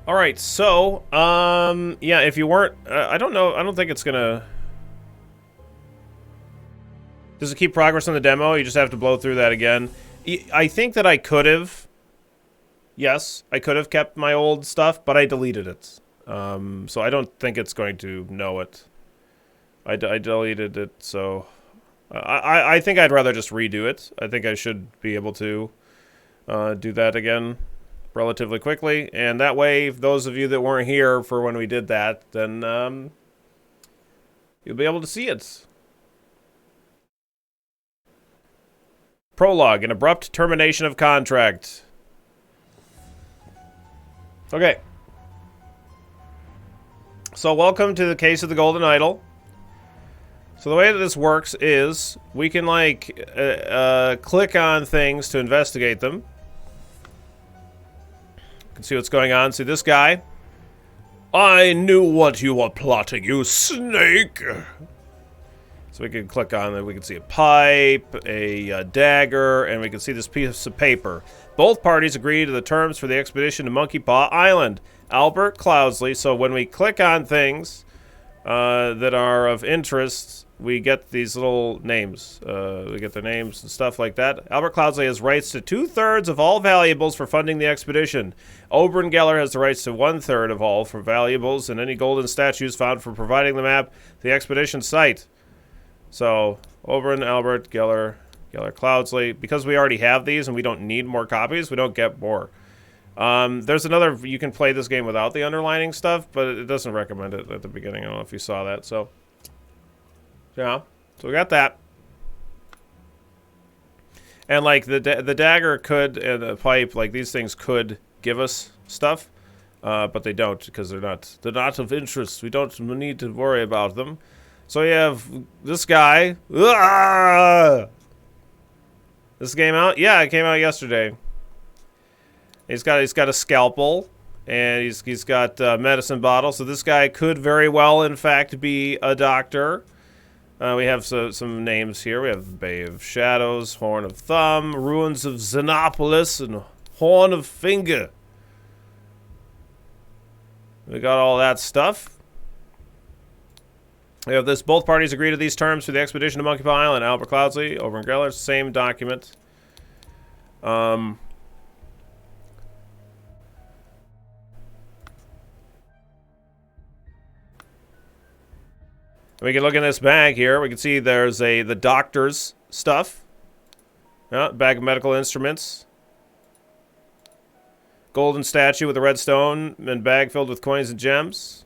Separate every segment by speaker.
Speaker 1: All right, so yeah, if you weren't, I don't know. I don't think it's gonna. Does it keep progress on the demo? You just have to blow through that again. I think that I could have. Yes, I could have kept my old stuff, but I deleted it. So I don't think it's going to know it. I deleted it, so I think I'd rather just redo it. I think I should be able to do that again relatively quickly, and that way, if those of you that weren't here for when we did that, then you'll be able to see it. Prologue: an abrupt termination of contract. Okay. So welcome to the case of the Golden Idol. So the way that this works is we can like click on things to investigate them. You can see what's going on. See this guy. I knew what you were plotting, you snake. So we can click on it. We can see a pipe, a dagger, and we can see this piece of paper. Both parties agree to the terms for the expedition to Monkey Paw Island. Albert Cloudsley. So when we click on things that are of interest, we get these little names. We get their names and stuff like that. Albert Cloudsley has rights to 2/3 of all valuables for funding the expedition. Oberon Geller has the rights to 1/3 of all for valuables and any golden statues found for providing the map to the expedition site. So, Oberon, Albert, Geller, Cloudsley. Because we already have these and we don't need more copies, we don't get more. There's another, you can play this game without the underlining stuff, but it doesn't recommend it at the beginning. I don't know if you saw that, so. Yeah, so we got that. And like the dagger could, and the pipe, like these things could give us stuff, but they don't because they're not of interest. We don't need to worry about them. So you have this guy. This came out? Yeah, it came out yesterday. He's got a scalpel, and he's got a medicine bottle. So this guy could very well, in fact, be a doctor. We have some names here. We have Bay of Shadows, Horn of Thumb, Ruins of Xenopolis, and Horn of Finger. We got all that stuff. We have this. Both parties agree to these terms for the expedition to Monkey Paw Island. Albert Cloudsley, Oberon Geller, same document. We can look in this bag here. We can see there's the doctor's stuff. Yeah, bag of medical instruments. Golden statue with a red stone and bag filled with coins and gems.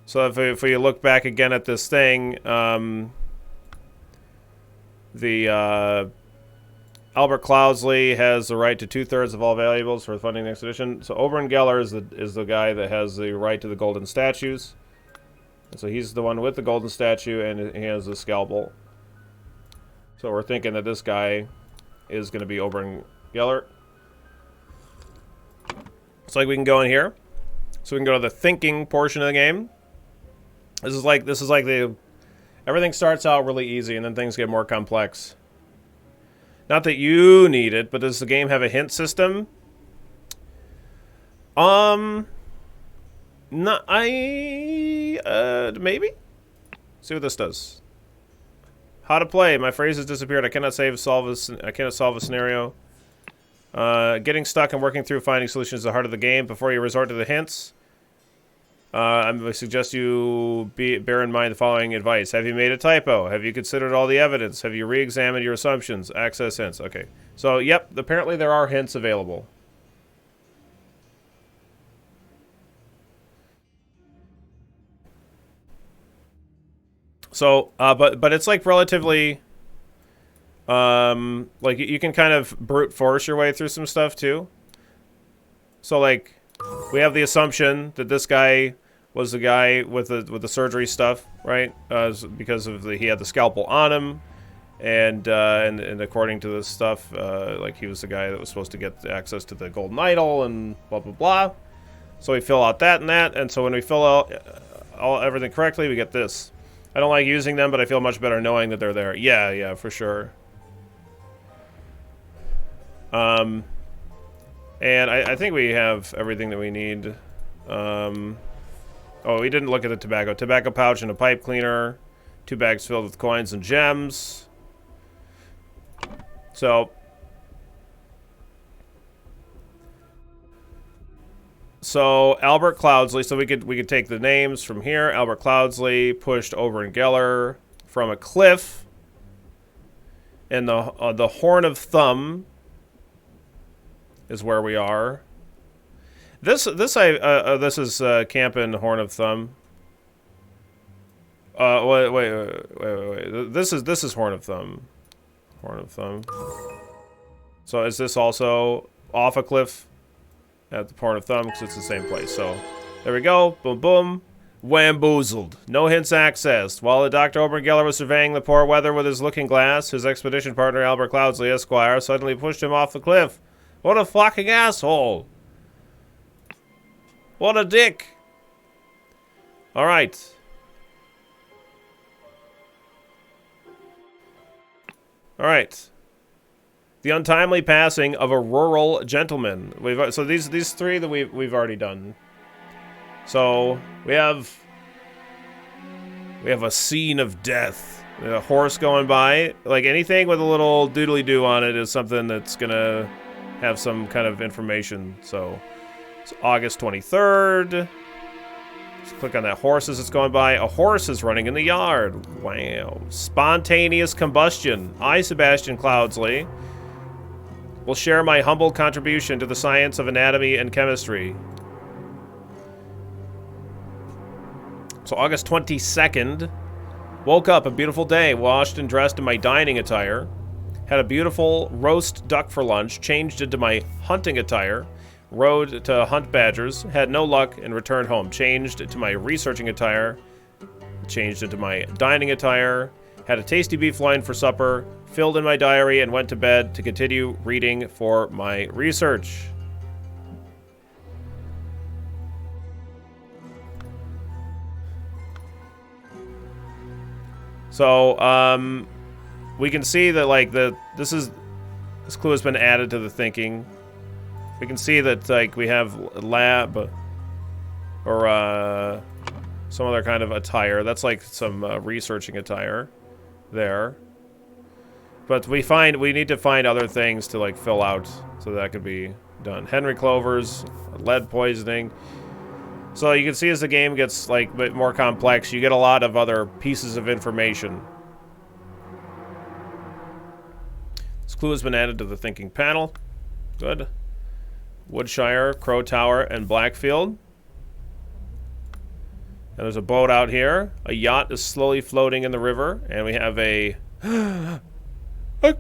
Speaker 1: So if we look back again at this thing, Albert Cloudsley has the right to 2/3 of all valuables for funding the expedition. So Oberon Geller is the guy that has the right to the golden statues. And so he's the one with the golden statue, and he has the scalpel. So we're thinking that this guy is going to be Oberon Geller. So like we can go in here. So we can go to the thinking portion of the game. This is like the everything starts out really easy and then things get more complex. Not that you need it, but does the game have a hint system? No, maybe? See what this does. How to play. My phrase has disappeared. I cannot solve a scenario. Getting stuck and working through finding solutions is the heart of the game. Before you resort to the hints, I suggest you bear in mind the following advice. Have you made a typo? Have you considered all the evidence? Have you re-examined your assumptions? Access hints. Okay. So, yep, apparently there are hints available. So, but it's like relatively, like you can kind of brute force your way through some stuff too. So like, we have the assumption that this guy was the guy with the surgery stuff, right? Because of he had the scalpel on him, and according to this stuff, like he was the guy that was supposed to get access to the golden idol and blah blah blah. So we fill out that, and so when we fill out everything correctly, we get this. I don't like using them, but I feel much better knowing that they're there. Yeah, for sure. And I think we have everything that we need. Oh, we didn't look at the tobacco. Tobacco pouch and a pipe cleaner. 2 bags filled with coins and gems. So Albert Cloudsley. So we could take the names from here. Albert Cloudsley pushed Oberon Geller from a cliff. And the Horn of Thumb is where we are. This is Camp in Horn of Thumb. Wait. This is Horn of Thumb. Horn of Thumb. So is this also off a cliff at the Horn of Thumb? Because it's the same place. So there we go. Boom, boom. Wamboozled. No hints accessed. While Dr. Oberon Geller was surveying the poor weather with his looking glass, his expedition partner Albert Cloudsley, Esquire, suddenly pushed him off the cliff. What a fucking asshole. What a dick. Alright. Alright. The untimely passing of a rural gentleman. So these 3 that we've already done. So we have a scene of death. A horse going by. Like anything with a little doodly-doo on it is something that's gonna have some kind of information. So it's August 23rd. Just click on that horse as it's going by. A horse is running in the yard. Wow. Spontaneous combustion. I, Sebastian Cloudsley, will share my humble contribution to the science of anatomy and chemistry. So August 22nd. Woke up a beautiful day, washed and dressed in my dining attire. Had a beautiful roast duck for lunch, changed into my hunting attire, rode to hunt badgers, had no luck, and returned home. Changed to my researching attire, changed into my dining attire, had a tasty beef loin for supper, filled in my diary, and went to bed to continue reading for my research. So, we can see that, like, this clue has been added to the thinking. We can see that, like, we have lab or some other kind of attire. That's like some researching attire there. But we need to find other things to, like, fill out so that could be done. Henry Clover's lead poisoning. So you can see as the game gets, like, a bit more complex, you get a lot of other pieces of information. This clue has been added to the thinking panel. Good. Woodshire, Crow Tower, and Blackfield. And there's a boat out here. A yacht is slowly floating in the river, and we have a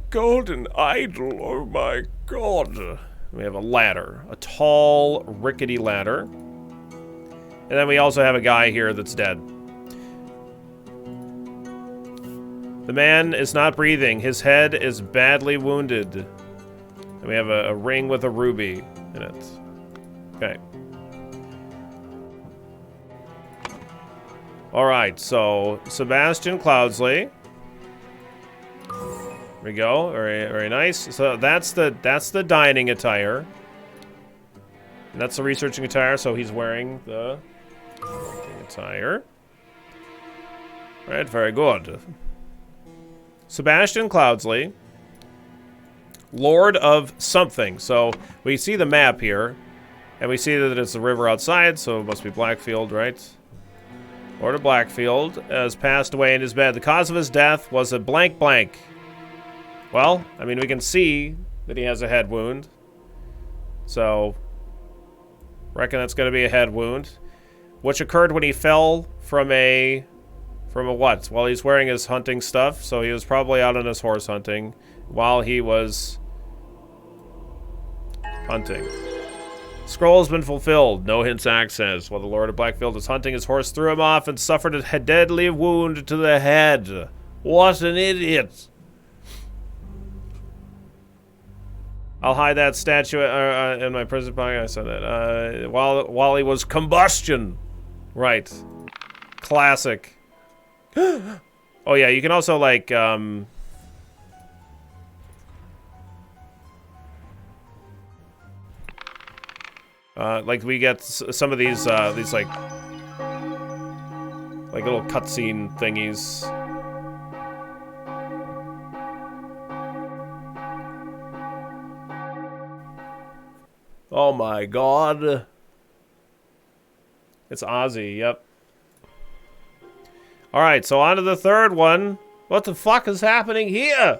Speaker 1: golden idol. Oh my god. We have a ladder, a tall, rickety ladder. And then we also have a guy here that's dead. The man is not breathing. His head is badly wounded. And we have a ring with a ruby in it. Okay. Alright, so Sebastian Cloudsley. There we go. Very, very nice. So that's the dining attire. And that's the researching attire, so he's wearing the attire. Right, very good. Sebastian Cloudsley, Lord of something. So we see the map here, and we see that it's the river outside, so it must be Blackfield, right? Lord of Blackfield has passed away in his bed. The cause of his death was a blank blank. Well, I mean, we can see that he has a head wound. So, reckon that's going to be a head wound. Which occurred when he fell from a what? While he's wearing his hunting stuff. So he was probably out on his horse hunting while he was hunting. Scroll has been fulfilled. No hints access. While the Lord of Blackfield was hunting, his horse threw him off and suffered a deadly wound to the head. What an idiot. I'll hide that statue in my prison pocket. I said that. While he was combustion. Right. Classic. Oh yeah, you can also, like, Like we get some of these like little cutscene thingies. Oh my god. It's Ozzy, yep. Alright, so on to the third one. What the fuck is happening here?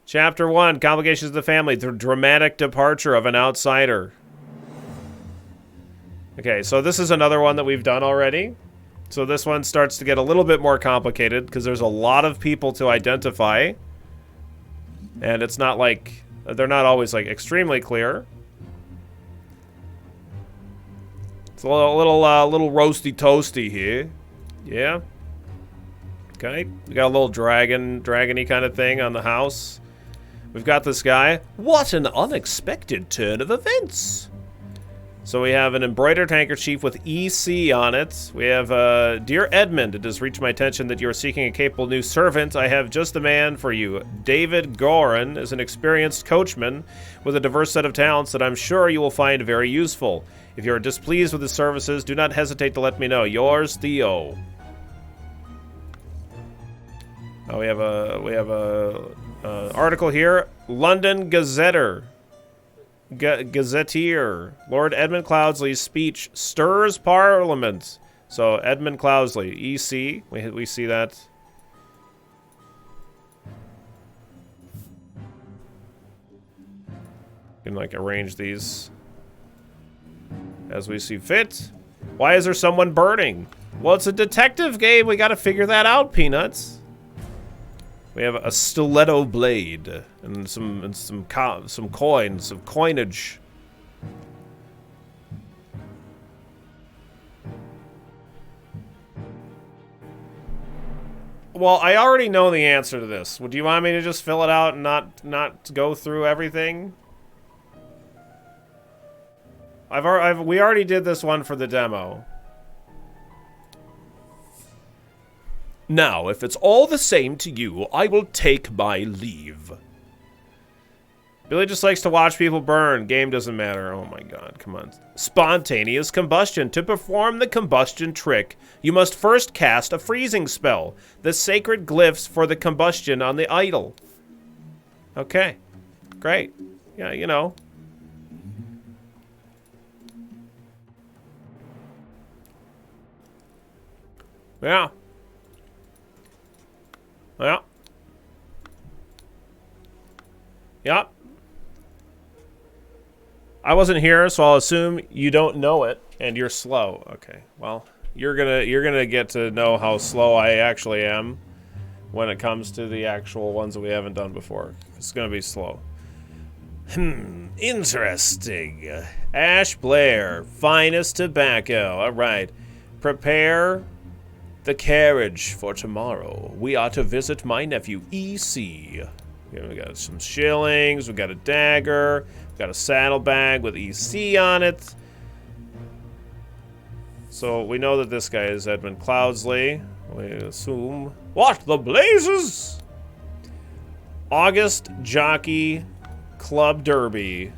Speaker 1: Chapter 1, Complications of the Family, the dramatic departure of an outsider. Okay, so this is another one that we've done already. So this one starts to get a little bit more complicated because there's a lot of people to identify. And it's not like, they're not always like extremely clear. It's a little roasty toasty here. Yeah. Okay, we got a little dragony kind of thing on the house. We've got this guy. What an unexpected turn of events. So we have an embroidered handkerchief with EC on it. We have, Dear Edmund, it has reached my attention that you are seeking a capable new servant. I have just the man for you. David Gorin is an experienced coachman with a diverse set of talents that I'm sure you will find very useful. If you are displeased with his services, do not hesitate to let me know. Yours, Theo. Oh, we have a article here. London Gazetteer. Gazetteer. Lord Edmund Cloudsley's speech stirs Parliament. So Edmund Cloudsley, EC. We see that. You can like arrange these as we see fit. Why is there someone burning? Well, it's a detective game. We got to figure that out, Peanuts. We have a stiletto blade and some coins, some coinage. Well, I already know the answer to this. Would you want me to just fill it out and not go through everything? We already did this one for the demo. Now, if it's all the same to you, I will take my leave. Billy just likes to watch people burn. Game doesn't matter. Oh my god, come on. Spontaneous combustion. To perform the combustion trick, you must first cast a freezing spell. The sacred glyphs for the combustion on the idol. Okay, great. Yeah, you know. Yeah. Yeah. Yeah. I wasn't here, so I'll assume you don't know it and you're slow. Okay. Well, you're gonna get to know how slow I actually am when it comes to the actual ones that we haven't done before. It's gonna be slow. Interesting. Ash Blair, finest tobacco. All right. Prepare the carriage for tomorrow. We are to visit my nephew, EC. Yeah, we got some shillings, we got a dagger, we got a saddlebag with EC on it. So we know that this guy is Edmund Cloudsley. We assume. What the blazes? August Jockey Club Derby.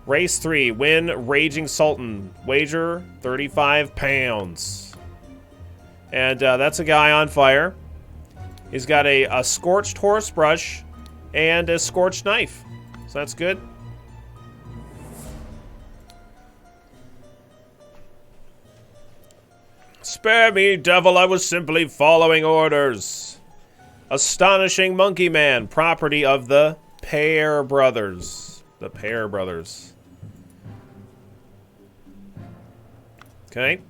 Speaker 1: Race 3, win Raging Sultan. Wager £35. And that's a guy on fire. He's got a scorched horse brush and a scorched knife. So that's good. Spare me, devil, I was simply following orders. Astonishing Monkey Man, property of the Pear Brothers. The Pear Brothers. Okay.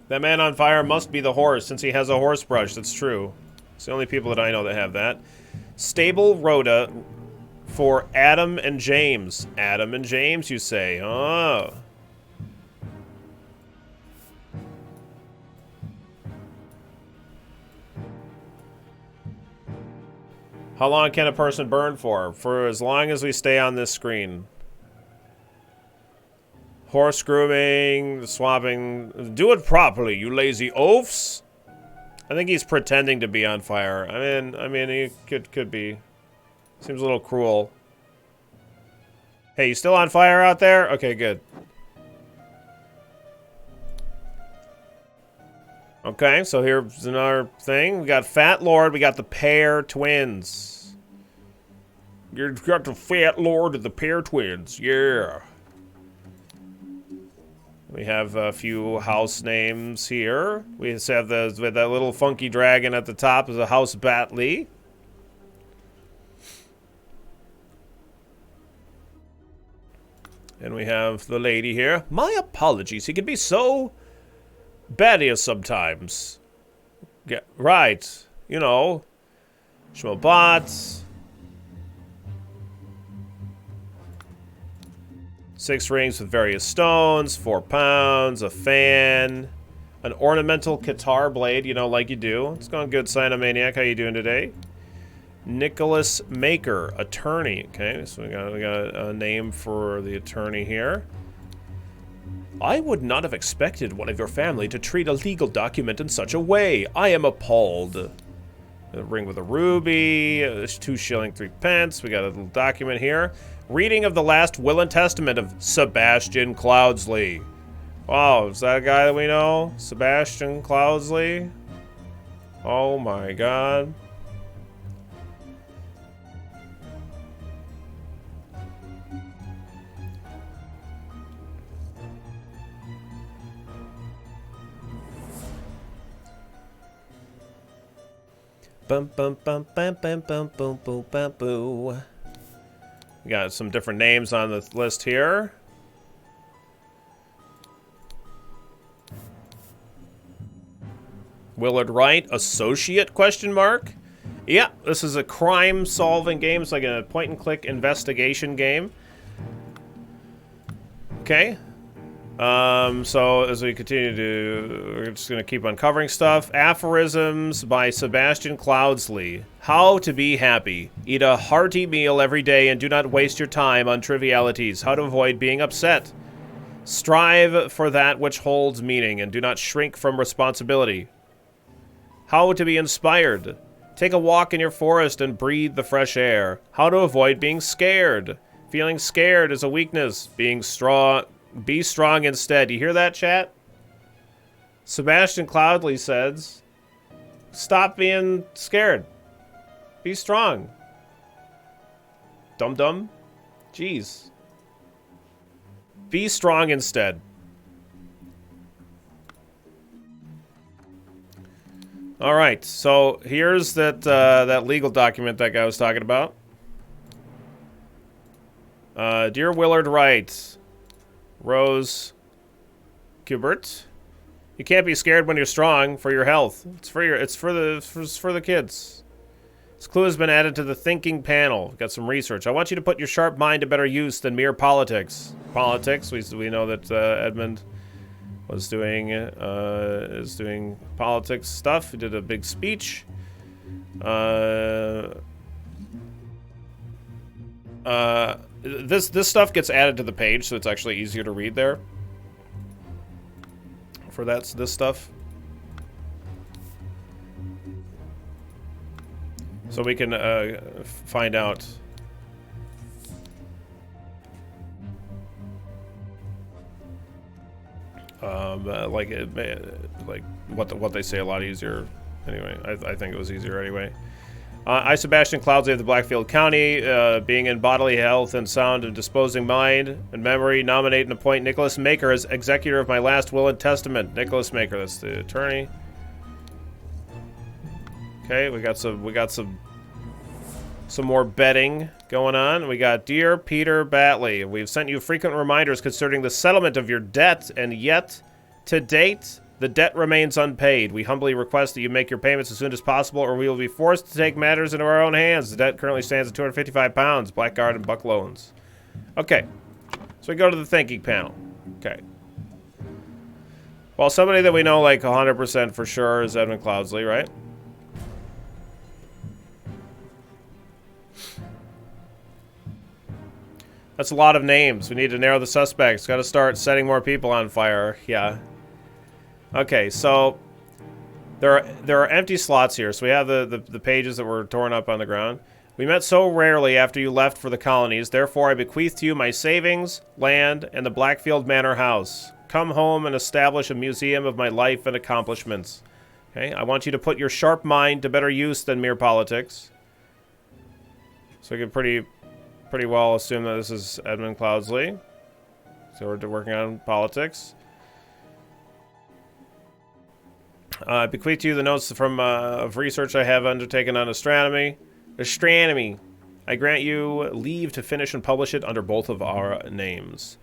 Speaker 1: That man on fire must be the horse, since he has a horse brush. That's true. It's the only people that I know that have that. Stable Rhoda for Adam and James. Adam and James, you say? Oh. How long can a person burn for? For as long as we stay on this screen. Horse grooming, swapping. Do it properly, you lazy oafs. I think he's pretending to be on fire. I mean, he could be. Seems a little cruel. Hey, you still on fire out there? Okay, good. Okay, so here's another thing. We got Fat Lord, we got the Pear Twins. You've got the Fat Lord and the Pear Twins, yeah. We have a few house names here. We just have with that little funky dragon at the top is a House Batley. And we have the lady here. My apologies, he can be so bad sometimes. Yeah, right. You know, Schmobots. 6 rings with various stones, 4 pounds, a fan, an ornamental guitar blade, you know, like you do. It's going good, Cynomaniac. How you doing today? Nicholas Maker, attorney. Okay, so we got a name for the attorney here. I would not have expected one of your family to treat a legal document in such a way. I am appalled. A ring with a ruby, 2 shilling 3 pence. We got a little document here. Reading of the last will and testament of Sebastian Cloudsley. Wow, is that a guy that we know? Sebastian Cloudsley? Oh my god. Bum bum bum bum bum bum bum bum bum boo. We got some different names on the list here. Willard Wright, associate, question mark? Yeah, this is a crime-solving game. It's like a point-and-click investigation game. Okay. So as we continue to, we're just going to keep uncovering stuff. Aphorisms by Sebastian Cloudsley. How to be happy. Eat a hearty meal every day and do not waste your time on trivialities. How to avoid being upset. Strive for that which holds meaning and do not shrink from responsibility. How to be inspired. Take a walk in your forest and breathe the fresh air. How to avoid being scared. Feeling scared is a weakness. Being strong... Be strong instead. You hear that, chat? Sebastian Cloudsley says, stop being scared. Be strong. Dum-dum. Jeez. Be strong instead. All right, so here's that that legal document that guy was talking about. Dear Willard Wright, Rose Kubert, you can't be scared when you're strong for your health. It's for the kids. This clue has been added to the thinking panel. Got some research. I want you to put your sharp mind to better use than mere politics. Politics. We know that Edmund was doing is doing politics stuff. He did a big speech. This stuff gets added to the page, so it's actually easier to read there. For this stuff. So we can find out like what they say a lot easier. Anyway, I think it was easier anyway. I, Sebastian Cloudsley of the Blackfield County, being in bodily health and sound and disposing mind and memory, nominate and appoint Nicholas Maker as executor of my last will and testament. Nicholas Maker, that's the attorney. Okay, we got some more betting going on. We got Dear Peter Batley, we've sent you frequent reminders concerning the settlement of your debt, and yet, to date, the debt remains unpaid. We humbly request that you make your payments as soon as possible, or we will be forced to take matters into our own hands. The debt currently stands at £255. Blackguard and Buck loans. Okay, so we go to the thinking panel. Okay. Well, somebody that we know like 100% for sure is Edmund Cloudsley, right? That's a lot of names. We need to narrow the suspects. Got to start setting more people on fire. Yeah. Okay, so there are empty slots here. So we have the pages that were torn up on the ground. We met so rarely after you left for the colonies, therefore I bequeath to you my savings, land, and the Blackfield Manor house. Come home and establish a museum of my life and accomplishments. Okay, I want you to put your sharp mind to better use than mere politics. So we can pretty well assume that this is Edmund Cloudsley. So we're working on politics. I bequeath to you the notes from of research I have undertaken on astronomy. Astronomy. I grant you leave to finish and publish it under both of our names.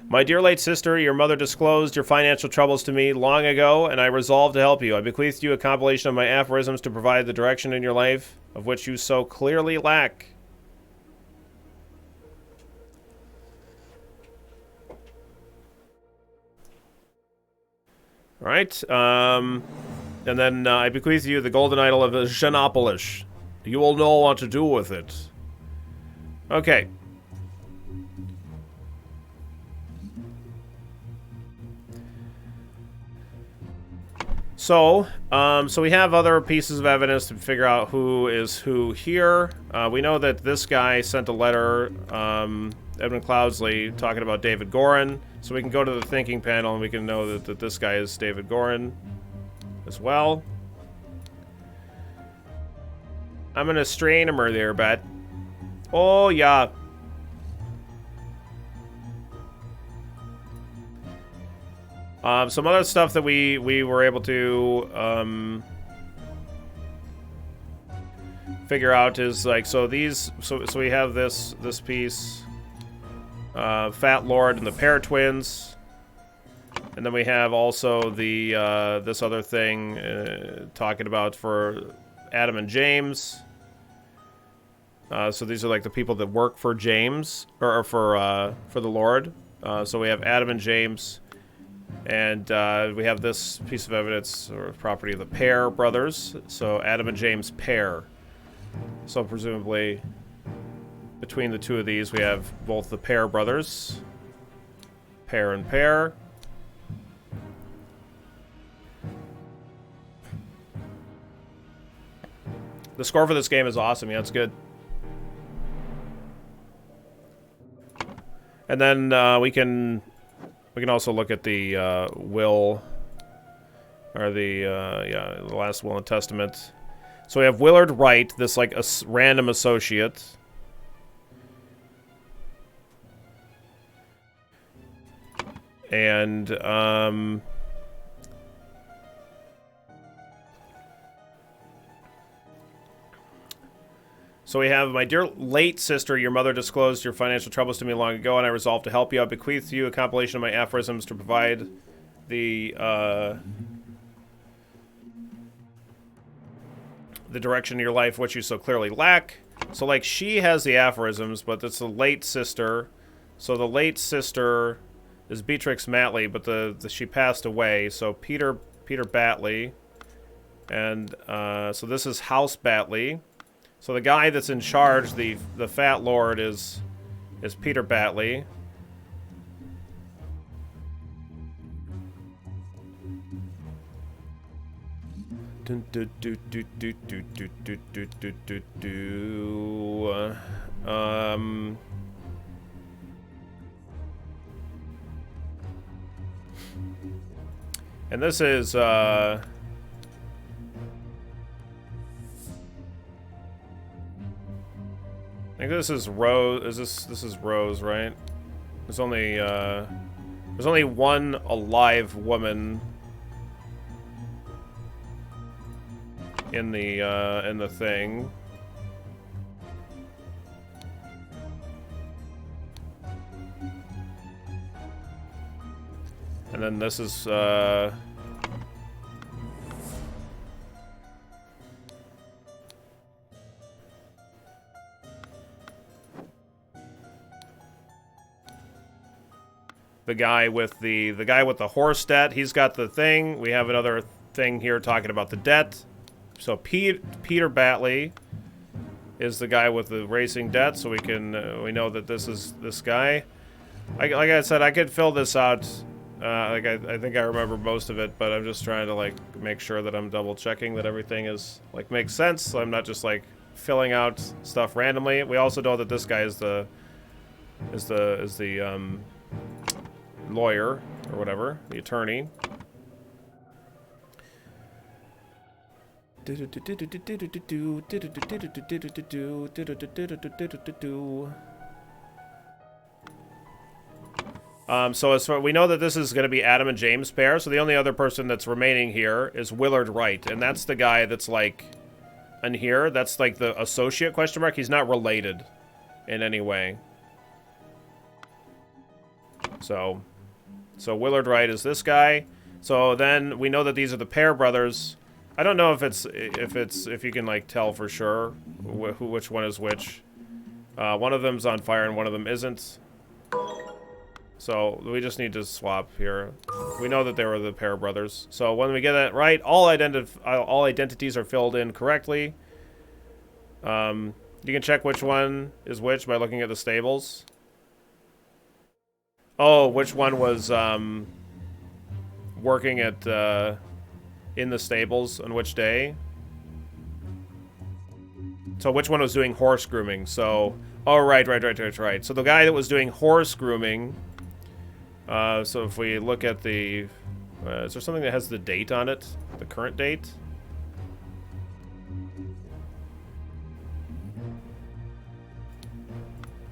Speaker 1: My dear late sister, your mother disclosed your financial troubles to me long ago, and I resolved to help you. I bequeath to you a compilation of my aphorisms to provide the direction in your life of which you so clearly lack. All right. And then I bequeath you the golden idol of Xenopolis. You will know what to do with it. Okay. So we have other pieces of evidence to figure out who is who here. We know that this guy sent a letter, Edmund Cloudsley, talking about David Gorin. So we can go to the thinking panel and we can know that this guy is David Gorin as well. I'm gonna strain him there, but oh yeah. Some other stuff that we were able to figure out is like, so we have this piece, Fat Lord and the Pear Twins, and then we have also the this other thing talking about for Adam and James. So these are like the people that work for James, or for the Lord. So we have Adam and James, and we have this piece of evidence or property of the Pear brothers. So Adam and James Pear. So presumably between the two of these we have both the Pear brothers. Pear and Pear. The score for this game is awesome. Yeah, it's good. And then we can also look at the will, or the last will and testament. So we have Willard Wright, this like a random associate. And so we have, my dear late sister, your mother disclosed your financial troubles to me long ago, and I resolved to help you. I bequeath to you a compilation of my aphorisms to provide the direction in your life which you so clearly lack. So, like, she has the aphorisms, but it's the late sister. So the late sister is Beatrix Matley, but she passed away. So Peter Batley, and so this is House Batley. So the guy that's in charge, the Fat Lord, is Peter Batley. And this is I think this is Rose. This is Rose, right? There's only one alive woman in the thing. And then this is the guy with the horse debt. He's got the thing. We have another thing here talking about the debt. So Peter Batley is the guy with the racing debt. So we know that this is this guy. Like I said, I could fill this out. I think I remember most of it, but I'm just trying to like make sure that I'm double checking that everything is like makes sense. So I'm not just like filling out stuff randomly. We also know that this guy is the lawyer or whatever, the attorney. So as far we know that this is going to be Adam and James pair, so the only other person that's remaining here is Willard Wright, and that's the guy that's like in here. That's like the associate question mark. He's not related in any way. So Willard Wright is this guy. So then we know that these are the pair brothers. I don't know if you can like tell for sure which one is which. One of them's on fire and one of them isn't. So we just need to swap here. We know that they were the pair brothers. So when we get that right, all identities are filled in correctly. You can check which one is which by looking at the stables. Oh, which one was working at in the stables on which day? So which one was doing horse grooming? So oh right. So the guy that was doing horse grooming. So if we look at the, is there something that has the date on it? The current date?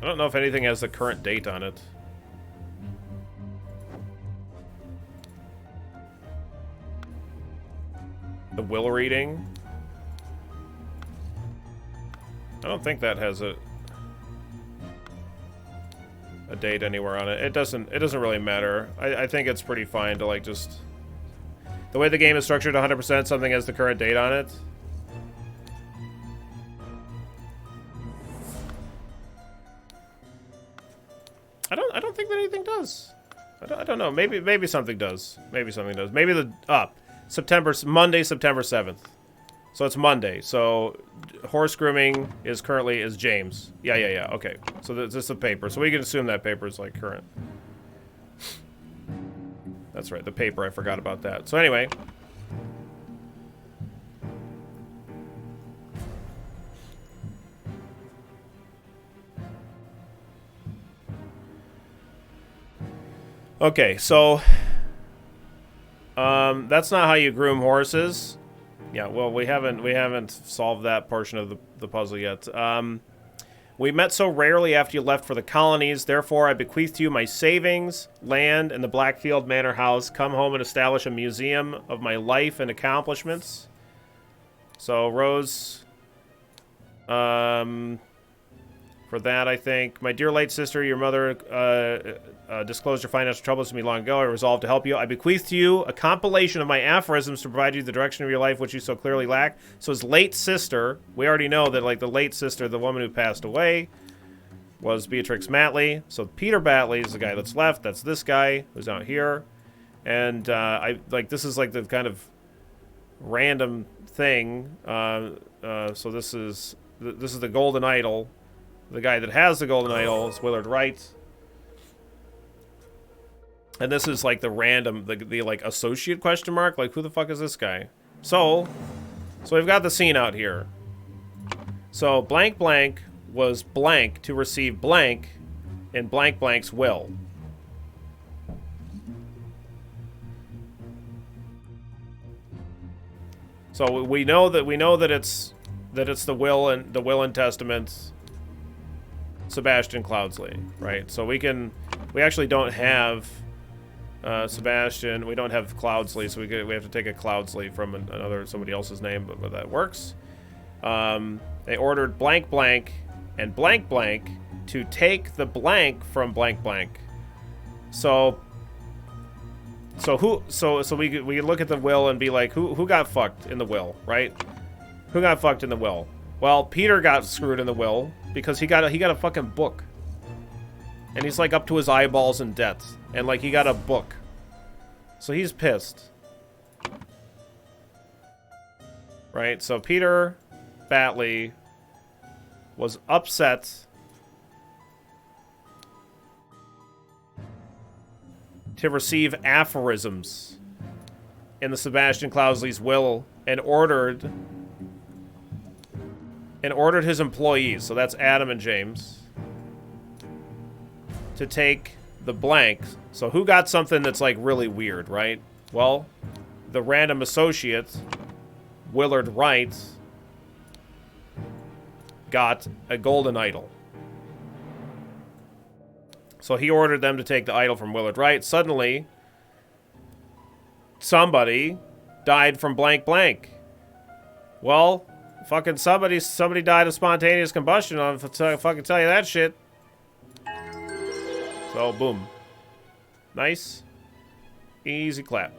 Speaker 1: I don't know if anything has the current date on it. The will reading? I don't think that has a date anywhere on it. It doesn't really matter. I think it's pretty fine to like just the way the game is structured. 100% something has the current date on it. I don't think that anything does. I don't know. Maybe something does. Maybe something does. Maybe the Monday, September 7th. So it's Monday. So horse grooming is currently James. Yeah. Okay. So this is the paper. So we can assume that paper is like current. That's right. The paper. I forgot about that. So anyway. Okay. So that's not how you groom horses. Yeah, well, we haven't solved that portion of the puzzle yet. We met so rarely after you left for the colonies. Therefore, I bequeath to you my savings, land, and the Blackfield Manor house. Come home and establish a museum of my life and accomplishments. So, Rose, for that, I think. My dear late sister, your mother disclosed your financial troubles to me long ago. I resolved to help you. I bequeath to you a compilation of my aphorisms to provide you the direction of your life, which you so clearly lack. So his late sister, we already know that like the late sister, the woman who passed away, was Beatrix Matley. So Peter Batley is the guy that's left. That's this guy who's out here. And this is like the kind of random thing. So this is the Golden Idol. The guy that has the Golden Idol is Willard Wright. And this is like the random, the like associate question mark. Like, who the fuck is this guy? So we've got the scene out here. So blank blank was blank to receive blank in blank blank's will. So we know that it's the will and testament. Sebastian Cloudsley, right? So we actually don't have Sebastian. We don't have Cloudsley, so we have to take a Cloudsley from somebody else's name, but that works. They ordered blank blank and blank blank to take the blank from blank blank. So we could look at the will and be like, who got fucked in the will, right? Who got fucked in the will? Well, Peter got screwed in the will because he got a fucking book. And he's like up to his eyeballs in debt. And like he got a book. So he's pissed. Right? So Peter Batley was upset to receive aphorisms in the Sebastian Cloudsley's will and ordered and ordered his employees, so that's Adam and James, to take the blank. So who got something that's like really weird, right? Well, the random associate, Willard Wright, got a golden idol. So he ordered them to take the idol from Willard Wright. Suddenly, somebody died from blank blank. Well, fucking somebody died of spontaneous combustion. I'll fucking tell you that shit. So, boom. Nice. Easy clap.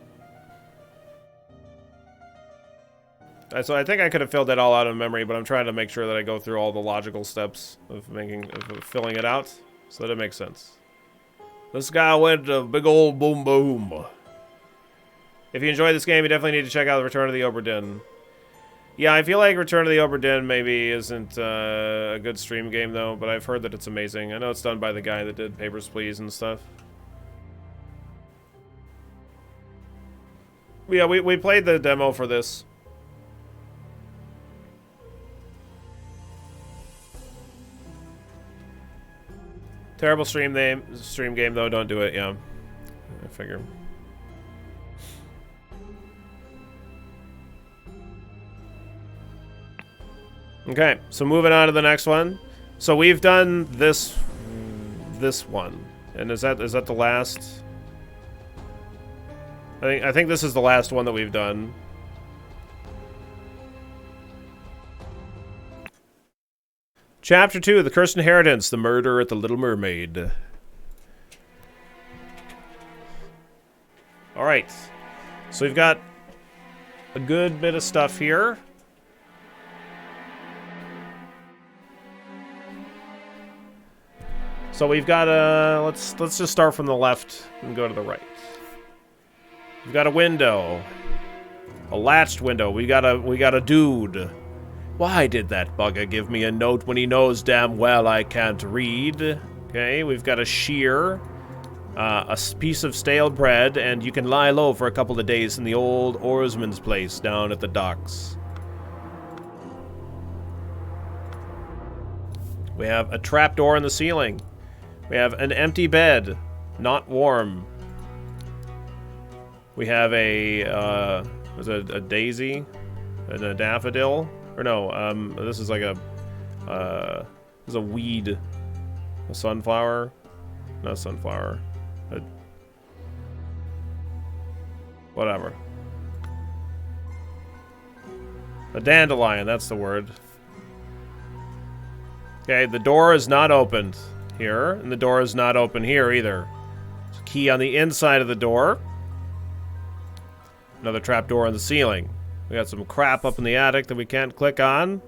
Speaker 1: So I think I could have filled that all out of memory, but I'm trying to make sure that I go through all the logical steps of filling it out so that it makes sense. This guy went a big old boom boom. If you enjoyed this game, you definitely need to check out Return of the Obra Dinn. Yeah, I feel like Return of the Obra Dinn maybe isn't a good stream game, though, but I've heard that it's amazing. I know it's done by the guy that did Papers, Please and stuff. Yeah, we played the demo for this. Terrible stream game, though. Don't do it, yeah. I figure. Okay, so moving on to the next one. So we've done this one. And is that the last? I think this is the last one that we've done. Chapter 2, The Cursed Inheritance, The Murder at the Little Mermaid. Alright. So we've got a good bit of stuff here. So we've got a... Let's just start from the left and go to the right. We've got a window. A latched window. We got a dude. Why did that bugger give me a note when he knows damn well I can't read? Okay, we've got a shear, a piece of stale bread, and you can lie low for a couple of days in the old oarsman's place down at the docks. We have a trapdoor in the ceiling. We have an empty bed, not warm. We have a daisy and a daffodil. Or no, this is like a, this is a weed. A sunflower? Not a sunflower. Whatever. A dandelion, that's the word. Okay, the door is not opened here, and the door is not open here either. There's a key on the inside of the door. Another trap door on the ceiling. We got some crap up in the attic that we can't click on.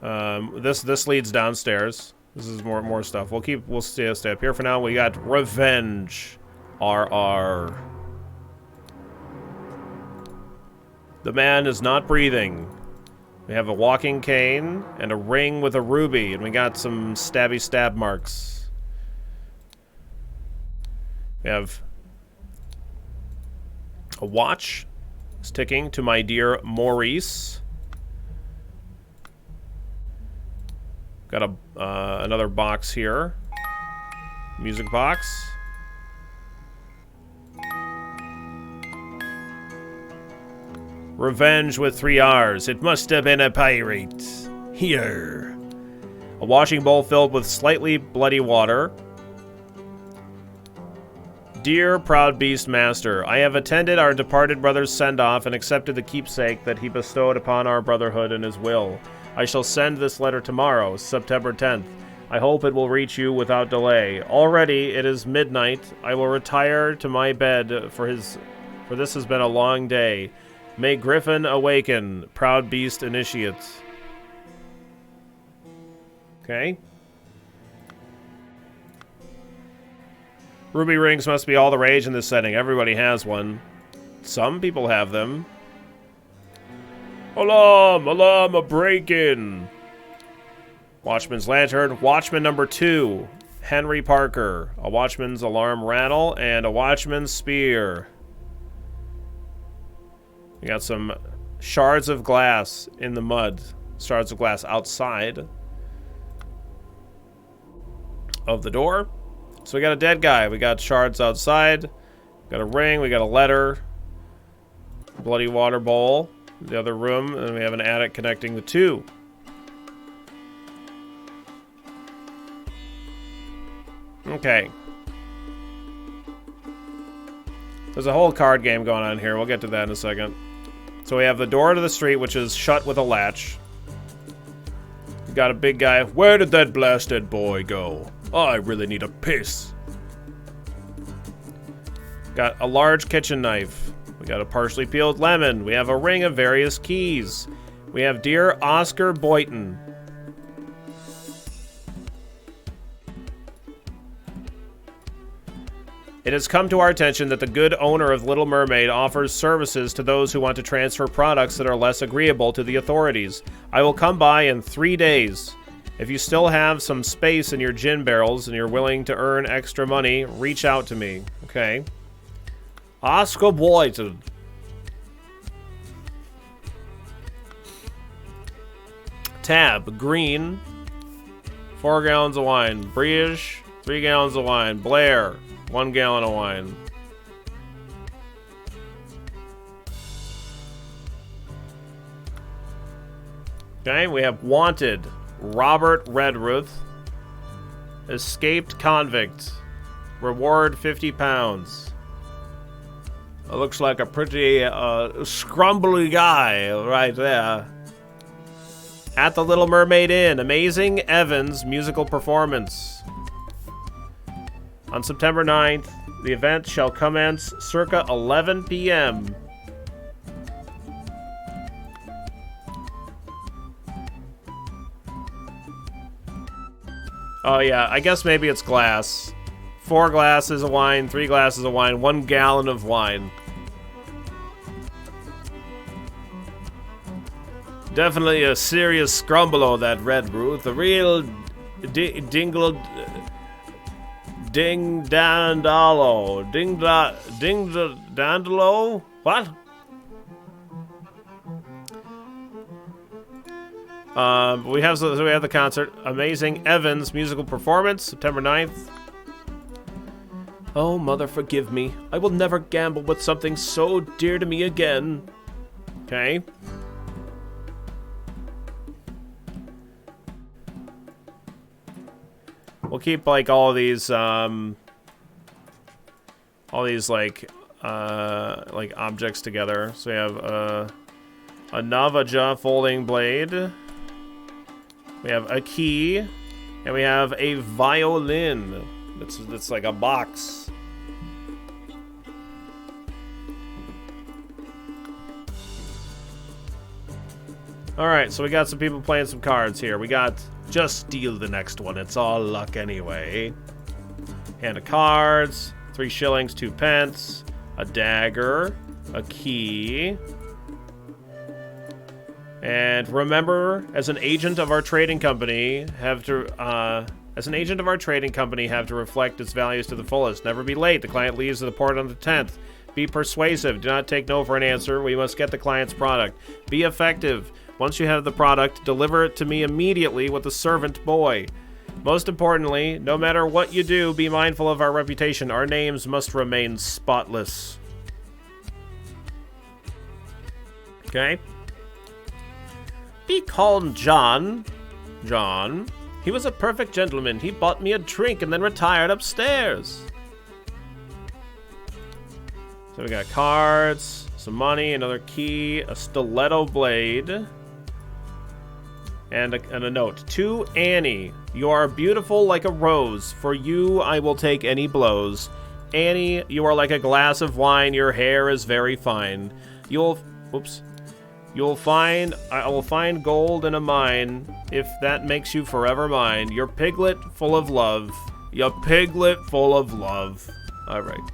Speaker 1: This leads downstairs. This is more stuff. We'll stay up here for now. We got revenge. RR. The man is not breathing. We have a walking cane and a ring with a ruby, and we got some stabby stab marks. We have a watch. It's ticking to my dear Maurice. Got a another box here. Music box. Revenge with 3 R's. It must have been a pirate. Here. A washing bowl filled with slightly bloody water. Dear proud beast master, I have attended our departed brother's send-off and accepted the keepsake that he bestowed upon our brotherhood in his will. I shall send this letter tomorrow, September 10th. I hope it will reach you without delay. Already it is midnight. I will retire to my bed for this has been a long day. May Griffin awaken, proud beast initiate. Okay. Ruby rings must be all the rage in this setting. Everybody has one. Some people have them. Alarm! Alarm! A break-in! Watchman's lantern. Watchman number 2. Henry Parker. A watchman's alarm rattle and a watchman's spear. We got some shards of glass in the mud. shards of glass outside of the door. So we got a dead guy. We got shards outside. We got a ring. We got a letter. Bloody water bowl. The other room. And we have an attic connecting the two. Okay. There's a whole card game going on here. We'll get to that in a second. So we have the door to the street, which is shut with a latch. We got a big guy. Where did that blasted boy go? I really need a piss. Got a large kitchen knife. We got a partially peeled lemon. We have a ring of various keys. We have Dear Oscar Boyton. It has come to our attention that the good owner of Little Mermaid offers services to those who want to transfer products that are less agreeable to the authorities. I will come by in 3 days. If you still have some space in your gin barrels and you're willing to earn extra money, reach out to me. Okay. Oscar Boyton. Tab, green. 4 gallons of wine. Briege, 3 gallons of wine. Blair, 1 gallon of wine. Okay, we have Wanted. Robert Redruth. Escaped convict. Reward 50 pounds. It looks like a pretty scrumbly guy right there. At the Little Mermaid Inn, Amazing Evans musical performance. On September 9th, the event shall commence circa 11 p.m. Oh yeah, I guess maybe it's glass. 4 glasses of wine, 3 glasses of wine, 1 gallon of wine. Definitely a serious scrumble, that Redruth. A real ding-dandalo. Ding-dandalo? What? We have the concert. Amazing Evans musical performance, September 9th. Oh, mother, forgive me. I will never gamble with something so dear to me again. Okay. We'll keep, like, all these like, objects together. So we have, a Navaja folding blade. We have a key. And we have a violin. It's like a box. Alright, so we got some people playing some cards here. We got just steal the next one. It's all luck anyway. Hand of cards. 3 shillings, 2 pence. A dagger. A key. And remember, as an agent of our trading company, have to reflect its values to the fullest. Never be late. The client leaves the port on the 10th. Be persuasive. Do not take no for an answer. We must get the client's product. Be effective. Once you have the product, deliver it to me immediately with a servant boy. Most importantly, no matter what you do, be mindful of our reputation. Our names must remain spotless. Okay? Be calm, John. John. He was a perfect gentleman. He bought me a drink and then retired upstairs. So we got cards, some money, another key, a stiletto blade, and a note. To Annie, you are beautiful like a rose. For you, I will take any blows. Annie, you are like a glass of wine. Your hair is very fine. I will find gold in a mine, if that makes you forever mine. Your piglet full of love. Your piglet full of love. All right.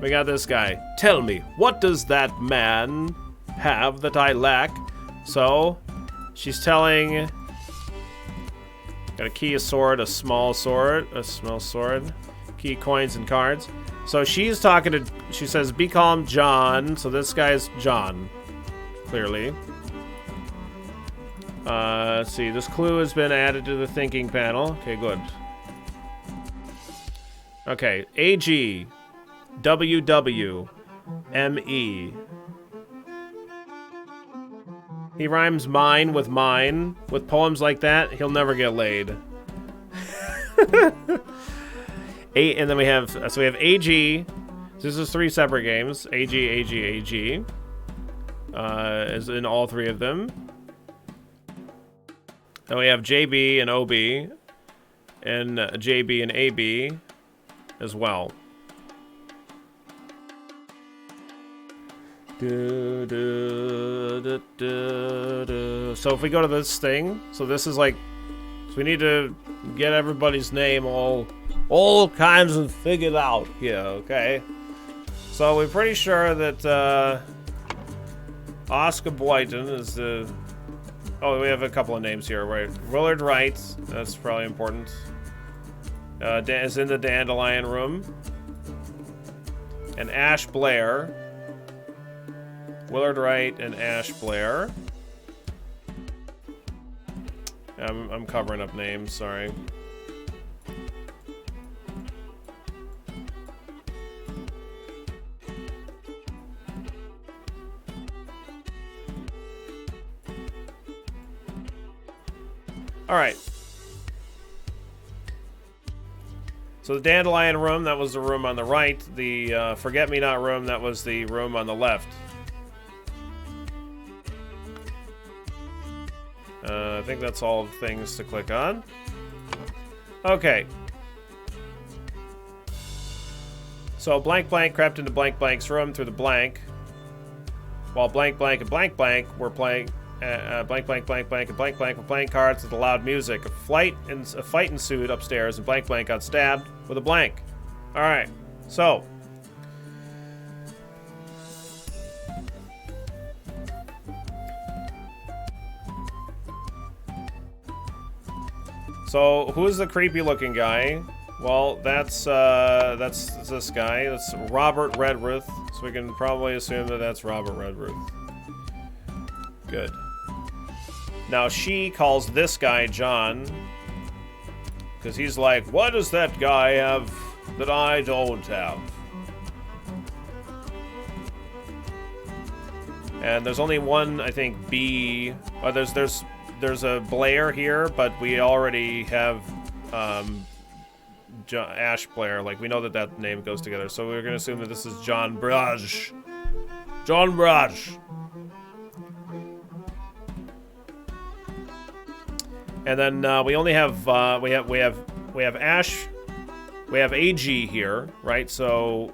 Speaker 1: We got this guy. Tell me, what does that man have that I lack? So, she's telling... Got a key, a sword, a small sword. Key, coins, and cards. So she's talking to... She says, be calm, John. So this guy's John. Clearly. Let's see. This clue has been added to the thinking panel. Okay, good. Okay, AG, WW, ME. He rhymes mine. With poems like that, he'll never get laid. And then we have AG. This is 3 separate games. AG. Is in all 3 of them. Then we have JB and OB, and JB and AB as well. So if we go to this thing, so this is like, so we need to get everybody's name all kinds of figured out here, okay? So we're pretty sure that Oscar Boynton is the... Oh, we have a couple of names here, right? Willard Wright, that's probably important. Is in the Dandelion Room. And Ash Blair. Willard Wright and Ash Blair. I'm covering up names, sorry. All right. So the Dandelion Room, that was the room on the right. The Forget-Me-Not Room, that was the room on the left. I think that's all the things to click on. Okay. So blank blank crept into blank blank's room through the blank. While blank blank and blank blank were playing blank blank blank blank and blank blank were playing cards with the loud music. A fight ensued upstairs and blank blank got stabbed with a blank. All right. So who's the creepy looking guy? Well, that's this guy. That's Robert Redruth. So we can probably assume that that's Robert Redruth. Good. Now she calls this guy John, because he's like, what does that guy have that I don't have? And there's only one, I think, B. Well, there's a Blair here, but we already have Ash Blair. Like, we know that name goes together, so we're gonna assume that this is John Braj. John Braj. And then we only have we have Ash, we have AG here, right? So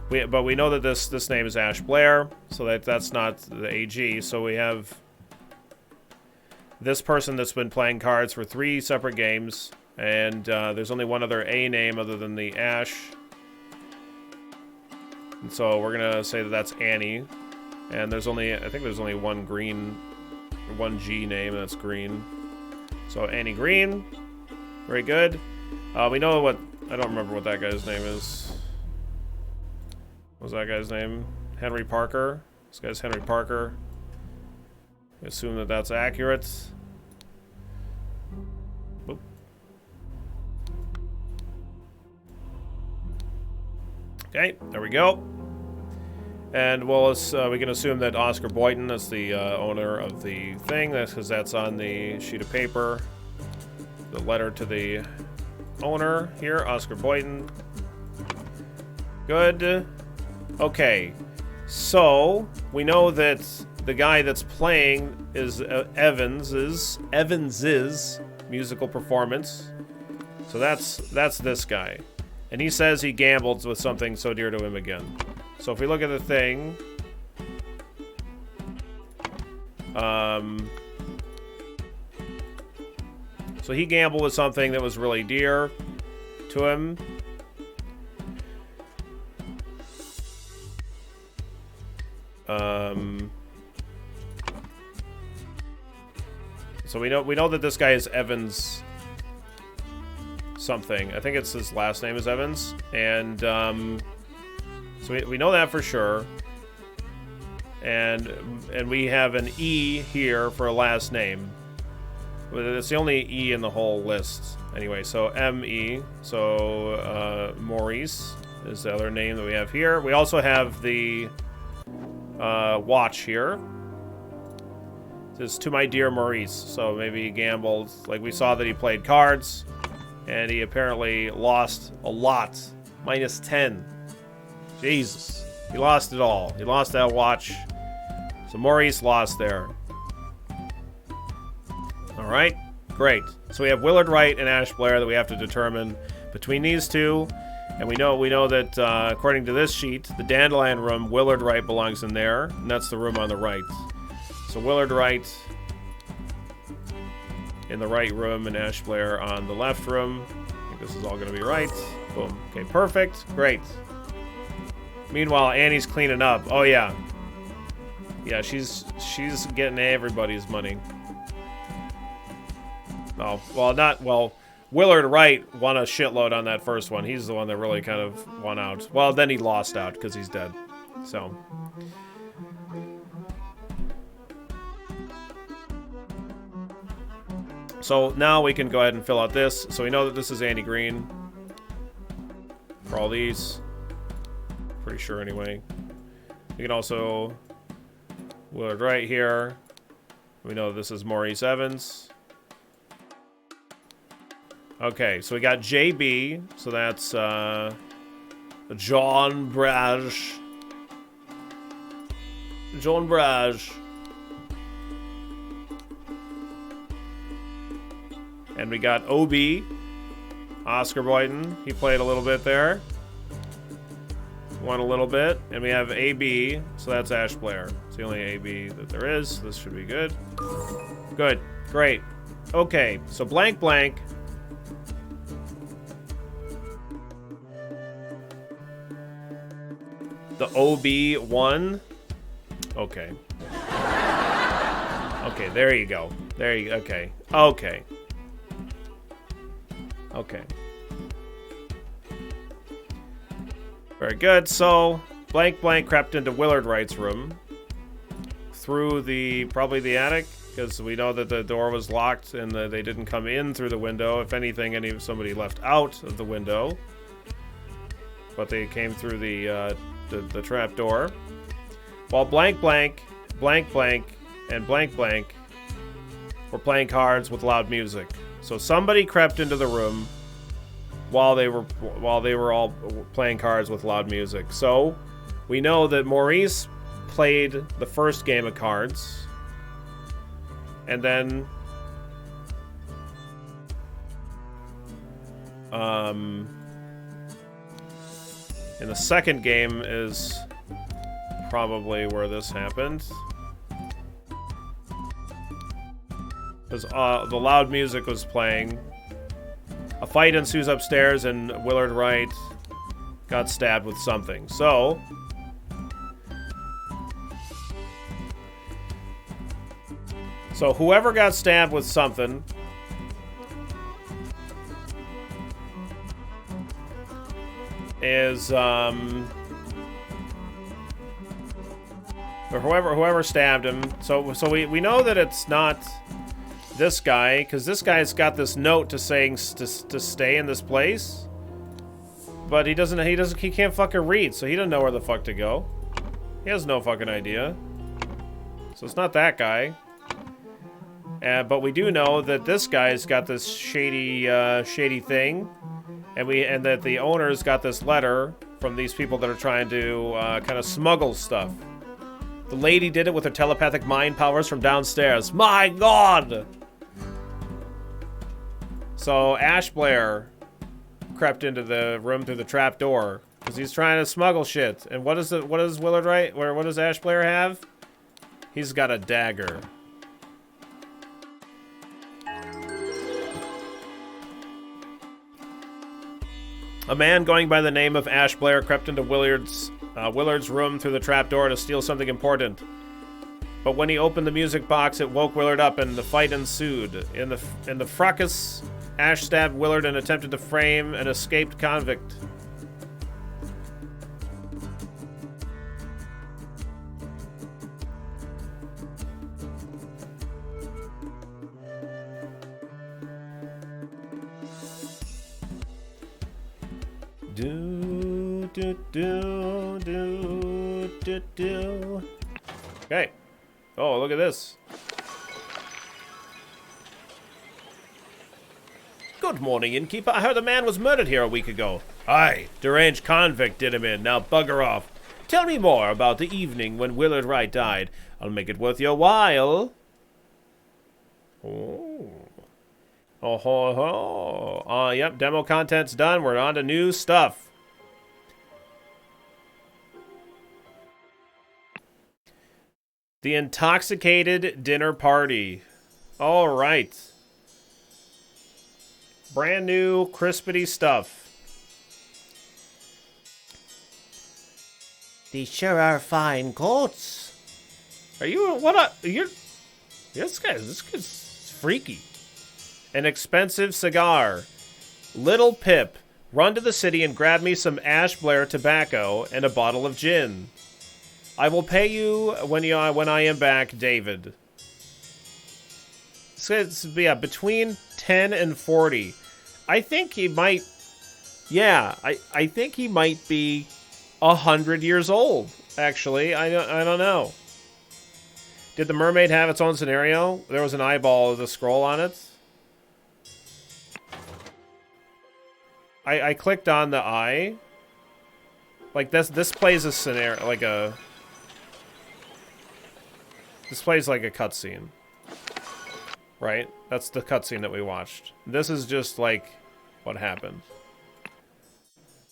Speaker 1: but we know that this name is Ash Blair, so that's not the AG. So we have this person that's been playing cards for 3 separate games, and there's only one other A name other than the Ash. And so we're gonna say that that's Annie, and I think there's only one G name, that's Green. So Annie Green, very good. We know I don't remember what that guy's name is. What was that guy's name? Henry Parker. This guy's Henry Parker. I assume that that's accurate. Boop. Okay, there we go. And we can assume that Oscar Boynton is the owner of the thing. That's because that's on the sheet of paper. The letter to the owner here, Oscar Boynton. Good. Okay. So we know that the guy that's playing is Evans's musical performance. So that's this guy. And he says he gambled with something so dear to him again. So if we look at the thing, so he gambled with something that was really dear to him. So we know that this guy is Evans something. I think it's his last name is Evans, and so we know that for sure. And we have an E here for a last name. It's the only E in the whole list. Anyway, so M-E. So Maurice is the other name that we have here. We also have the watch here. It says, to my dear Maurice. So maybe he gambled. Like, we saw that he played cards. And he apparently lost a lot. Minus 10. Jesus. He lost it all. He lost that watch. So Maurice lost there. Alright. Great. So we have Willard Wright and Ash Blair that we have to determine between these two. And we know that, according to this sheet, the Dandelion room, Willard Wright belongs in there. And that's the room on the right. So Willard Wright in the right room and Ash Blair on the left room. I think this is all going to be right. Boom. Okay, perfect. Great. Meanwhile, Annie's cleaning up. Oh, yeah. Yeah, she's getting everybody's money. Oh, well, not... Well, Willard Wright won a shitload on that first one. He's the one that really kind of won out. Well, then he lost out because he's dead. So... So now we can go ahead and fill out this. So we know that this is Andy Green. For all these. Pretty sure anyway. We can also... Willard Wright here. We know this is Maurice Evans. Okay, so we got JB. So that's John Braj. John Braj. And we got OB, Oscar Boyden. He played a little bit there. Won a little bit. And we have AB, so that's Ash Blair. It's the only AB that there is. This should be good. Good. Great. Okay, so blank blank. The OB won. Okay. Okay, there you go. There you go. Okay. Okay. Okay. Very good. So, blank blank crept into Willard Wright's room. Through the, probably the attic. Because we know that the door was locked and they didn't come in through the window. If anything, somebody left out of the window. But they came through the trap door. While blank blank, blank blank, and blank blank were playing cards with loud music. So somebody crept into the room while they were all playing cards with loud music. So we know that Maurice played the first game of cards, and then in the second game is probably where this happened. Because the loud music was playing. A fight ensues upstairs and Willard Wright got stabbed with something. So... So whoever got stabbed with something... is, or whoever stabbed him. So we know that it's not... this guy, because this guy's got this note to saying to stay in this place, but he can't fucking read, so he doesn't know where the fuck to go. He has no fucking idea. So it's not that guy. But we do know that this guy's got this shady thing, and that the owner's got this letter from these people that are trying to kind of smuggle stuff. The lady did it with her telepathic mind powers from downstairs. My God! So Ash Blair crept into the room through the trap door because he's trying to smuggle shit. And what does Willard Wright? What does Ash Blair have? He's got a dagger. A man going by the name of Ash Blair crept into Willard's room through the trapdoor to steal something important. But when he opened the music box, it woke Willard up, and the fight ensued. In the fracas, Ash stabbed Willard and attempted to frame an escaped convict. Do, do, do, do, do, do. Okay. Oh, look at this. Good morning, innkeeper. I heard a man was murdered here a week ago. Aye, deranged convict did him in. Now bugger off. Tell me more about the evening when Willard Wright died. I'll make it worth your while. Oh. Oh ho ho. Yep, demo content's done. We're on to new stuff. The intoxicated dinner party. All right. Brand new, crispity stuff. These sure are fine coats. Are you, you're, this guy's freaky. An expensive cigar. Little Pip, run to the city and grab me some Ash Blair tobacco and a bottle of gin. I will pay you when I am back, David. So it's, yeah, between 10 and 40. I think he might, yeah, I think he might be 100 years old, actually. I don't know. Did the mermaid have its own scenario? There was an eyeball with a scroll on it. I clicked on the eye. Like this plays a scenario, like a... This plays like a cutscene. Right? That's the cutscene that we watched. This is just like what happened.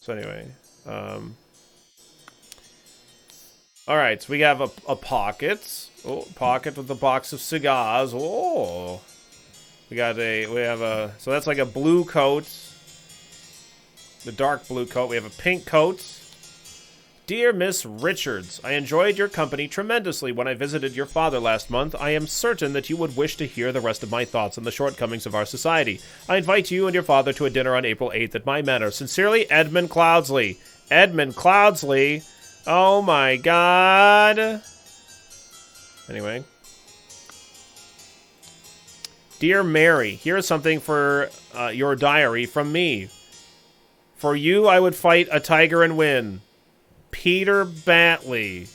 Speaker 1: So anyway, alright, so we have a pocket. Oh, pocket with a box of cigars. Oh. We have a, so that's like a blue coat. The dark blue coat. We have a pink coat. Dear Miss Richards, I enjoyed your company tremendously when I visited your father last month. I am certain that you would wish to hear the rest of my thoughts on the shortcomings of our society. I invite you and your father to a dinner on April 8th at my manor. Sincerely, Edmund Cloudsley. Edmund Cloudsley? Oh my god. Anyway. Dear Mary, here is something for your diary from me. For you, I would fight a tiger and win. Peter Batley.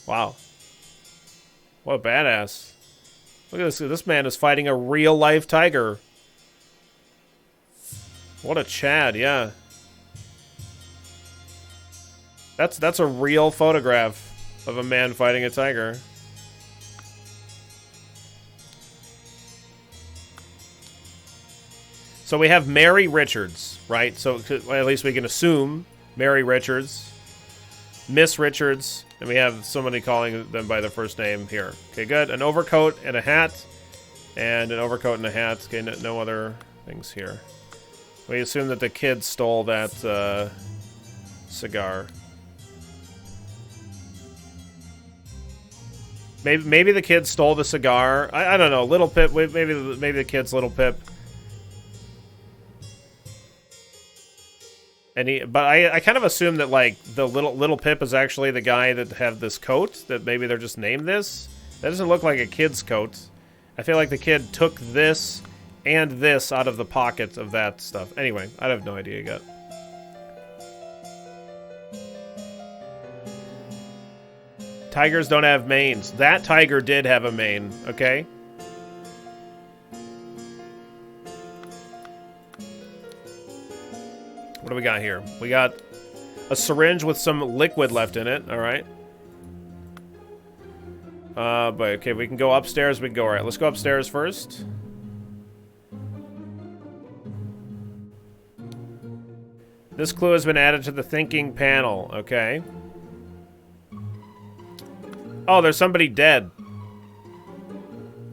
Speaker 1: Wow. What a badass. Look at this. This man is fighting a real-life tiger. What a Chad, yeah. That's a real photograph of a man fighting a tiger. So we have Mary Richards, right? So at least we can assume Mary Richards, Miss Richards, and we have somebody calling them by their first name here. Okay, good. An overcoat and a hat, and an overcoat and a hat. Okay, no other things here. We assume that the kid stole that cigar. Maybe the kid stole the cigar. I don't know. Little Pip. Maybe the kid's Little Pip. But I kind of assume that like the little Pip is actually the guy that had this coat. That maybe they're just named this. That doesn't look like a kid's coat. I feel like the kid took this and this out of the pocket of that stuff. Anyway, I have no idea yet. Tigers don't have manes. That tiger did have a mane. Okay. What do we got here? We got a syringe with some liquid left in it. All right. But okay, we can go upstairs. We can go. All right, let's go upstairs first. This clue has been added to the thinking panel. Okay. Oh, there's somebody dead.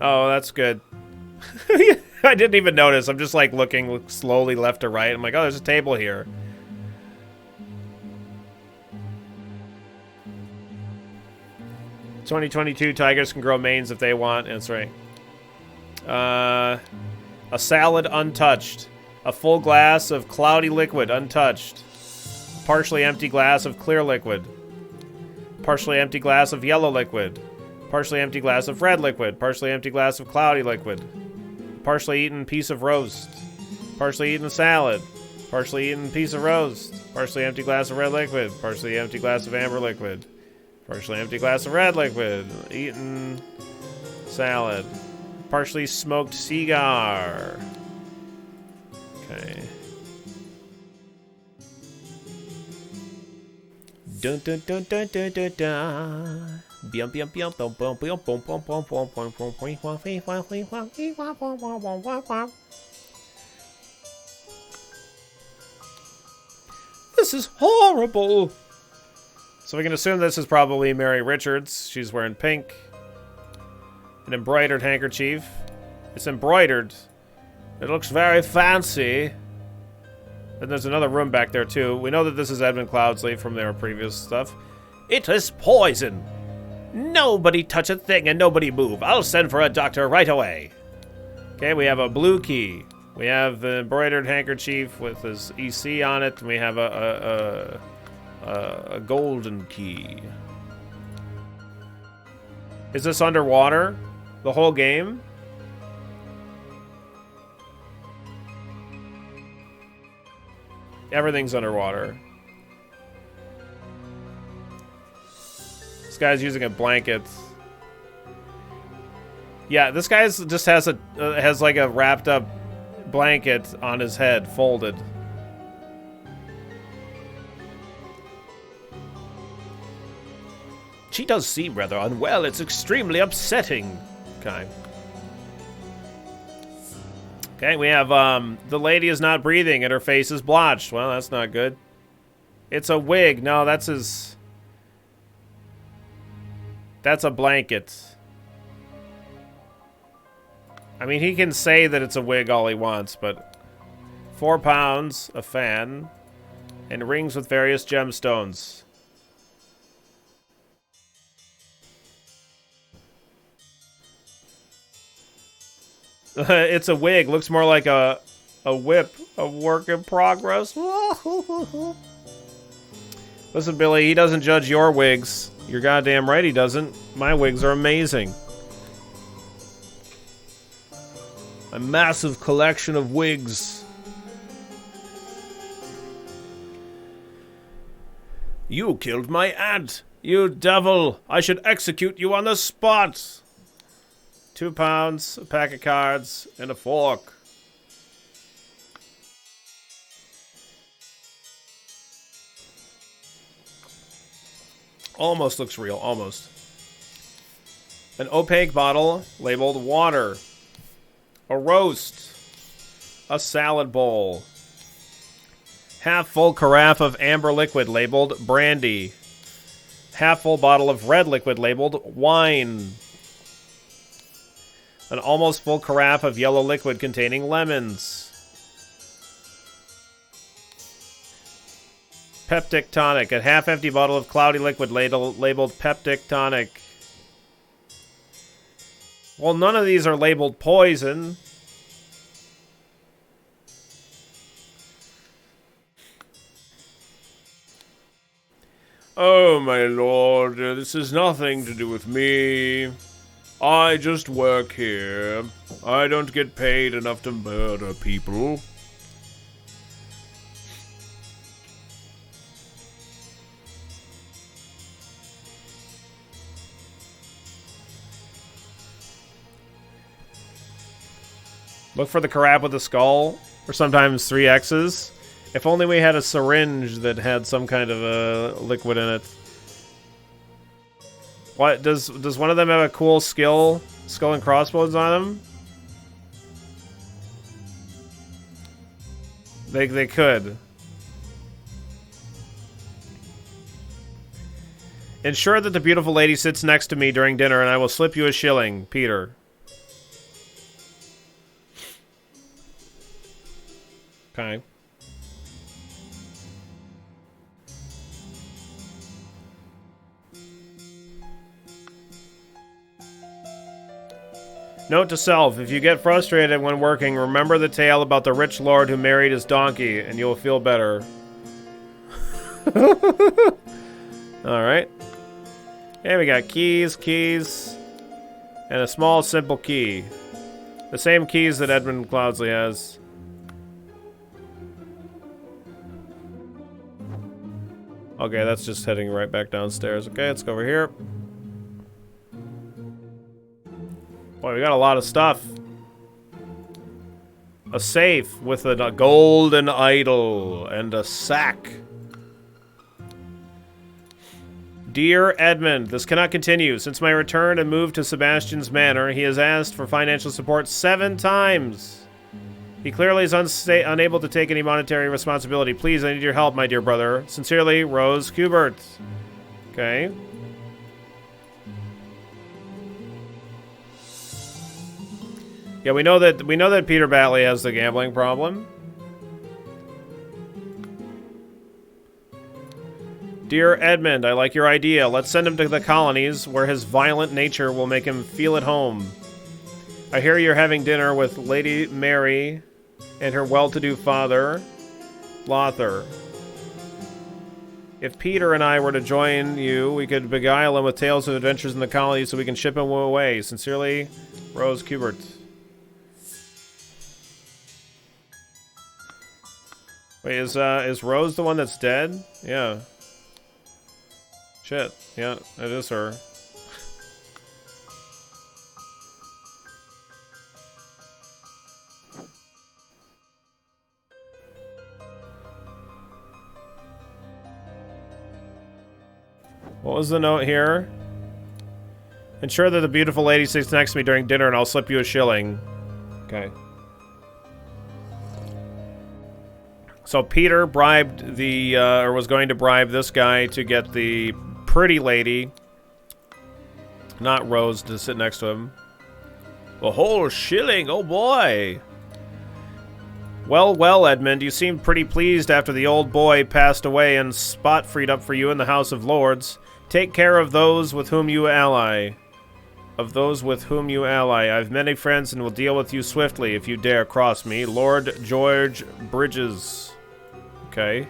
Speaker 1: Oh, that's good. I didn't even notice. I'm just like looking slowly left to right. I'm like, oh, there's a table here. "2022 tigers can grow manes if they want." That's right. A salad untouched. A full glass of cloudy liquid untouched. A partially empty glass of clear liquid. Partially empty glass of yellow liquid. Partially empty glass of red liquid. Partially empty glass of cloudy liquid. Partially eaten piece of roast. Partially eaten salad. Partially eaten piece of roast. Partially empty glass of red liquid. Partially empty glass of amber liquid. Partially empty glass of red liquid. Eaten salad. Partially smoked cigar. Okay. Dun dun dun dun dun dun dun. This is horrible. So we can assume this is probably Mary Richards. She's wearing pink. An embroidered handkerchief. It's embroidered. It looks very fancy. And there's another room back there too. We know that this is Edmund Cloudsley from their previous stuff. It is poison. Nobody touch a thing and nobody move. I'll send for a doctor right away. Okay, we have a blue key. We have the embroidered handkerchief with his EC on it. And we have a golden key. Is this underwater? The whole game? Everything's underwater. This guy's using a blanket. Yeah, this guy's just has like a wrapped up blanket on his head, folded. She does seem rather unwell. It's extremely upsetting. Okay. Okay, we have, the lady is not breathing and her face is blotched. Well, that's not good. It's a wig. No, that's his... That's a blanket. I mean, he can say that it's a wig all he wants, but... 4 pounds, a fan, and rings with various gemstones. It's a wig. Looks more like a whip. A work in progress. Listen, Billy, he doesn't judge your wigs. You're goddamn right he doesn't. My wigs are amazing. A massive collection of wigs. You killed my aunt. You devil. I should execute you on the spot. 2 pounds, a pack of cards, and a fork. Almost looks real, almost. An opaque bottle labeled water. A roast. A salad bowl. Half-full carafe of amber liquid labeled brandy. Half-full bottle of red liquid labeled wine. An almost full carafe of yellow liquid containing lemons. Peptic tonic. A half-empty bottle of cloudy liquid labeled peptic tonic. Well, none of these are labeled poison. Oh, my lord, this has nothing to do with me. I just work here. I don't get paid enough to murder people. Look for the crab with a skull, or sometimes 3 X's. If only we had a syringe that had some kind of a liquid in it. What does one of them have a cool skull and crossbones on them? They could. Ensure that the beautiful lady sits next to me during dinner and I will slip you a shilling, Peter. Okay. Note to self, if you get frustrated when working, remember the tale about the rich lord who married his donkey, and you'll feel better. Alright. Here we got keys, and a small, simple key. The same keys that Edmund Cloudsley has. Okay, that's just heading right back downstairs. Okay, let's go over here. Boy, we got a lot of stuff. A safe with a golden idol and a sack. Dear Edmund, this cannot continue. Since my return and move to Sebastian's Manor, he has asked for financial support 7 times. He clearly is unable to take any monetary responsibility. Please, I need your help, my dear brother. Sincerely, Rose Kubert. Okay. Yeah, we know that Peter Batley has the gambling problem. Dear Edmund, I like your idea. Let's send him to the colonies, where his violent nature will make him feel at home. I hear you're having dinner with Lady Mary and her well-to-do father, Lothar. If Peter and I were to join you, we could beguile him with tales of adventures in the colonies so we can ship him away. Sincerely, Rose Kubert. Wait, is Rose the one that's dead? Yeah. Shit. Yeah, it is her. What was the note here? Ensure that the beautiful lady sits next to me during dinner and I'll slip you a shilling. Okay. So Peter bribed the, or was going to bribe this guy to get the pretty lady, not Rose, to sit next to him. A whole shilling, oh boy. Well, well, Edmund, you seemed pretty pleased after the old boy passed away and spot freed up for you in the House of Lords. Take care of those with whom you ally. I've many friends and will deal with you swiftly if you dare cross me. Lord George Bridges. Okay.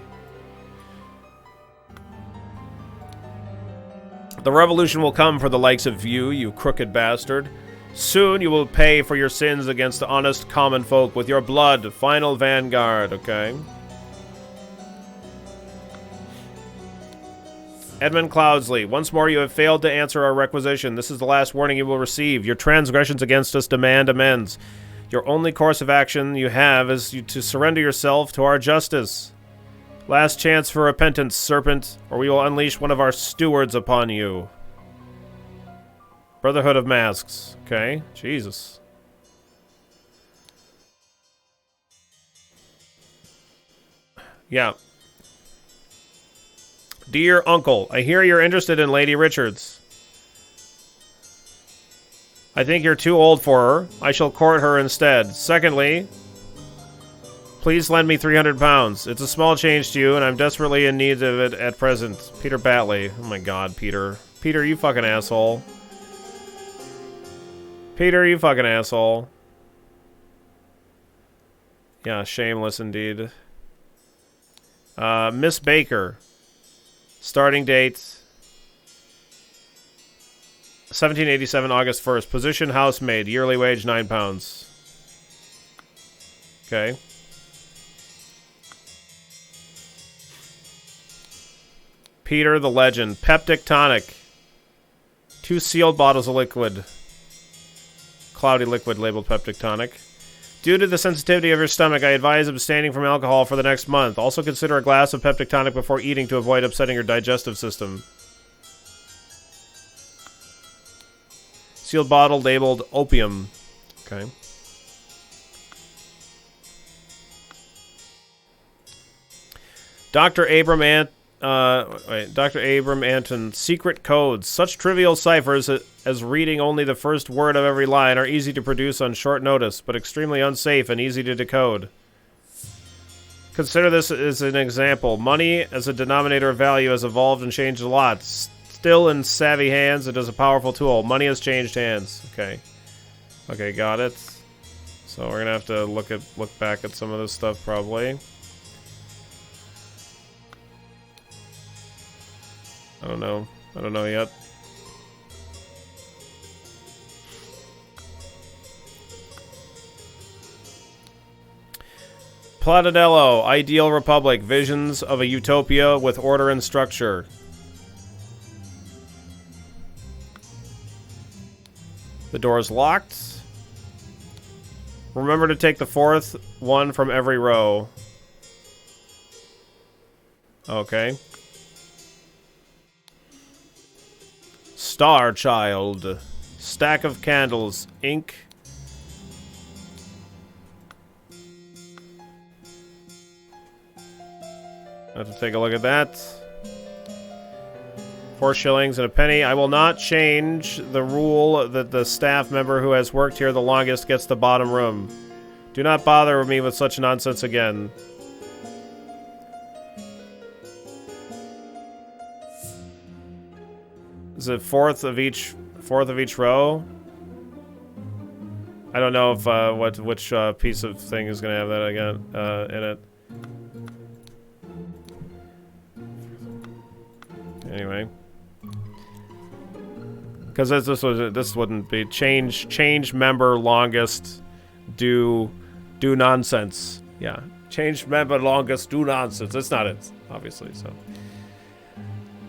Speaker 1: The revolution will come for the likes of you, you crooked bastard. Soon you will pay for your sins against the honest common folk with your blood. Final vanguard, okay. Edmund Cloudsley, once more you have failed to answer our requisition. This is the last warning you will receive. Your transgressions against us demand amends. Your only course of action you have is to surrender yourself to our justice. Last chance for repentance, serpent, or we will unleash one of our stewards upon you. Brotherhood of Masks. Okay, Jesus. Yeah. Dear Uncle, I hear you're interested in Lady Richards. I think you're too old for her. I shall court her instead. Secondly, please lend me £300. It's a small change to you, and I'm desperately in need of it at present. Peter Batley. Oh my god, Peter. Peter, you fucking asshole. Peter, you fucking asshole. Yeah, shameless indeed. Miss Baker. Starting date 1787, August 1st. Position housemaid. Yearly wage £9. Okay. Peter the Legend. Peptic tonic. 2 sealed bottles of liquid. Cloudy liquid labeled peptic tonic. Due to the sensitivity of your stomach, I advise abstaining from alcohol for the next month. Also consider a glass of peptic tonic before eating to avoid upsetting your digestive system. Sealed bottle labeled opium. Okay. Dr. Abram Anton. Secret codes. Such trivial ciphers as reading only the first word of every line are easy to produce on short notice, but extremely unsafe and easy to decode. Consider this as an example. Money as a denominator of value has evolved and changed a lot. Still in savvy hands, it is a powerful tool. Money has changed hands. Okay. Okay, got it. So we're gonna have to look back at some of this stuff probably. I don't know. I don't know yet. Platadello, Ideal Republic, visions of a utopia with order and structure. The door is locked. Remember to take the fourth one from every row. Okay. Star Child. Stack of candles. Ink. Have to take a look at that. 4 shillings and a penny. I will not change the rule that the staff member who has worked here the longest gets the bottom room. Do not bother me with such nonsense again. Is it fourth of each row? I don't know if which piece of thing is gonna have that again in it. Anyway, because this wouldn't be change member longest do nonsense. Yeah, change member longest do nonsense. That's not it, obviously. So,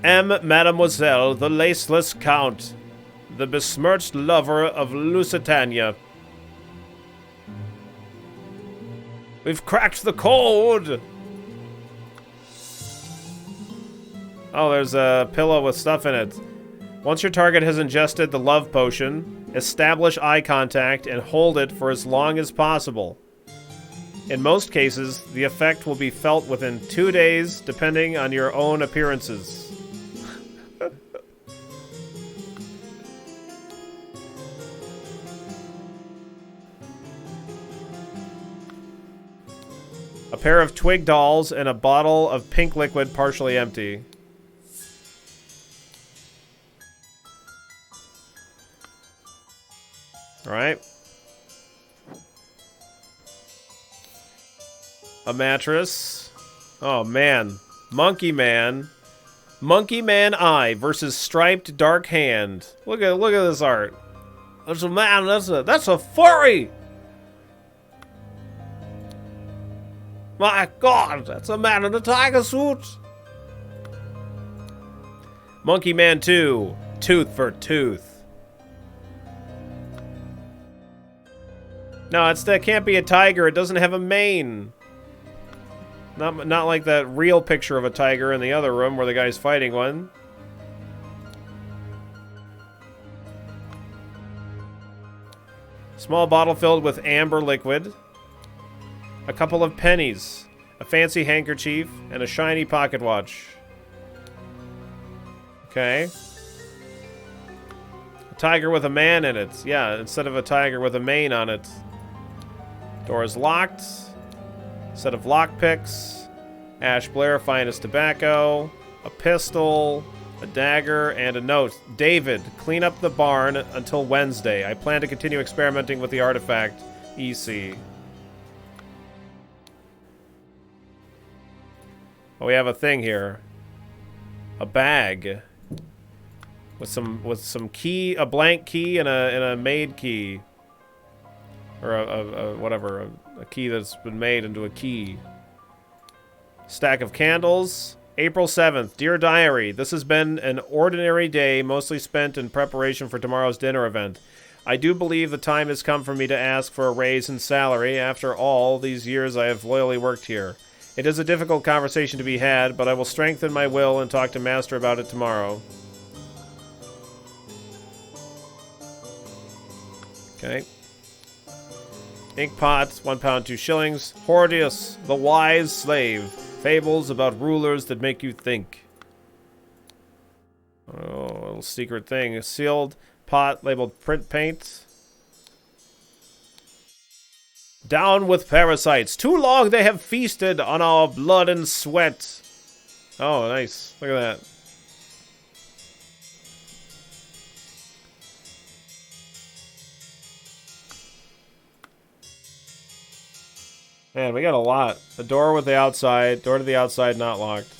Speaker 1: Mademoiselle, the laceless count, the besmirched lover of Lusitania. We've cracked the code. Oh, there's a pillow with stuff in it. Once your target has ingested the love potion, establish eye contact and hold it for as long as possible. In most cases, the effect will be felt within 2 days, depending on your own appearances. A pair of twig dolls and a bottle of pink liquid partially empty. Alright. A mattress. Oh, man. Monkey Man. Monkey Man Eye versus Striped Dark Hand. Look at this art. That's a man. That's a furry. My God, that's a man in a tiger suit. Monkey Man 2. Tooth for tooth. No, that can't be a tiger. It doesn't have a mane. Not like that real picture of a tiger in the other room where the guy's fighting one. Small bottle filled with amber liquid. A couple of pennies. A fancy handkerchief. And a shiny pocket watch. Okay. A tiger with a man in it. Yeah, instead of a tiger with a mane on it. Door is locked. Set of lockpicks. Ash Blair, finest tobacco. A pistol. A dagger. And a note. David, clean up the barn until Wednesday. I plan to continue experimenting with the artifact. EC. Oh, we have a thing here. A bag. With some key, a blank key and a made key. Or a key that's been made into a key. Stack of candles. April 7th. Dear Diary, this has been an ordinary day, mostly spent in preparation for tomorrow's dinner event. I do believe the time has come for me to ask for a raise in salary. After all these years I have loyally worked here. It is a difficult conversation to be had, but I will strengthen my will and talk to Master about it tomorrow. Okay. Ink pot, 1 pound, 2 shillings. Hordius, the wise slave. Fables about rulers that make you think. Oh, a little secret thing. A sealed pot labeled print paint. Down with parasites. Too long they have feasted on our blood and sweat. Oh, nice. Look at that. Man, we got a lot. A door with the outside. Door to the outside not locked.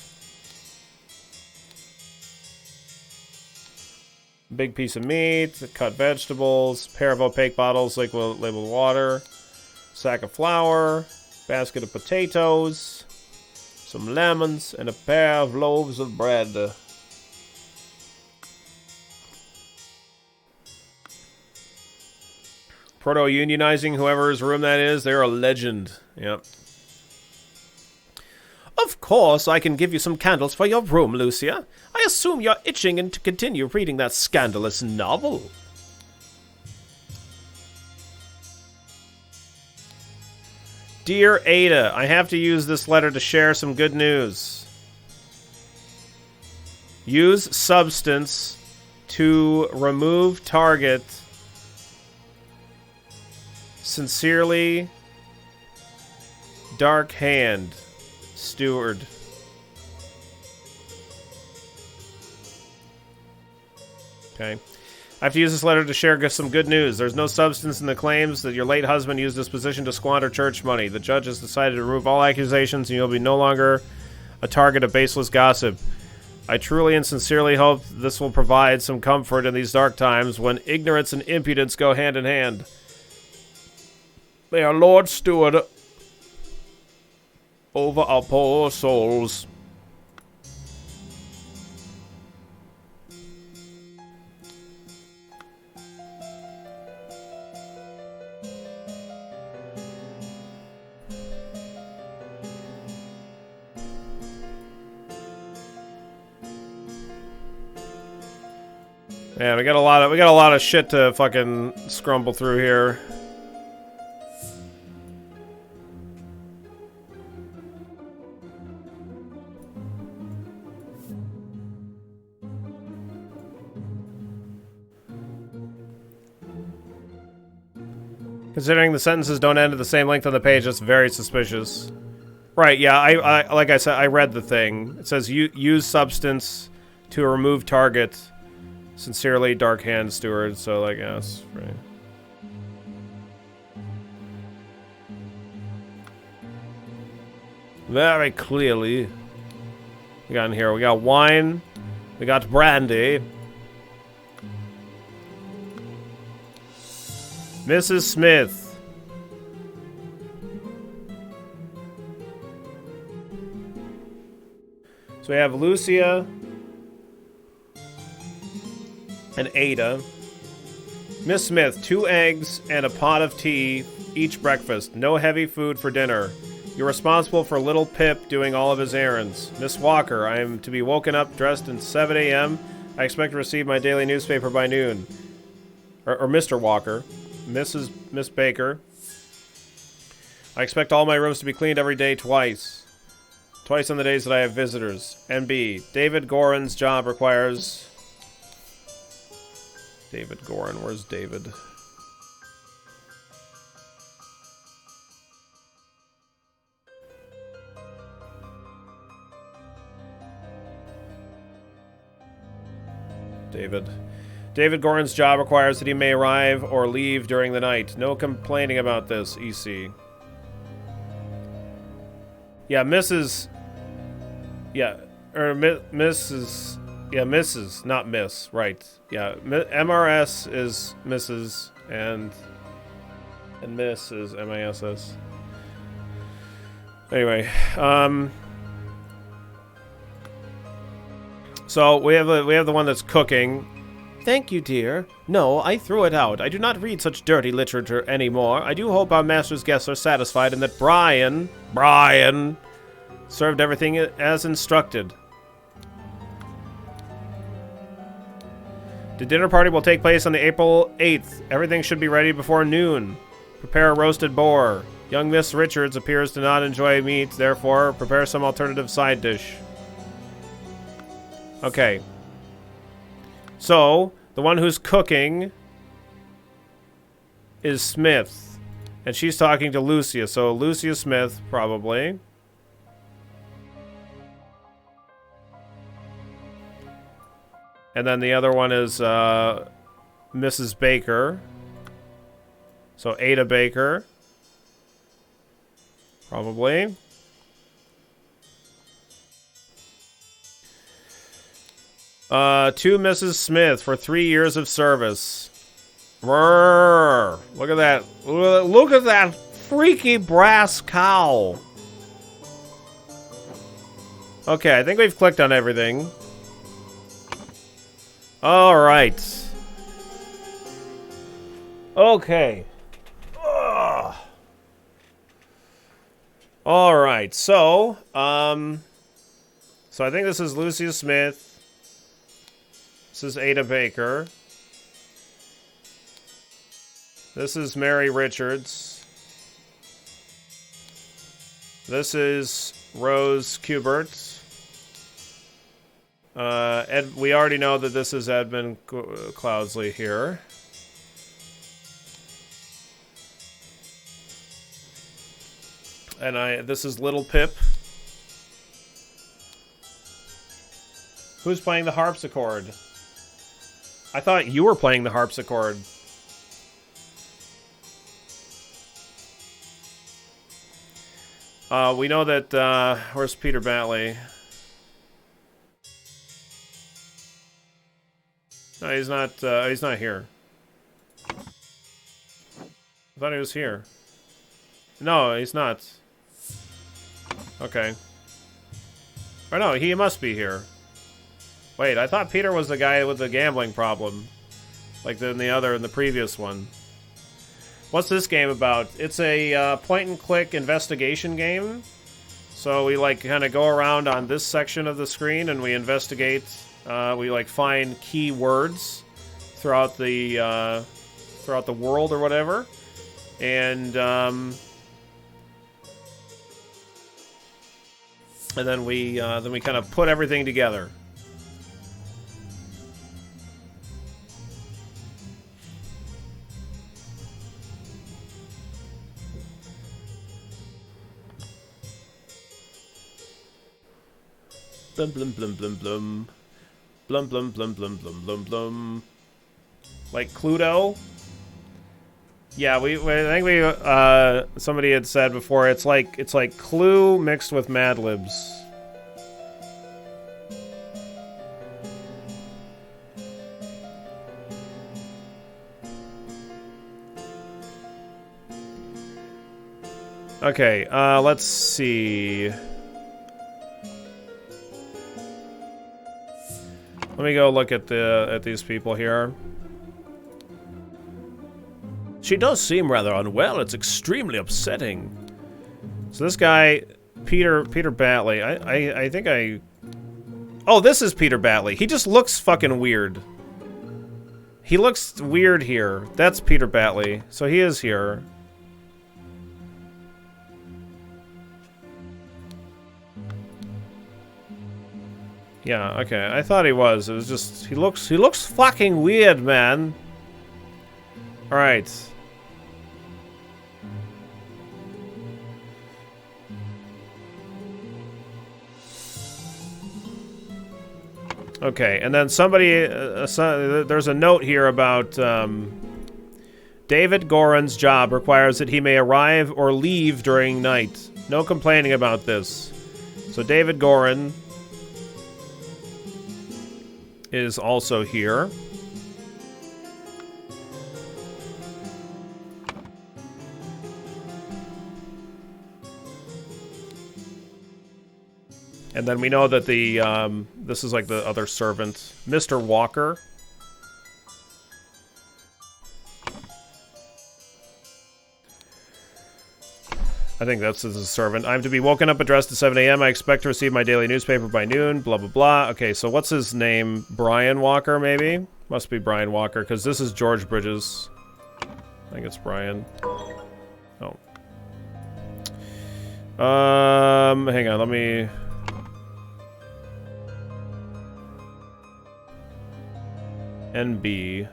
Speaker 1: Big piece of meat. Cut vegetables. Pair of opaque bottles labeled water. Sack of flour. Basket of potatoes, some lemons, and a pair of loaves of bread. Proto-unionizing whoever's room that is, they're a legend. Yep. Of course, I can give you some candles for your room, Lucia. I assume you're itching to continue reading that scandalous novel. Dear Ada, I have to use this letter to share some good news. Use substance to remove target. Sincerely, Dark Hand, Steward. Okay. I have to use this letter to share some good news. There's no substance in the claims that your late husband used his position to squander church money. The judge has decided to remove all accusations and you'll be no longer a target of baseless gossip. I truly and sincerely hope this will provide some comfort in these dark times when ignorance and impudence go hand in hand. May our Lord steward over our poor souls. Yeah, we got a lot of shit to fucking scrumble through here. Considering the sentences don't end at the same length on the page, that's very suspicious. Right, yeah, I like I said, I read the thing. It says, use substance to remove target. Sincerely, Dark Hand Steward, so like, yes, right. Very clearly. We got in here, we got wine, we got brandy. Mrs. Smith. So we have Lucia and Ada. Miss Smith, 2 eggs and a pot of tea, each breakfast. No heavy food for dinner. You're responsible for little Pip doing all of his errands. Miss Walker, I am to be woken up dressed at 7 a.m. I expect to receive my daily newspaper by noon. Or Mr. Walker. Miss Baker. I expect all my rooms to be cleaned every day twice. Twice on the days that I have visitors. NB. David Gorin's job requires... David Gorin, where's David? David Gorin's job requires that he may arrive or leave during the night. No complaining about this, EC. Yeah, Mrs. Yeah, or Mrs. Yeah, Mrs., not Miss, right. Yeah, MRS is Mrs. and Miss is MISS. Anyway, so we have the one that's cooking. Thank you, dear. No, I threw it out. I do not read such dirty literature anymore. I do hope our master's guests are satisfied and that Brian served everything as instructed. The dinner party will take place on the April 8th. Everything should be ready before noon. Prepare a roasted boar. Young Miss Richards appears to not enjoy meat, therefore prepare some alternative side dish. Okay. So, the one who's cooking is Smith. And she's talking to Lucia, so Lucia Smith, probably. And then the other one is Mrs. Baker. So Ada Baker. Probably. To Mrs. Smith for 3 years of service. Brrr. Look at that. Look at that freaky brass cow. Okay, I think we've clicked on everything. All right. Okay. Ugh. All right. So I think this is Lucia Smith. This is Ada Baker. This is Mary Richards. This is Rose Kubert. We already know that this is Edmund Cloudsley here. And this is Little Pip. Who's playing the harpsichord? I thought you were playing the harpsichord. We know that, where's Peter Batley? No, he's not here. I thought he was here. No, he's not. Okay. Or no, he must be here. Wait, I thought Peter was the guy with the gambling problem. Like in the previous one. What's this game about? It's a point-and-click investigation game. So we like kind of go around on this section of the screen and we investigate. We like find key words throughout the world or whatever, and then we kind of put everything together. Blum blum blum blum blum. Blum blum blum blum blum blum blum. Like Cluedo? Yeah, I think somebody had said before it's like Clue mixed with Mad Libs. Okay, let's see. Let me go look at these people here. She does seem rather unwell. It's extremely upsetting. So this guy, Peter Batley, I think I... Oh, this is Peter Batley. He just looks fucking weird. He looks weird here. That's Peter Batley. So he is here. Yeah, okay. I thought he was. It was just he looks fucking weird, man. All right. Okay, and then somebody there's a note here about David Goran's job requires that he may arrive or leave during night. No complaining about this. So David Goran is also here. And then we know that the this is like the other servant, Mr. Walker. I think that's his servant. I'm to be woken up and dressed at 7 a.m. I expect to receive my daily newspaper by noon, blah, blah, blah. Okay, so what's his name? Brian Walker, maybe? Must be Brian Walker, because this is George Bridges. I think it's Brian. Oh. Hang on, let me... NB...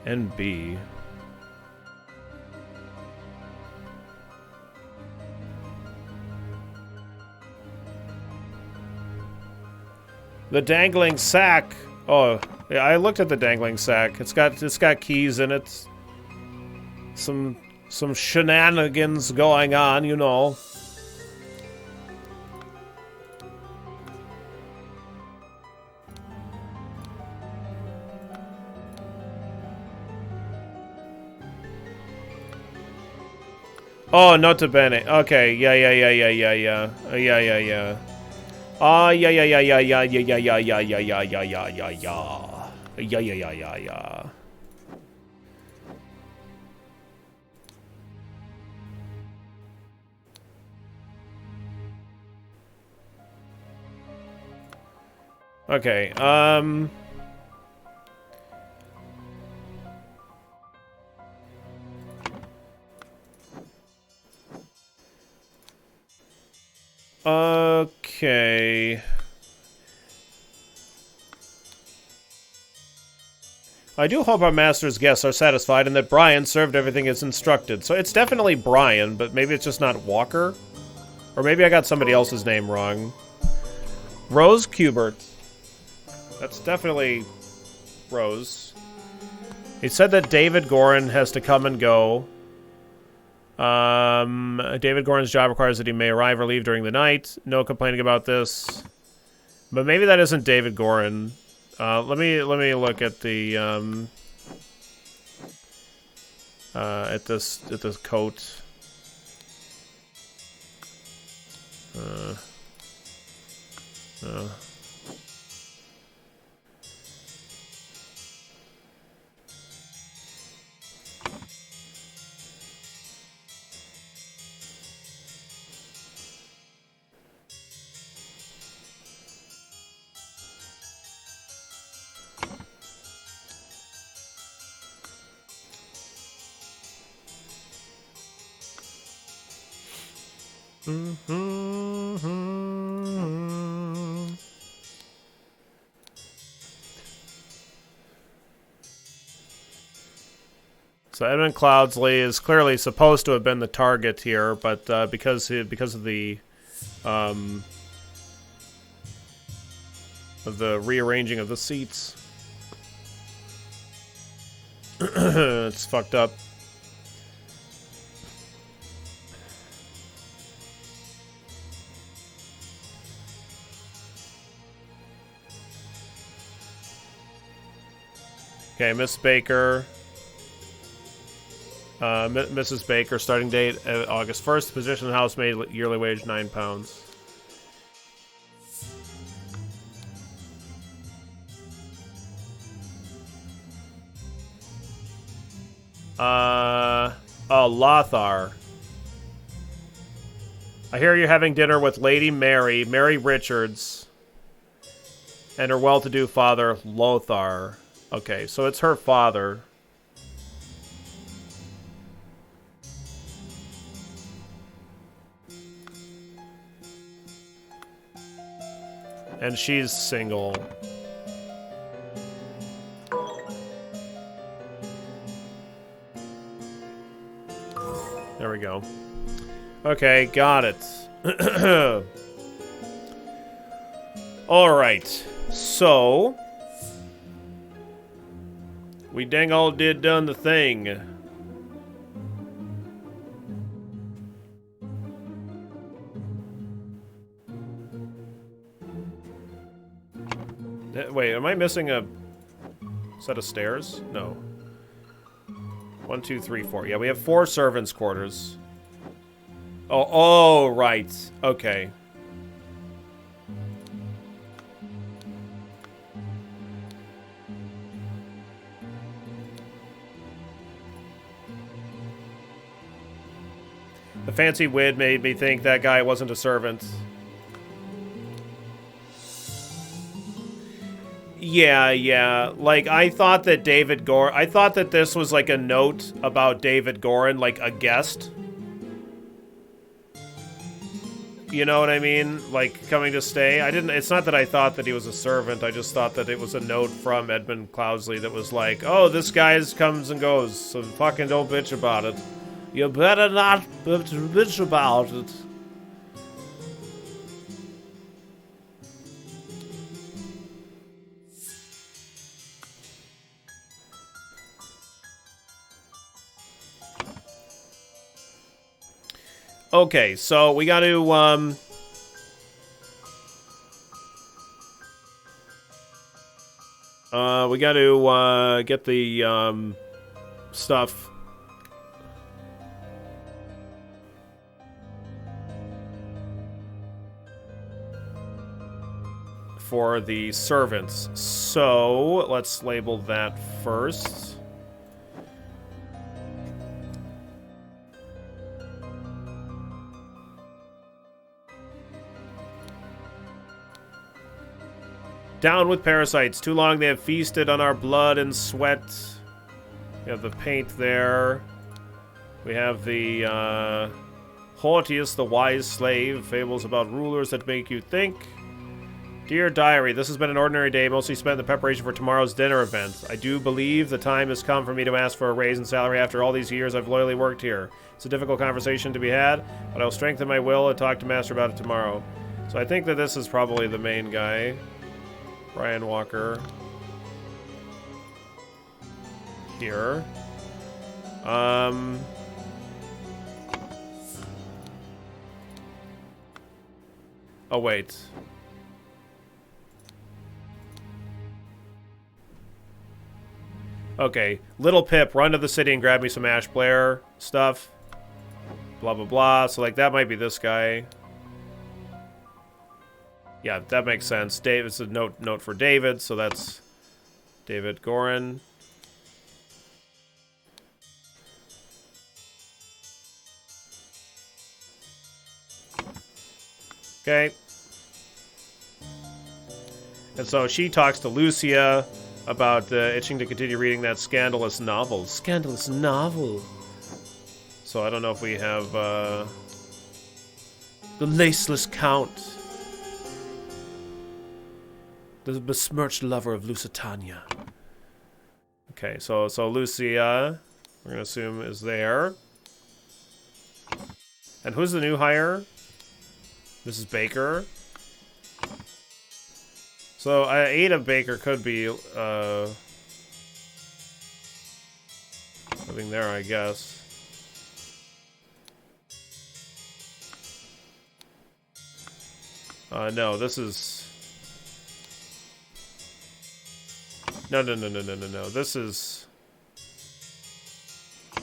Speaker 1: NB. The dangling sack. Oh, yeah, I looked at the dangling sack. It's got keys in it. Some shenanigans going on, you know. Oh, nota bene. Okay, yeah. Yeah. Yeah. Okay, okay. I do hope our master's guests are satisfied and that Brian served everything as instructed. So it's definitely Brian, but maybe it's just not Walker? Or maybe I got somebody else's name wrong. Rose Kubert. That's definitely Rose. He said that David Gorin has to come and go. David Gorin's job requires that he may arrive or leave during the night. No complaining about this. But maybe that isn't David Gorin. Let me look at the at this coat. So Edmund Cloudsley is clearly supposed to have been the target here, but because of the rearranging of the seats, it's fucked up. Okay, Miss Baker. Mrs. Baker, starting date August 1st. Position housemaid, yearly wage £9. Oh, Lothar. I hear you're having dinner with Lady Mary Richards, and her well-to-do father, Lothar. Okay, so it's her father. And she's single. There we go. Okay, got it. Alright. So we dang all done the thing. Wait, am I missing a set of stairs? No. 1, 2, 3, 4. Yeah, we have 4 servants' quarters. Oh, right. Okay. The fancy wig made me think that guy wasn't a servant. Yeah. Like, I thought that I thought that this was like a note about David Gorin, like a guest. You know what I mean? Like, coming to stay. It's not that I thought that he was a servant, I just thought that it was a note from Edmund Cloudsley that was like, oh, this guy comes and goes, so fucking don't bitch about it. You better not bitch about it. Okay, so we got to, get the, stuff. for the servants. So, let's label that first. Down with parasites. Too long they have feasted on our blood and sweat. We have the paint there. We have the, Hortius, the wise slave. Fables about rulers that make you think. Dear Diary, this has been an ordinary day, mostly spent in the preparation for tomorrow's dinner event. I do believe the time has come for me to ask for a raise in salary after all these years I've loyally worked here. It's a difficult conversation to be had, but I'll strengthen my will and talk to Master about it tomorrow. So I think that this is probably the main guy. Brian Walker. Here. Oh, wait. Okay. Little Pip, run to the city and grab me some Ash Blair stuff. Blah, blah, blah. So, like, that might be this guy. Yeah, that makes sense. It's a note for David, so that's David Gorin. Okay. And so she talks to Lucia about itching to continue reading that scandalous novel. Scandalous novel. So I don't know if we have the Laceless Count. The besmirched lover of Lusitania. Okay, so Lucia, we're gonna assume, is there. And who's the new hire? Mrs. Baker. So Ada Baker could be living there, I guess. No, this is. No. This is...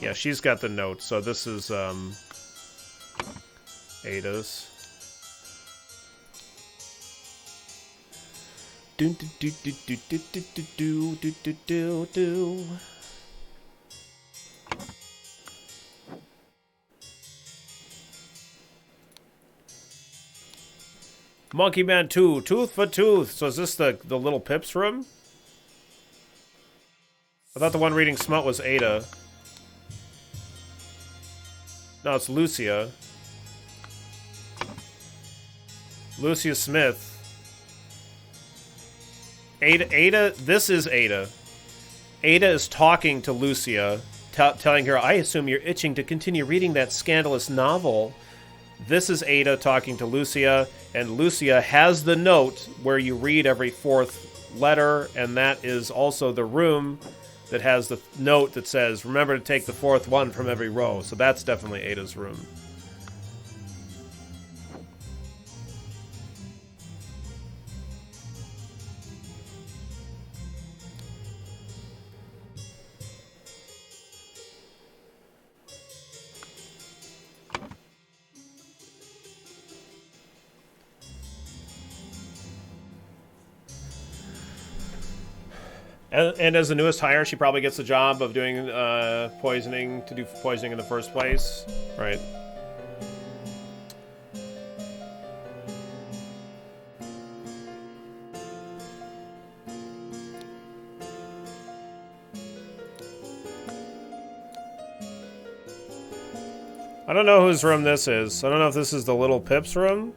Speaker 1: Yeah, she's got the note, so this is, Ada's. Monkey Man 2, tooth for tooth. So is this the little Pips room? I thought the one reading Smut was Ada. No, it's Lucia. Lucia Smith. Ada, this is Ada. Ada is talking to Lucia, telling her, I assume you're itching to continue reading that scandalous novel. This is Ada talking to Lucia, and Lucia has the note where you read every fourth letter, and that is also the room that has the note that says, remember to take the fourth one from every row. So that's definitely Ada's room. And as the newest hire, she probably gets the job of doing poisoning, to do poisoning in the first place, right? I don't know whose room this is. I don't know if this is the little Pips room.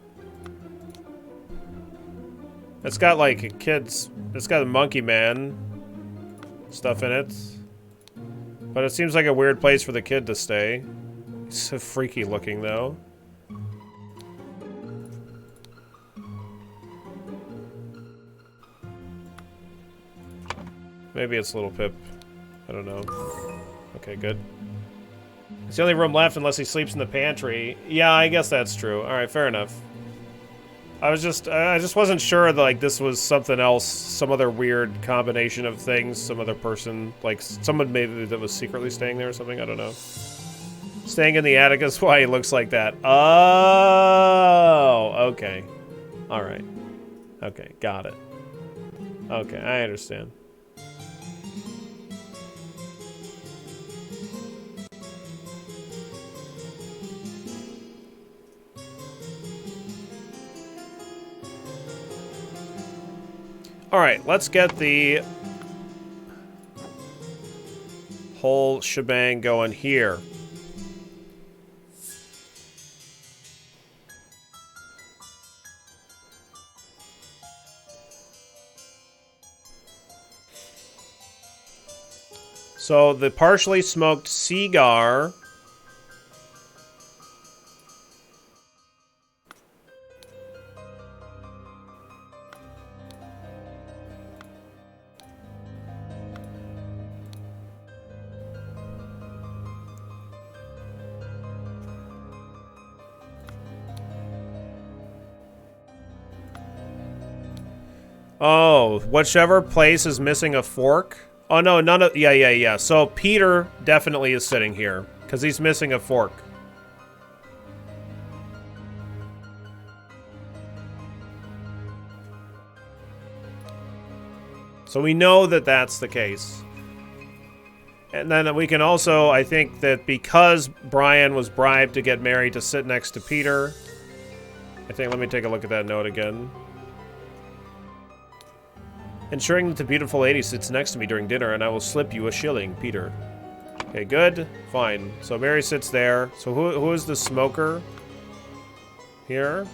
Speaker 1: It's got like a kid's... It's got a Monkey Man stuff in it. But it seems like a weird place for the kid to stay. He's so freaky looking, though. Maybe it's Little Pip. I don't know. Okay, good. It's the only room left unless he sleeps in the pantry. Yeah, I guess that's true. Alright, fair enough. I just wasn't sure that, like, this was something else, some other weird combination of things, some other person, like, someone maybe that was secretly staying there or something, I don't know. Staying in the attic is why he looks like that. Oh, okay. Alright. Okay, got it. Okay, I understand. Alright, let's get the whole shebang going here. So the partially smoked cigar. Oh, whichever place is missing a fork. Oh, no, none of... Yeah. So Peter definitely is sitting here, because he's missing a fork. So we know that that's the case. And then we can also, I think that because Brian was bribed to get Mary to sit next to Peter... I think, let me take a look at that note again. Ensuring that the beautiful lady sits next to me during dinner, and I will slip you a shilling, Peter. Okay, good. Fine. So Mary sits there. So who is the smoker? Here?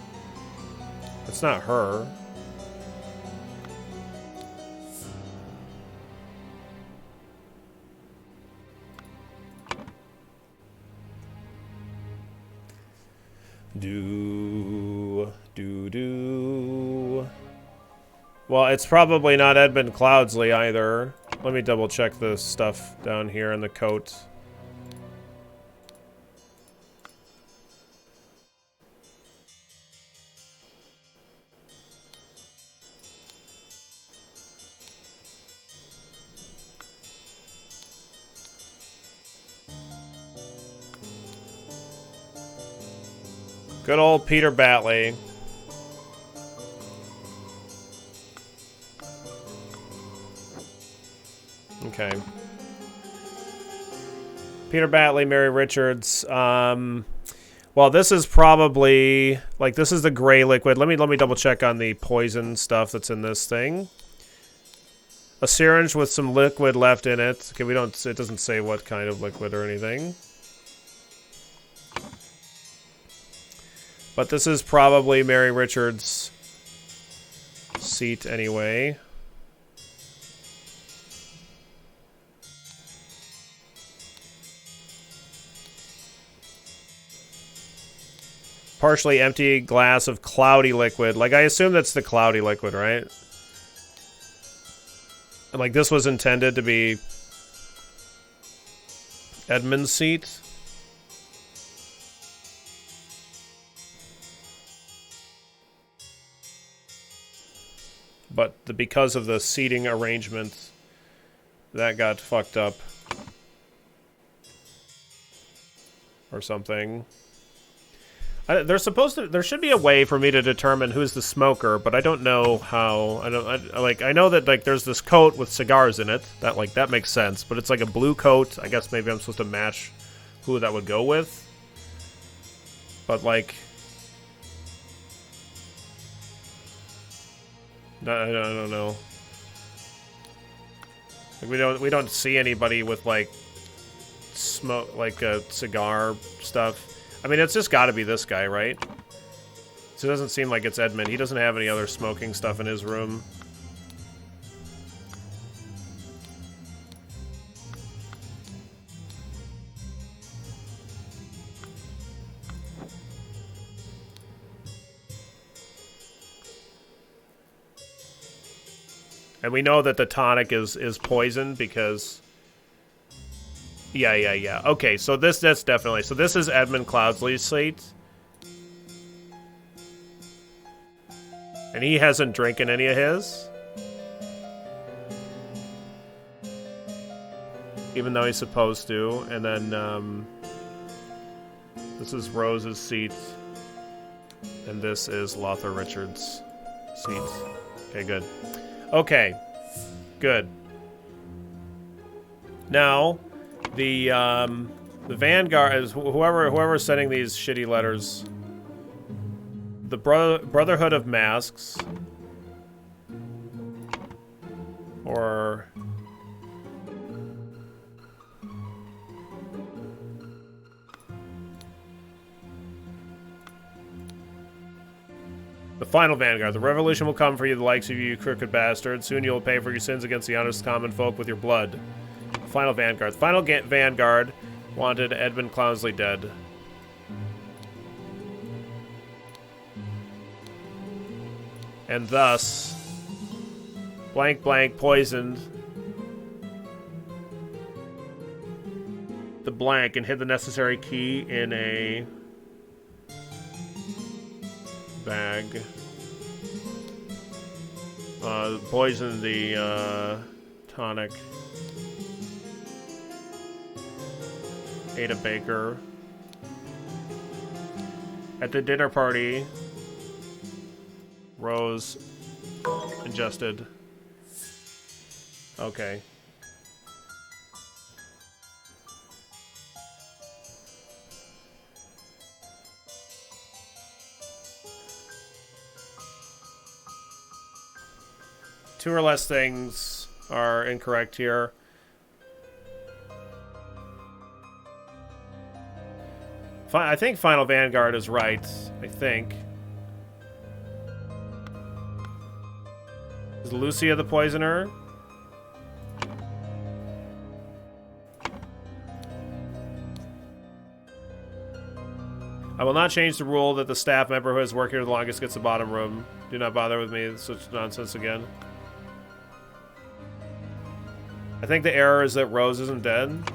Speaker 1: It's not her. Do. Well, it's probably not Edmund Cloudsley either. Let me double check the stuff down here in the coat. Good old Peter Batley. Okay. Peter Batley, Mary Richards. Well, this is probably like this is the gray liquid. Let me double check on the poison stuff that's in this thing. A syringe with some liquid left in it. Okay, it doesn't say what kind of liquid or anything. But this is probably Mary Richards' seat anyway. Partially empty glass of cloudy liquid. Like, I assume that's the cloudy liquid, right? And, like, this was intended to be Edmund's seat. But because of the seating arrangement, that got fucked up. Or something. There should be a way for me to determine who's the smoker, but I don't know how. I know that like there's this coat with cigars in it. That makes sense, but it's like a blue coat. I guess maybe I'm supposed to match who that would go with. But like I don't know. Like, we don't see anybody with like smoke like a cigar stuff. I mean, it's just got to be this guy, right? So it doesn't seem like it's Edmund. He doesn't have any other smoking stuff in his room. And we know that the tonic is poisoned because... Yeah. Okay, so that's definitely... So this is Edmund Cloudsley's seat. And he hasn't drinking any of his. Even though he's supposed to. And then, this is Rose's seat. And this is Lothar Richards' seat. Okay, good. Okay, Good. Now, the Vanguard is whoever's sending these shitty letters. The Brotherhood of Masks, or the final Vanguard. The revolution will come for you, the likes of you crooked bastards. Soon you will pay for your sins against the honest common folk with your blood. Final Vanguard. Final Vanguard wanted Edmund Clownsley dead. And thus, blank blank poisoned the blank and hid the necessary key in a bag. Poisoned the tonic. Ada Baker. At the dinner party, Rose ingested. Okay. Two or less things are incorrect here. I think Final Vanguard is right. I think. Is Lucia the poisoner? I will not change the rule that the staff member who has worked here the longest gets the bottom room. Do not bother with me. Such nonsense again. I think the error is that Rose isn't dead.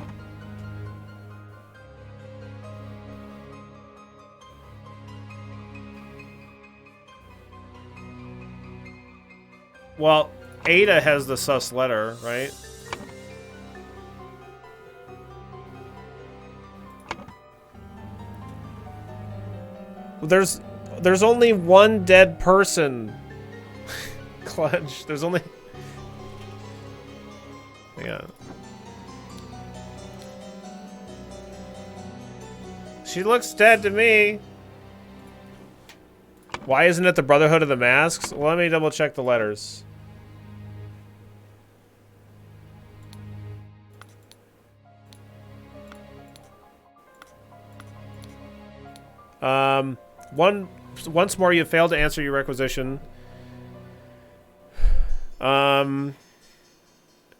Speaker 1: Well, Ada has the sus letter, right? There's only one dead person. Clutch. There's only... Yeah. She looks dead to me. Why isn't it the Brotherhood of the Masks? Well, let me double check the letters. Once more, you failed to answer your requisition.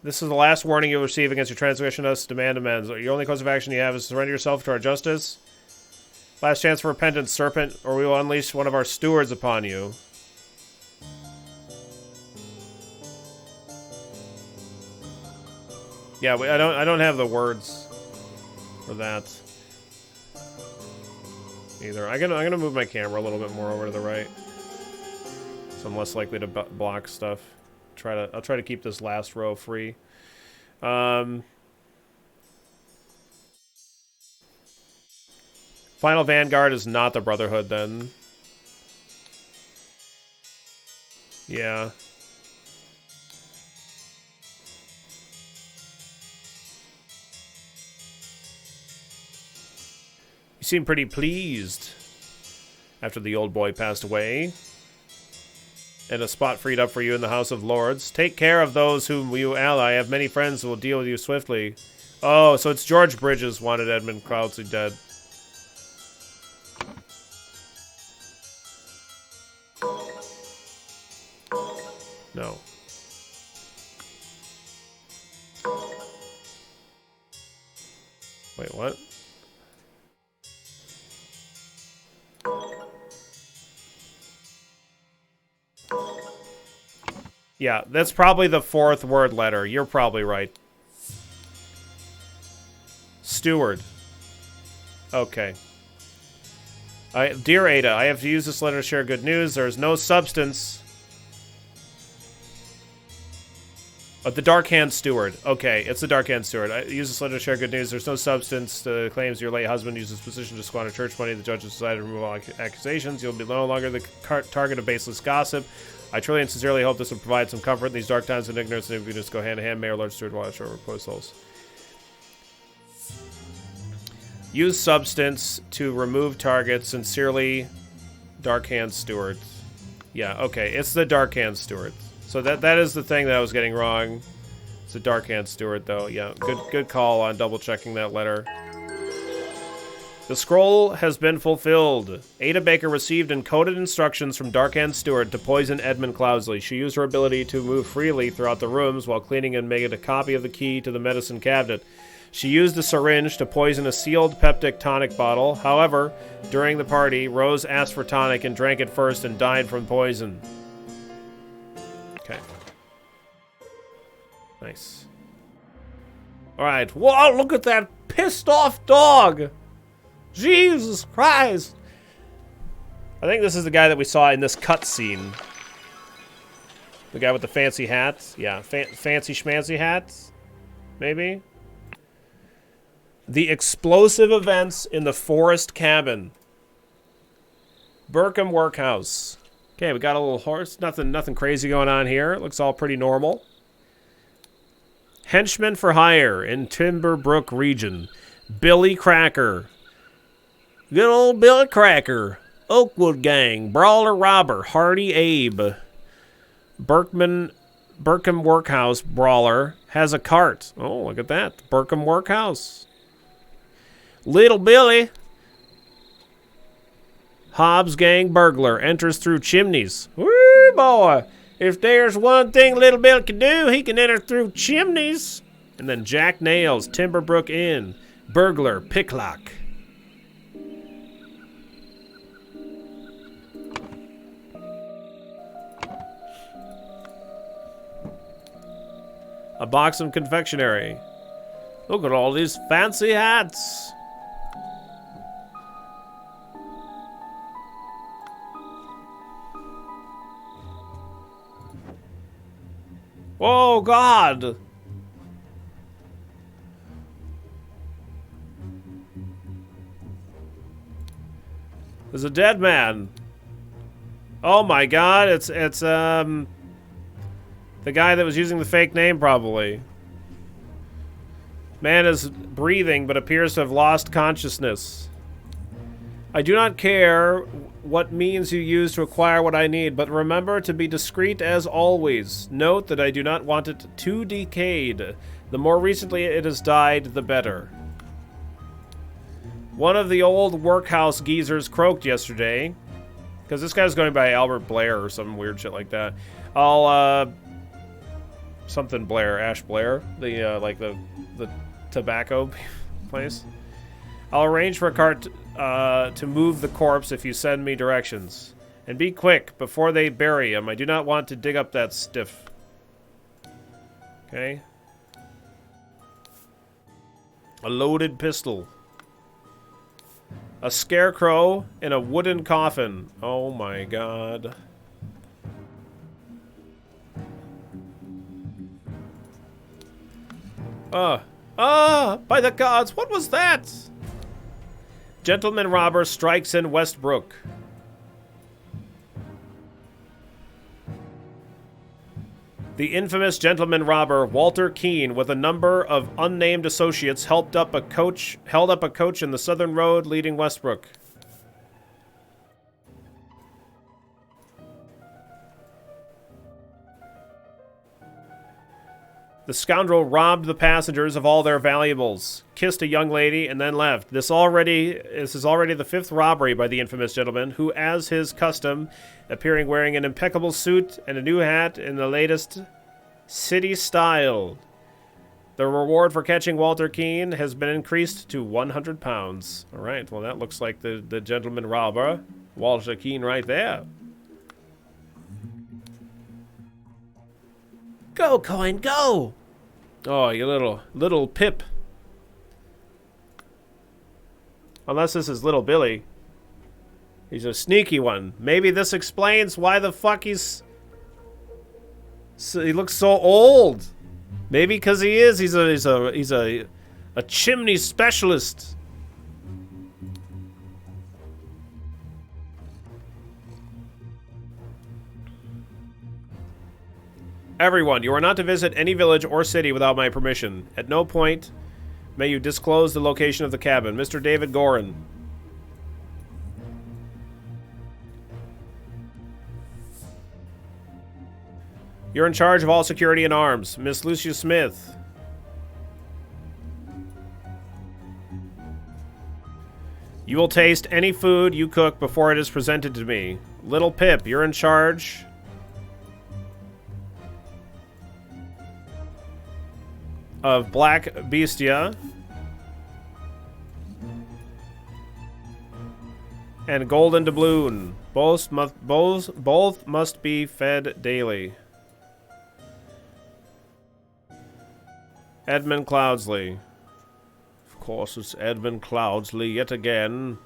Speaker 1: This is the last warning you'll receive against your transgression. Us demand amends. Your only course of action you have is to surrender yourself to our justice. Last chance for repentance, serpent, or we will unleash one of our stewards upon you. Yeah, I don't have the words for that either. I'm gonna move my camera a little bit more over to the right, so I'm less likely to block stuff. I'll try to keep this last row free. Final Vanguard is not the Brotherhood, then. Yeah. You seem pretty pleased after the old boy passed away. And a spot freed up for you in the House of Lords. Take care of those whom you ally. I have many friends who will deal with you swiftly. Oh, so it's George Bridges wanted Edmund Clownsley dead. No. Wait, what? Yeah, that's probably the fourth word letter. You're probably right. Steward. Okay. Dear Ada, I have to use this letter to share good news. There is no substance. The Dark Hand Steward. Okay, it's the Dark Hand Steward. I use this letter to share good news. There's no substance to claims your late husband used his position to squander church money. The judge has decided to remove all accusations. You'll be no longer the target of baseless gossip. I truly and sincerely hope this will provide some comfort in these dark times when ignorance and impudence go hand in hand. Mayor Lord Stewart watch over post holes. Use substance to remove target. Sincerely, Dark Hand Stewart. Yeah, okay. It's the Dark Hand Stewart. So that is the thing that I was getting wrong. It's the Dark Hand Stewart, though. Yeah, good call on double-checking that letter. The scroll has been fulfilled. Ada Baker received encoded instructions from Darkhand Stewart to poison Edmund Cloudsley. She used her ability to move freely throughout the rooms while cleaning and making a copy of the key to the medicine cabinet. She used a syringe to poison a sealed peptic tonic bottle. However, during the party, Rose asked for tonic and drank it first and died from poison. Okay. Nice. Alright. Whoa, look at that pissed off dog! Jesus Christ! I think this is the guy that we saw in this cutscene. The guy with the fancy hats. Yeah, fancy schmancy hats. Maybe? The explosive events in the forest cabin. Burkham Workhouse. Okay, we got a little horse. Nothing crazy going on here. It looks all pretty normal. Henchman for hire in Timberbrook region. Billy Cracker. Good old Billy Cracker. Oakwood Gang. Brawler Robber. Hardy Abe. Burkham Workhouse Brawler has a cart. Oh, look at that. Burkham Workhouse. Little Billy. Hobbs Gang Burglar enters through chimneys. Woo, boy. If there's one thing Little Billy can do, he can enter through chimneys. And then Jack Nails, Timberbrook Inn. Burglar, Picklock. A box of confectionery. Look at all these fancy hats. Oh, God. There's a dead man. Oh, my God. It's the guy that was using the fake name, probably. Man is breathing, but appears to have lost consciousness. I do not care what means you use to acquire what I need, but remember to be discreet as always. Note that I do not want it too decayed. The more recently it has died, the better. One of the old workhouse geezers croaked yesterday. Because this guy's going by Albert Blair or some weird shit like that. Something Blair, Ash Blair. The, like the tobacco place. I'll arrange for a cart to move the corpse if you send me directions. And be quick before they bury him. I do not want to dig up that stiff. Okay. A loaded pistol. A scarecrow in a wooden coffin. Oh my God. By the gods, what was that? Gentleman robber strikes in Westbrook. The infamous gentleman robber Walter Keene, with a number of unnamed associates, held up a coach in the southern road leading Westbrook. The scoundrel robbed the passengers of all their valuables, kissed a young lady, and then left. This is already the fifth robbery by the infamous gentleman, who, as his custom, appearing wearing an impeccable suit and a new hat in the latest city style. The reward for catching Walter Keene has been increased to £100. All right, well, that looks like the gentleman robber, Walter Keene, right there. Go, coin, go! Oh, you little pip. Unless this is little Billy. He's a sneaky one. Maybe this explains why the fuck he looks so old. Maybe because he's a chimney specialist. Everyone, you are not to visit any village or city without my permission. At no point may you disclose the location of the cabin. Mr. David Gorin. You're in charge of all security and arms. Miss Lucia Smith. You will taste any food you cook before it is presented to me. Little Pip, you're in charge of Black Bestia and Golden Doubloon. Both must be fed daily. Edmund Cloudsley. Of course, it's Edmund Cloudsley yet again.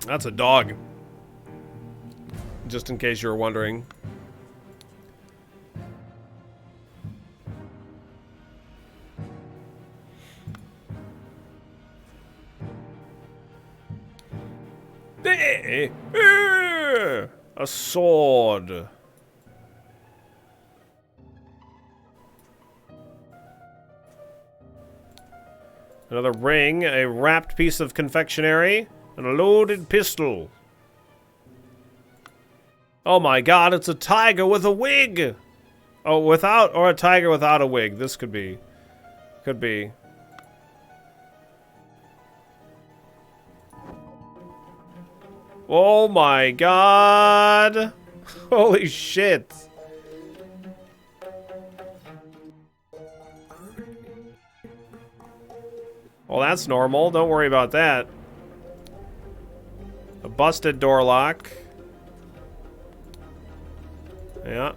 Speaker 1: That's a dog. Just in case you were wondering. A sword. Another ring, a wrapped piece of confectionery, and a loaded pistol. Oh my god, it's a tiger with a wig! Oh, without, or a tiger without a wig. This could be. Could be. Oh my god! Holy shit! Well, that's normal. Don't worry about that. A busted door lock. Yeah.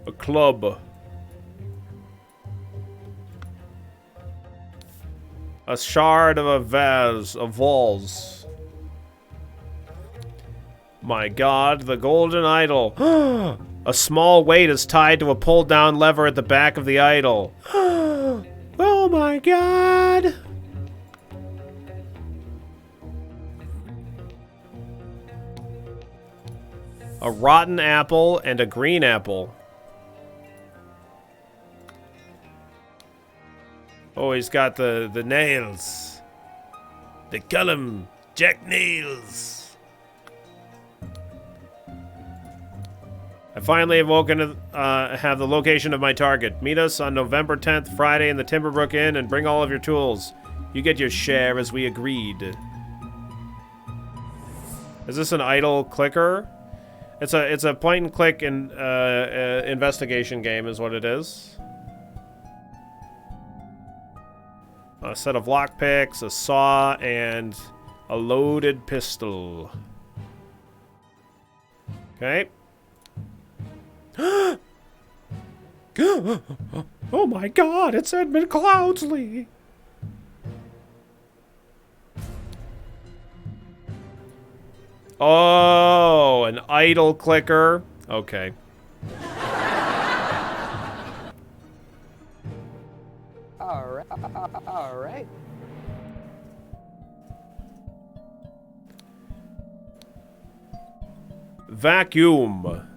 Speaker 1: A club. A shard of a vase, a vase. My god, the golden idol. A small weight is tied to a pull-down lever at the back of the idol. Oh my god! A rotten apple and a green apple. Oh, he's got the nails. They call him Jack Nails. I finally have woken to have the location of my target. Meet us on November 10th, Friday, in the Timberbrook Inn, and bring all of your tools. You get your share as we agreed. Is this an idle clicker? It's a point and click investigation game, is what it is. A set of lockpicks, a saw, and a loaded pistol. Okay. Oh my god, it's Edmund Cloudsley! Oh, an idle clicker. Okay.
Speaker 2: Alright.
Speaker 1: Vacuum.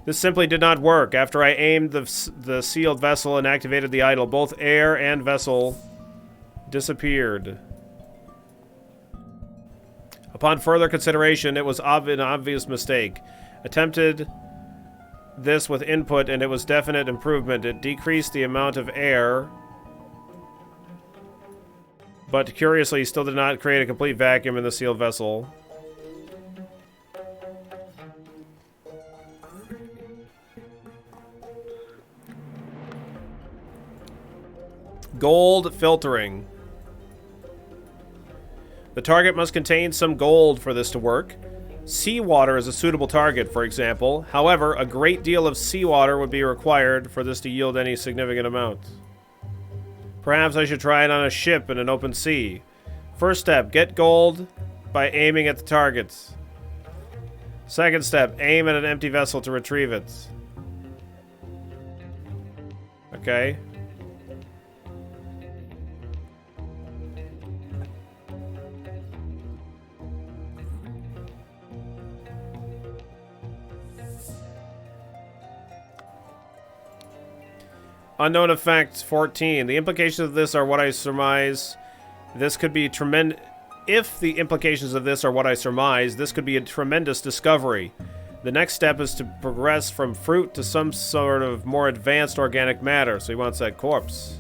Speaker 1: This simply did not work. After I aimed the sealed vessel and activated the idol, both air and vessel disappeared. Upon further consideration, it was an obvious mistake. Attempted this with input, and it was definite improvement. It decreased the amount of air, but curiously, still did not create a complete vacuum in the sealed vessel. Gold filtering. The target must contain some gold for this to work. Seawater is a suitable target, for example. However, a great deal of seawater would be required for this to yield any significant amount. Perhaps I should try it on a ship in an open sea. First step, get gold by aiming at the targets. Second step, aim at an empty vessel to retrieve it. Okay. Unknown effect 14. The implications of this are what I surmise. This could be tremendous. If the implications of this are what I surmise, this could be a tremendous discovery. The next step is to progress from fruit to some sort of more advanced organic matter. So he wants that corpse.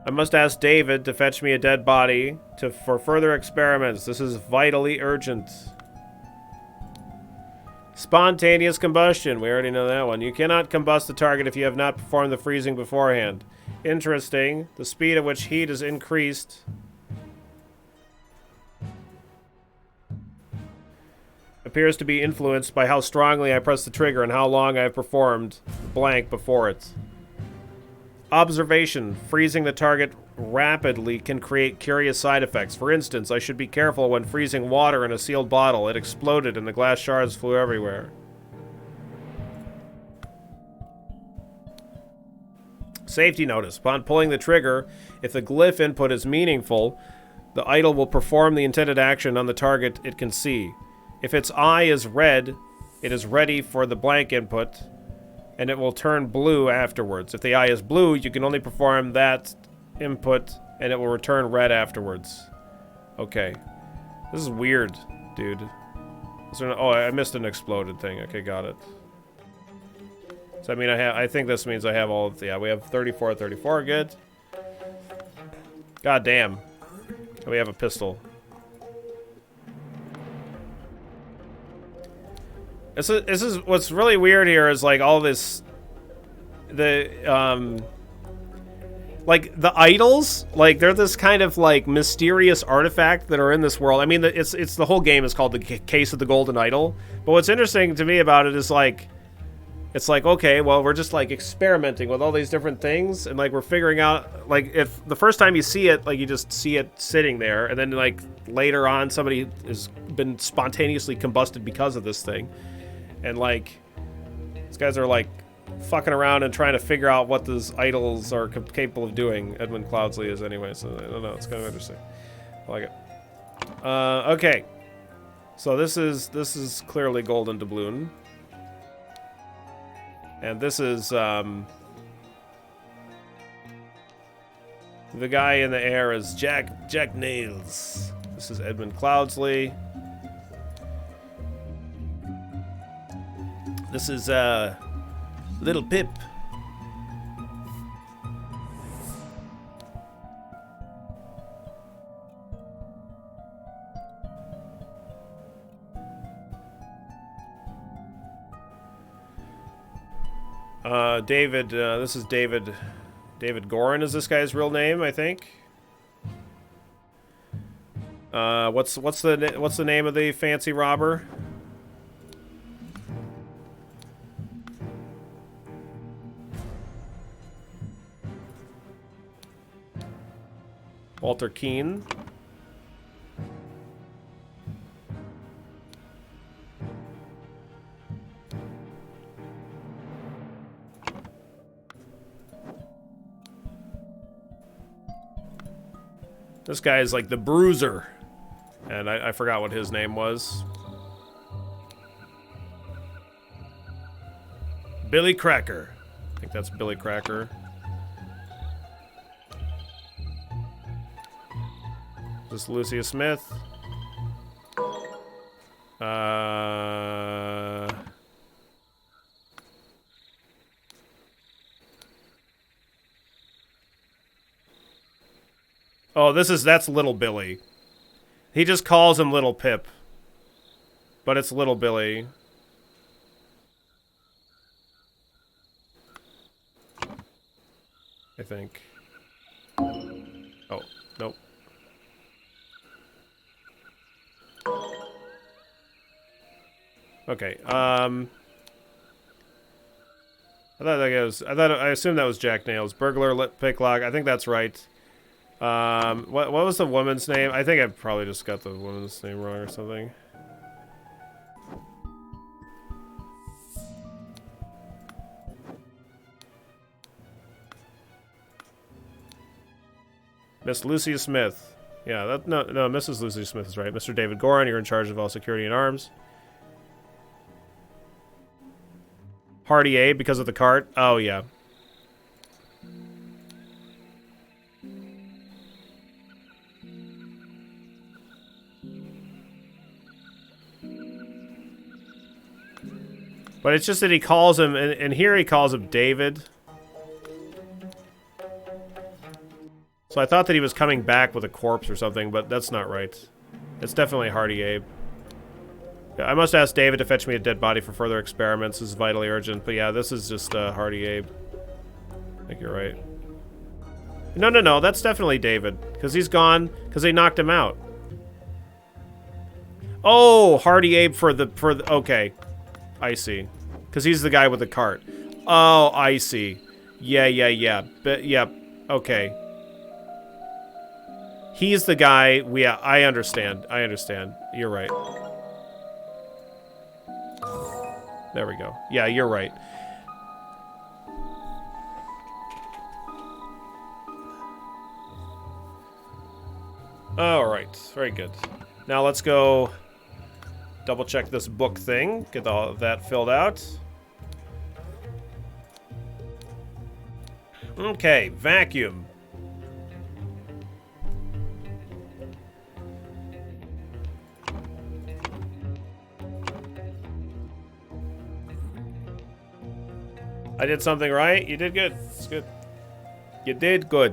Speaker 1: I must ask David to fetch me a dead body for further experiments. This is vitally urgent. Spontaneous combustion. We already know that one. You cannot combust the target if you have not performed the freezing beforehand. Interesting. The speed at which heat is increased appears to be influenced by how strongly I press the trigger and how long I have performed blank before it. Observation. Freezing the target rapidly can create curious side effects. For instance, I should be careful when freezing water in a sealed bottle. It exploded and the glass shards flew everywhere. Safety notice. Upon pulling the trigger, if the glyph input is meaningful, the idol will perform the intended action on the target it can see. If its eye is red, it is ready for the blank input, and it will turn blue afterwards. If the eye is blue, you can only perform that input, and it will return red afterwards. Okay. This is weird, dude. Is there oh, I missed an exploded thing. Okay, got it. So, I mean, I think this means I have all of the... Yeah, we have 34, 34. Good. God damn. We have a pistol. This is what's really weird here is like all this, like the idols, like they're this kind of like mysterious artifact that are in this world. I mean, it's the whole game is called the Case of the Golden Idol. But what's interesting to me about it is like, it's like, okay, well, we're just like experimenting with all these different things, and like we're figuring out, like, if the first time you see it, like you just see it sitting there, and then like later on somebody has been spontaneously combusted because of this thing. And, like, these guys are, like, fucking around and trying to figure out what these idols are capable of doing. Edmund Cloudsley is anyway, so I don't know. It's kind of interesting. I like it. Okay. So this is clearly golden doubloon. And this is, the guy in the air is Jack Nails. This is Edmund Cloudsley. This is, Little Pip. David, this is David Gorin is this guy's real name, I think. What's the name of the fancy robber? Walter Keane. This guy is like the Bruiser. And I forgot what his name was. Billy Cracker. I think that's Billy Cracker. This is Lucius Smith. Oh, that's Little Billy. He just calls him Little Pip. But it's Little Billy. I think. Oh, nope. Okay, I assumed that was Jack Nails. Burglar, picklock. I think that's right. What was the woman's name? I think I probably just got the woman's name wrong or something. Miss Lucy Smith. Yeah, no, Mrs. Lucy Smith is right. Mr. David Goran, you're in charge of all security and arms. Hardy Abe because of the cart. Oh, yeah. But it's just that he calls him, and here he calls him David. So I thought that he was coming back with a corpse or something, but that's not right. It's definitely Hardy Abe. Yeah, I must ask David to fetch me a dead body for further experiments. This is vitally urgent. But yeah, this is just Hardy Abe. I think you're right. No, that's definitely David. Because he's gone, because they knocked him out. Oh, Hardy Abe for the, okay. I see. Because he's the guy with the cart. Oh, I see. Yeah. But, yeah, okay. He's the guy, yeah, I understand. You're right. There we go. Yeah, you're right. Alright, very good. Now let's go double check this book thing, get all of that filled out. Okay, vacuum. I did something right. You did good. It's good. You did good.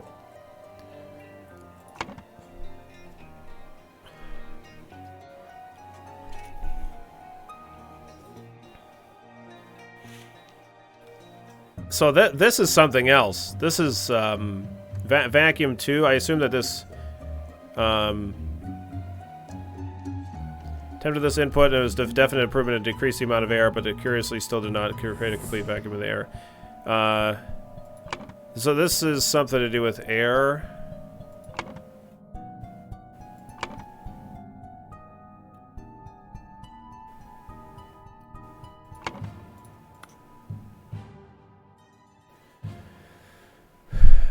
Speaker 1: So this is something else. This is vacuum 2. I assume that this attempted this input and it was definite improvement and decreased the amount of air, but it curiously still did not create a complete vacuum of the air. So this is something to do with air.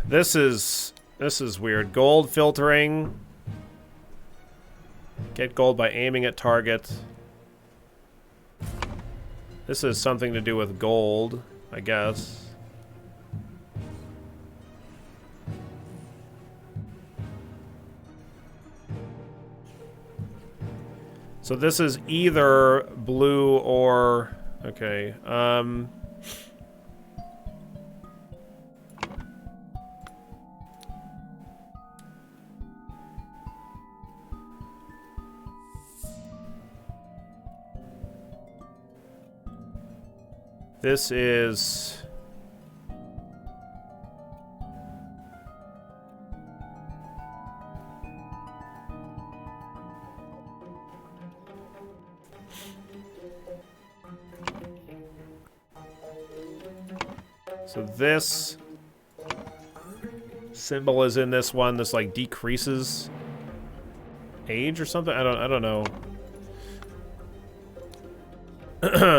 Speaker 1: This is weird. Gold filtering. Get gold by aiming at target. This is something to do with gold, I guess. So this is either blue or... Okay, this is... So this symbol is in this one. This like decreases age or something. I don't know.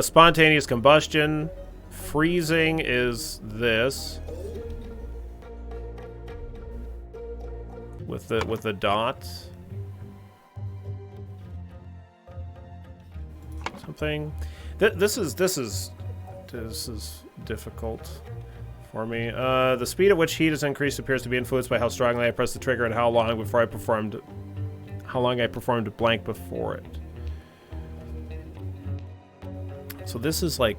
Speaker 1: Spontaneous combustion. Freezing is this. With the dot. Something. This is difficult for me. The speed at which heat is increased appears to be influenced by how strongly I press the trigger and how long I performed blank before it. So this is like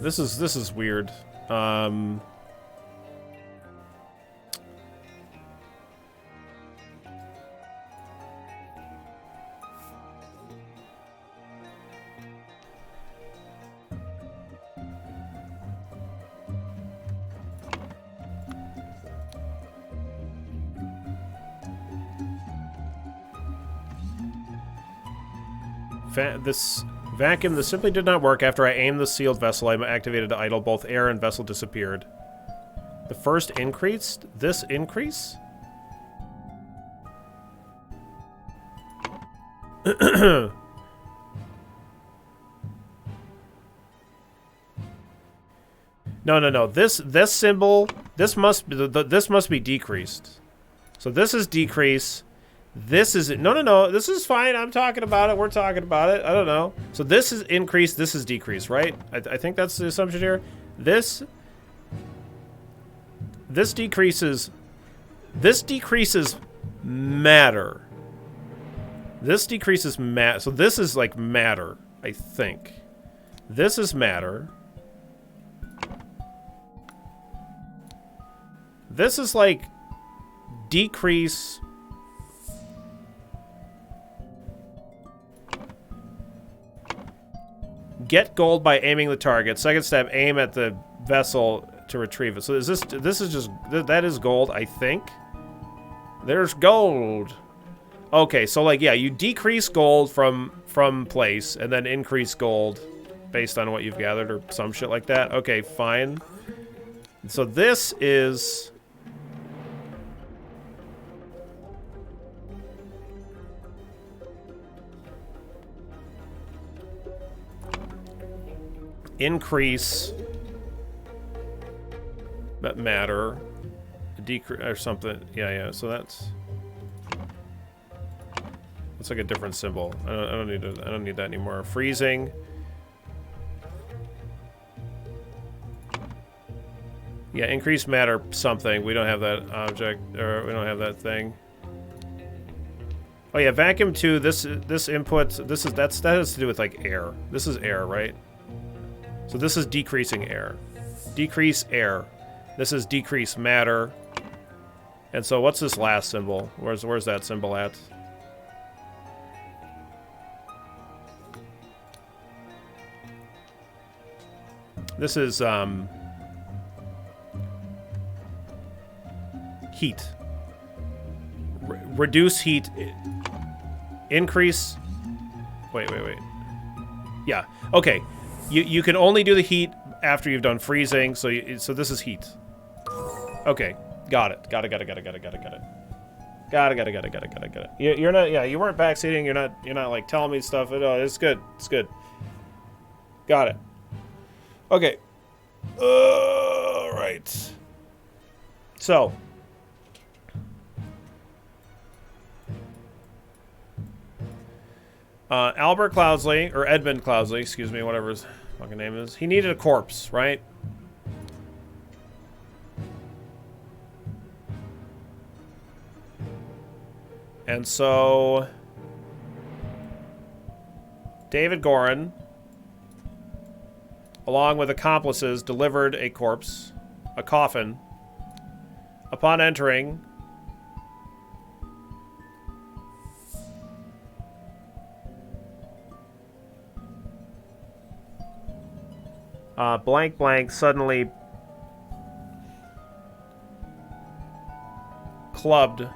Speaker 1: this is weird. Vacuum. This simply did not work. After I aimed the sealed vessel, I activated idle. Both air and vessel disappeared. The first increased? This increase? No. This symbol, this must be decreased. So this is decrease. This is no. This is fine. I'm talking about it. We're talking about it. I don't know. So this is increase. This is decrease, right? I think that's the assumption here. This decreases. This decreases matter. This decreases matter. So this is like matter, I think. This is matter. This is like decrease. Get gold by aiming the target. Second step, aim at the vessel to retrieve it. So is this is just, that is gold, I think. There's gold. Okay, so like, yeah, you decrease gold from place and then increase gold based on what you've gathered or some shit like that. Okay, fine. So this is... increase matter, decrease or something. Yeah. So that's like a different symbol. I don't need that anymore. Freezing. Yeah, increase matter something. We don't have that object, or we don't have that thing. Oh yeah, vacuum 2. This input. That has to do with like air. This is air, right? So this is decreasing air. Decrease air. This is decrease matter. And so what's this last symbol? Where's that symbol at? This is heat. Reduce heat. Increase. Wait. Yeah. Okay. You can only do the heat after you've done freezing, so this is heat. Okay, got it. Got it. You're not, yeah, you weren't backseating. You're not like telling me stuff. No, it's good. It's good. Got it. Okay. Right. So. Albert Cloudsley, or Edmund Cloudsley, excuse me, whatever his fucking name is. He needed a corpse, right? And so... David Gorin, along with accomplices, delivered a corpse, a coffin. Upon entering... blank blank suddenly clubbed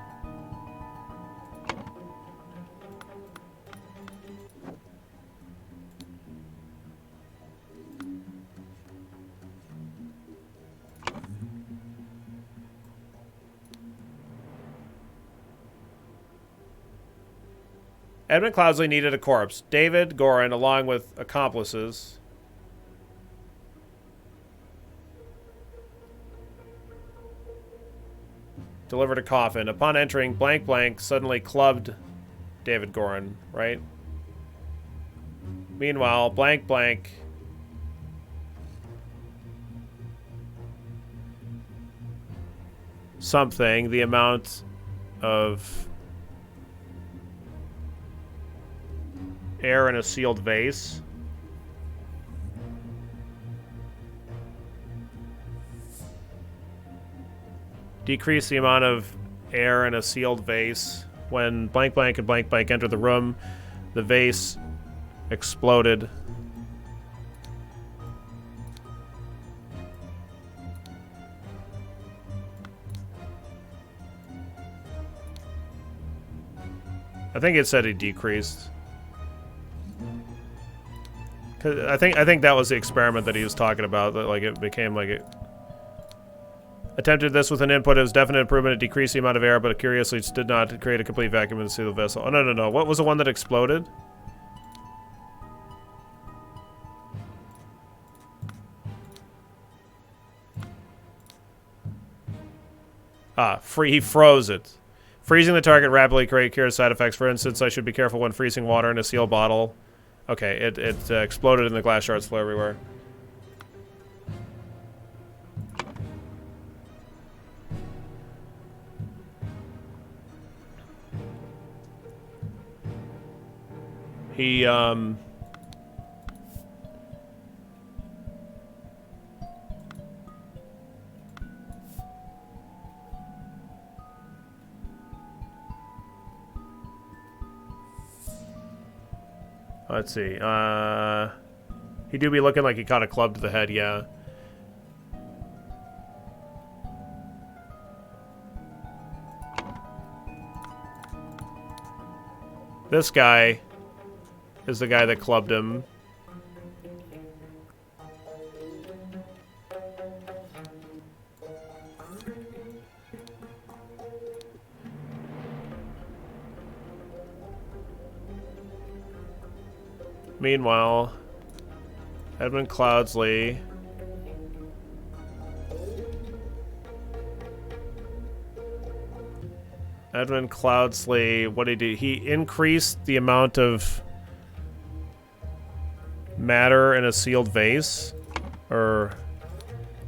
Speaker 1: Edmund Cloudsley needed a corpse. David Gorin, along with accomplices, delivered a coffin. Upon entering, blank blank suddenly clubbed David Gorin, right? Meanwhile, blank blank something, the amount of air in a sealed vase. Decrease the amount of air in a sealed vase. When blank blank and blank blank entered the room, the vase exploded. I think it said it decreased. 'Cause I think that was the experiment that he was talking about. That like it became like it. Attempted this with an input. It was definite improvement. It decreased the amount of air, but it curiously did not create a complete vacuum in the sealed vessel. Oh no. What was the one that exploded? He froze it. Freezing the target rapidly cures side effects. For instance, I should be careful when freezing water in a sealed bottle. Okay, it exploded and the glass shards flew everywhere. He, let's see. He do be looking like he caught a club to the head, yeah. This guy is the guy that clubbed him. Meanwhile, Edmund Cloudsley. Edmund Cloudsley, what did he do? He increased the amount of matter in a sealed vase? Or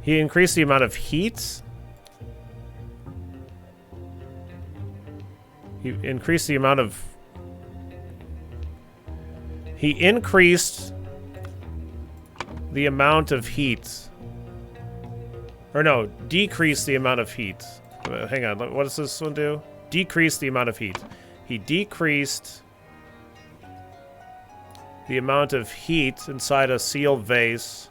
Speaker 1: he increased the amount of heat? He increased the amount of... He increased the amount of heat. Or no, decreased the amount of heat. Hang on, what does this one do? Decrease the amount of heat. He decreased the amount of heat inside a sealed vase.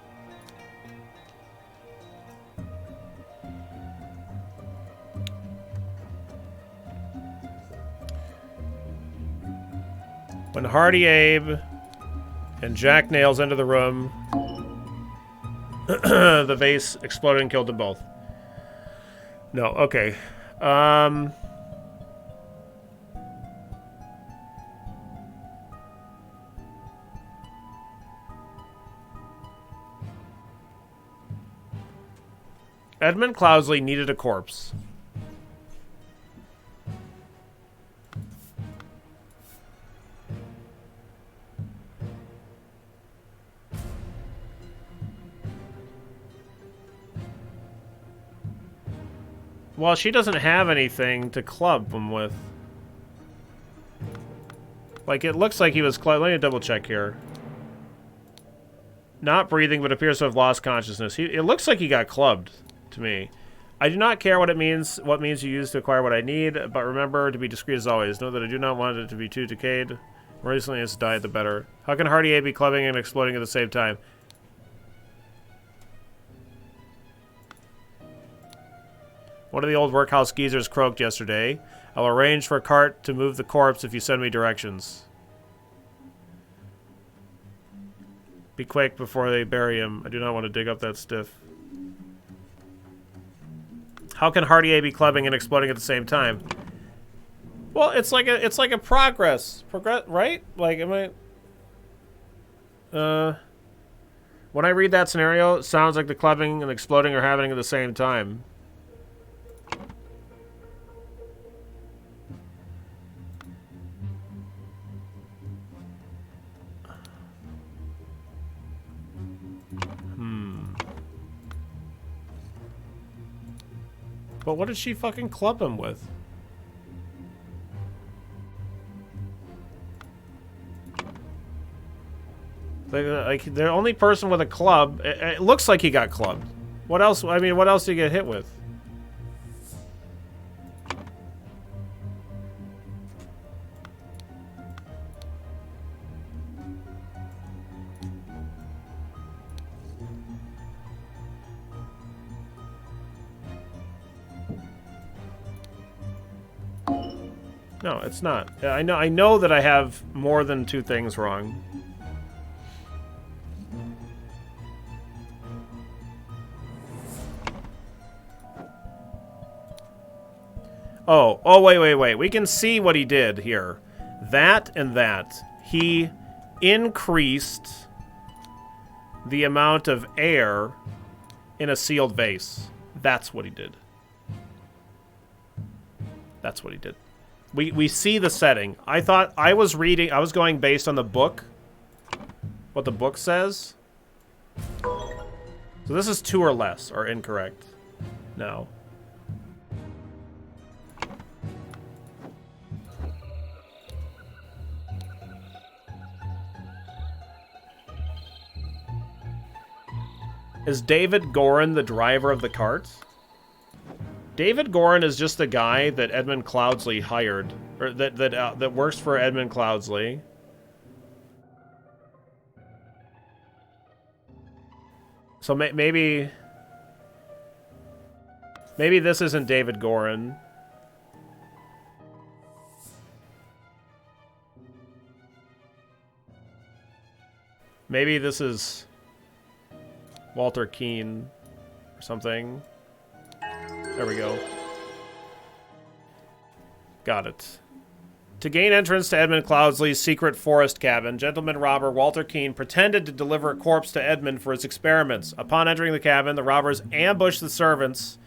Speaker 1: When Hardy Abe and Jack Nails enter the room, the vase exploded and killed them both. No, okay. Edmund Cloudsley needed a corpse. Well, she doesn't have anything to club him with. Like, it looks like he was clubbed. Let me double check here. Not breathing, but appears to have lost consciousness. It looks like he got clubbed to me. I do not care what it means, what means you use to acquire what I need, but remember to be discreet as always. Know that I do not want it to be too decayed. The more recently it's died, the better. How can Hardy A be clubbing and exploding at the same time? One of the old workhouse geezers croaked yesterday. I'll arrange for a cart to move the corpse if you send me directions. Be quick before they bury him. I do not want to dig up that stiff. How can Hardy A be clubbing and exploding at the same time? Well, it's like a progress, right? Like, am I? When I read that scenario, it sounds like the clubbing and exploding are happening at the same time. But what did she fucking club him with? Like the only person with a club, it looks like he got clubbed. What else? I mean, what else did he get hit with? No, it's not. I know that I have more than two things wrong. Oh, wait. We can see what he did here. That and that. He increased the amount of air in a sealed vase. That's what he did. That's what he did. We see the setting. I thought I was going based on the book. What the book says. So this is 2 or less, or incorrect. No. Is David Gorin the driver of the cart? David Gorin is just the guy that Edmund Cloudsley hired, or that works for Edmund Cloudsley. So maybe this isn't David Gorin. Maybe this is Walter Keane or something. There we go. Got it. To gain entrance to Edmund Cloudsley's secret forest cabin, gentleman robber Walter Keane pretended to deliver a corpse to Edmund for his experiments. Upon entering the cabin, the robbers ambushed the servants,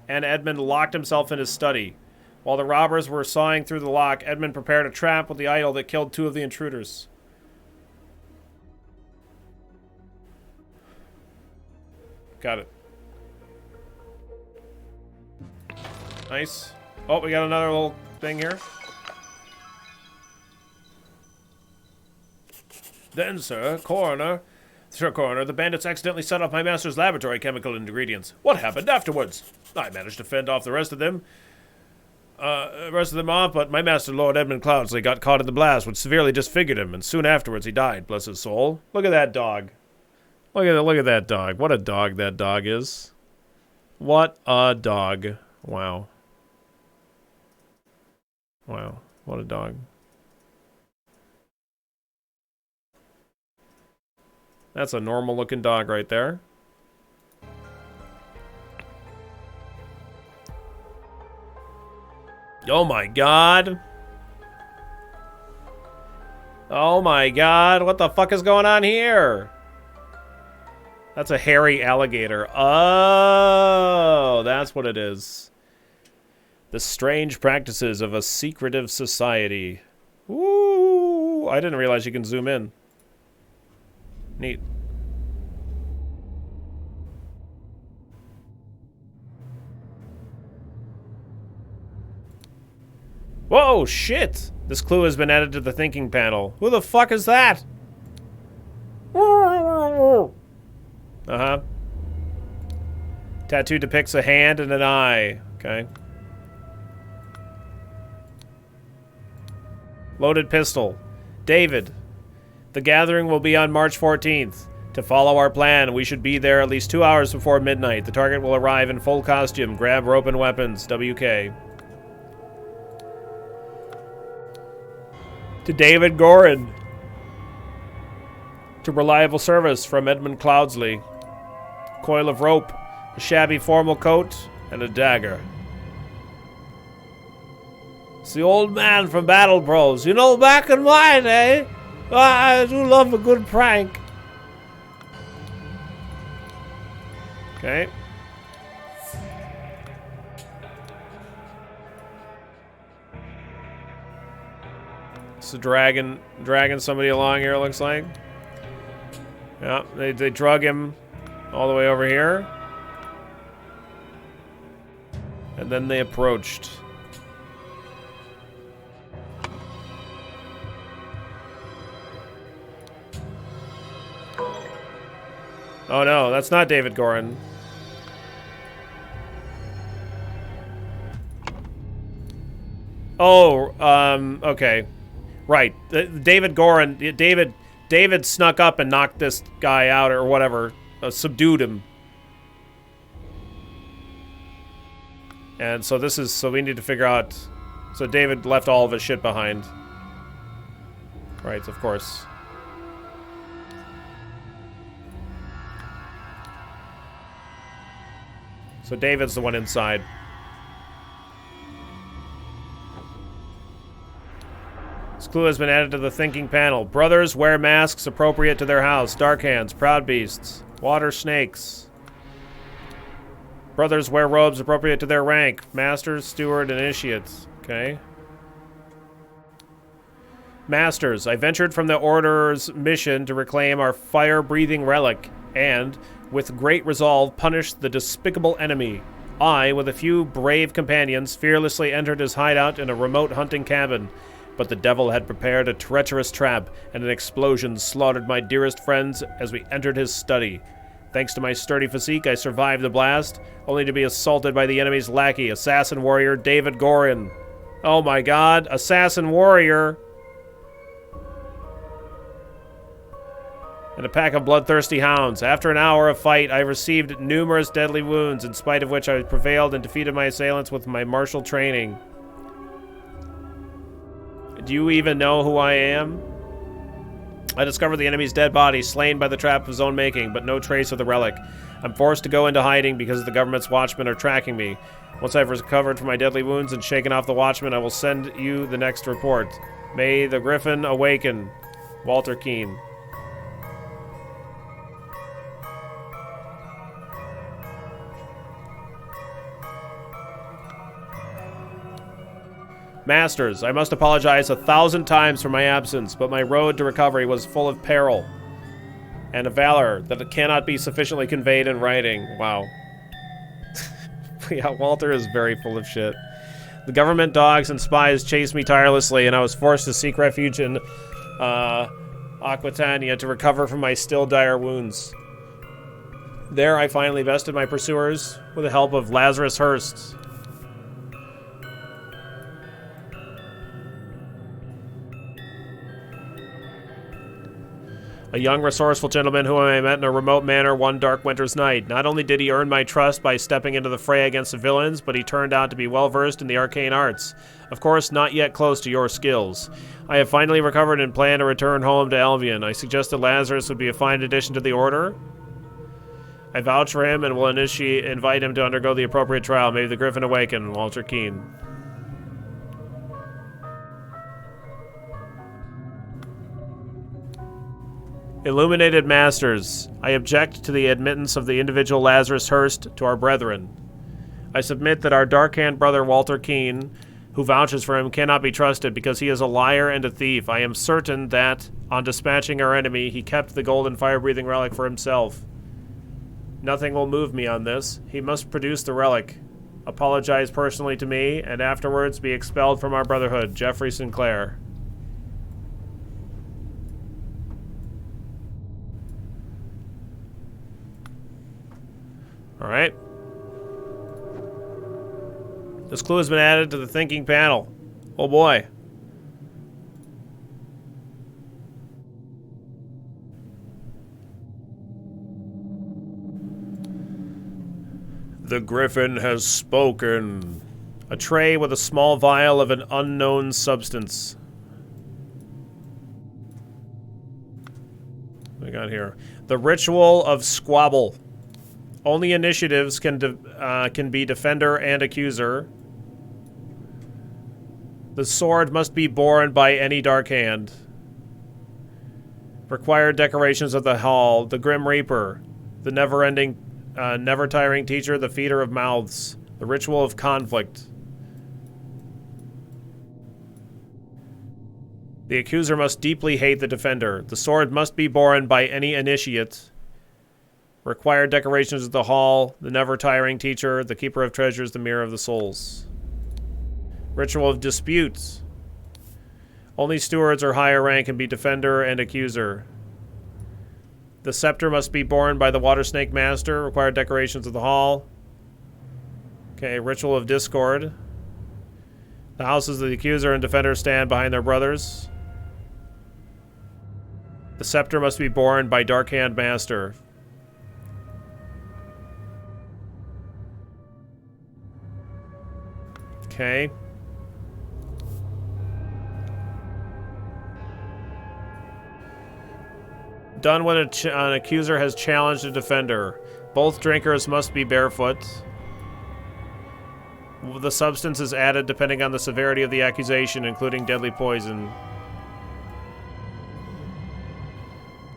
Speaker 1: and Edmund locked himself in his study. While the robbers were sawing through the lock, Edmund prepared a trap with the idol that killed 2 of the intruders. Got it. Nice. Oh, we got another little thing here. Then, Sir Coroner, the bandits accidentally set off my master's laboratory chemical ingredients. What happened afterwards? I managed to fend off the rest of them. Off, but my master, Lord Edmund Cloudsley, got caught in the blast, which severely disfigured him, and soon afterwards he died, bless his soul. Look at that dog. Look at that dog. What a dog that dog is. What a dog. Wow. Wow. What a dog. That's a normal looking dog right there. Oh my god. Oh my god. What the fuck is going on here? That's a hairy alligator. Oh, that's what it is. The strange practices of a secretive society. Ooh, I didn't realize you can zoom in. Neat. Whoa, shit! This clue has been added to the thinking panel. Who the fuck is that? Uh-huh. Tattoo depicts a hand and an eye. Okay. Loaded pistol. David. The gathering will be on March 14th. To follow our plan, we should be there at least 2 hours before midnight. The target will arrive in full costume. Grab rope and weapons. WK. To David Gorin. To reliable service from Edmund Cloudsley. Coil of rope, a shabby formal coat, and a dagger. It's the old man from Battle Bros. You know, back in my day, I do love a good prank. Okay. It's a dragging somebody along here, it looks like. Yeah, they drug him all the way over here. And then they approached. Oh no, that's not David Gorin. Oh, okay. Right. David Gorin, David snuck up and knocked this guy out or whatever, subdued him. And so so we need to figure out, so David left all of his shit behind. Right, of course. So David's the one inside. This clue has been added to the thinking panel. Brothers wear masks appropriate to their house. Dark hands, proud beasts, water snakes. Brothers wear robes appropriate to their rank. Masters, steward, initiates. Okay. Masters, I ventured from the Order's mission to reclaim our fire-breathing relic and, with great resolve, punish the despicable enemy. I, with a few brave companions, fearlessly entered his hideout in a remote hunting cabin. But the devil had prepared a treacherous trap, and an explosion slaughtered my dearest friends as we entered his study. Thanks to my sturdy physique, I survived the blast, only to be assaulted by the enemy's lackey, assassin warrior David Gorin. Oh my god, assassin warrior! And a pack of bloodthirsty hounds. After an hour of fight, I received numerous deadly wounds, in spite of which I prevailed and defeated my assailants with my martial training. Do you even know who I am? I discovered the enemy's dead body, slain by the trap of his own making, but no trace of the relic. I'm forced to go into hiding because the government's watchmen are tracking me. Once I've recovered from my deadly wounds and shaken off the watchmen, I will send you the next report. May the Griffin awaken. Walter Keene. Masters, I must apologize 1,000 times for my absence, but my road to recovery was full of peril and a valor that cannot be sufficiently conveyed in writing. Wow. Yeah, Walter is very full of shit. The government dogs and spies chased me tirelessly, and I was forced to seek refuge in Aquitania to recover from my still dire wounds. There I finally bested my pursuers with the help of Lazarus Hurst. A young, resourceful gentleman whom I met in a remote manor one dark winter's night. Not only did he earn my trust by stepping into the fray against the villains, but he turned out to be well-versed in the arcane arts. Of course, not yet close to your skills. I have finally recovered and plan to return home to Albion. I suggested Lazarus would be a fine addition to the Order. I vouch for him and will invite him to undergo the appropriate trial. May the Griffin awaken. Walter Keene. Illuminated Masters, I object to the admittance of the individual Lazarus Hurst to our brethren. I submit that our dark-hand brother Walter Keene, who vouches for him, cannot be trusted because he is a liar and a thief. I am certain that, on dispatching our enemy, he kept the golden fire-breathing relic for himself. Nothing will move me on this. He must produce the relic, apologize personally to me, and afterwards be expelled from our brotherhood. Jeffrey Sinclair. Alright. This clue has been added to the thinking panel. Oh boy. The Griffin has spoken. A tray with a small vial of an unknown substance. What we got here? The Ritual of Squabble. Only initiatives can be defender and accuser. The sword must be borne by any dark hand. Required decorations of the hall. The Grim Reaper. The never-ending, never-tiring teacher. The feeder of mouths. The ritual of conflict. The accuser must deeply hate the defender. The sword must be borne by any initiate. Required decorations of the hall, the never-tiring teacher, the keeper of treasures, the mirror of the souls. Ritual of disputes. Only stewards or higher rank can be defender and accuser. The scepter must be borne by the water snake master. Required decorations of the hall. Okay, ritual of discord. The houses of the accuser and defender stand behind their brothers. The scepter must be borne by dark hand master. Okay. Done when an accuser has challenged a defender. Both drinkers must be barefoot. The substance is added depending on the severity of the accusation, including deadly poison.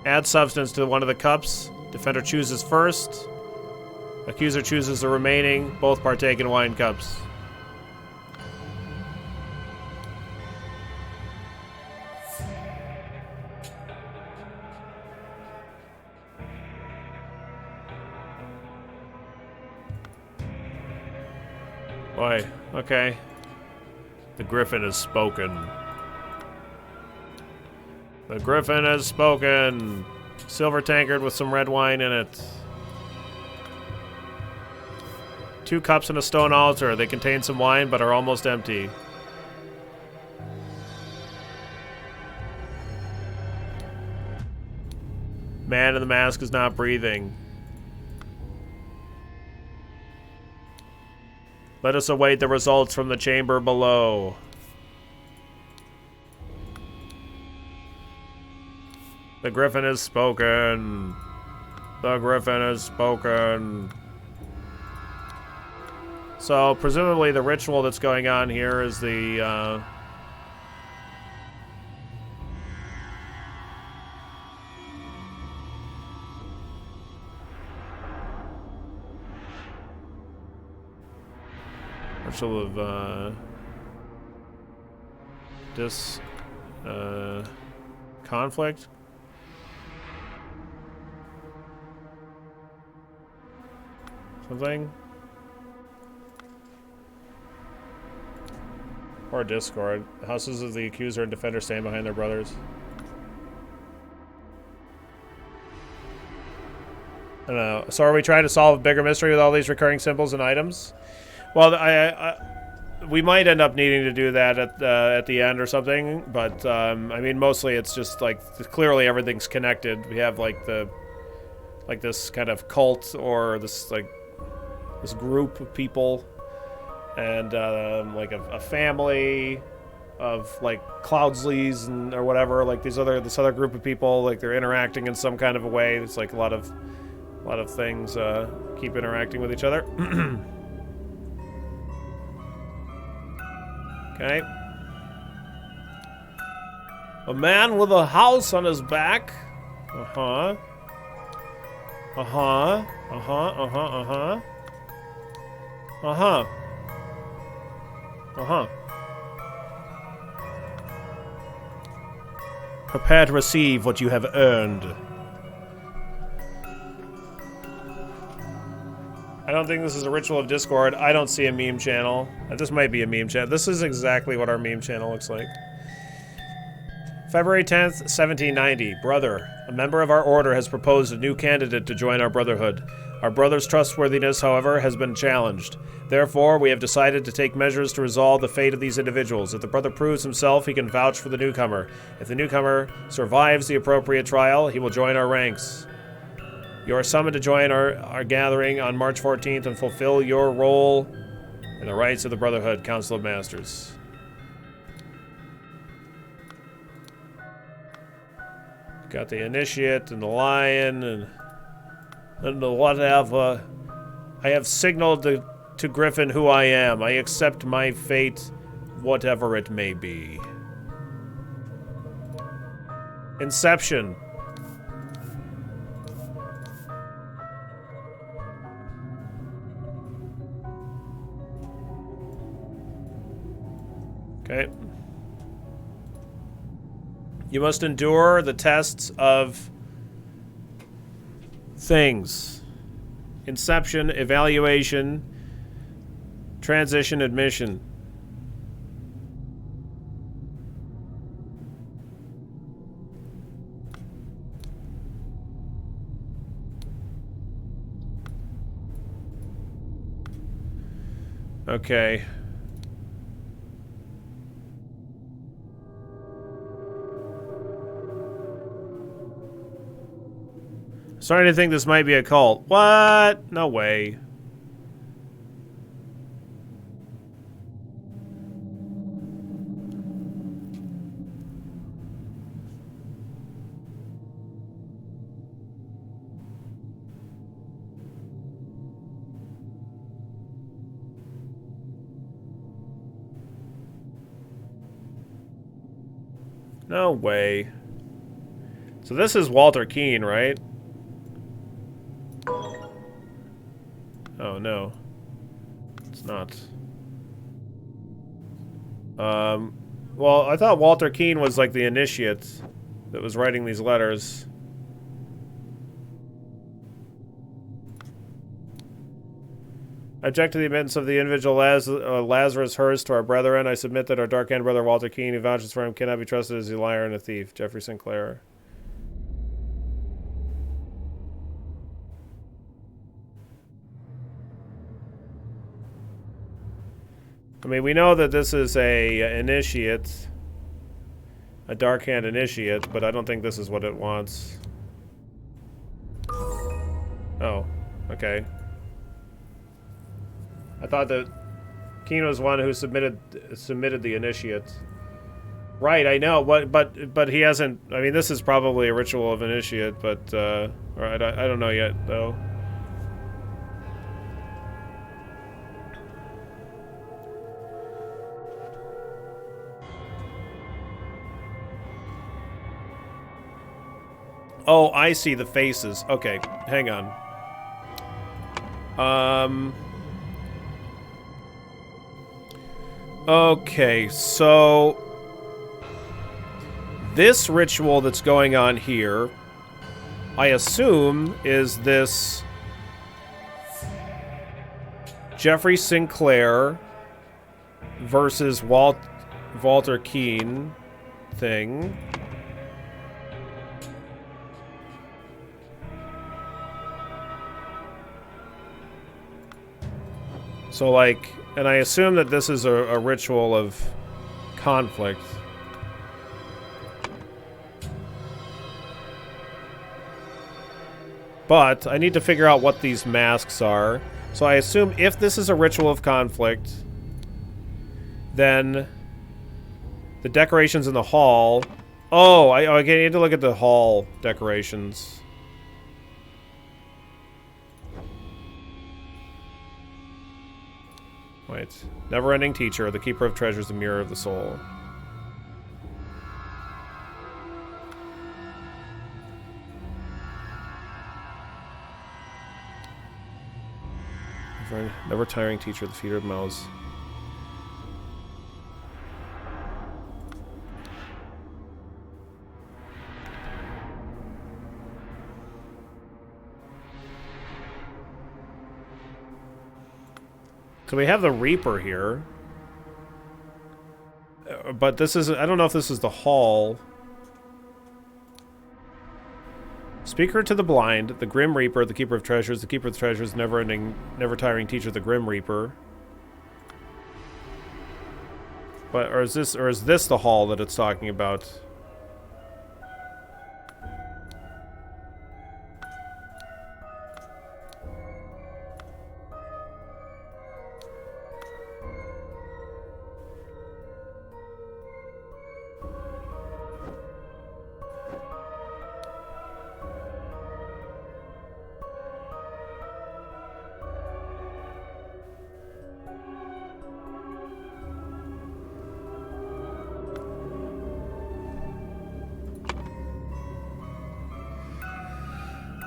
Speaker 1: Add substance to one of the cups. Defender chooses first. Accuser chooses the remaining. Both partake in wine cups. Boy, okay. The Griffin has spoken. The Griffin has spoken. Silver tankard with some red wine in it. 2 cups and a stone altar. They contain some wine but are almost empty. Man in the mask is not breathing. Let us await the results from the chamber below. The Griffin has spoken. The Griffin has spoken. So, presumably the ritual that's going on here is the, ritual of, conflict? Something? Or discord. The houses of the accuser and defender stand behind their brothers. I don't know. So are we trying to solve a bigger mystery with all these recurring symbols and items? Well, we might end up needing to do that at the end or something, but I mean, mostly it's just like clearly everything's connected. We have like this kind of cult or this group of people, and like a family of like Cloudsleys and or whatever. Like this other group of people, like they're interacting in some kind of a way. It's like a lot of things keep interacting with each other. Okay. A man with a house on his back. Uh-huh. Uh-huh. Uh-huh. Uh-huh. Uh-huh. Uh-huh. Uh-huh. Prepare to receive what you have earned. I don't think this is a ritual of discord. I don't see a meme channel. This might be a meme channel. This is exactly what our meme channel looks like. February 10th, 1790. Brother, a member of our order has proposed a new candidate to join our brotherhood. Our brother's trustworthiness, however, has been challenged. Therefore, we have decided to take measures to resolve the fate of these individuals. If the brother proves himself, he can vouch for the newcomer. If the newcomer survives the appropriate trial, he will join our ranks. You are summoned to join our gathering on March 14th and fulfill your role in the rites of the Brotherhood, Council of Masters. Got the initiate and the lion and the whatever. I have signaled to Griffin who I am. I accept my fate, whatever it may be. Inception. Okay. You must endure the tests of things. Inception, evaluation, transition, admission. Okay. Starting to think this might be a cult. What? No way. No way. So this is Walter Keane, right? Oh, no. It's not. Well, I thought Walter Keane was like the initiate that was writing these letters. I object to the admittance of the individual Lazarus Hurst to our brethren. I submit that our dark-haired brother Walter Keane, who vouches for him, cannot be trusted as a liar and a thief. Jeffrey Sinclair. I mean, we know that this is a initiate, a dark-hand initiate, but I don't think this is what it wants. Oh, okay. I thought that Keane was one who submitted the initiate. Right, I know, but he hasn't. I mean, this is probably a ritual of initiate, but I don't know yet though. Oh, I see the faces. Okay, hang on. Okay, so this ritual that's going on here, I assume, is this Jeffrey Sinclair versus Walter Keane thing. So, like, and I assume that this is a ritual of conflict. But I need to figure out what these masks are. So I assume if this is a ritual of conflict, then the decorations in the hall... Oh, I need to look at the hall decorations. Wait. Never-ending teacher, the keeper of treasures, the mirror of the soul. Never-tiring teacher, the feeder of mouths. So we have the Reaper here. But this is... I don't know if this is the hall. Speaker to the blind, the Grim Reaper, the keeper of treasures, the keeper of treasures, never-ending, never-tiring teacher, the Grim Reaper. But, or is this the hall that it's talking about?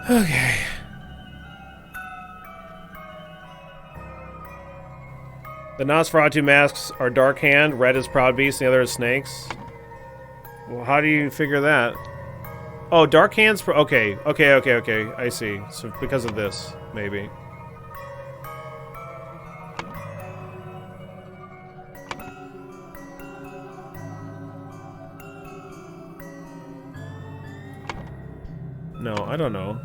Speaker 1: Okay. The Nosferatu masks are Dark Hand, red is Proud Beast, and the other is Snakes. Well, how do you figure that? Oh, Dark Hand's... Okay, I see. So because of this, maybe. No, I don't know.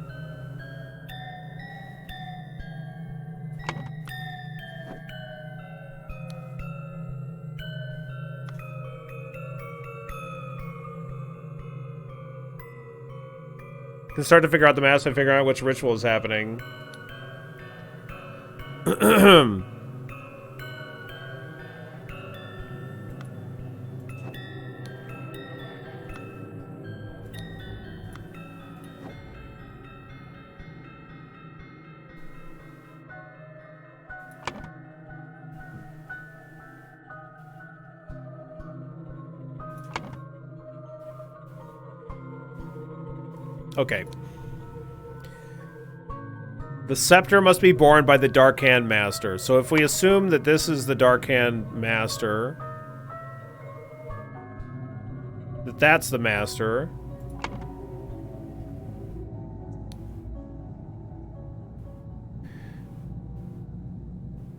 Speaker 1: Can start to figure out the mask and figure out which ritual is happening. Okay. The scepter must be borne by the Dark Hand Master. So if we assume that this is the Dark Hand Master, that's the Master.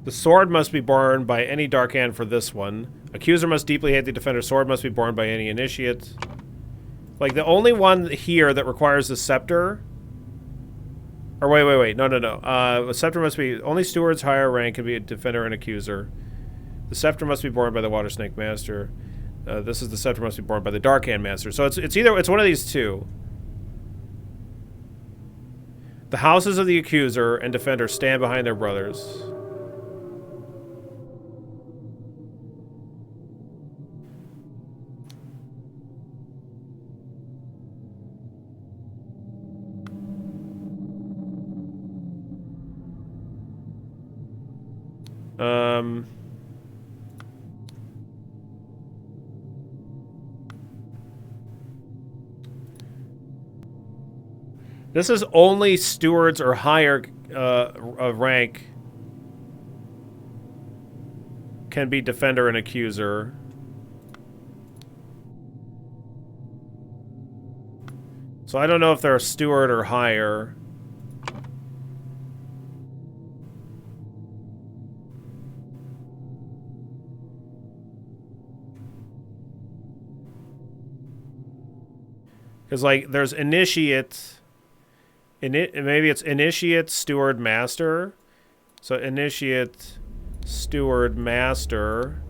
Speaker 1: The sword must be borne by any Dark Hand for this one. Accuser must deeply hate the defender. Sword must be borne by any initiate. Like, the only one here that requires the scepter... Or wait. No. A scepter must be... Only stewards higher rank can be a defender and accuser. The scepter must be borne by the Water Snake Master. This is the scepter must be borne by the Dark Hand Master. So it's one of these two. The houses of the accuser and defender stand behind their brothers. This is only stewards or higher rank can be defender and accuser. So I don't know if they're a steward or higher. Because, like, there's initiate... maybe it's initiate, steward, master. So initiate, steward, master.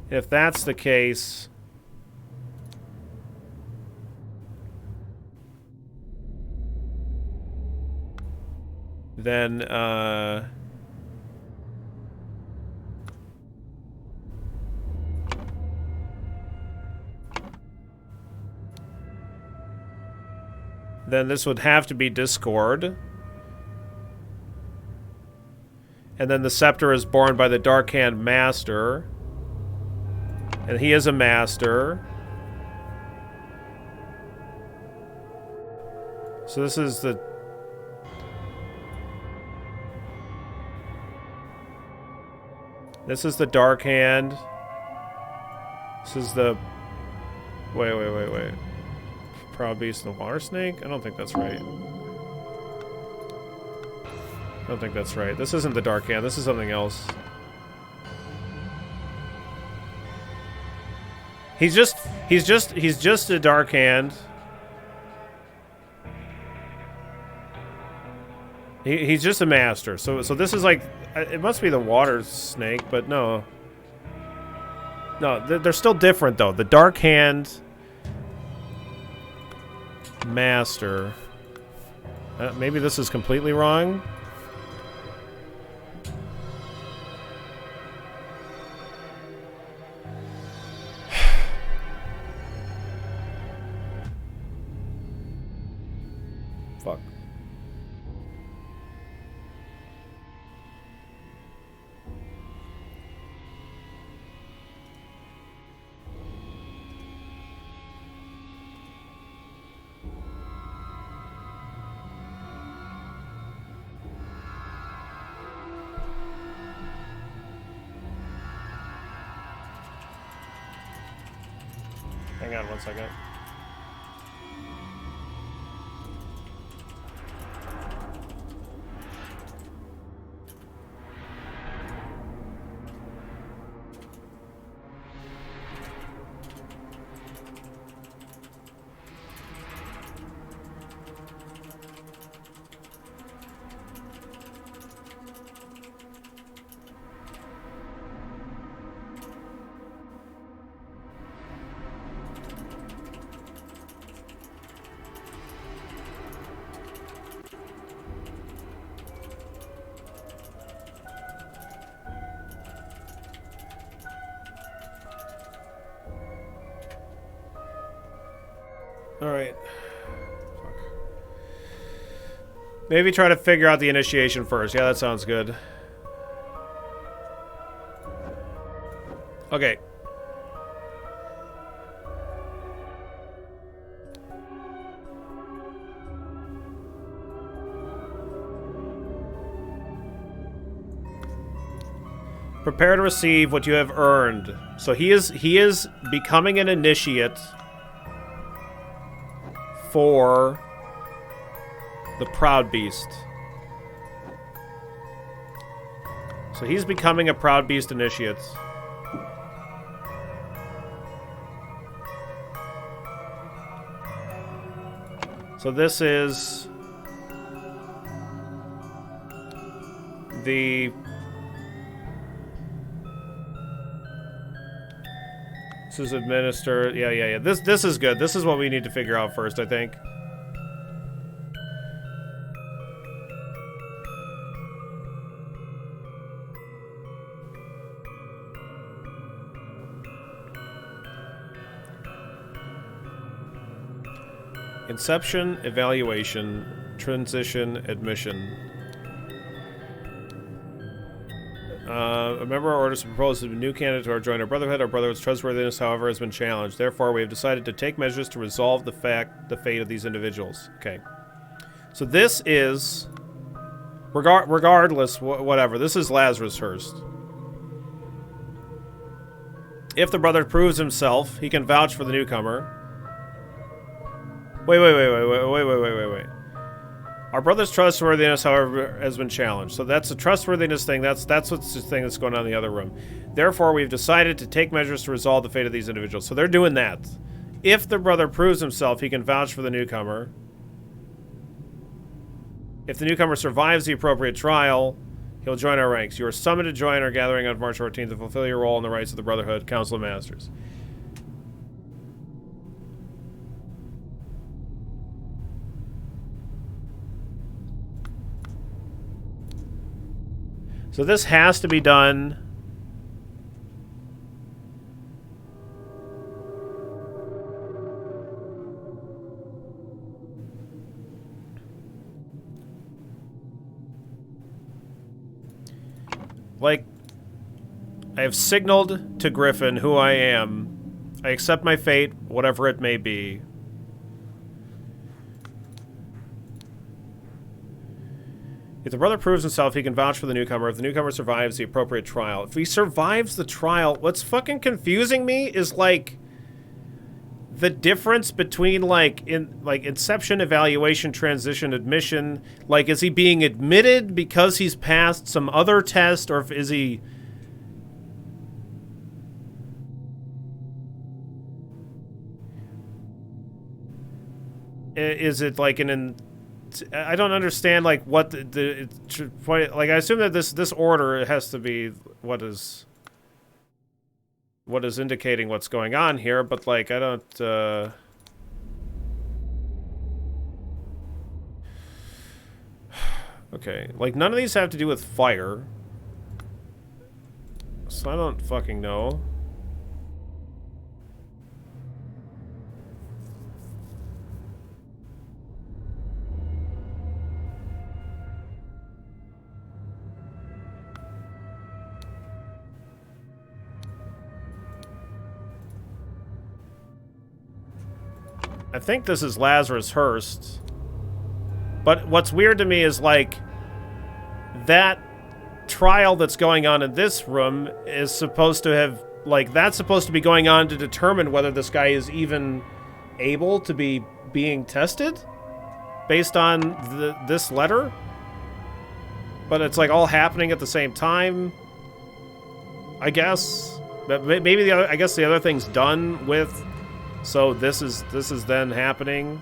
Speaker 1: If that's the case... Then, then this would have to be Discord. And then the scepter is borne by the Dark Hand Master. And he is a master. So this is the... This is the Dark Hand. This is the... Wait. Proud Beast and the Water Snake? I don't think that's right. I don't think that's right. This isn't the Dark Hand. This is something else. He's just a Dark Hand. He's just a master. So this is like... It must be the Water Snake, but no. No, they're still different, though. The Dark Hand... Master. Maybe this is completely wrong. Fuck. Hang on 1 second. Alright. Maybe try to figure out the initiation first. Yeah, that sounds good. Okay. Prepare to receive what you have earned. So he is becoming an initiate for the Proud Beast. So he's becoming a Proud Beast initiate. So this is the this is administered. Yeah. This is good. This is what we need to figure out first, I think. Inception, evaluation, transition, admission. A member orders to propose a new candidate to our join our Brotherhood. Our Brotherhood's trustworthiness, however, has been challenged. Therefore, we have decided to take measures to resolve the fate of these individuals. Okay. So this is, regardless, whatever. This is Lazarus Hearst. If the brother proves himself, he can vouch for the newcomer. Wait. Our brother's trustworthiness, however, has been challenged. So that's a trustworthiness thing. That's what's the thing that's going on in the other room. Therefore, we've decided to take measures to resolve the fate of these individuals. So they're doing that. If the brother proves himself, he can vouch for the newcomer. If the newcomer survives the appropriate trial, he'll join our ranks. You are summoned to join our gathering on March 14th to fulfill your role in the rights of the Brotherhood, Council of Masters. So this has to be done. Like, I have signaled to Griffin who I am. I accept my fate, whatever it may be. If the brother proves himself, he can vouch for the newcomer. If the newcomer survives the appropriate trial. If he survives the trial, what's fucking confusing me is, like, the difference between, like, inception, evaluation, transition, admission. Like, is he being admitted because he's passed some other test, or is he... Is it, like, I don't understand, like, what the like, I assume that this order has to be what is indicating what's going on here, but, like, I don't, okay, like, none of these have to do with fire, so I don't fucking know. I think this is Lazarus Hearst. But what's weird to me is, like, that trial that's going on in this room is supposed to have, like, that's supposed to be going on to determine whether this guy is even able to be being tested based on this letter. But it's, like, all happening at the same time, I guess. But maybe I guess the other thing's done with... So this is then happening.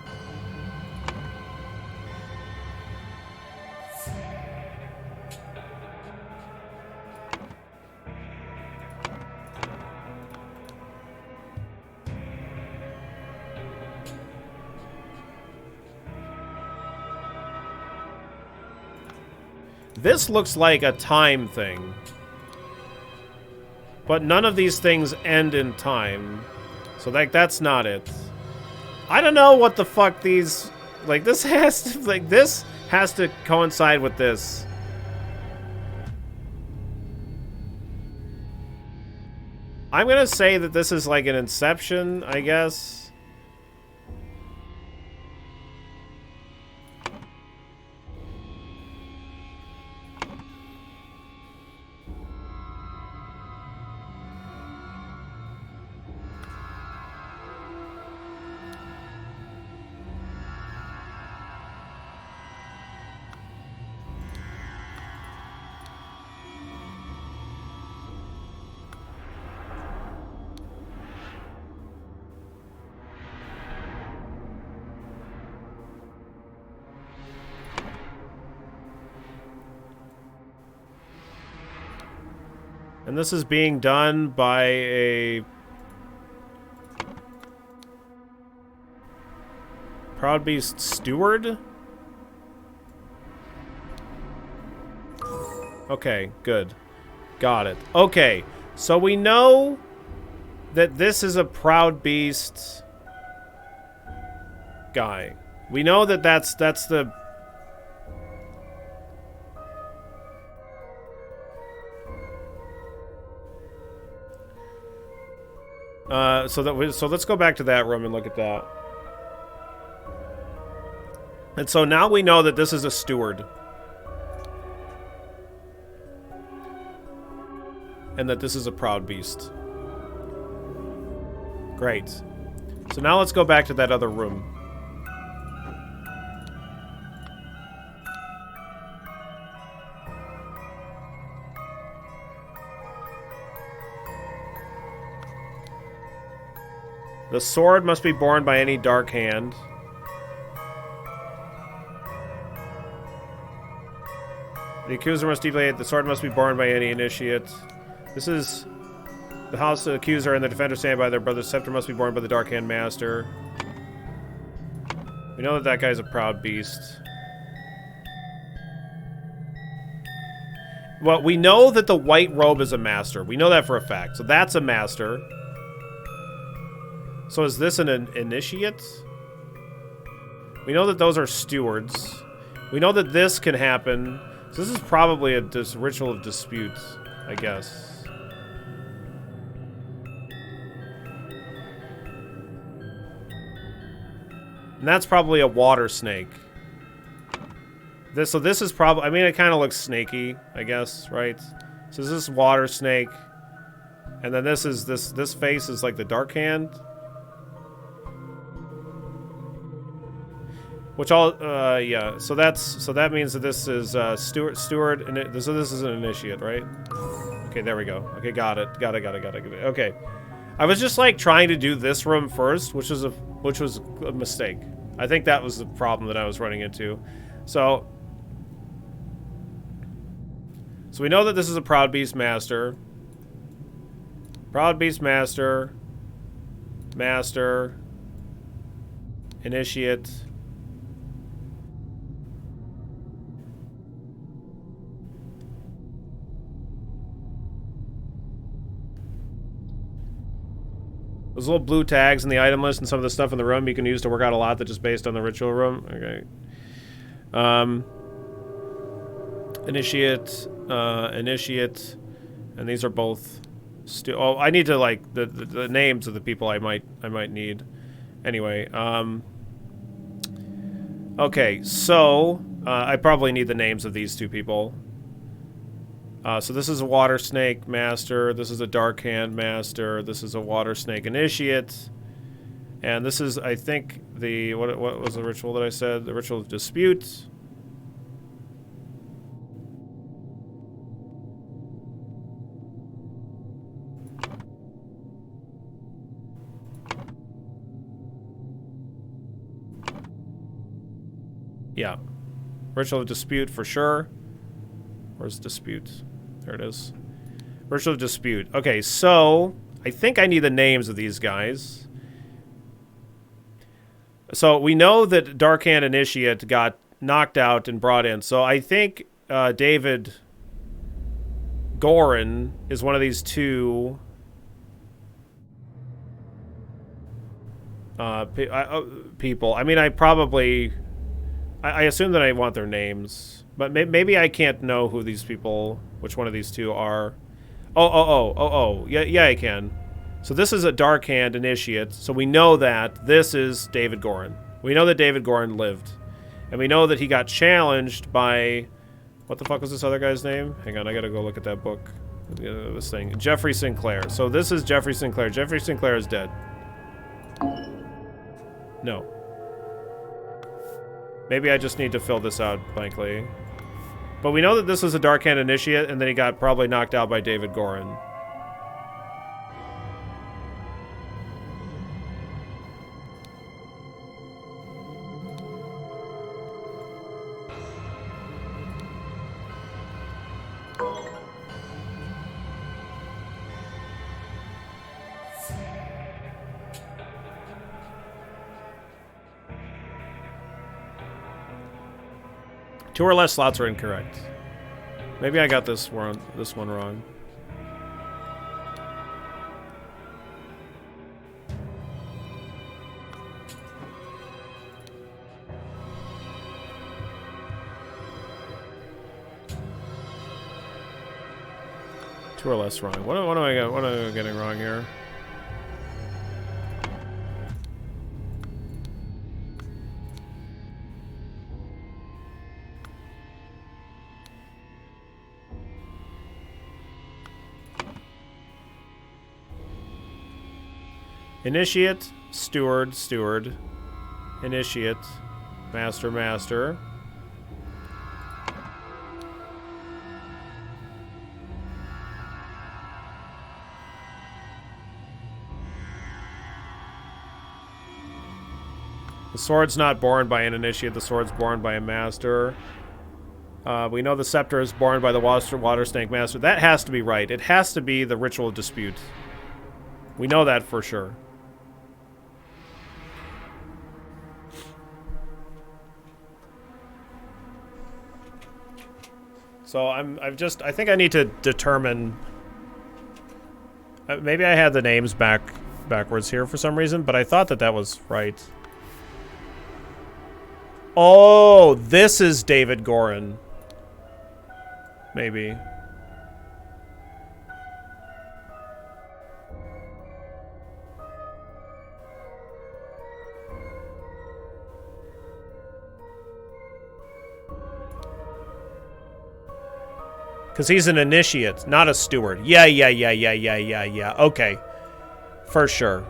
Speaker 1: This looks like a time thing. But none of these things end in time. So, like, that's not it. I don't know what the fuck these... Like, this has to... Like, this has to coincide with this. I'm gonna say that this is, like, an Inception, I guess. And this is being done by a Proud Beast steward? Okay, good. Got it. Okay, so we know that this is a Proud Beast guy. We know that that's the... So let's go back to that room and look at that. And so now we know that this is a steward. And that this is a Proud Beast. Great. So now let's go back to that other room. The sword must be borne by any dark hand. The accuser must deviate. The sword must be borne by any initiate. This is the house of the accuser and the defender stand by their brother. The scepter must be borne by the dark hand master. We know that that guy's a Proud Beast. Well, we know that the white robe is a master. We know that for a fact. So that's a master. So is this an initiate? We know that those are stewards. We know that this can happen. So this is probably a ritual of dispute, I guess. And that's probably a water snake. So this is probably... I mean, it kind of looks snaky, I guess, right? So this is water snake. And then this is... This face is like the dark hand. Which all, yeah. So that means that this is steward, and so this is an initiate, right? Okay, there we go. Okay, got it. Got it. Okay, I was just like trying to do this room first, which was a mistake. I think that was the problem that I was running into. So we know that this is a Proud Beast master. Proud Beast master, initiate. Those little blue tags in the item list and some of the stuff in the room you can use to work out a lot that's just based on the ritual room. Okay. Initiate, and these are both. Oh, I need to like the names of the people I might need. Anyway, okay, so I probably need the names of these two people. So this is a Water Snake Master, this is a Dark Hand Master, this is a Water Snake Initiate, and this is, I think, the... What was the ritual that I said? The Ritual of Dispute. Yeah. Ritual of Dispute for sure. Where's Dispute? There it is. Ritual of Dispute. Okay, so I think I need the names of these guys. So we know that Darkhand Initiate got knocked out and brought in. So I think David Gorin is one of these two people. I mean, I assume that I want their names, but maybe I can't know who these people, which one of these two are. Oh. Yeah, I can. So this is a Dark Hand Initiate, so we know that this is David Gorin. We know that David Gorin lived. And we know that he got challenged by... What the fuck was this other guy's name? Hang on, I gotta go look at that book. This thing. Jeffrey Sinclair. So this is Jeffrey Sinclair. Jeffrey Sinclair is dead. No. Maybe I just need to fill this out blankly. But we know that this was a Dark Hand Initiate, and then he got probably knocked out by David Gorin. 2 or less slots are incorrect. Maybe I got this one wrong. Two or less wrong. What am I getting wrong here? Initiate, steward, steward. Initiate, master, master. The sword's not borne by an initiate, the sword's borne by a master. We know the scepter is borne by the water snake master. That has to be right. It has to be the ritual dispute. We know that for sure. So I think I need to determine. Maybe I had the names backwards here for some reason, but I thought that was right. Oh, this is David Gorin. Maybe. Because he's an initiate, not a steward. Yeah. Okay. For sure.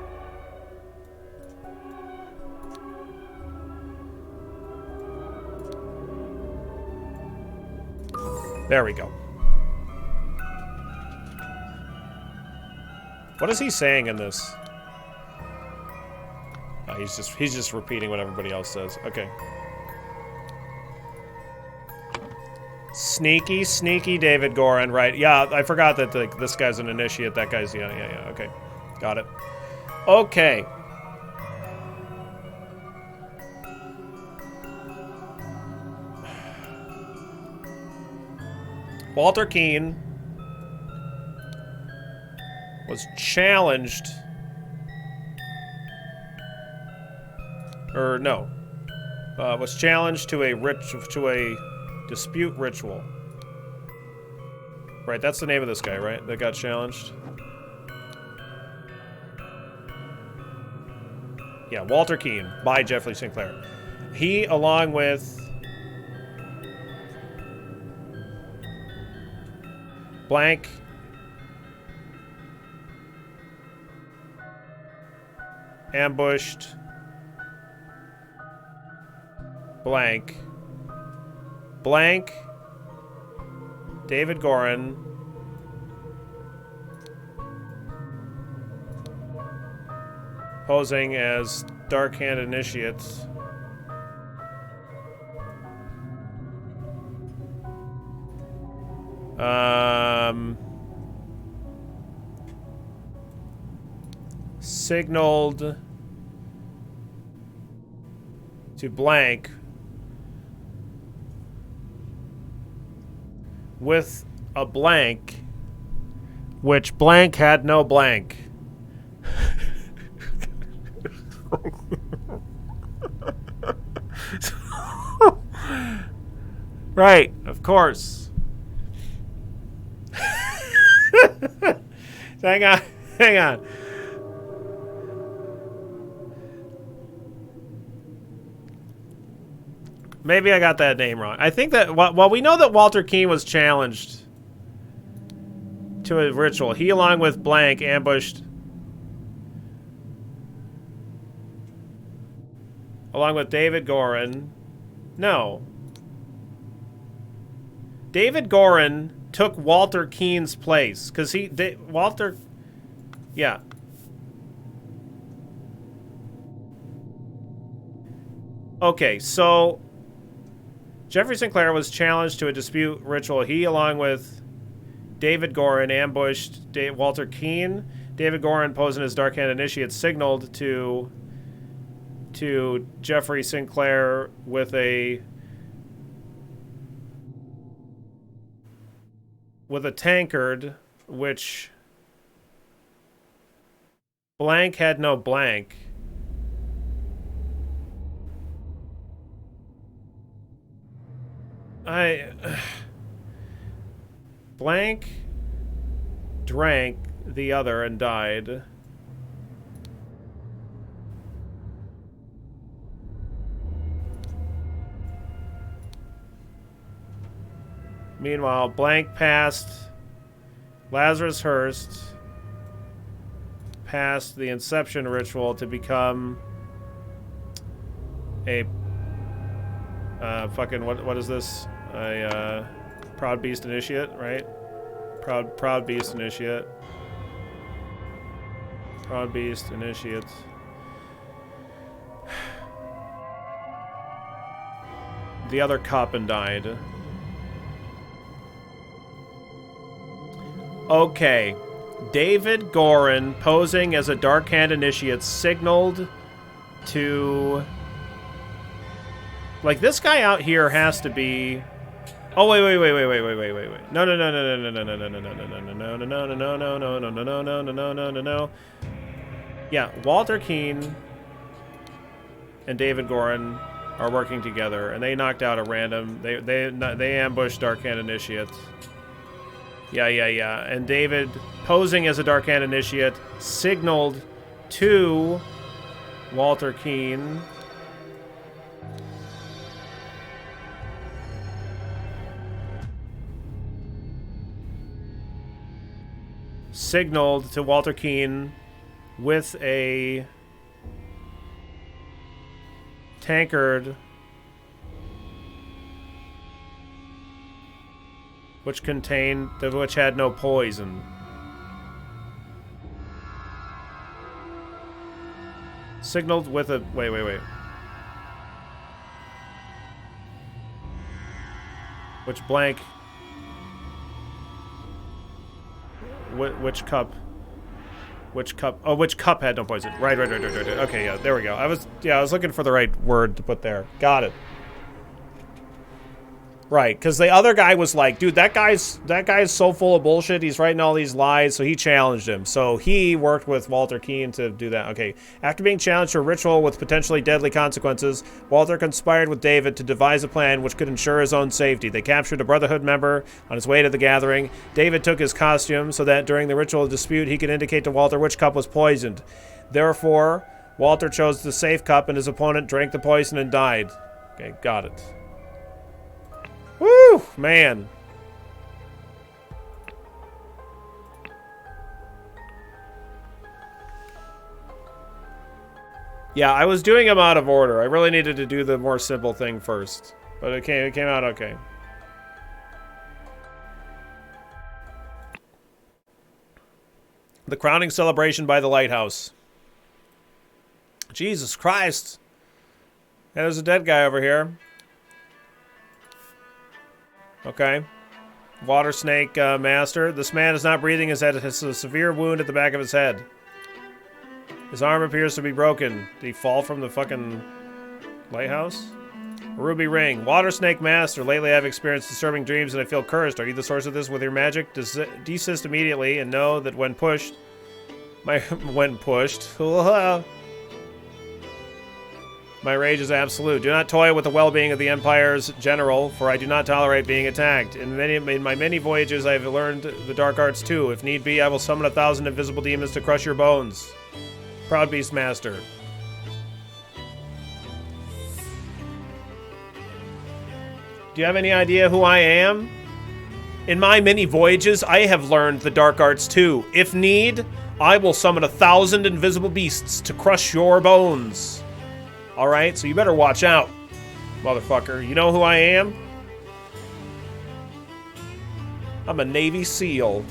Speaker 1: There we go. What is he saying in this? Oh, he's just repeating what everybody else says. Okay. Sneaky, sneaky David Gorin, right? Yeah, I forgot that this guy's an initiate. That guy's yeah. Okay, got it. Okay. Walter Keane was challenged, was challenged to a dispute ritual. Right, that's the name of this guy, right? That got challenged. Yeah, Walter Keane by Jeffrey Sinclair. He, along with blank, ambushed, blank, David Gorin, posing as Dark Hand initiates. Signaled to blank with a blank, which blank had no blank. Right, of course. Hang on. Maybe I got that name wrong. I think that, well, we know that Walter Keane was challenged to a ritual. He, along with blank, ambushed, along with David Gorin. No. David Gorin took Walter Keane's place, because Walter, yeah. Okay, so Jeffrey Sinclair was challenged to a dispute ritual. He, along with David Gorin, ambushed Walter Keane. David Gorin, posing as Dark Hand initiate, signaled to Jeffrey Sinclair with a with a tankard, which blank had no blank. Blank drank the other and died. Meanwhile, blank passed Lazarus Hearst past the Inception ritual to become a fucking what is this? A Proud Beast Initiate, right? Proud Beast Initiate. Proud Beast Initiate. The other cup and died. Okay. David Gorin, posing as a Dark Hand Initiate, signaled to... Like, this guy out here has to be... Oh, wait. No. Yeah, Walter Keane and David Gorin are working together, and they knocked out a random... They ambushed Dark Hand Initiate. Yeah. And David, posing as a Dark Hand Initiate, signaled to Walter Keane. Signaled to Walter Keane with a tankard which had no poison. Signaled with a... Wait. Which blank... Which cup? Which cup? Oh, which cup had no poison? Right. Okay, yeah, there we go. I was looking for the right word to put there. Got it. Right, because the other guy was like, dude, that guy's so full of bullshit. He's writing all these lies, so he challenged him. So he worked with Walter Keane to do that. Okay, after being challenged to a ritual with potentially deadly consequences, Walter conspired with David to devise a plan which could ensure his own safety. They captured a Brotherhood member on his way to the gathering. David took his costume so that during the ritual dispute, he could indicate to Walter which cup was poisoned. Therefore, Walter chose the safe cup, and his opponent drank the poison and died. Okay, got it. Woo, man. Yeah, I was doing them out of order. I really needed to do the more simple thing first. But it came out okay. The crowning celebration by the lighthouse. Jesus Christ. Yeah, there's a dead guy over here. Okay. Water Snake Master. This man is not breathing. His head has a severe wound at the back of his head. His arm appears to be broken. Did he fall from the fucking lighthouse? Ruby Ring. Water Snake Master. Lately I've experienced disturbing dreams and I feel cursed. Are you the source of this with your magic? Desist immediately and know that when pushed... My rage is absolute. Do not toy with the well-being of the Empire's general, for I do not tolerate being attacked. In my many voyages, I have learned the dark arts too. If need be, I will summon 1,000 invisible demons to crush your bones. Proud Beast Master. Do you have any idea who I am? In my many voyages, I have learned the dark arts too. If need, I will summon 1,000 invisible beasts to crush your bones. Alright, so you better watch out, motherfucker. You know who I am? I'm a Navy SEAL.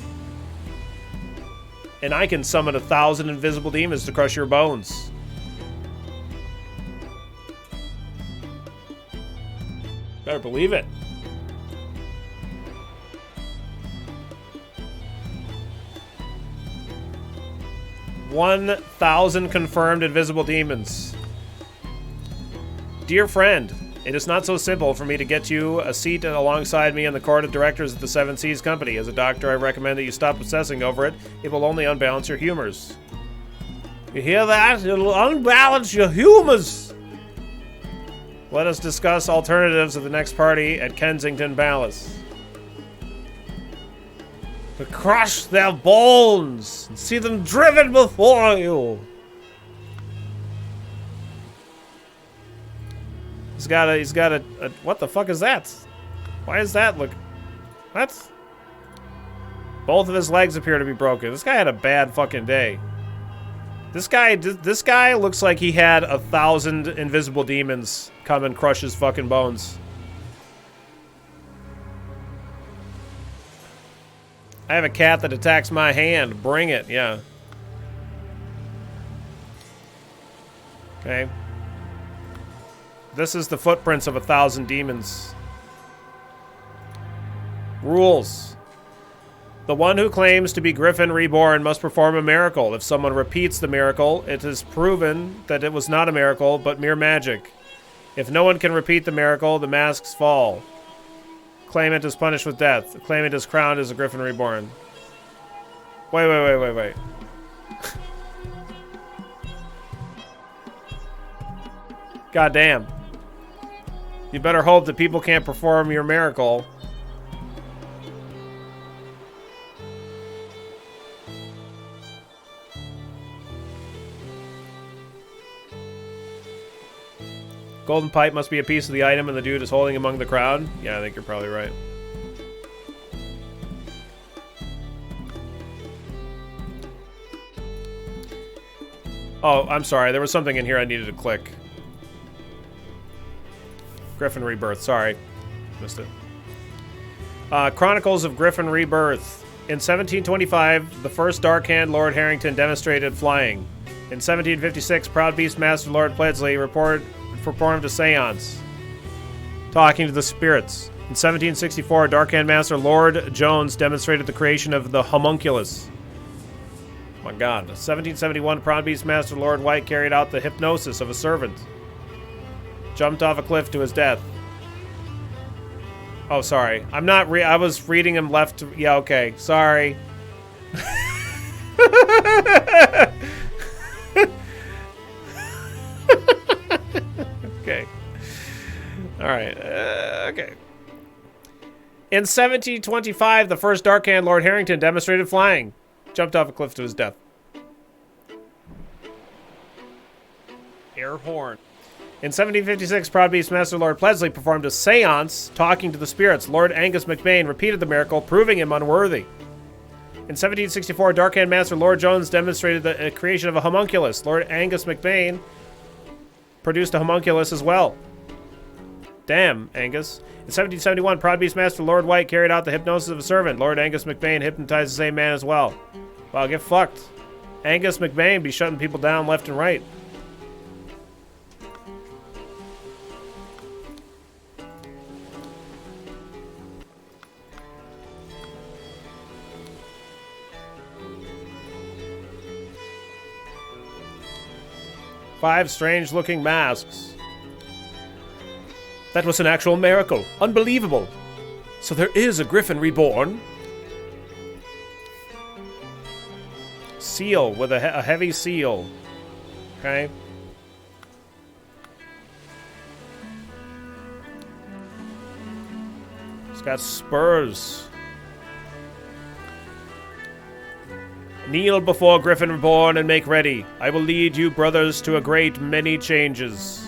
Speaker 1: And I can summon 1,000 invisible demons to crush your bones. Better believe it. $1,000 confirmed invisible demons. Dear friend, It is not so simple for me to get you a seat alongside me in the court of directors of the Seven Seas Company. As a doctor, I recommend that you stop obsessing over it. It will only unbalance your humors. You hear that? It'll unbalance your humors. Let us discuss alternatives at the next party at Kensington Palace. To crush their bones and see them driven before you. He's got a what the fuck is that? Why is that look? What? Both of his legs appear to be broken. This guy had a bad fucking day. This guy looks like he had 1,000 invisible demons come and crush his fucking bones. I have a cat that attacks my hand. Bring it, yeah. Okay. This is the footprints of 1,000 demons. Rules. The one who claims to be Griffin Reborn must perform a miracle. If someone repeats the miracle, it is proven that it was not a miracle, but mere magic. If no one can repeat the miracle, the masks fall. Claimant is punished with death. The claimant is crowned as a Griffin Reborn. Wait. God damn. You better hope that people can't perform your miracle. Golden pipe must be a piece of the item and the dude is holding among the crowd. Yeah, I think you're probably right. Oh, I'm sorry. There was something in here I needed to click. Griffin Rebirth. Sorry. Missed it. Chronicles of Griffin Rebirth. In 1725, the first Dark Hand Lord Harrington demonstrated flying. In 1756, Proud Beast Master Lord Pledsley performed a seance, talking to the spirits. In 1764, Dark Hand Master Lord Jones demonstrated the creation of the homunculus. Oh my god. 1771, Proud Beast Master Lord White carried out the hypnosis of a servant. Jumped off a cliff to his death. Oh, sorry. I'm not I was reading him left to... Yeah, okay. Sorry. Okay. Alright. Okay. In 1725, the first Dark Hand Lord Harrington demonstrated flying. Jumped off a cliff to his death. Air horn. In 1756, Proud Beast Master Lord Pledsley performed a seance, talking to the spirits. Lord Angus MacBain repeated the miracle, proving him unworthy. In 1764, Dark Hand Master Lord Jones demonstrated the creation of a homunculus. Lord Angus MacBain produced a homunculus as well. Damn, Angus. In 1771, Proud Beast Master Lord White carried out the hypnosis of a servant. Lord Angus MacBain hypnotized the same man as well. Wow, get fucked. Angus MacBain be shutting people down left and right. Five strange-looking masks. That was an actual miracle. Unbelievable. So there is a Griffin Reborn. Seal with a heavy seal. Okay. It's got spurs. Kneel before Griffin Reborn and make ready. I will lead you, brothers, to a great many changes.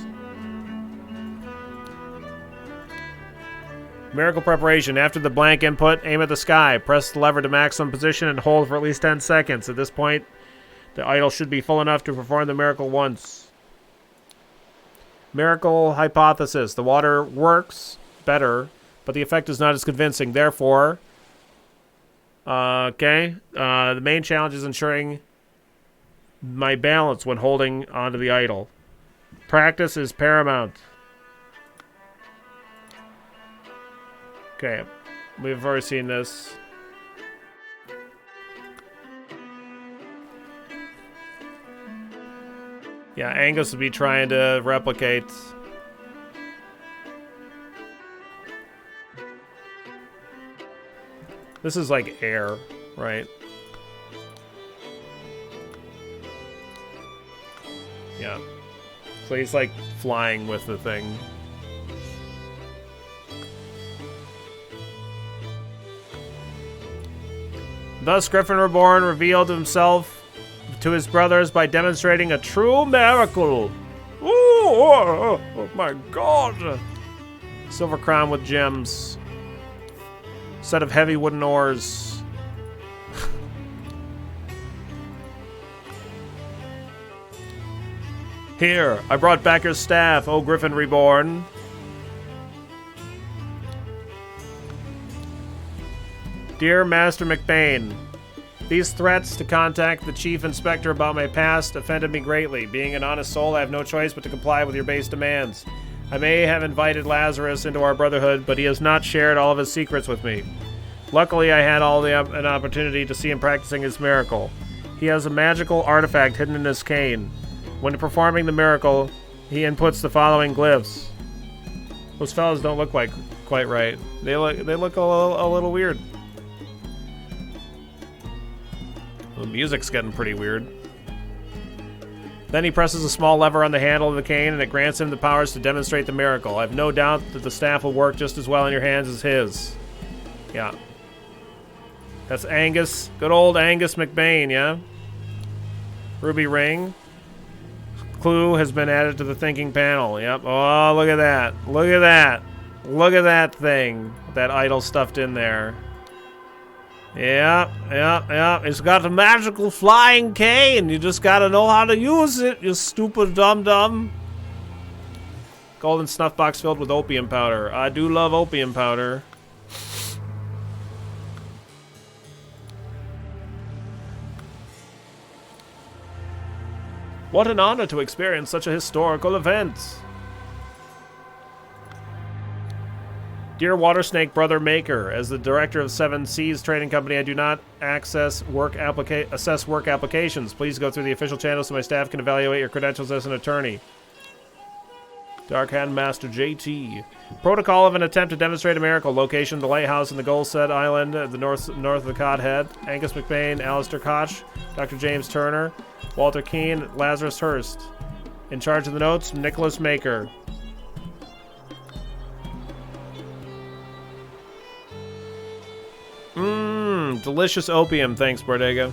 Speaker 1: Miracle preparation. After the blank input, aim at the sky. Press the lever to maximum position and hold for at least 10 seconds. At this point, the idol should be full enough to perform the miracle once. Miracle hypothesis. The water works better, but the effect is not as convincing. Therefore... the main challenge is ensuring my balance when holding onto the idol. Practice is paramount. Okay, we've already seen this. Yeah, Angus will be trying to replicate. This is like air, right? Yeah. So he's like flying with the thing. Thus, Griffin Reborn revealed himself to his brothers by demonstrating a true miracle. Ooh, oh my god! Silver crown with gems. Set of heavy wooden oars. Here, I brought back your staff, O Griffin Reborn. Dear Master McBain, these threats to contact the Chief Inspector about my past offended me greatly. Being an honest soul, I have no choice but to comply with your base demands. I may have invited Lazarus into our brotherhood, but he has not shared all of his secrets with me. Luckily, I had an opportunity to see him practicing his miracle. He has a magical artifact hidden in his cane. When performing the miracle, he inputs the following glyphs. Those fellas don't look quite right. They look a little weird. The music's getting pretty weird. Then he presses a small lever on the handle of the cane and it grants him the powers to demonstrate the miracle. I have no doubt that the staff will work just as well in your hands as his. Yeah. That's Angus. Good old Angus McBain, yeah? Ruby ring. Clue has been added to the thinking panel. Yep. Oh, look at that. Look at that. Look at that thing. That idol stuffed in there. Yeah. It's got a magical flying cane. You just gotta know how to use it, you stupid dum-dum. Golden snuff box filled with opium powder. I do love opium powder. What an honor to experience such a historical event. Dear Water Snake Brother Maker, as the director of Seven Seas Trading Company, I do not assess work applications. Please go through the official channels so my staff can evaluate your credentials as an attorney. Dark Hand Master JT. Protocol of an attempt to demonstrate a miracle. Location, the lighthouse in the Golset Island, the north of the Codhead. Angus McBain, Alistair Koch, Dr. James Turner, Walter Keane, Lazarus Hurst. In charge of the notes, Nicholas Maker. Delicious opium, thanks, Bordega.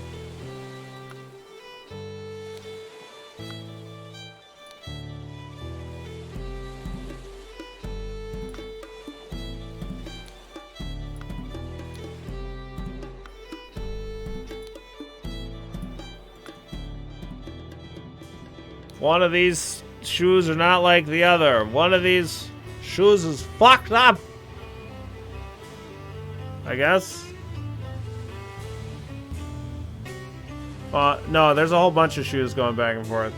Speaker 1: One of these shoes are not like the other. One of these shoes is fucked up. I guess. No, there's a whole bunch of shoes going back and forth.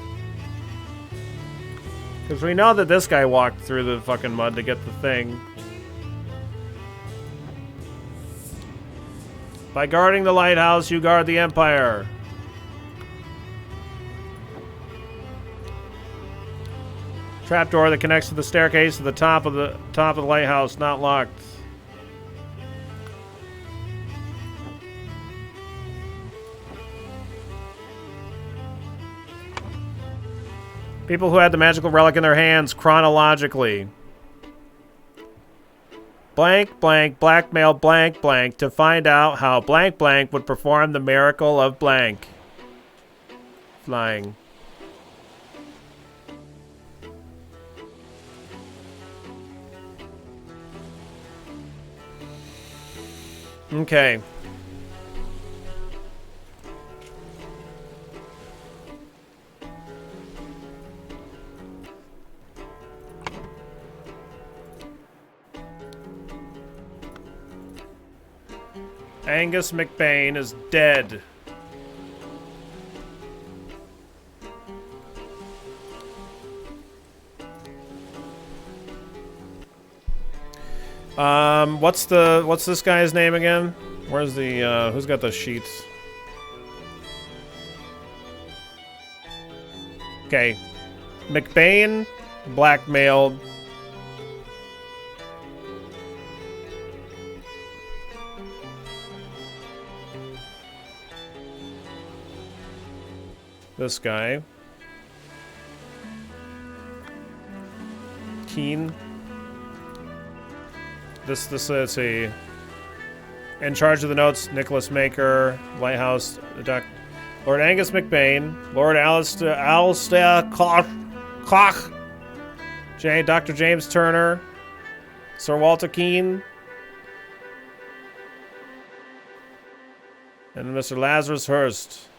Speaker 1: Because we know that this guy walked through the fucking mud to get the thing. By guarding the lighthouse, you guard the Empire. Trapdoor that connects to the staircase to the top of the lighthouse, not locked. People who had the magical relic in their hands chronologically. Blank, blank, blackmail, blank, blank to find out how blank, blank would perform the miracle of blank. Flying. Okay. Angus McBain is dead. What's this guy's name again? Where's the who's got the sheets? Okay. McBain blackmailed This guy. Keen. This let's see. In charge of the notes, Nicholas Maker, Lighthouse, Lord Angus McBain, Lord Alistair Koch, Dr. James Turner, Sir Walter Keane, and Mr. Lazarus Hurst.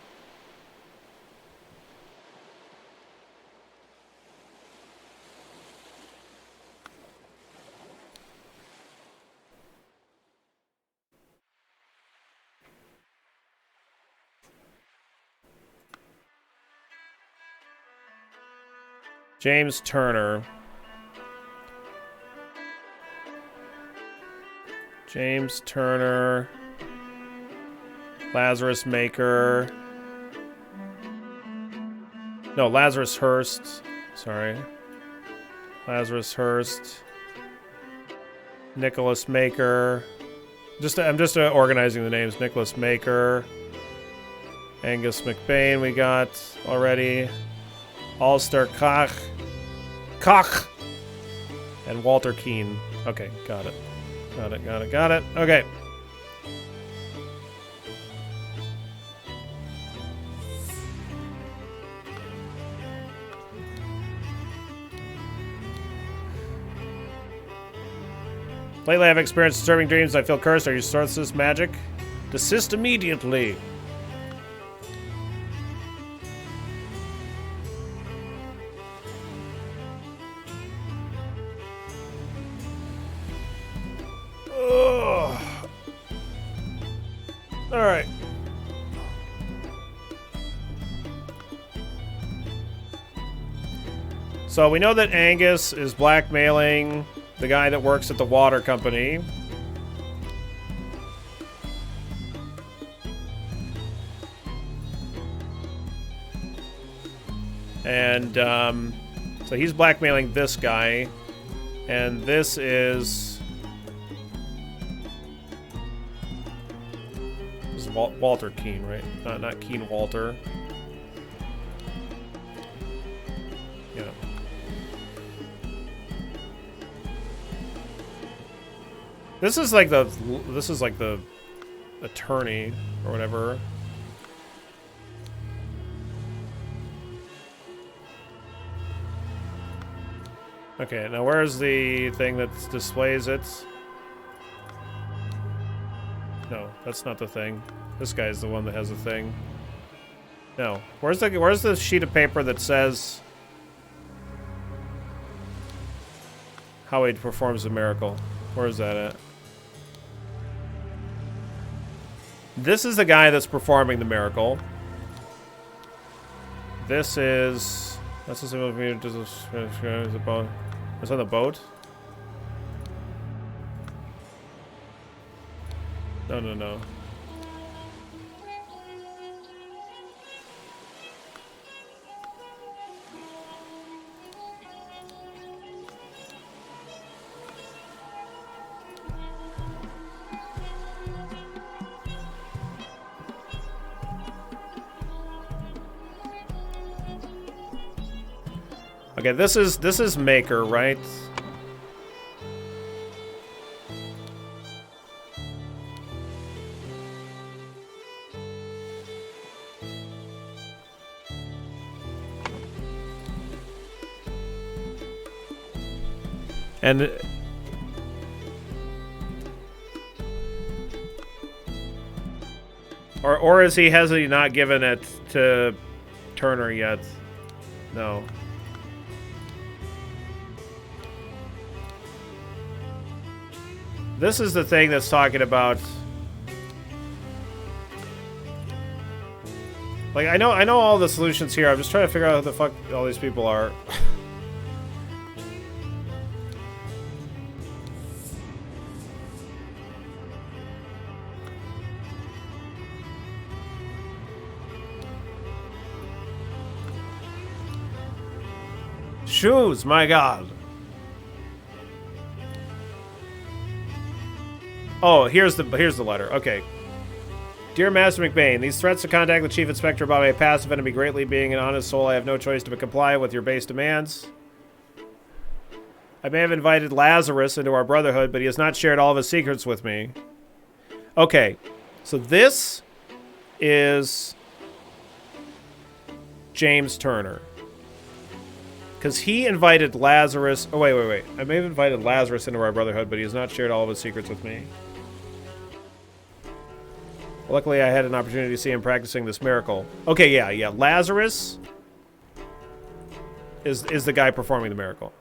Speaker 1: James Turner. James Turner. Lazarus Maker. No, Lazarus Hurst. Sorry. Lazarus Hurst. Nicholas Maker. I'm just organizing the names. Nicholas Maker. Angus McBain we got already. Alistair Koch. And Walter Keane. Okay, got it. Got it. Okay. Lately I've experienced disturbing dreams. I feel cursed. Are you sorceress magic? Desist immediately. Alright. So we know that Angus is blackmailing the guy that works at the water company. And so he's blackmailing this guy. And this is Walter Keane, right? Not Keane Walter. Yeah. This is like the attorney or whatever. Okay, now where's the thing that displays it? No, that's not the thing. This guy's the one that has the thing. No. Where's the sheet of paper that says how he performs a miracle? Where is that at? This is the guy that's performing the miracle. This is... That's the symbol of me. It's on the boat? No. Okay, this is Maker, right? And or has he not given it to Turner yet? No. This is the thing that's talking about. Like I know all the solutions here. I'm just trying to figure out who the fuck all these people are. Shoes, my god. Oh, here's the letter. Okay. Dear Master McBain, these threats to contact the Chief Inspector about my passive enemy greatly being an honest soul, I have no choice to comply with your base demands. I may have invited Lazarus into our brotherhood, but he has not shared all of his secrets with me. Okay, so this is James Turner. Because he invited Lazarus... Oh, wait. I may have invited Lazarus into our brotherhood, but he has not shared all of his secrets with me. Luckily, I had an opportunity to see him practicing this miracle. Okay, yeah. Lazarus is the guy performing the miracle.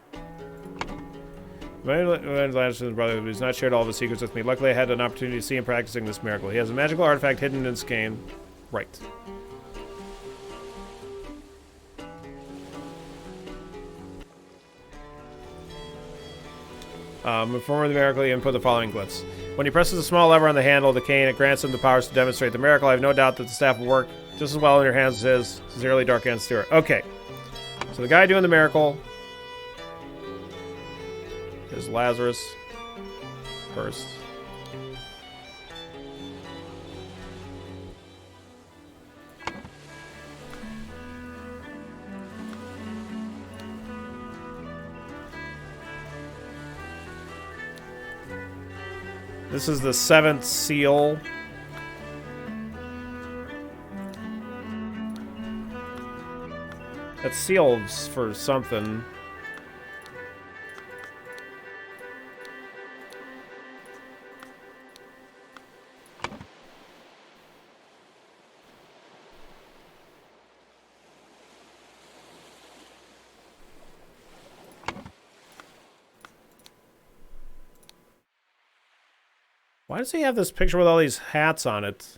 Speaker 1: Lazarus' brother, but he's not shared all of his secrets with me. Luckily, I had an opportunity to see him practicing this miracle. He has a magical artifact hidden in his cane. Right. Performing the miracle, he input the following glyphs. When he presses a small lever on the handle of the cane, it grants him the powers to demonstrate the miracle. I have no doubt that the staff will work just as well in your hands as his. Sincerely, Dark-Hand Stewart. Okay. So the guy doing the miracle is Lazarus first. This is the 7th seal. That seal's for something. Why does he have this picture with all these hats on it?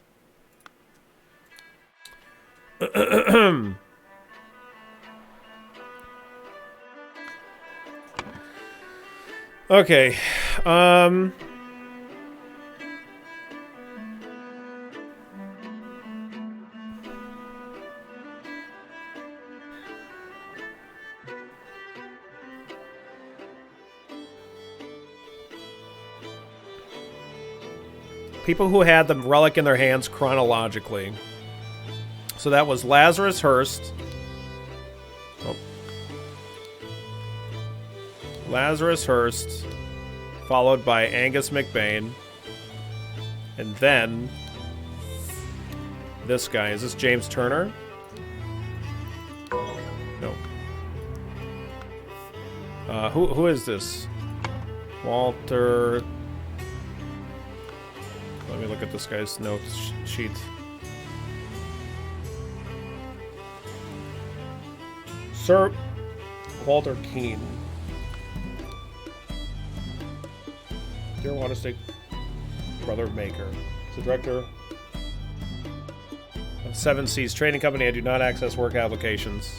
Speaker 1: Okay. People who had the relic in their hands chronologically. So that was Lazarus Hurst. Oh. Lazarus Hurst, followed by Angus McBain. And then this guy. Is this James Turner? No. Who is this? Walter... Let me look at this guy's notes sheet. Sir Walter Keane. Dear Waterstick Brother Maker. He's the director of 7 Seas Trading Company. I do not access work applications.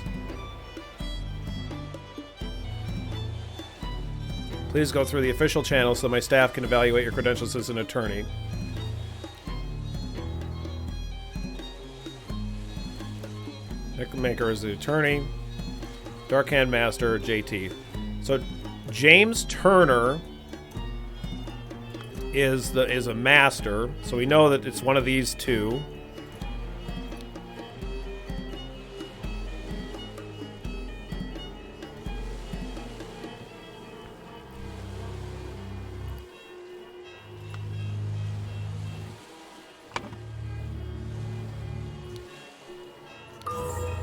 Speaker 1: Please go through the official channel so that my staff can evaluate your credentials as an attorney. Maker is the attorney. Dark-Hand Master, JT. So James Turner is a master, so we know that it's one of these two.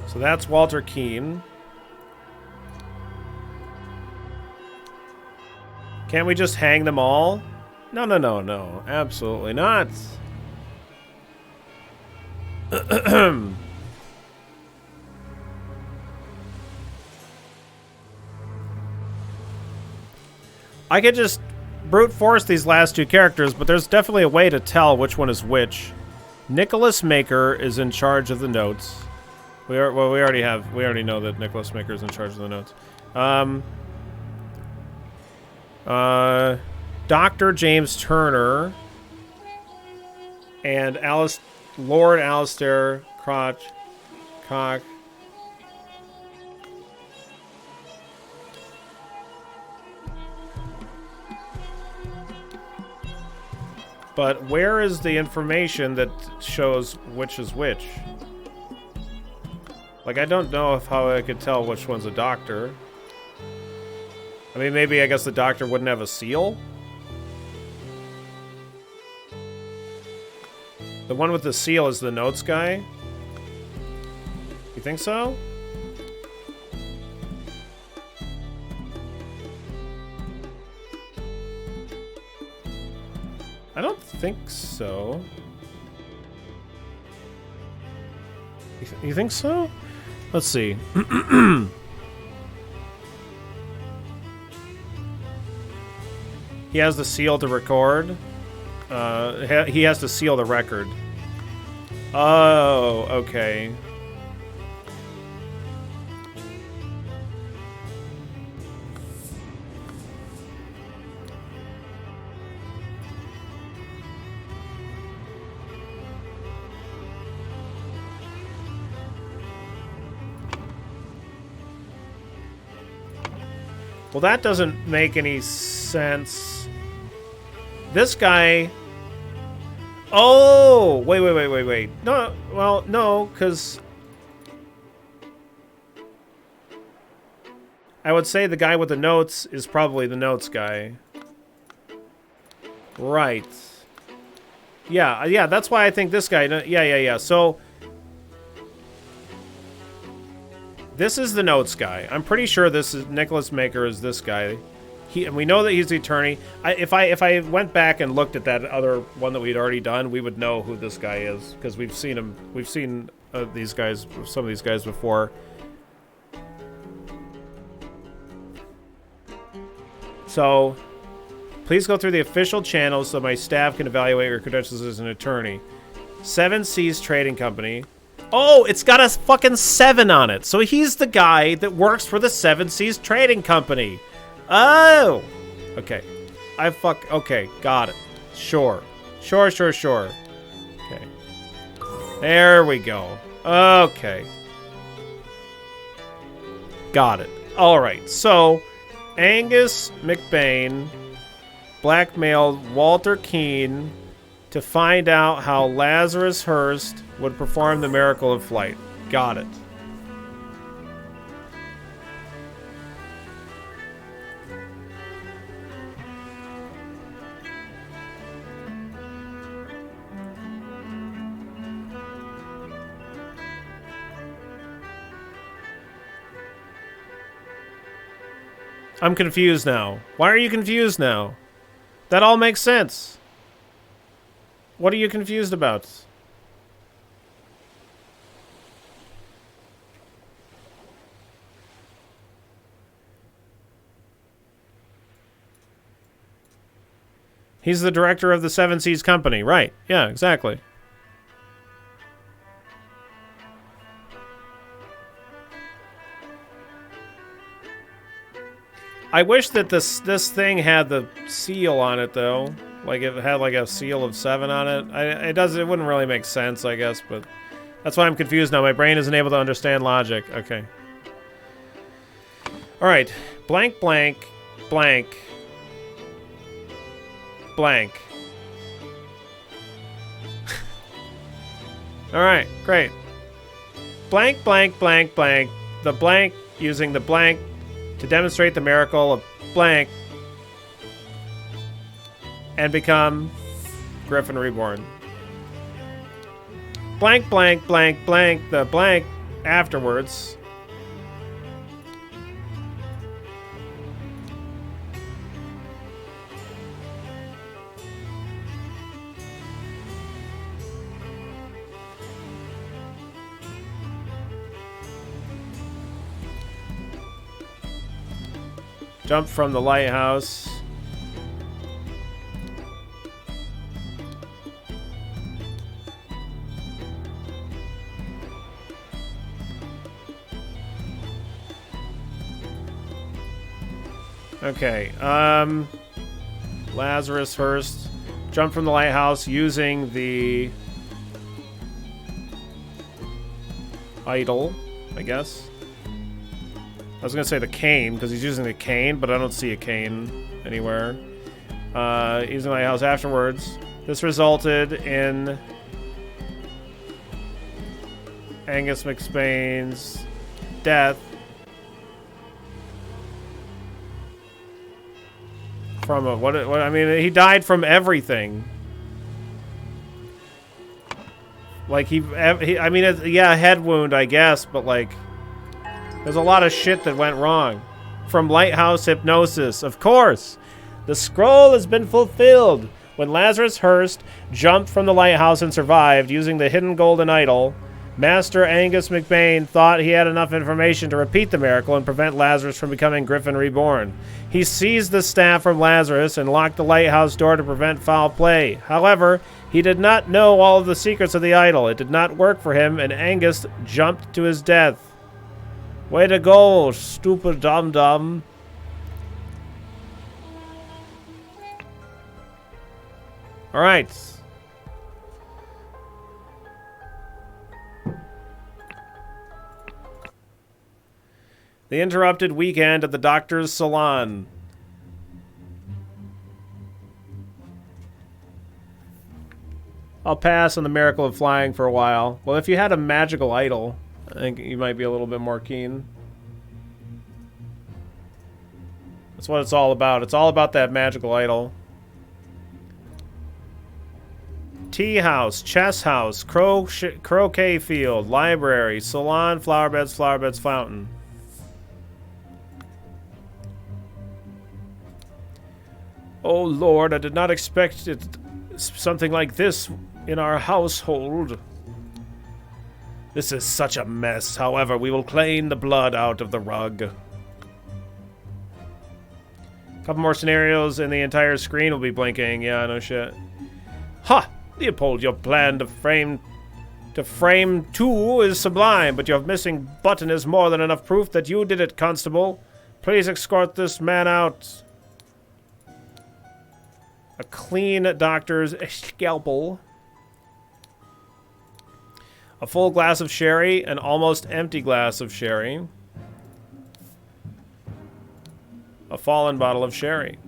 Speaker 1: So that's Walter Keane. Can't we just hang them all? No. Absolutely not. I could just brute force these last two characters, but there's definitely a way to tell which one is which. Nicholas Maker is in charge of the notes. We already know that Nicholas Maker is in charge of the notes. Dr. James Turner and Lord Alistair Cock. But where is the information that shows which is which? Like, I don't know how I could tell which one's a doctor. I mean, maybe I guess the doctor wouldn't have a seal? The one with the seal is the notes guy? You think so? I don't think so. You think so? Let's see. He has the seal to record. He has to seal the record. Oh, okay. Well, that doesn't make any sense. This guy... Oh! Wait. No, well, no, because... I would say the guy with the notes is probably the notes guy. Right. Yeah, that's why I think this guy... Yeah. So... This is the notes guy. I'm pretty sure this is Nicholas Maker is this guy. And we know that he's the attorney. If I went back and looked at that other one that we'd already done, we would know who this guy is because we've seen him. We've seen these guys, some of these guys before. So, please go through the official channels so my staff can evaluate your credentials as an attorney. 7 Seas Trading Company. Oh, it's got a fucking 7 on it. So he's the guy that works for the 7 Seas Trading Company. Oh! Okay. Okay, got it. Sure. Sure. Okay. There we go. Okay. Got it. Alright, so... Angus McBain blackmailed Walter Keane to find out how Lazarus Hearst would perform the miracle of flight. Got it. I'm confused now. Why are you confused now? That all makes sense. What are you confused about? He's the director of the 7 Seas Company. Right. Yeah, exactly. I wish that this thing had the seal on it though. Like it had like a seal of 7 on it. It wouldn't really make sense, I guess, but that's why I'm confused now. My brain isn't able to understand logic. Okay. All right. Blank. All right, great. Blank. The blank using the blank to demonstrate the miracle of blank and become Griffin Reborn. Blank, the blank afterwards. Jump from the lighthouse. Okay, Lazarus first. Jump from the lighthouse using the idol, I guess. I was gonna say the cane, because he's using the cane, but I don't see a cane anywhere. Using the lighthouse afterwards. This resulted in Angus McSpain's death from a, what I mean, he died from everything. Like I mean, yeah, a head wound, I guess, but like, there's a lot of shit that went wrong. From lighthouse hypnosis, of course. The scroll has been fulfilled. When Lazarus Hurst jumped from the lighthouse and survived using the hidden golden idol, Master Angus McBain thought he had enough information to repeat the miracle and prevent Lazarus from becoming Griffin Reborn. He seized the staff from Lazarus and locked the lighthouse door to prevent foul play. However, he did not know all of the secrets of the idol. It did not work for him, and Angus jumped to his death. Way to go, stupid dum-dum. All right. The interrupted weekend at the doctor's salon. I'll pass on the miracle of flying for a while. Well, if you had a magical idol, I think you might be a little bit more keen. That's what it's all about. It's all about that magical idol. Tea house, chess house, croquet field, library, salon, flower beds, fountain. Oh Lord, I did not expect something like this in our household. This is such a mess. However, we will clean the blood out of the rug. Couple more scenarios and the entire screen will be blinking. Yeah, no shit. Ha! Leopold, your plan to frame two is sublime, but your missing button is more than enough proof that you did it, Constable. Please escort this man out. A clean doctor's scalpel. A full glass of sherry, an almost empty glass of sherry. A fallen bottle of sherry.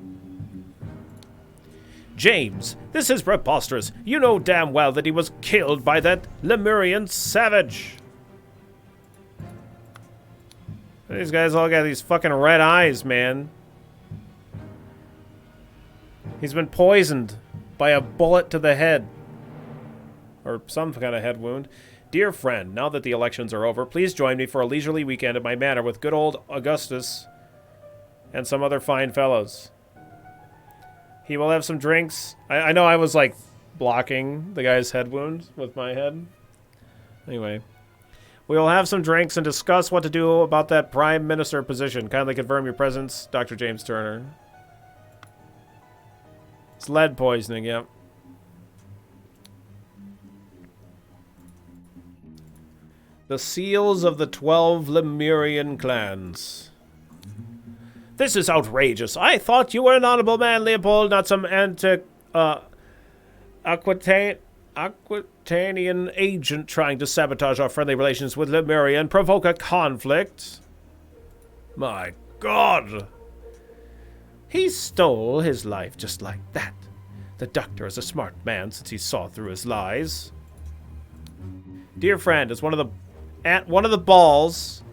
Speaker 1: James, this is preposterous. You know damn well that he was killed by that Lemurian savage. These guys all got these fucking red eyes, man. He's been poisoned by a bullet to the head. Or some kind of head wound. Dear friend, now that the elections are over, please join me for a leisurely weekend at my manor with good old Augustus and some other fine fellows. He will have some drinks. I know I was, like, blocking the guy's head wound with my head. Anyway. We will have some drinks and discuss what to do about that Prime Minister position. Kindly confirm your presence, Dr. James Turner. It's lead poisoning, yep. The seals of the 12 Lemurian clans. This is outrageous. I thought you were an honorable man, Leopold, not some Aquitanian agent trying to sabotage our friendly relations with Lemuria and provoke a conflict. My God. He stole his life just like that. The doctor is a smart man since he saw through his lies. Dear friend, as one of the balls.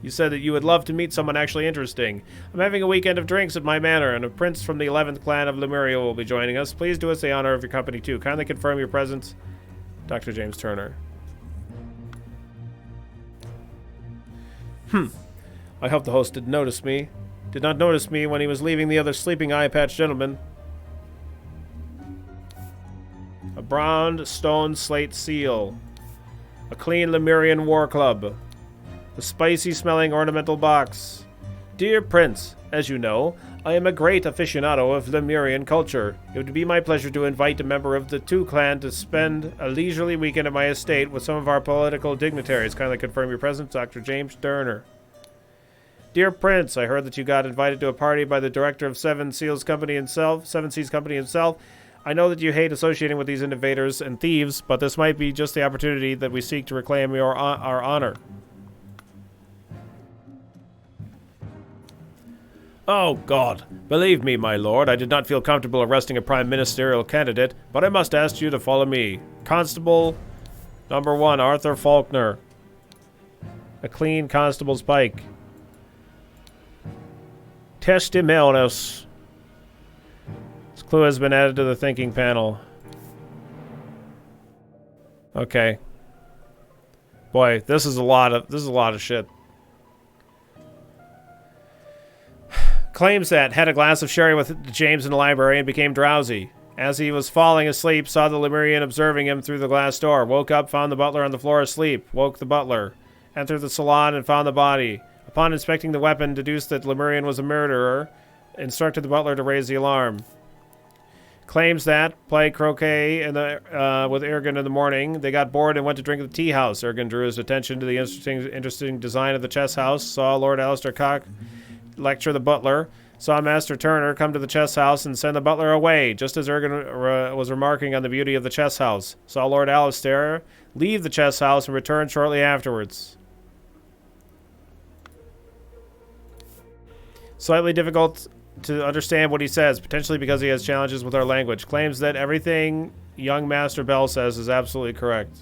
Speaker 1: You said that you would love to meet someone actually interesting. I'm having a weekend of drinks at my manor, and a prince from the 11th clan of Lemuria will be joining us. Please do us the honor of your company, too. Kindly confirm your presence, Dr. James Turner. I hope the host did not notice me when he was leaving the other sleeping eye-patch gentleman. A brown stone slate seal. A clean Lemurian war club. A spicy-smelling ornamental box. Dear Prince, as you know, I am a great aficionado of Lemurian culture. It would be my pleasure to invite a member of the Tu clan to spend a leisurely weekend at my estate with some of our political dignitaries. Kindly confirm your presence, Dr. James Turner. Dear Prince, I heard that you got invited to a party by the director of Seven Seas Company himself. I know that you hate associating with these innovators and thieves, but this might be just the opportunity that we seek to reclaim our honor. Oh, God. Believe me, my lord, I did not feel comfortable arresting a prime ministerial candidate, but I must ask you to follow me. Constable number 1, Arthur Faulkner. A clean constable's pike. Testimonials. This clue has been added to the thinking panel. Okay. Boy, this is a lot of shit. Claims that had a glass of sherry with James in the library and became drowsy. As he was falling asleep, saw the Lemurian observing him through the glass door. Woke up, found the butler on the floor asleep. Woke the butler. Entered the salon and found the body. Upon inspecting the weapon, deduced that Lemurian was a murderer. Instructed the butler to raise the alarm. Claims that played croquet with Ergen in the morning. They got bored and went to drink at the tea house. Ergen drew his attention to the interesting design of the chess house. Saw Lord Alistair Cock lecture the butler. Saw Master Turner come to the chess house and send the butler away, just as Ergen was remarking on the beauty of the chess house. Saw Lord Alistair leave the chess house and return shortly afterwards. Slightly difficult to understand what he says, potentially because he has challenges with our language. Claims that everything young Master Bell says is absolutely correct.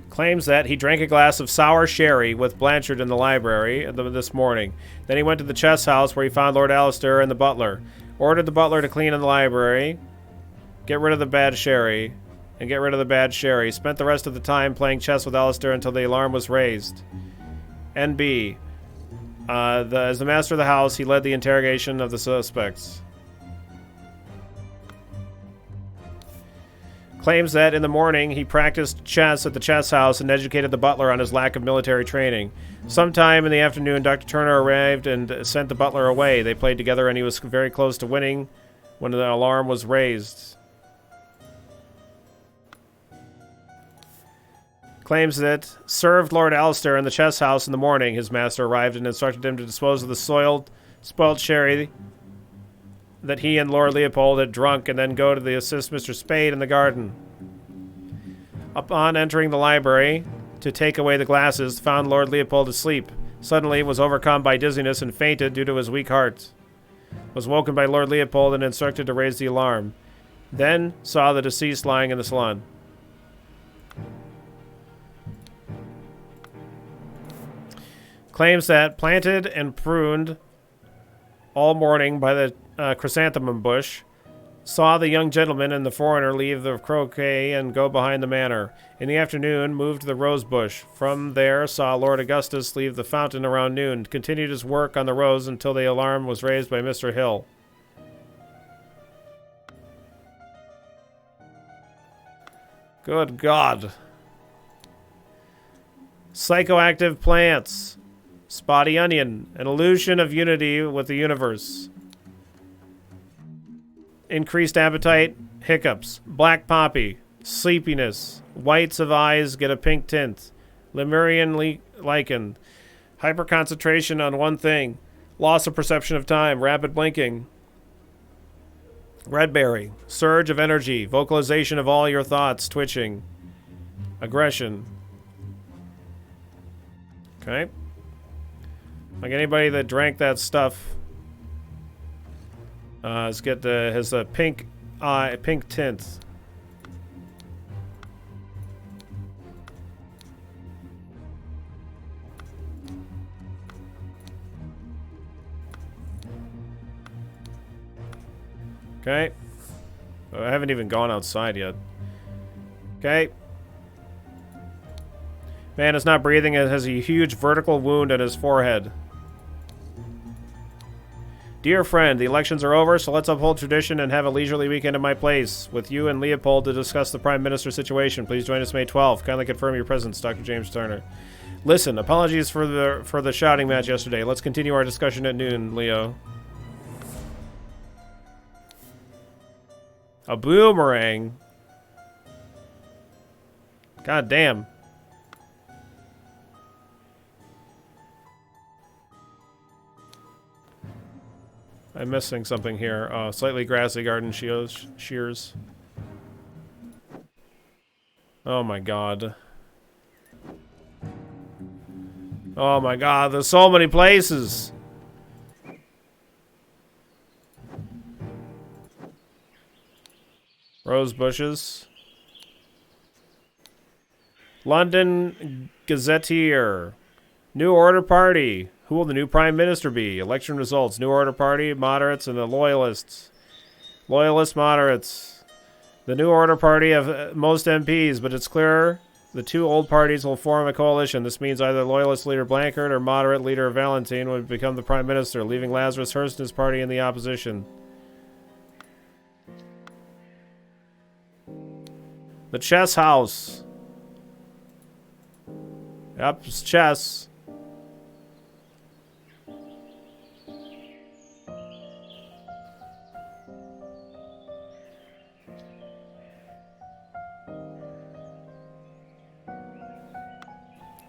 Speaker 1: Claims that he drank a glass of sour sherry with Blanchard in the library this morning. Then he went to the chess house where he found Lord Alistair and the butler. Ordered the butler to clean in the library, get rid of the bad sherry, and get rid of the bad sherry. Spent the rest of the time playing chess with Alistair until the alarm was raised. NB. As the master of the house, he led the interrogation of the suspects. Claims that in the morning he practiced chess at the chess house and educated the butler on his lack of military training. Sometime in the afternoon, Dr. Turner arrived and sent the butler away. They played together and he was very close to winning when the alarm was raised. Claims that served Lord Alistair in the chess house in the morning. His master arrived and instructed him to dispose of the spoiled sherry that he and Lord Leopold had drunk and then go to assist Mr. Spade in the garden. Upon entering the library to take away the glasses, found Lord Leopold asleep. Suddenly was overcome by dizziness and fainted due to his weak heart. Was woken by Lord Leopold and instructed to raise the alarm. Then saw the deceased lying in the salon. Claims that planted and pruned all morning by the chrysanthemum bush, saw the young gentleman and the foreigner leave the croquet and go behind the manor. In the afternoon, moved to the rose bush. From there, saw Lord Augustus leave the fountain around noon. Continued his work on the rose until the alarm was raised by Mr. Hill. Good God. Psychoactive plants. Spotty onion. An illusion of unity with the universe. Increased appetite, hiccups. Black poppy, sleepiness. Whites of eyes get a pink tint. Lemurian lichen. Hyperconcentration on one thing. Loss of perception of time. Rapid blinking. Redberry. Surge of energy. Vocalization of all your thoughts. Twitching. Aggression. Okay. Like anybody that drank that stuff has a pink eye, pink tint. Okay. I haven't even gone outside yet. Okay. Man is not breathing and has a huge vertical wound on his forehead. Dear friend, the elections are over, so let's uphold tradition and have a leisurely weekend at my place with you and Leopold to discuss the Prime Minister situation. Please join us May 12th. Kindly confirm your presence, Dr. James Turner. Listen, apologies for the shouting match yesterday. Let's continue our discussion at noon, Leo. A boomerang? God damn. I I'm missing something here. Slightly grassy garden shears. Oh my god. Oh my god, there's so many places! Rose bushes. London Gazetteer. New Order Party. Who will the new Prime Minister be? Election results. New Order Party, moderates, and the Loyalists. Loyalist moderates. The New Order Party have most MPs, but it's clear the two old parties will form a coalition. This means either Loyalist leader Blanchard or moderate leader Valentine would become the Prime Minister, leaving Lazarus Hurst and his party in the opposition. The Chess House. Yep, it's chess.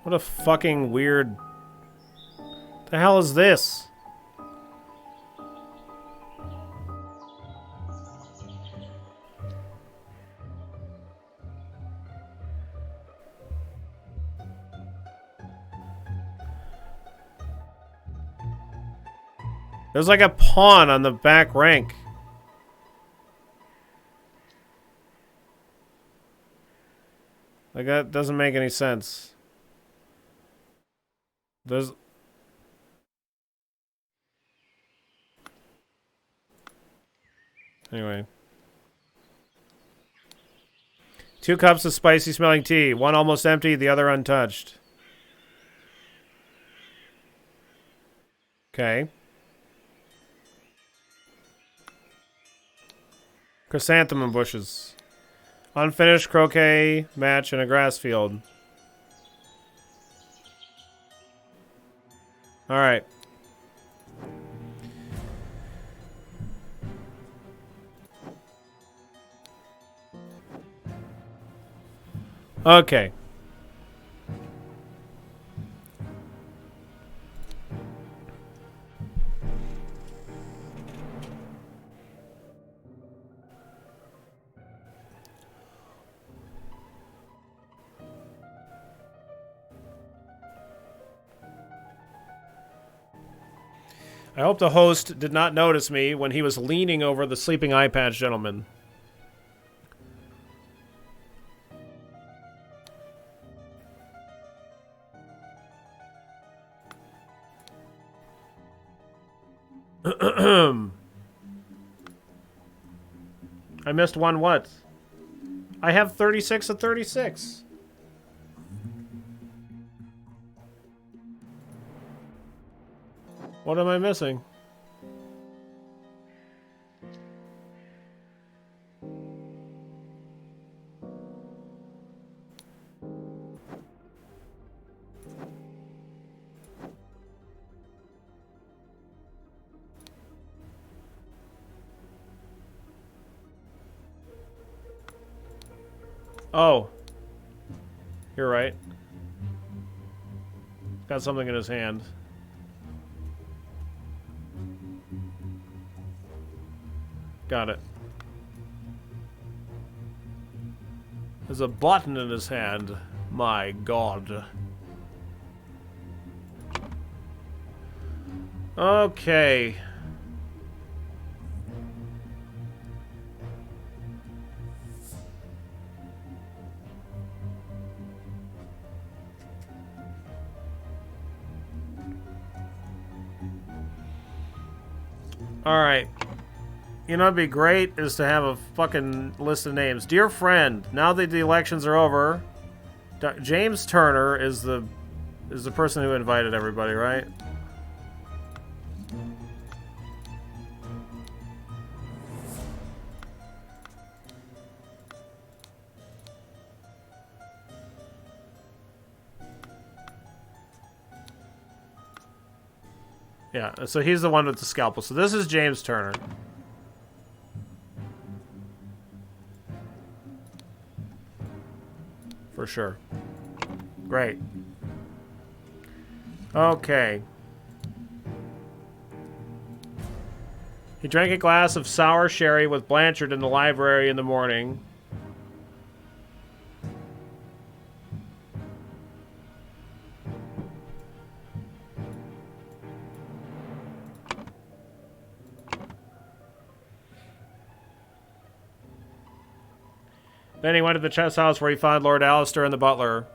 Speaker 1: What a fucking weird... The hell is this? There's like a pawn on the back rank. Like, that doesn't make any sense. There's... Anyway. 2 cups of spicy smelling tea. One almost empty, the other untouched. Okay. Chrysanthemum bushes. Unfinished croquet match in a grass field. Alright. Okay. I hope the host did not notice me when he was leaning over the sleeping eye patch gentleman. I missed one what? I have 36 of 36. What am I missing? Oh. You're right. Got something in his hand. Got it. There's a button in his hand. My God. Okay. Alright. You know what'd be great is to have a fucking list of names. Dear friend, now that the elections are over, James Turner is the person who invited everybody, right? Yeah, so he's the one with the scalpel. So this is James Turner. For sure. Great. Okay. He drank a glass of sour sherry with Blanchard in the library in the morning. Then he went to the chess house where he found Lord Alistair and the butler.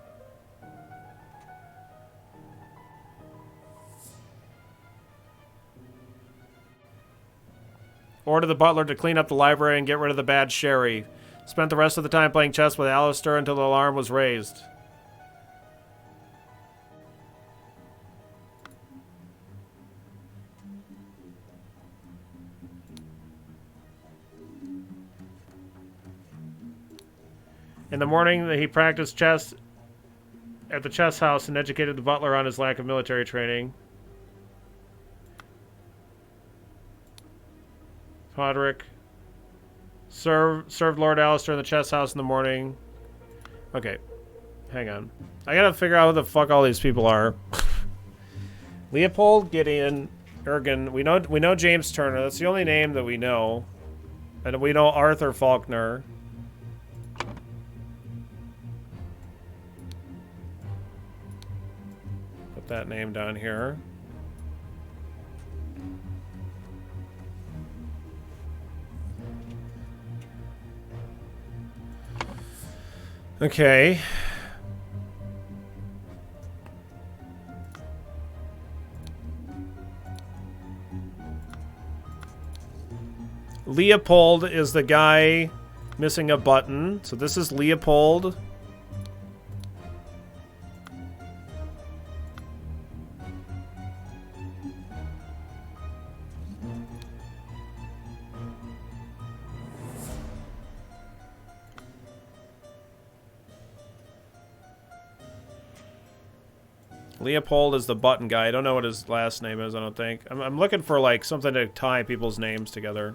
Speaker 1: Ordered the butler to clean up the library and get rid of the bad sherry. Spent the rest of the time playing chess with Alistair until the alarm was raised. In the morning, he practiced chess at the chess house and educated the butler on his lack of military training. Podrick served Lord Alistair in the chess house in the morning. Okay, hang on. I gotta figure out who the fuck all these people are. Leopold, Gideon, Ergen. We know James Turner. That's the only name that we know, and we know Arthur Faulkner. Put that name down here. Okay. Leopold is the guy missing a button. So this is Leopold. Leopold is the button guy. I don't know what his last name is, I don't think. I'm looking for, like, something to tie people's names together.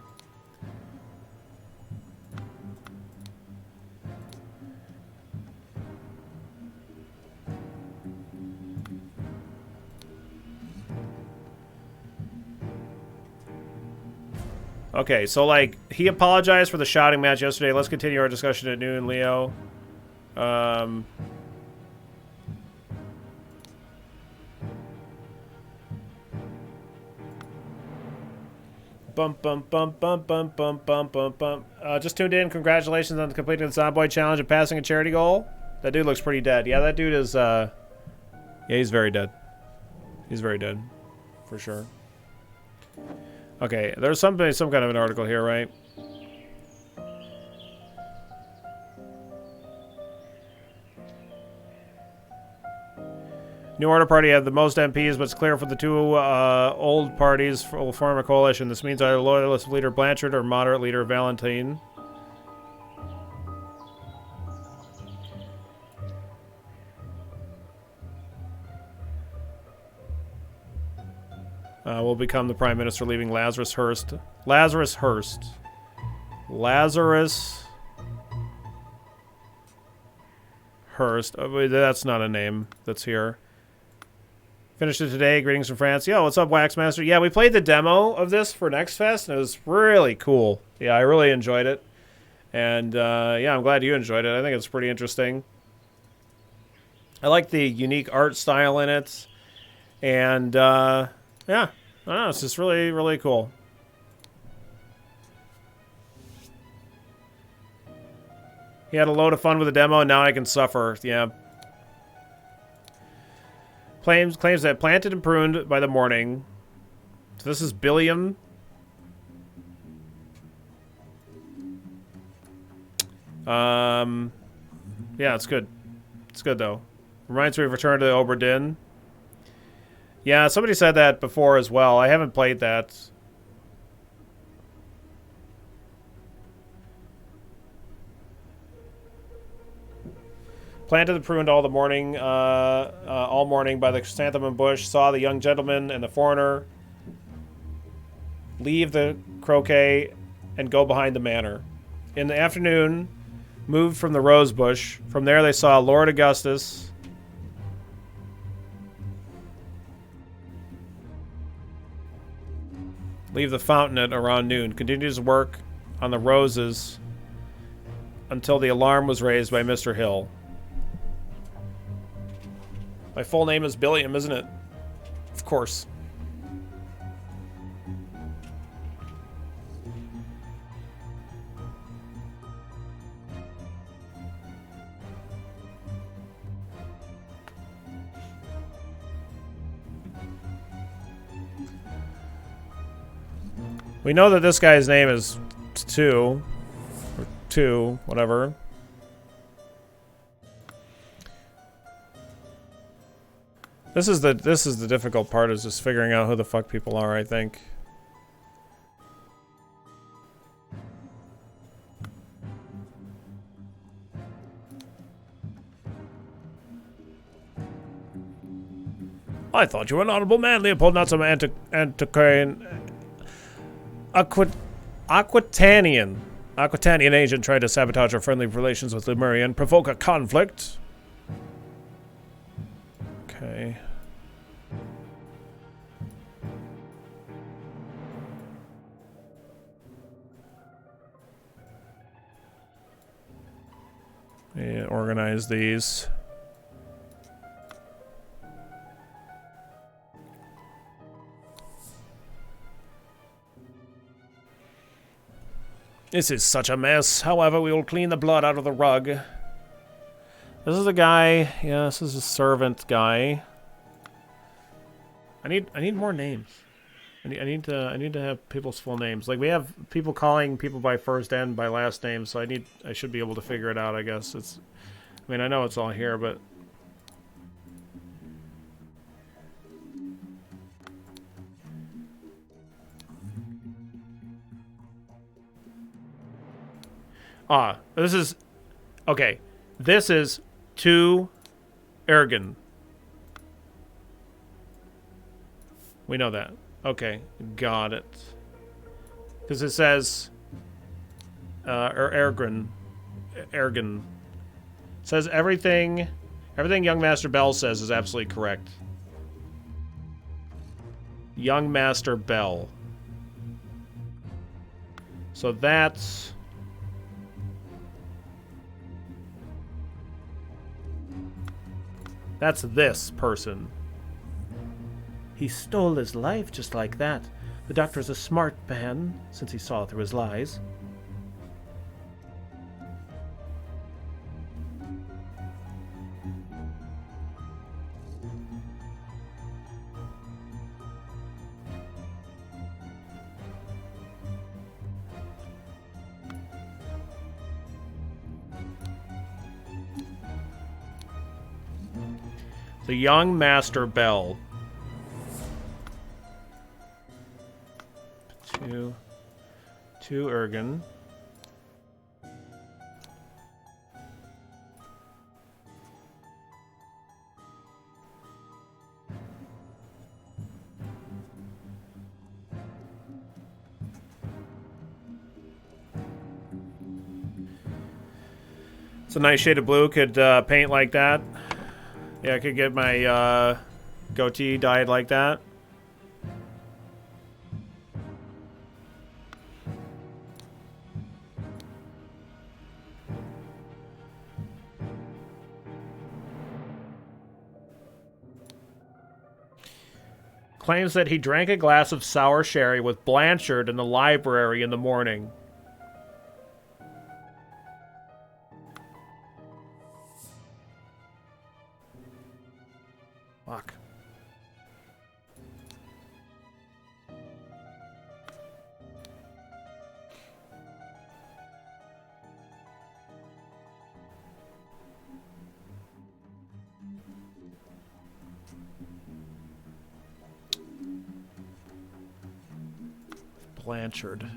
Speaker 1: Okay, so, like, he apologized for the shouting match yesterday. Let's continue our discussion at noon, Leo. Bump, bump, bump, bump, bump, bump, bump, bump, bump. Just tuned in. Congratulations on completing the Zomboid challenge and passing a charity goal. That dude looks pretty dead. Yeah, that dude is, yeah, he's very dead. He's very dead. For sure. Okay, there's some kind of an article here, right? New Order Party have the most MPs, but it's clear for the two old parties will form a coalition. This means either loyalist leader Blanchard or moderate leader Valentine. Will become the Prime Minister, leaving Lazarus Hearst. Lazarus Hearst. Lazarus Hearst. Oh, that's not a name that's here. Finished it today. Greetings from France. Yo, what's up, Waxmaster? Yeah, we played the demo of this for Next Fest, and it was really cool. Yeah, I really enjoyed it. And, yeah, I'm glad you enjoyed it. I think it's pretty interesting. I like the unique art style in it. And, yeah, I don't know, it's just really, really cool. He had a load of fun with the demo, and now I can suffer. Yeah. Claims that planted and pruned by the morning. So this is Billiam. Yeah, it's good. It's good, though. Reminds me of Return to Obra Dinn. Yeah, somebody said that before as well. I haven't played that. Planted and pruned all morning by the chrysanthemum bush. Saw the young gentleman and the foreigner leave the croquet and go behind the manor. In the afternoon, moved from the rose bush. From there, they saw Lord Augustus. Leave the fountain at around noon. Continues work on the roses until the alarm was raised by Mr. Hill. My full name is Billiam, isn't it? Of course. We know that this guy's name is 2, or 2, whatever. This is the difficult part, is just figuring out who the fuck people are, I think. I thought you were an honorable man, Leopold, not some antiquarian. Aquitanian agent tried to sabotage our friendly relations with Lemurian, provoke a conflict. Okay. Yeah, organize these. This is such a mess. However, we will clean the blood out of the rug. This is the guy. Yeah, this is a servant guy. I need more names. I need to have people's full names. Like, we have people calling people by first and by last name, so I should be able to figure it out, I guess. I mean, I know it's all here, but this is... Okay. This is 2 Ergen. We know that. Okay. Got it. Because it says... Ergen. It says everything young Master Bell says is absolutely correct. Young Master Bell. So that's... That's this person. He stole his life just like that. The doctor's a smart man, since he saw through his lies. The young Master Bell. 2 Ergen. It's a nice shade of blue. Could paint like that. Yeah, I could get my goatee dyed like that. Claims that he drank a glass of sour sherry with Blanchard in the library in the morning. Fuck. Blanchard.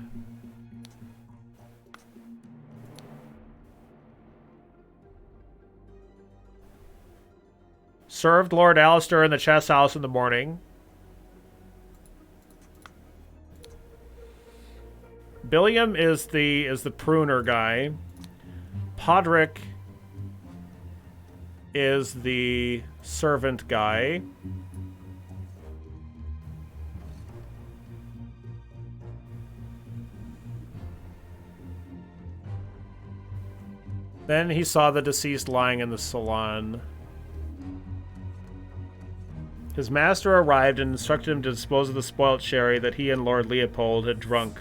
Speaker 1: Served Lord Alistair in the chess house in the morning. Billiam is the pruner guy. Podrick is the servant guy. Then he saw the deceased lying in the salon. His master arrived and instructed him to dispose of the spoilt sherry that he and Lord Leopold had drunk.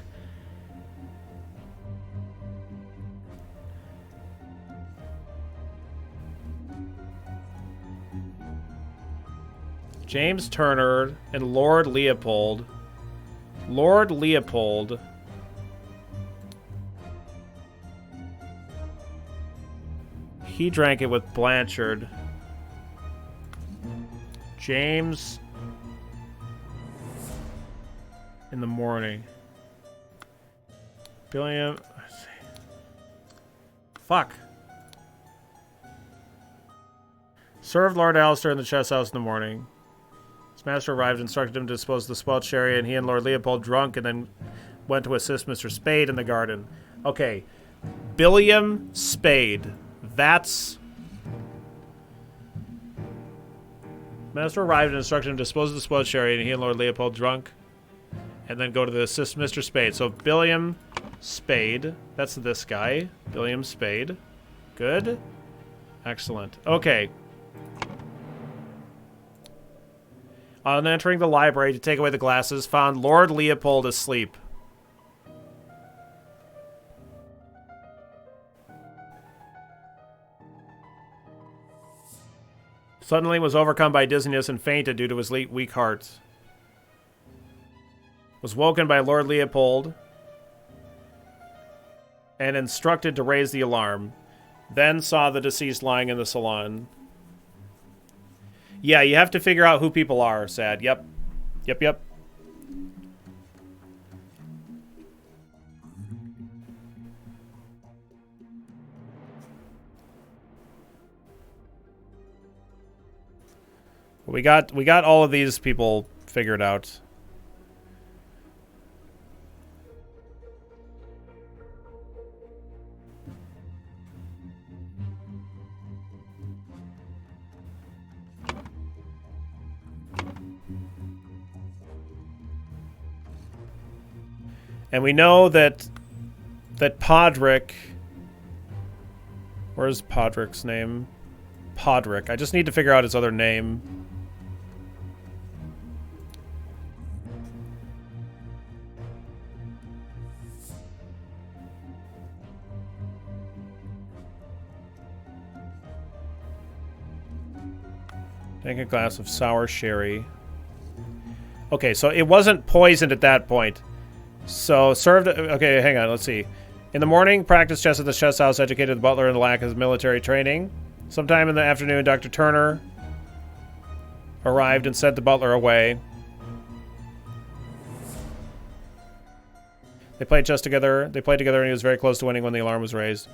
Speaker 1: James Turner and Lord Leopold. Lord Leopold. He drank it with Blanchard. James in the morning. Billiam. Fuck. Served Lord Alistair in the chess house in the morning. His master arrived and instructed him to dispose of the spoiled sherry, and he and Lord Leopold drunk and then went to assist Mr. Spade in the garden. Okay. Billiam Spade. That's... Master arrived and instructed him to dispose of the spoiled sherry, and he and Lord Leopold drunk and then go to the assist Mr. Spade. So Billiam Spade. That's this guy. Billiam Spade. Good. Excellent. Okay. On entering the library to take away the glasses, found Lord Leopold asleep. Suddenly was overcome by dizziness and fainted due to his weak heart. Was woken by Lord Leopold and instructed to raise the alarm. Then saw the deceased lying in the salon. Yeah, you have to figure out who people are, Sad. Yep. Yep. We got all of these people figured out. And we know that Podrick... Where's Podrick's name? Podrick. I just need to figure out his other name. Take a glass of sour sherry. Okay, so it wasn't poisoned at that point. So, served... Okay, hang on, let's see. In the morning, practiced chess at the chess house, educated the butler in the lack of military training. Sometime in the afternoon, Dr. Turner arrived and sent the butler away. They played chess together. And he was very close to winning when the alarm was raised.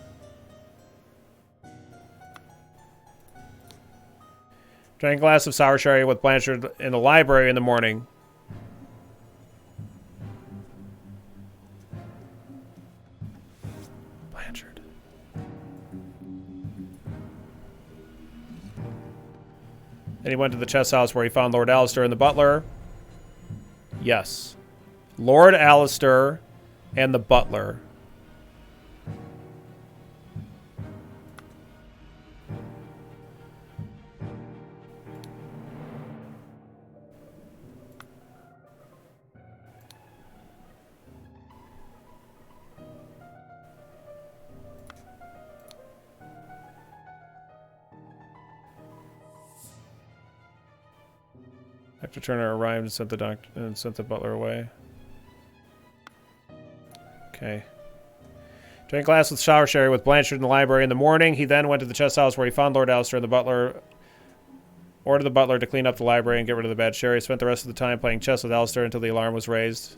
Speaker 1: Drank a glass of sour sherry with Blanchard in the library in the morning. Blanchard. Then he went to the chess house where he found Lord Alistair and the butler. Yes. Lord Alistair and the butler. Dr. Turner arrived and sent the butler away. Okay. Drank a glass with sour sherry with Blanchard in the library in the morning. He then went to the chess house where he found Lord Alistair and the butler. Ordered the butler to clean up the library and get rid of the bad sherry. Spent the rest of the time playing chess with Alistair until the alarm was raised.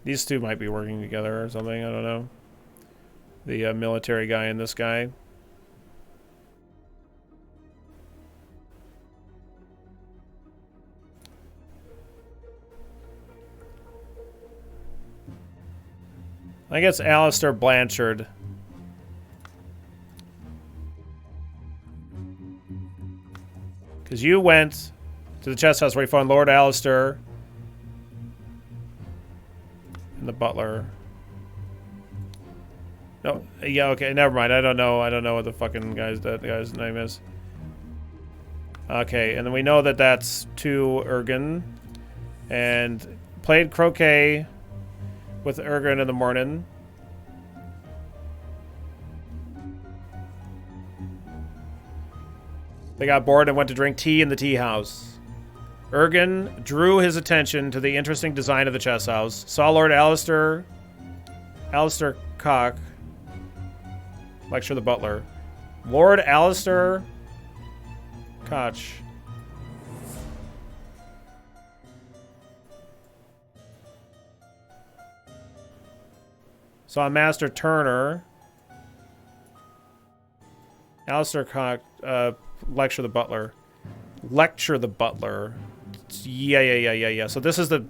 Speaker 1: These two might be working together or something. I don't know. The military guy and this guy. I guess Alistair Blanchard. Because you went to the chess house where you found Lord Alistair and the butler. No, yeah, okay, never mind. I don't know what the fucking guy's name is. Okay, and then we know that that's to Ergen. And played croquet with Ergen in the morning. They got bored and went to drink tea in the tea house. Ergen drew his attention to the interesting design of the chess house. Saw Lord Alistair Cock lecture the butler. Lord Alistair Koch. Saw Master Turner. Alistair Cock lecture the butler. Lecture the butler. Yeah. So this is the...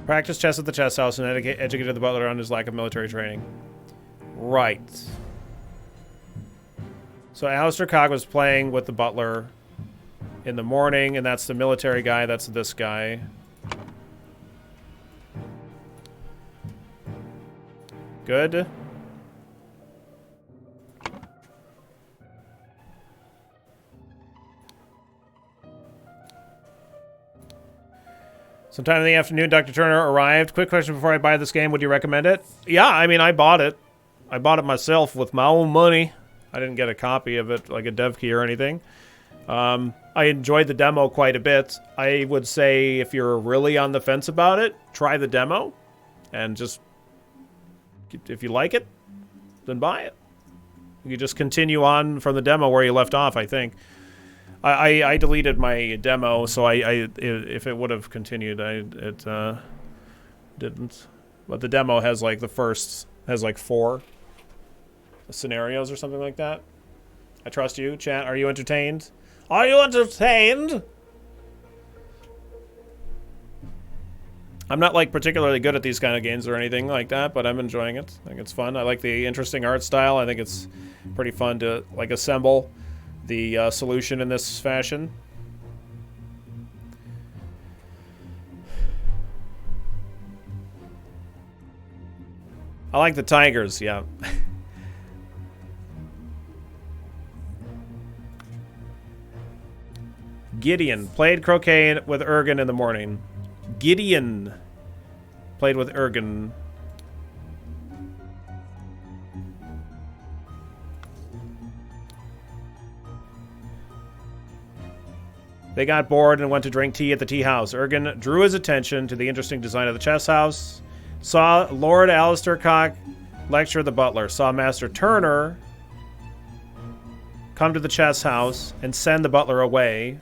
Speaker 1: Practice chess at the chess house and educated the butler on his lack of military training. Right. So Alistair Cock was playing with the butler in the morning, and that's the military guy. That's this guy. Good. Sometime in the afternoon, Dr. Turner arrived. Quick question before I buy this game. Would you recommend it? Yeah, I mean, I bought it. I bought it myself with my own money. I didn't get a copy of it, like a dev key or anything. I enjoyed the demo quite a bit. I would say if you're really on the fence about it, try the demo. And just, if you like it, then buy it. You just continue on from the demo where you left off, I think. I deleted my demo, so if it would have continued, it didn't. But the demo has like has like 4 scenarios or something like that. I trust you, chat. Are you entertained? Are you entertained? I'm not like particularly good at these kind of games or anything like that, but I'm enjoying it. I think it's fun. I like the interesting art style. I think it's pretty fun to like assemble the solution in this fashion. I like the tigers, yeah. Gideon played croquet with Ergen in the morning. Gideon played with Ergen. They got bored and went to drink tea at the tea house. Ergen drew his attention to the interesting design of the chess house. Saw Lord Alistair Cock lecture the butler. Saw Master Turner come to the chess house and send the butler away.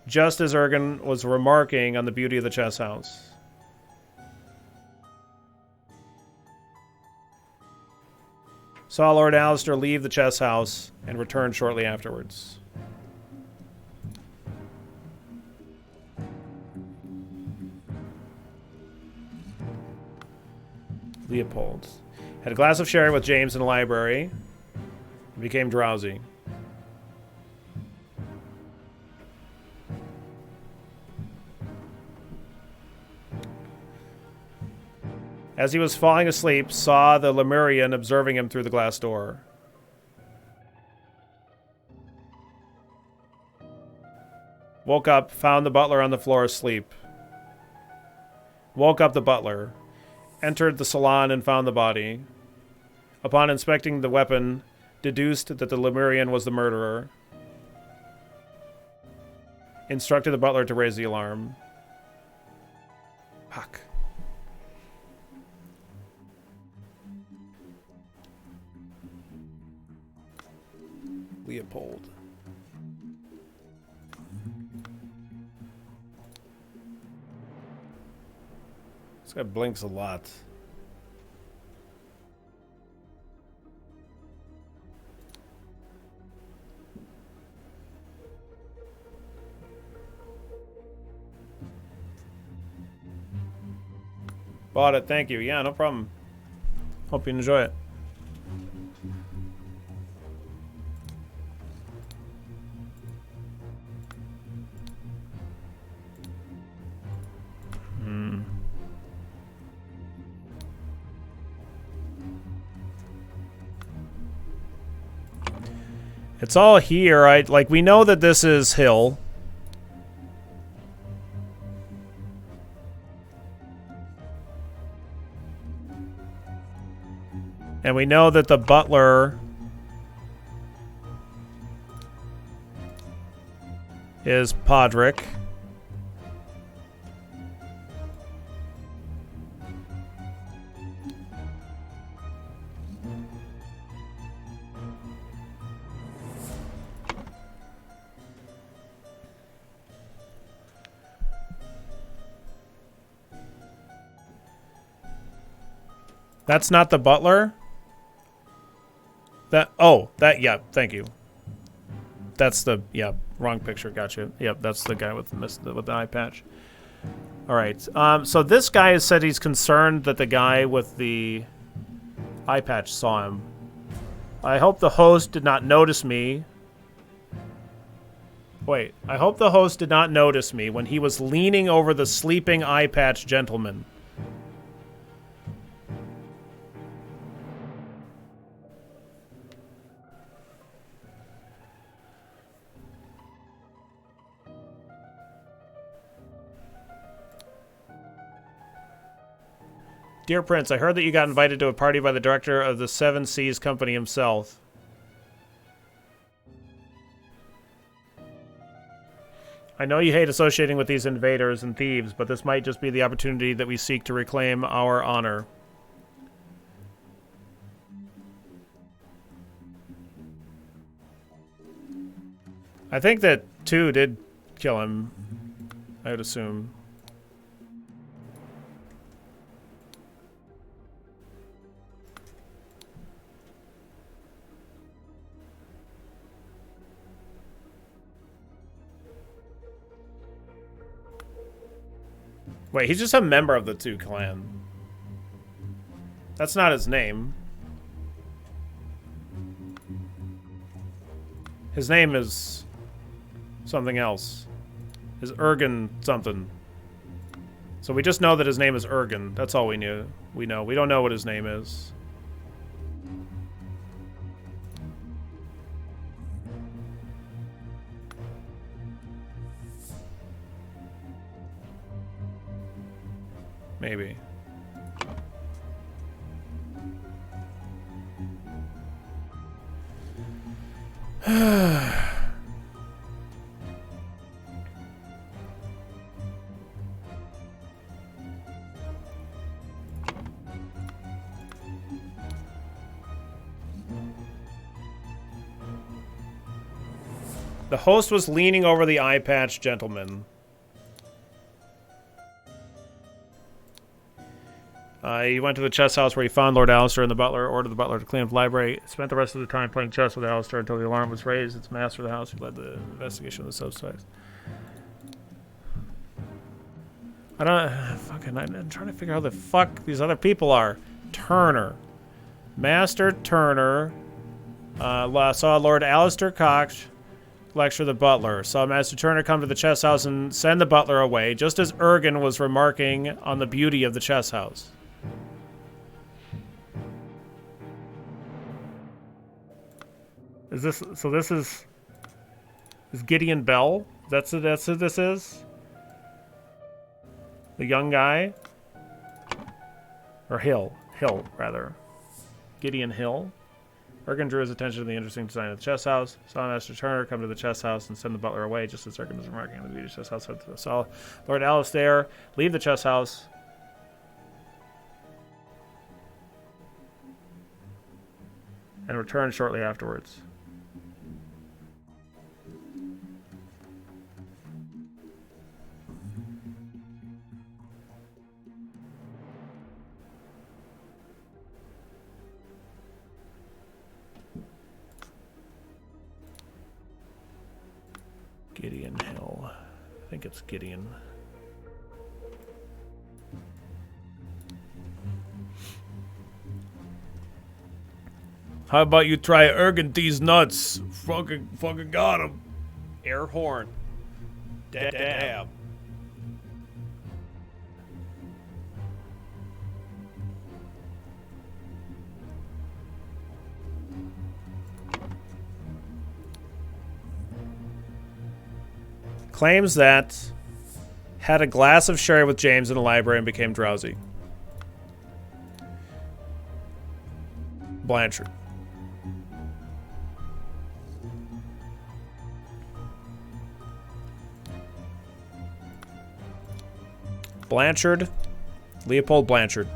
Speaker 1: Just as Ergen was remarking on the beauty of the chess house. Saw Lord Alistair leave the chess house and return shortly afterwards. Leopold had a glass of sherry with James in the library and became drowsy. As he was falling asleep, saw the Lemurian observing him through the glass door. Woke up, found the butler on the floor asleep. Woke up the butler. Entered the salon and found the body. Upon inspecting the weapon, deduced that the Lemurian was the murderer. Instructed the butler to raise the alarm. Fuck. Leopold. This guy blinks a lot. Bought it, thank you. Yeah, no problem. Hope you enjoy it. It's all here. Like, we know that this is Hill. And we know that the butler is Podrick. That's not the butler? Yeah, thank you. That's the, yeah, wrong picture, gotcha. Yep, that's the guy with the eye patch. Alright, so this guy has said he's concerned that the guy with the eye patch saw him. I hope the host did not notice me. Wait, I hope the host did not notice me when he was leaning over the sleeping eye patch gentleman. Dear Prince, I heard that you got invited to a party by the director of the Seven Seas Company himself. I know you hate associating with these invaders and thieves, but this might just be the opportunity that we seek to reclaim our honor. I think that 2 did kill him, I would assume. Wait, he's just a member of the 2 clan. That's not his name. His name is something else. Is Ergen something. So we just know that his name is Ergen. That's all we knew. We know. We don't know what his name is. Maybe. The host was leaning over the eye patch gentleman. He went to the chess house where he found Lord Alistair, and the butler ordered the butler to clean up the library. Spent the rest of the time playing chess with Alistair until the alarm was raised. It's master of the house who led the investigation of the subsides. I'm trying to figure out how the fuck these other people are. Turner. Master Turner. Saw Lord Alistair Cox lecture the butler. Saw Master Turner come to the chess house and send the butler away, just as Ergen was remarking on the beauty of the chess house. Is this, so this is Gideon Bell? That's who this is? The young guy? Or Hill, rather. Gideon Hill? Ergen drew his attention to the interesting design of the chess house. Saw Master Turner come to the chess house and send the butler away, just as Ergen was remarking on the beauty of the chess house. Saw Lord Alistair leave the chess house. And return shortly afterwards. Gideon Hill. I think it's Gideon. How about you try Ergen these nuts? Fucking got him. Air horn. Dab. Claims that had a glass of sherry with James in a library and became drowsy. Blanchard. Blanchard. Leopold Blanchard.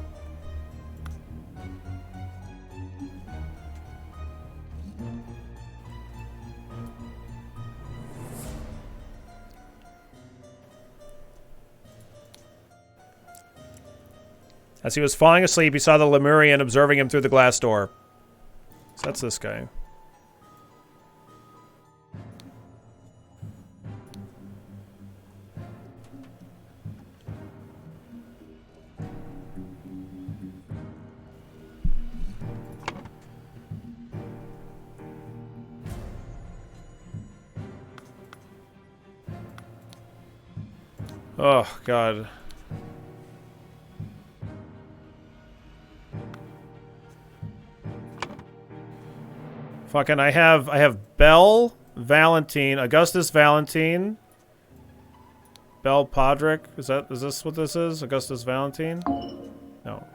Speaker 1: As he was falling asleep, he saw the Lemurian observing him through the glass door. So that's this guy. Oh, God. Fucking, I have Bell, Valentine, Augustus Valentine, Bell Podrick. Is this what this is? Augustus Valentine? No.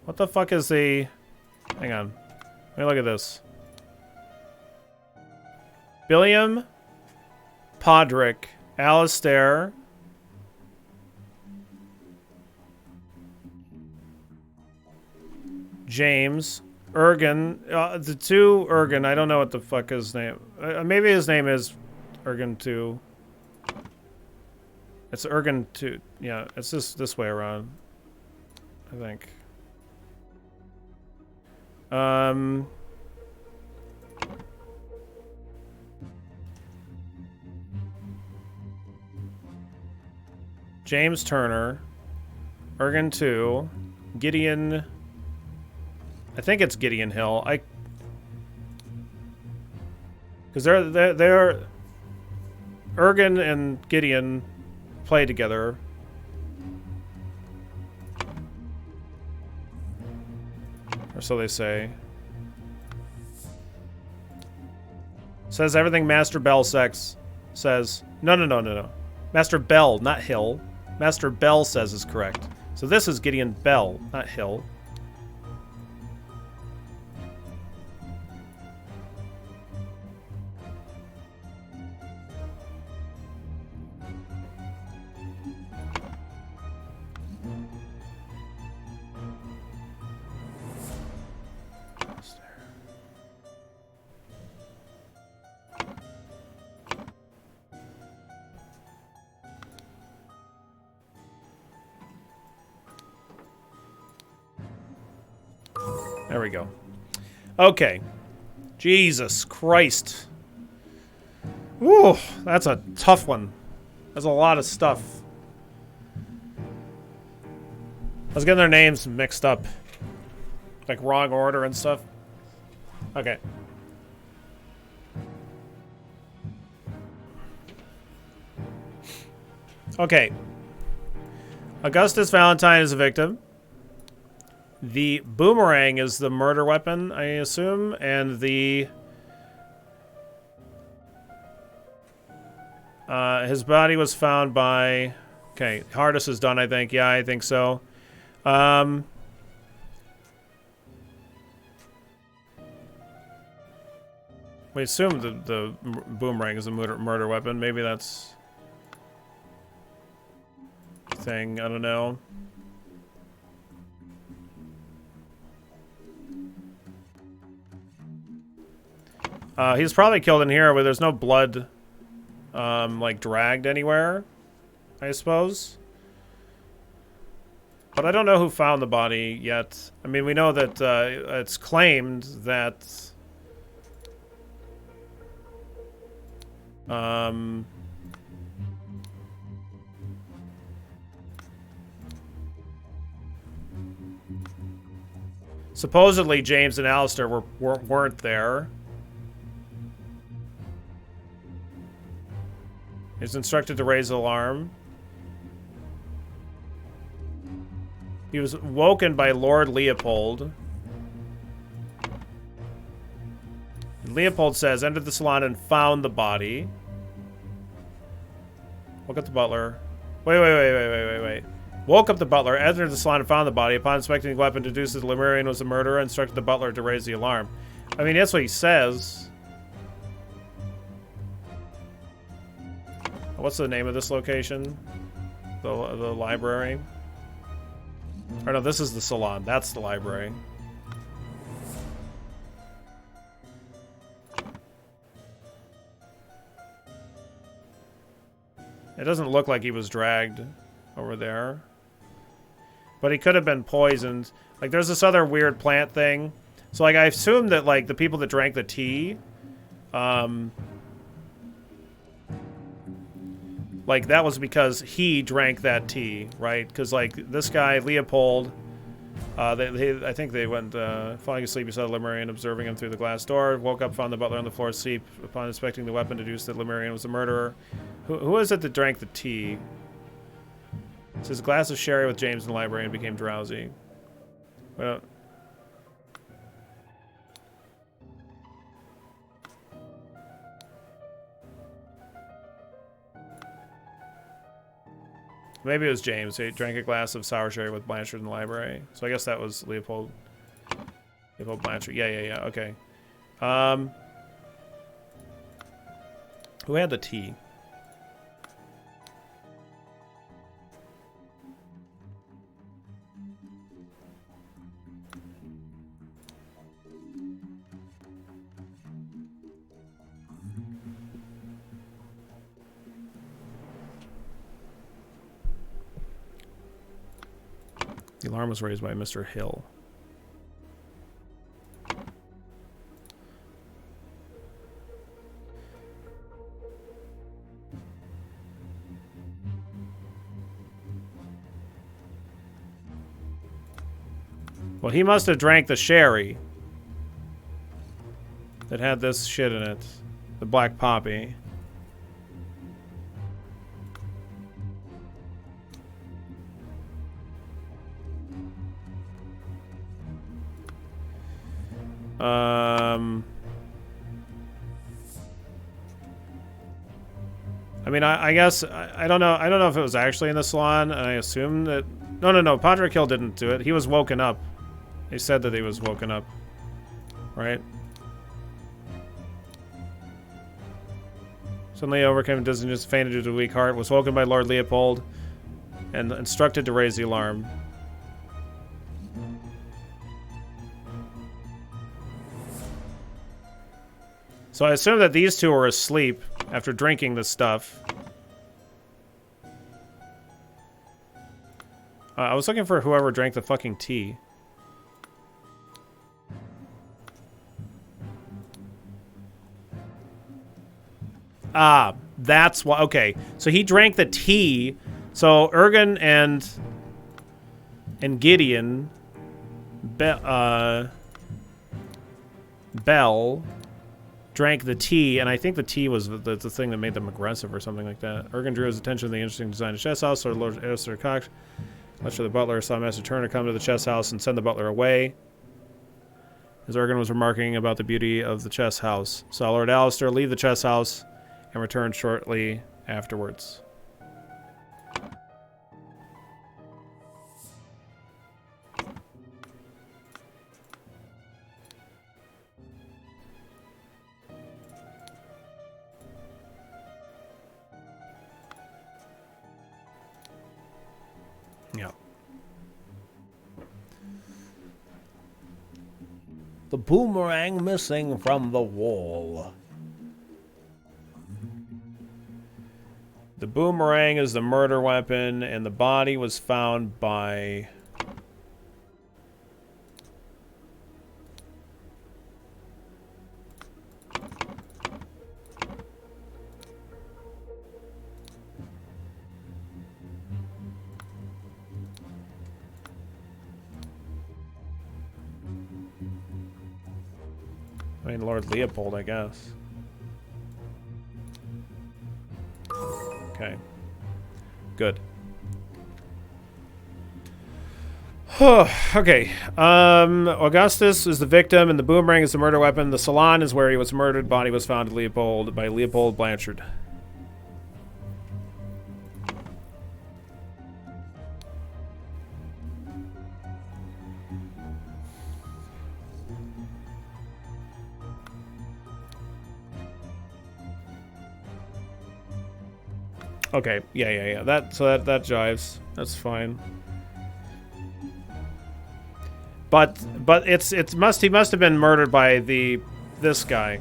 Speaker 1: What the fuck is the... Hang on. Let me look at this. Billiam, Podrick, Alistair... James, Ergen, the two Ergen, I don't know what the fuck his name, maybe his name is Ergen 2. It's Ergen 2, yeah, it's this way around, I think. James Turner, Ergen 2, Gideon... I think it's Gideon Hill. Because they're Ergen and Gideon play together. Or so they say. Says everything Master Bell says. No. Master Bell, not Hill. Master Bell says is correct. So this is Gideon Bell, not Hill. There we go. Okay. Jesus Christ. Woo, that's a tough one. That's a lot of stuff. I was getting their names mixed up. Like wrong order and stuff. Okay. Okay. Augustus Valentine is a victim. The boomerang is the murder weapon, I assume, and the... his body was found by... Okay, Hardus is done, I think. Yeah, I think so. We assume the boomerang is a murder weapon. Maybe that's... thing, I don't know. He's probably killed in here where there's no blood, like, dragged anywhere, I suppose. But I don't know who found the body yet. I mean, we know that it's claimed that... supposedly James and Alistair weren't there. He's instructed to raise the alarm. He was woken by Lord Leopold. Leopold says, entered the salon and found the body. Woke up the butler. Wait. Woke up the butler, entered the salon and found the body. Upon inspecting the weapon, deduced that Lemurian was the murderer and instructed the butler to raise the alarm. I mean, that's what he says. What's the name of this location? The library? Or no, this is the salon. That's the library. It doesn't look like he was dragged over there. But he could have been poisoned. Like, there's this other weird plant thing. So, like, I assume that, like, the people that drank the tea, like, that was because he drank that tea, right? Because, like, this guy, Leopold, I think they went falling asleep beside Lemurian, observing him through the glass door. Woke up, found the butler on the floor asleep. Upon inspecting the weapon, deduced that Lemurian was the murderer. Who is it that drank the tea? It says a glass of sherry with James in the library and became drowsy. Well, maybe it was James. He drank a glass of sour sherry with Blanchard in the library. So I guess that was Leopold. Leopold Blanchard. Yeah. Okay. Who had the tea? The alarm was raised by Mr. Hill. Well, he must have drank the sherry that had this shit in it. The black poppy. I mean, I guess I don't know. I don't know if it was actually in the salon, and I assume that. No. Padraig Hill didn't do it. He was woken up. They said that he was woken up, right? Suddenly overcame dizziness, fainted due to a weak heart, was woken by Lord Leopold, and instructed to raise the alarm. So I assume that these two were asleep after drinking this stuff. I was looking for whoever drank the fucking tea. Ah, that's why. Okay, so he drank the tea. So Ergen and Gideon, Bell drank the tea, and I think the tea was the thing that made them aggressive or something like that. Ergen drew his attention to the interesting design of chess house, or Lord Alistair Cox. Much for the butler, saw Master Turner come to the chess house and send the butler away. As Ergen was remarking about the beauty of the chess house, saw Lord Alistair leave the chess house and returned shortly afterwards. Yeah. The boomerang missing from the wall. The boomerang is the murder weapon, and the body was found by... I mean, Lord Leopold, I guess. Okay. Good. Okay. Augustus is the victim, and the boomerang is the murder weapon. The salon is where he was murdered. Body was found by Leopold Blanchard. Okay. Yeah. That jives. That's fine. But he must have been murdered by this guy,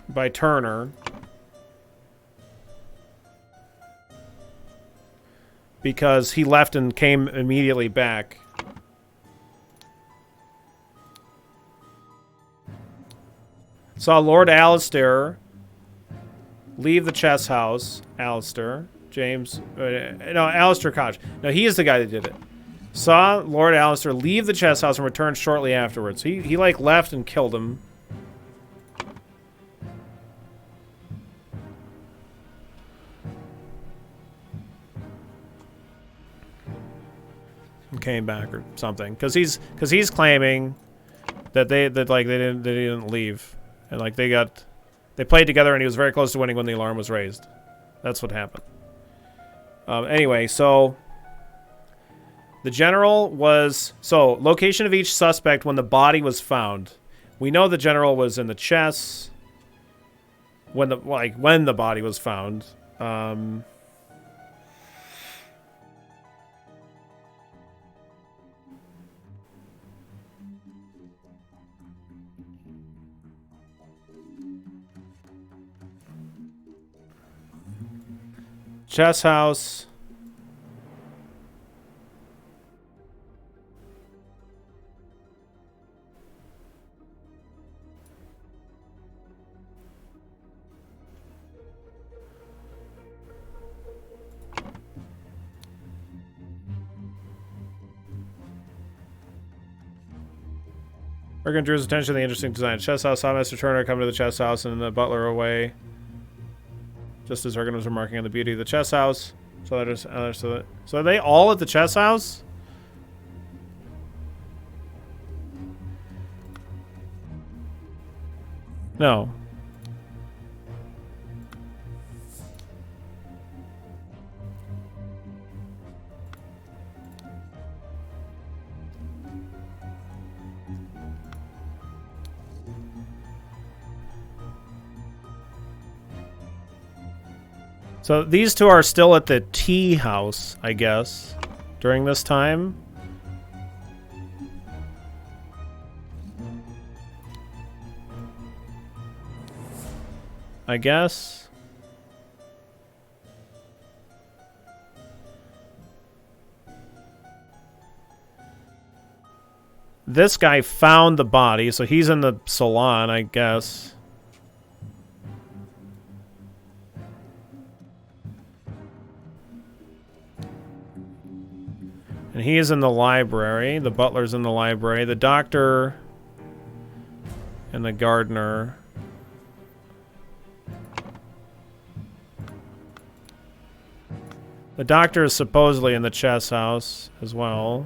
Speaker 1: by Turner, because he left and came immediately back. Saw Lord Alistair leave the chess house. Alistair Koch. No, he is the guy that did it. Saw Lord Alistair leave the chess house and return shortly afterwards. He like left and killed him. And came back or something, because he's claiming that they didn't leave, and like they played together and he was very close to winning when the alarm was raised. That's what happened. Anyway, so the general was... So, location of each suspect when the body was found. We know the general was in the chess when the body was found. Chess house. Bergen drew his attention to the interesting design. Chess house saw Mr. Turner come to the chess house and the butler away. Just as Ergen was remarking on the beauty of the chess house. So are they all at the chess house? No. So these two are still at the tea house, I guess, during this time. I guess. This guy found the body, so he's in the salon, I guess. And he is in the library. The butler's in the library. The doctor and the gardener. The doctor is supposedly in the chess house as well.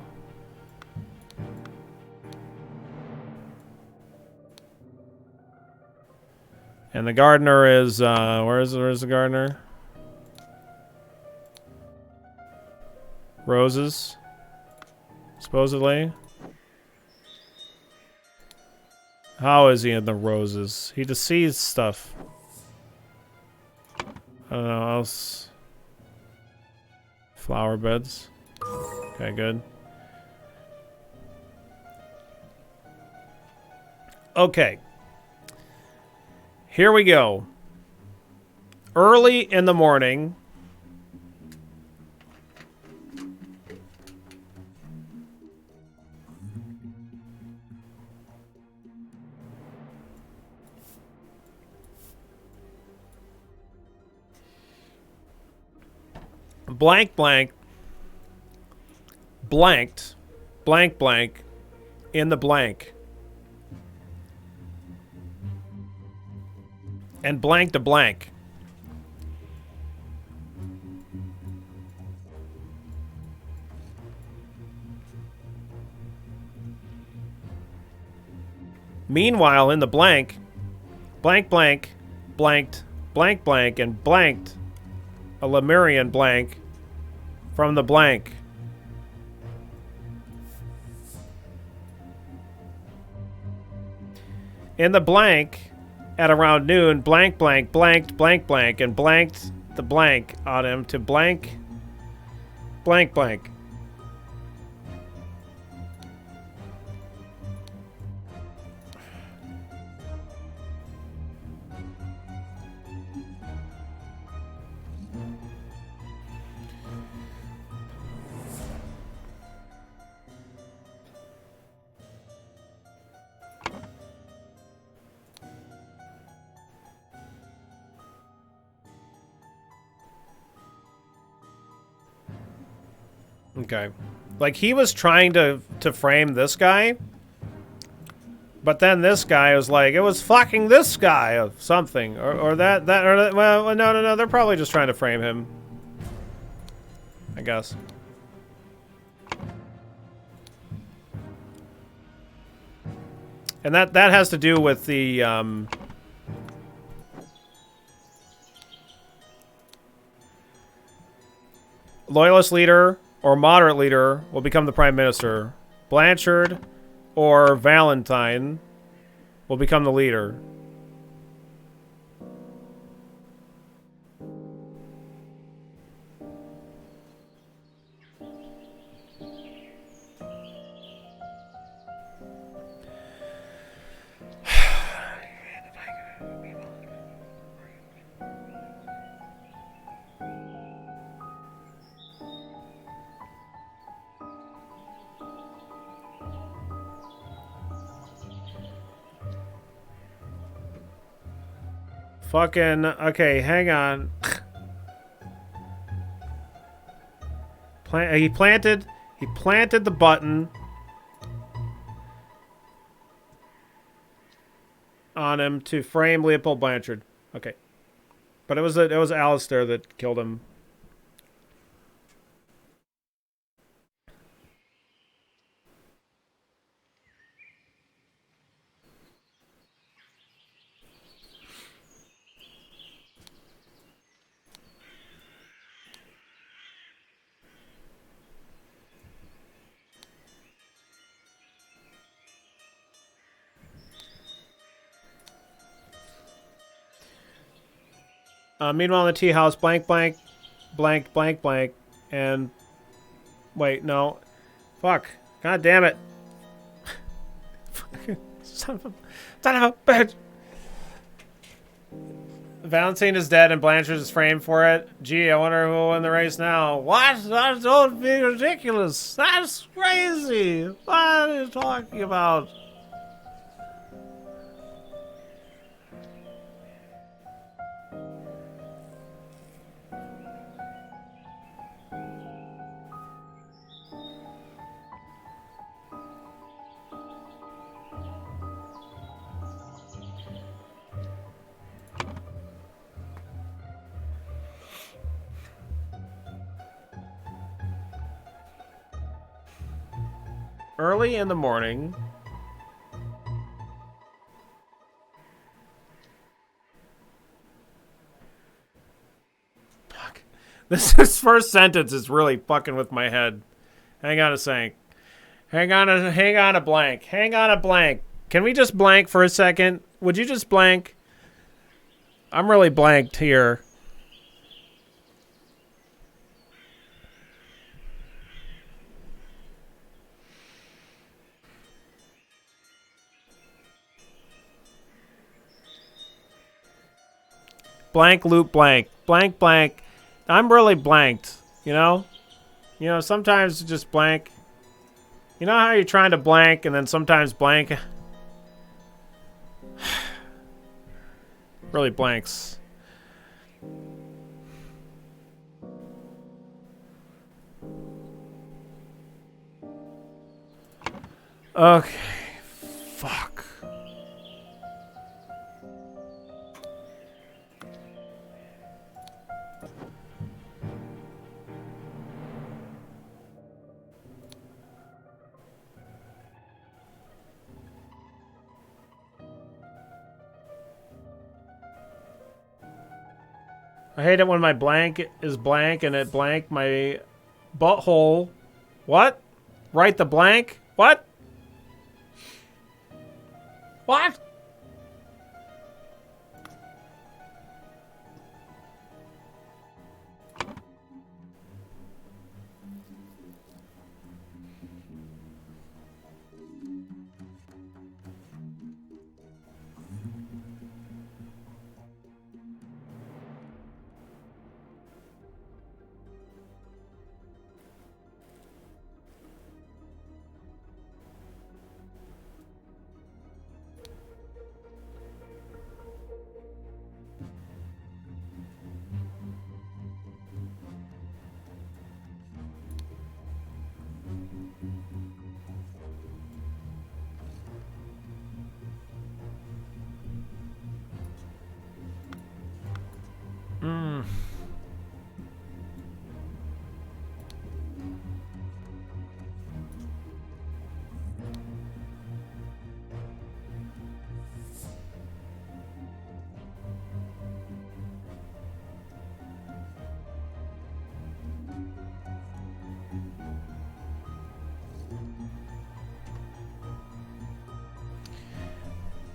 Speaker 1: And the gardener is, where's the gardener? Roses. Supposedly. How is he in the roses? He just sees stuff. I don't know else. Flower beds. Okay, good. Okay. Here we go. Early in the morning. Blank blank blanked blank blank in the blank and blanked a blank. Meanwhile, in the blank, blank, blank, blanked, blank, blank, and blanked a Lemurian blank from the blank. In the blank, at around noon, blank, blank, blanked, blank, blank, and blanked the blank on him to blank, blank, blank. Okay. Like, he was trying to frame this guy, but then this guy was like, it was fucking this guy or something, or that, well, no, they're probably just trying to frame him, I guess. And that has to do with the, Loyalist leader or moderate leader will become the prime minister. Blanchard or Valentine will become the leader. Fucking, okay, hang on. He planted the button on him to frame Leopold Blanchard. Okay. But it was Alistair that killed him. Meanwhile, in the tea house, blank, blank, blank, blank, blank, and wait, no, fuck, god damn it, son of a bitch. Valentine is dead and Blanchard is framed for it. Gee, I wonder who will win the race now. What? That don't be ridiculous. That's crazy. What are you talking about? Early in the morning. Fuck. This first sentence is really fucking with my head. Hang on a sec. Hang on a blank. Hang on a blank. Can we just blank for a second? Would you just blank? I'm really blanked here. Blank, loop, blank. Blank, blank. I'm really blanked, you know? You know, sometimes just blank. You know how you're trying to blank and then sometimes blank? Really blanks. Okay. Fuck. I hate it when my blank is blank and it blank my butthole. What? Write the blank? What? What?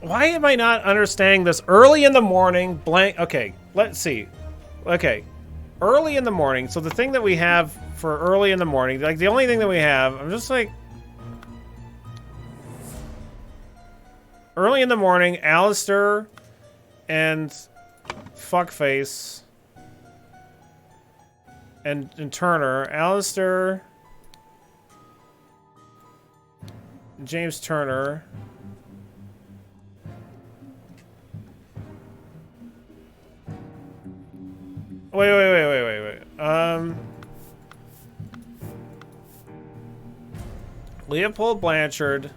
Speaker 1: Why am I not understanding this? Early in the morning, blank. Okay, let's see. Okay, early in the morning. So the thing that we have for early in the morning, like the only thing that we have, I'm just like, early in the morning, Alistair and Fuckface and Turner. Alistair, James Turner. Wait. Leopold Blanchard.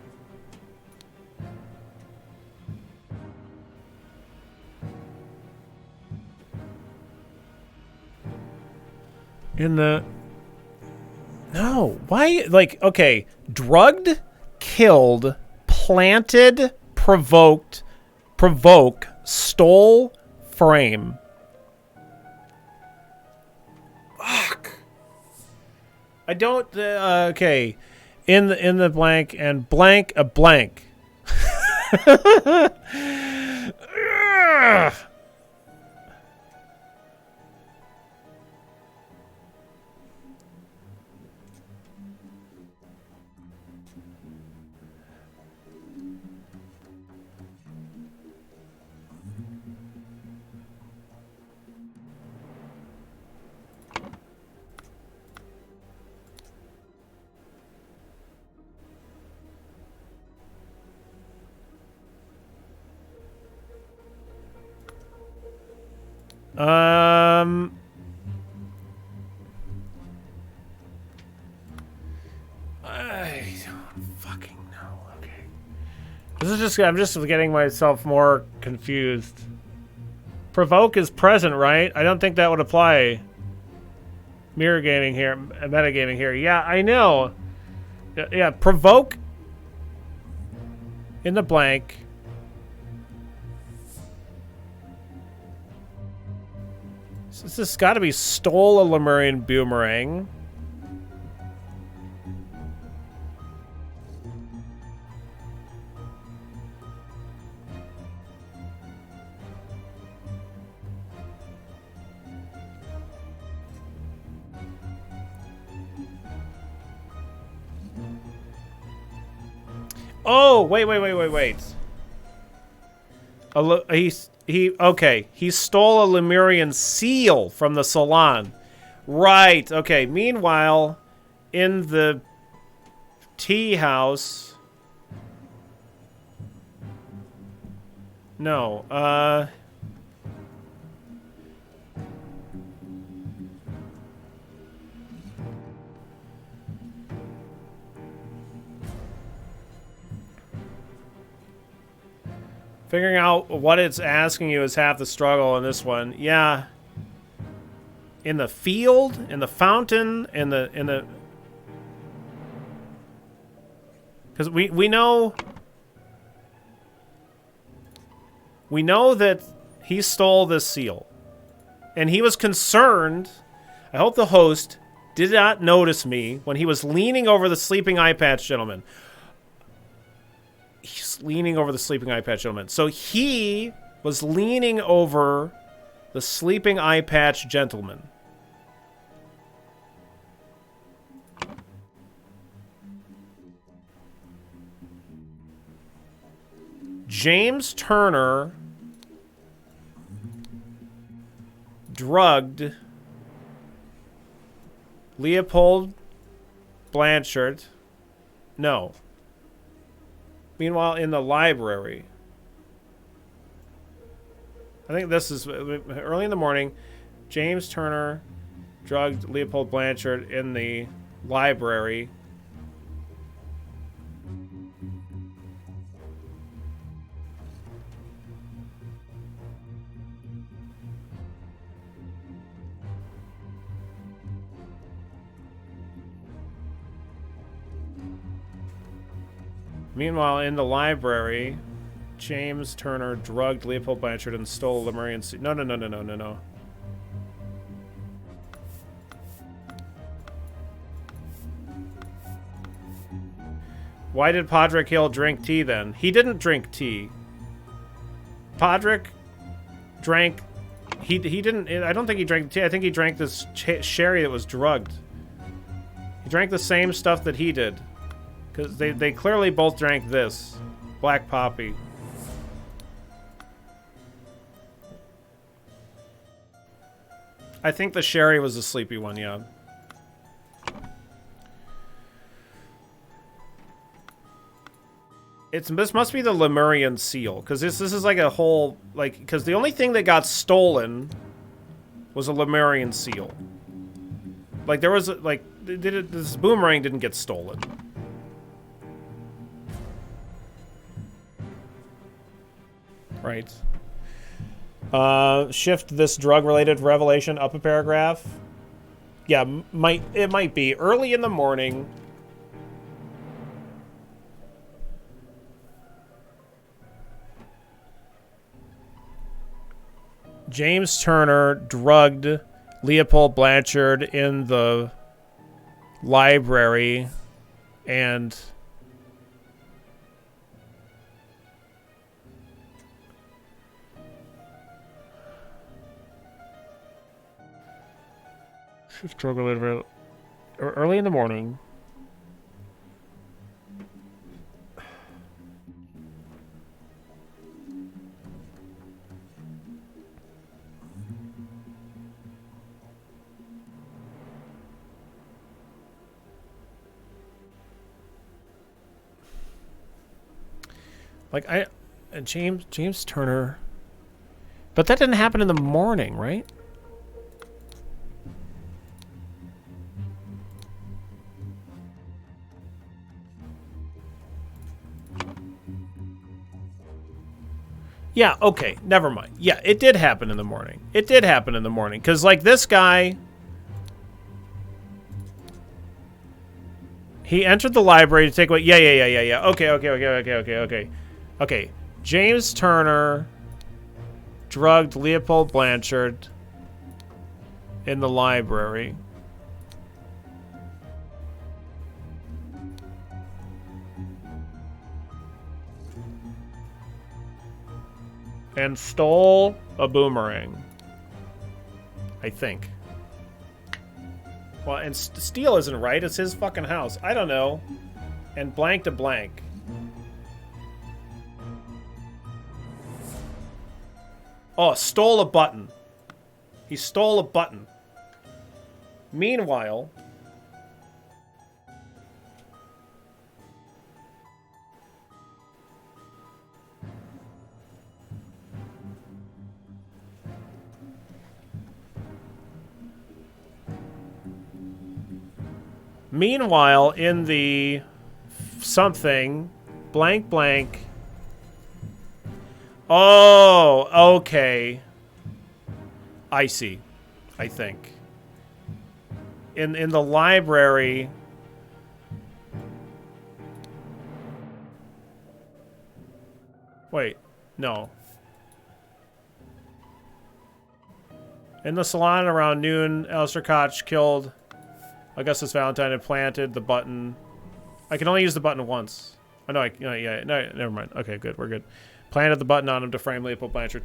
Speaker 1: In the... No, why? Like, okay. Drugged, killed, planted, provoke, stole, frame. Fuck. I don't. Okay, in the blank and blank a blank. I don't fucking know. Okay. This is just, I'm just getting myself more confused. Provoke is present, right? I don't think that would apply. Mirror gaming here, metagaming here. Yeah, I know. Yeah, provoke in the blank. This has got to be stole a Lemurian boomerang. Oh, wait. Okay, he stole a Lemurian seal from the salon. Right, okay. Meanwhile, in the tea house... No, figuring out what it's asking you is half the struggle in this one. Yeah. In the field, in the fountain, in the because we know that he stole this seal. And he was concerned. I hope the host did not notice me when he was leaning over the sleeping eye patch gentleman. He's leaning over the sleeping eye patch gentleman. So he was leaning over the sleeping eye patch gentleman. James Turner drugged Leopold Blanchard. No. Meanwhile, in the library. I think this is early in the morning. James Turner drugged Leopold Blanchard in the library. Meanwhile, in the library, James Turner drugged Leopold Blanchard and stole Lemurian seed. No. Why did Podrick Hill drink tea then? He didn't drink tea. Podrick drank... He didn't... I don't think he drank tea. I think he drank this sherry that was drugged. He drank the same stuff that he did. Because they clearly both drank this. Black Poppy. I think the sherry was the sleepy one, yeah. This must be the Lemurian seal. Because this is like a whole... like, because the only thing that got stolen was a Lemurian seal. Like, there was... like, this boomerang didn't get stolen. Right. Shift this drug-related revelation up a paragraph. Yeah, it might be early in the morning. James Turner drugged Leopold Blanchard in the library and... drug-related early in the morning. Like James Turner, but that didn't happen in the morning, right? Yeah, okay, never mind. Yeah, it did happen in the morning. It did happen in the morning. Because, like, this guy... he entered the library to take away... Yeah. Okay. Okay. James Turner drugged Leopold Blanchard in the library. And stole a boomerang. I think. Well, and steal isn't right. It's his fucking house. I don't know. And blank to blank. Oh, stole a button. He stole a button. Meanwhile... Meanwhile, in the something, blank blank. Oh, okay. I see. I think. In the library. Wait, no. In the salon around noon, Alistair Koch killed Augustus Valentine and planted the button. I can only use the button once. Oh, no, yeah, no, never mind. Okay, good, we're good. Planted the button on him to frame Leopold Blanchard.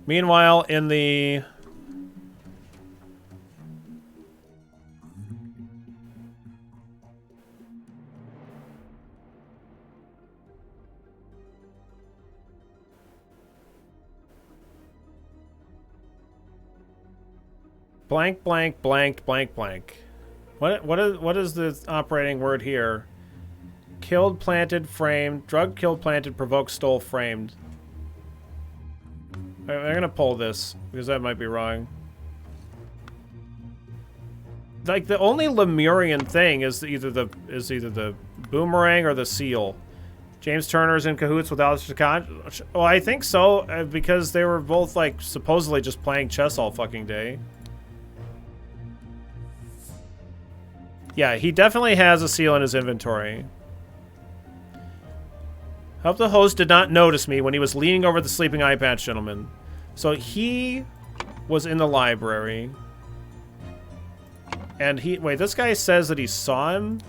Speaker 1: Meanwhile, in the... Blank, blank, blank, blank, blank. What is the operating word here? Killed, planted, framed. Drug, killed, planted, provoked, stole, framed. I'm gonna pull this because that might be wrong. Like the only Lemurian thing is either the boomerang or the seal. James Turner's in cahoots with Alistair Koch. Well, I think so because they were both like supposedly just playing chess all fucking day. Yeah, he definitely has a seal in his inventory. Hope the host did not notice me when he was leaning over the sleeping eye patch gentleman. So he was in the library. And he... Wait, this guy says that he saw him?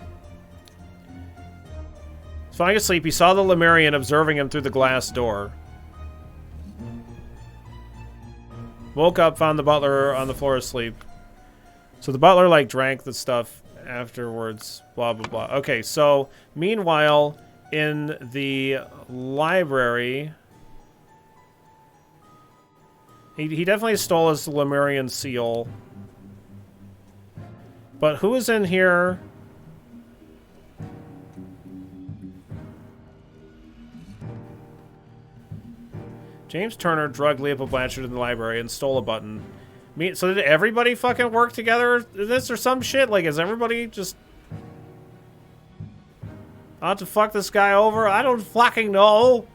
Speaker 1: Falling asleep, he saw the Lemurian observing him through the glass door. Woke up, found the butler on the floor asleep. So the butler, like, drank the stuff afterwards. Blah, blah, blah. Okay, so, meanwhile, in the library... He definitely stole his Lemurian seal. But who is in here? James Turner drugged Leopold Blanchard in the library and stole a button. So did everybody fucking work together in this or some shit? Like, is everybody just... out to fuck this guy over? I don't fucking know.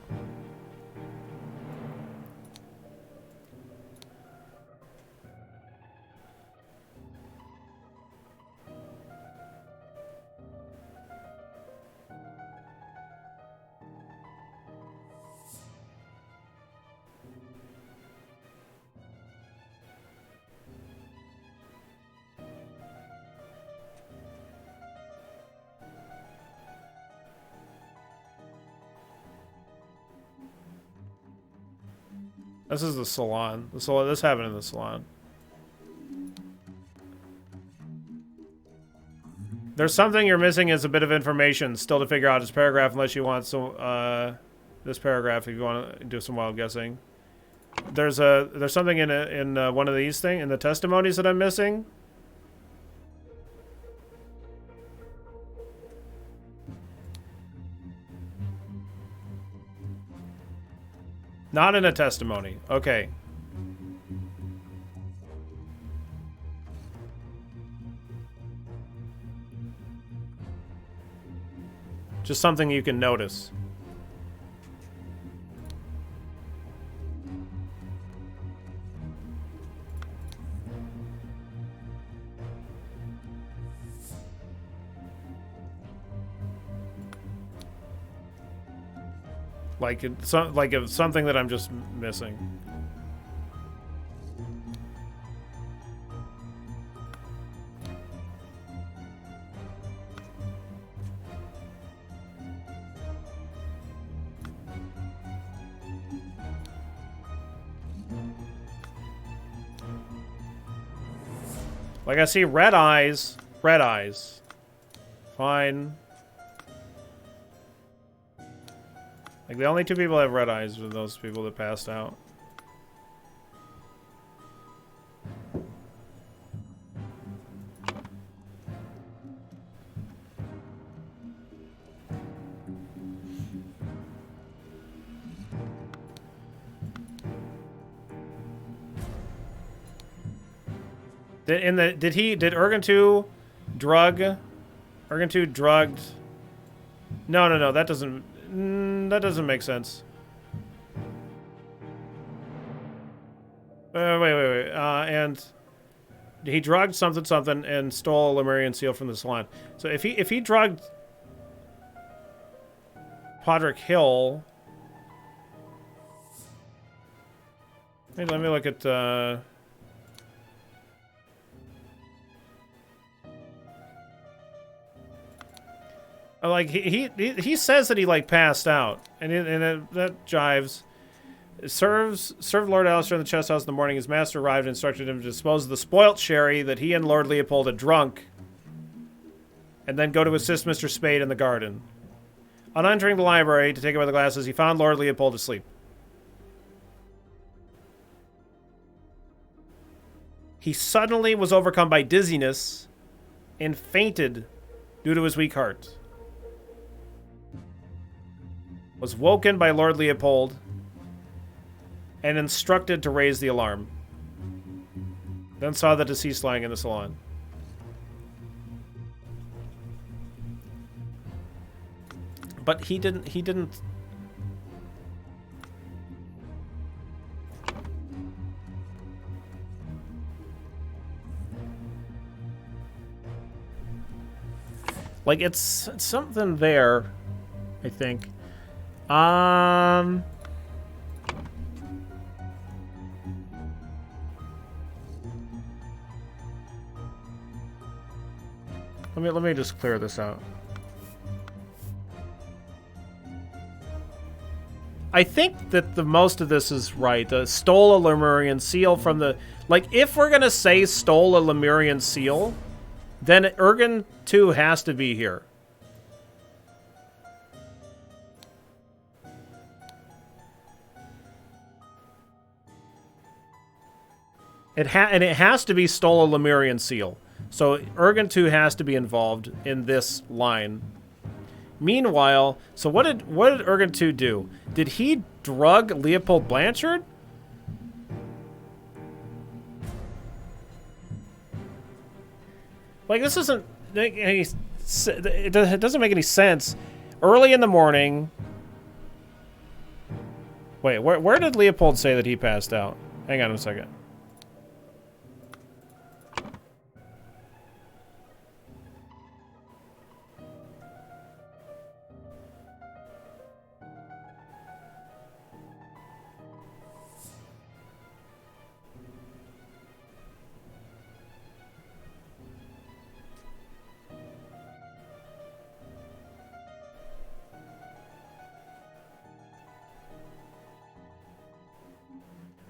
Speaker 1: This is the salon. This happened in the salon. There's something you're missing is a bit of information still to figure out this paragraph unless you want this paragraph if you want to do some wild guessing. There's something in one of these things in the testimonies that I'm missing. Not in a testimony. Okay. Just something you can notice. Like it's something that I'm just missing. Like I see red eyes. Red eyes. Fine. Like, the only two people that have red eyes are those people that passed out. Did Ergen2 drug? Ergen2 drugged? No, that doesn't make sense. Wait. And he drugged something and stole a Lemurian seal from the salon. So if he drugged Podrick Hill, let me look at like he says that he like passed out, and that jives. Served Lord Alistair in the chest house in the morning. His master arrived and instructed him to dispose of the spoilt sherry that he and Lord Leopold had drunk, and then go to assist Mr. Spade in the garden. On entering the library to take away the glasses, he found Lord Leopold asleep. He suddenly was overcome by dizziness and fainted due to his weak heart. Was woken by Lord Leopold and instructed to raise the alarm. Then saw the deceased lying in the salon. But he didn't... Like, it's something there, I think. Let me just clear this out. I think that the most of this is right. Stole a Lemurian seal from the... Like, if we're gonna say stole a Lemurian seal, then Ergen 2 has to be here. It has to be stole a Lemurian seal. So Ergen 2 has to be involved in this line. Meanwhile, so what did Ergen 2 do? Did he drug Leopold Blanchard? Like, this doesn't make any... It doesn't make any sense. Early in the morning... Wait, where did Leopold say that he passed out? Hang on a second.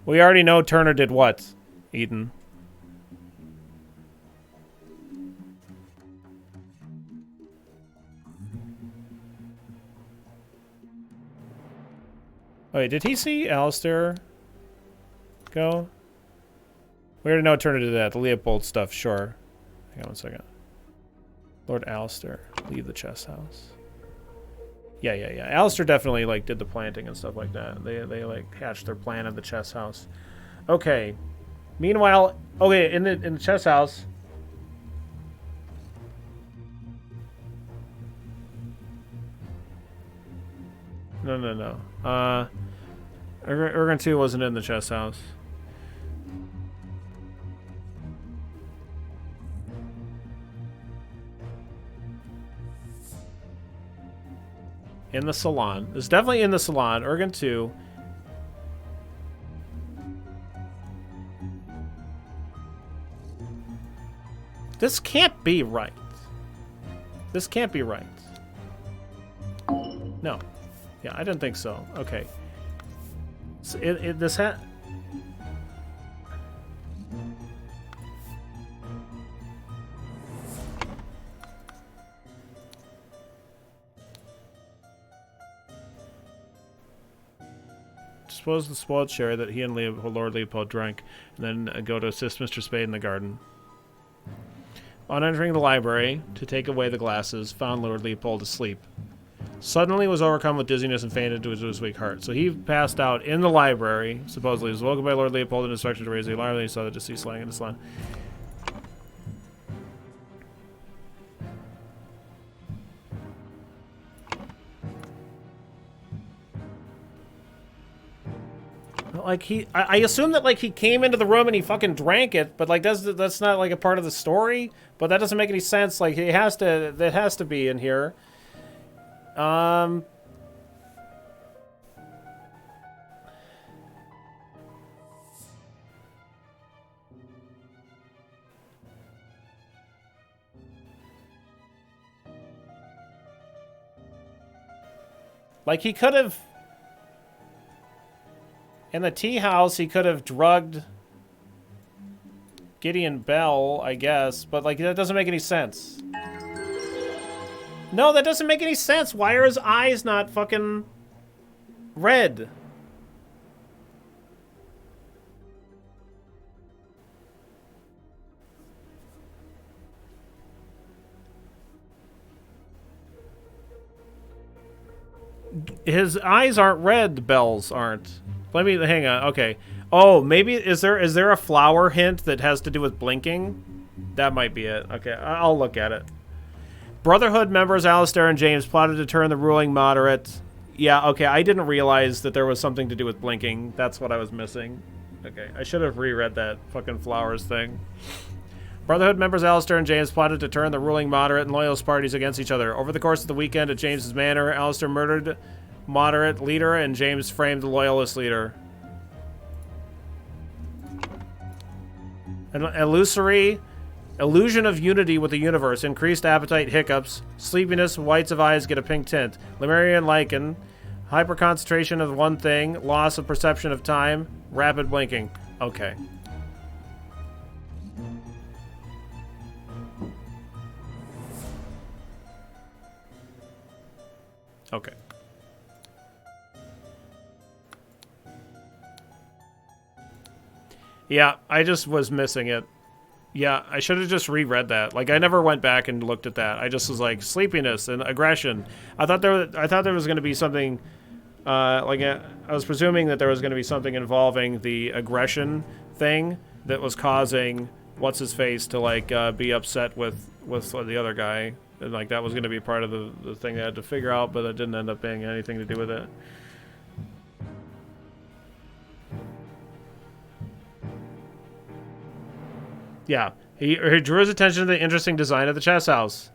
Speaker 1: We already know Turner did what, Eden? Wait, did he see Alistair go? We already know Turner did that. The Leopold stuff, sure. Hang on one second. Lord Alistair, leave the chess house. Yeah. Alistair definitely like did the planting and stuff like that. They like hatched their plan of the chess house. Okay. Meanwhile, okay, in the chess house. No. Ergen 2 wasn't in the chess house. In the salon. It's definitely in the salon. Ergen 2. This can't be right. This can't be right. No. Yeah, I didn't think so. Okay. So this dispose of the spoiled sherry that he and Lord Leopold drank, and then go to assist Mr. Spade in the garden. On entering the library to take away the glasses, found Lord Leopold asleep. Suddenly was overcome with dizziness and fainted to his weak heart. So he passed out in the library, supposedly. He was woken by Lord Leopold and instructed to raise the alarm, and he saw the deceased lying in the salon. like I assume that like he came into the room and he fucking drank it, but like that's not like a part of the story. But that doesn't make any sense. Like that has to be in here. Like he could have. In the tea house, he could have drugged Gideon Bell, I guess, but like that doesn't make any sense. No, that doesn't make any sense. Why are his eyes not fucking red? His eyes aren't red, Bell's aren't. Let me hang on. Okay. Oh, maybe is there a flower hint that has to do with blinking? That might be it. Okay, I'll look at it. Brotherhood members Alistair and James plotted to turn the ruling moderate. Yeah, okay, I didn't realize that there was something to do with blinking. That's what I was missing. Okay, I should have reread that fucking flowers thing. Brotherhood members Alistair and James plotted to turn the ruling moderate and loyalist parties against each other. Over the course of the weekend at James's manor, Alistair murdered moderate leader and James framed the loyalist leader. An illusion of unity with the universe, increased appetite, hiccups, sleepiness, whites of eyes get a pink tint, Lemurian lichen, hyperconcentration of one thing, loss of perception of time, rapid blinking. Okay. Okay. Yeah, I just was missing it. Yeah, I should have just reread that. Like, I never went back and looked at that. I just was like, sleepiness and aggression. I thought there was going to be something, I was presuming that there was going to be something involving the aggression thing that was causing what's-his-face to, like, be upset with the other guy. And, like, that was going to be part of the thing they had to figure out, but it didn't end up being anything to do with it. Yeah, he drew his attention to the interesting design of the chess house.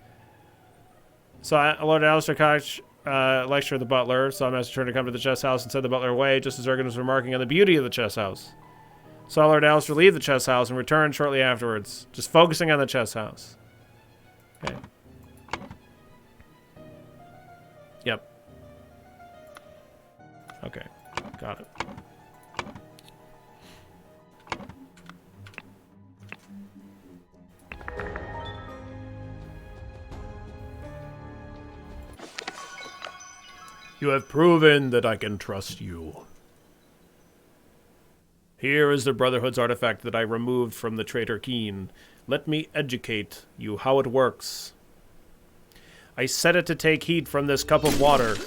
Speaker 1: So Lord Alistair Koch lectured the butler, saw Master Turner come to the chess house and sent the butler away, just as Ergen was remarking on the beauty of the chess house. Saw Lord Alistair leave the chess house and return shortly afterwards, just focusing on the chess house. Okay. Yep. Okay, got it. You have proven that I can trust you. Here is the Brotherhood's artifact that I removed from the traitor Keen. Let me educate you how it works. I set it to take heat from this cup of water.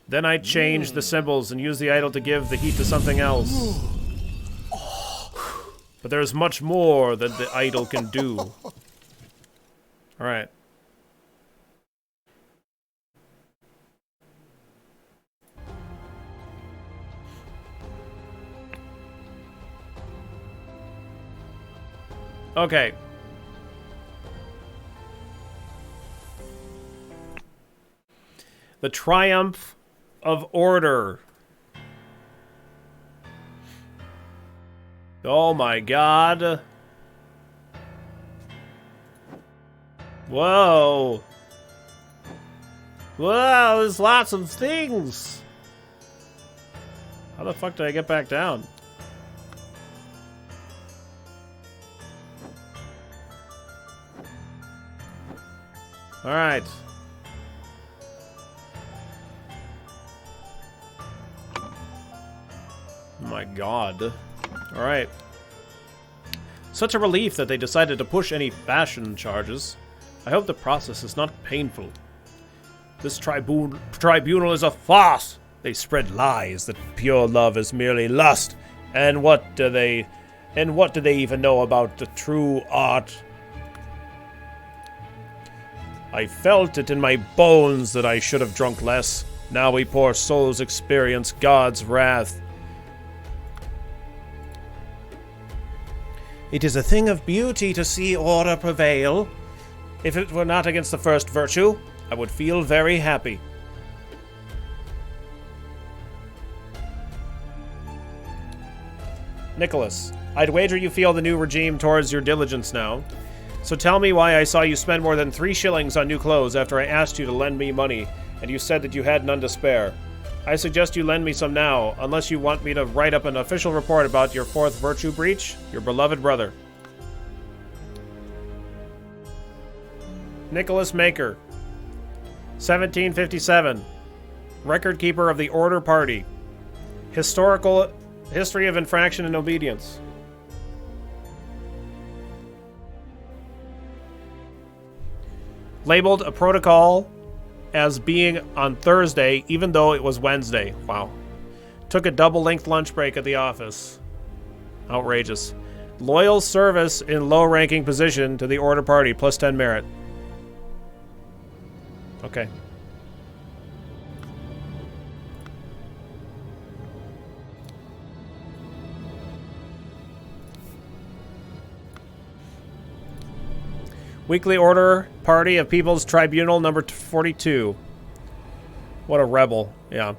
Speaker 1: Then I change the symbols and use the idol to give the heat to something else. But there's much more that the idol can do. Alright. Okay. The triumph of order. Oh my god. Whoa. Whoa, there's lots of things. How the fuck did I get back down? Alright. Oh my god. Alright. Such a relief that they decided to push any fashion charges. I hope the process is not painful. This tribunal is a farce. They spread lies that pure love is merely lust. And what do they even know about the true art? I felt it in my bones that I should have drunk less. Now we poor souls experience God's wrath. It is a thing of beauty to see order prevail. If it were not against the first virtue, I would feel very happy. Nicholas, I'd wager you feel the new regime towards your diligence now. So tell me why I saw you spend more than 3 shillings on new clothes after I asked you to lend me money, and you said that you had none to spare. I suggest you lend me some now, unless you want me to write up an official report about your 4th virtue breach. Your beloved brother. Nicholas Maker, 1757. Record keeper of the Order Party. History of infraction and obedience. Labeled a protocol as being on Thursday, even though it was Wednesday. Wow. Took a double-length lunch break at the office. Outrageous. Loyal service in low-ranking position to the Order Party, plus 10 merit. Okay. Weekly Order Party of People's Tribunal number 42. What a rebel. Yeah.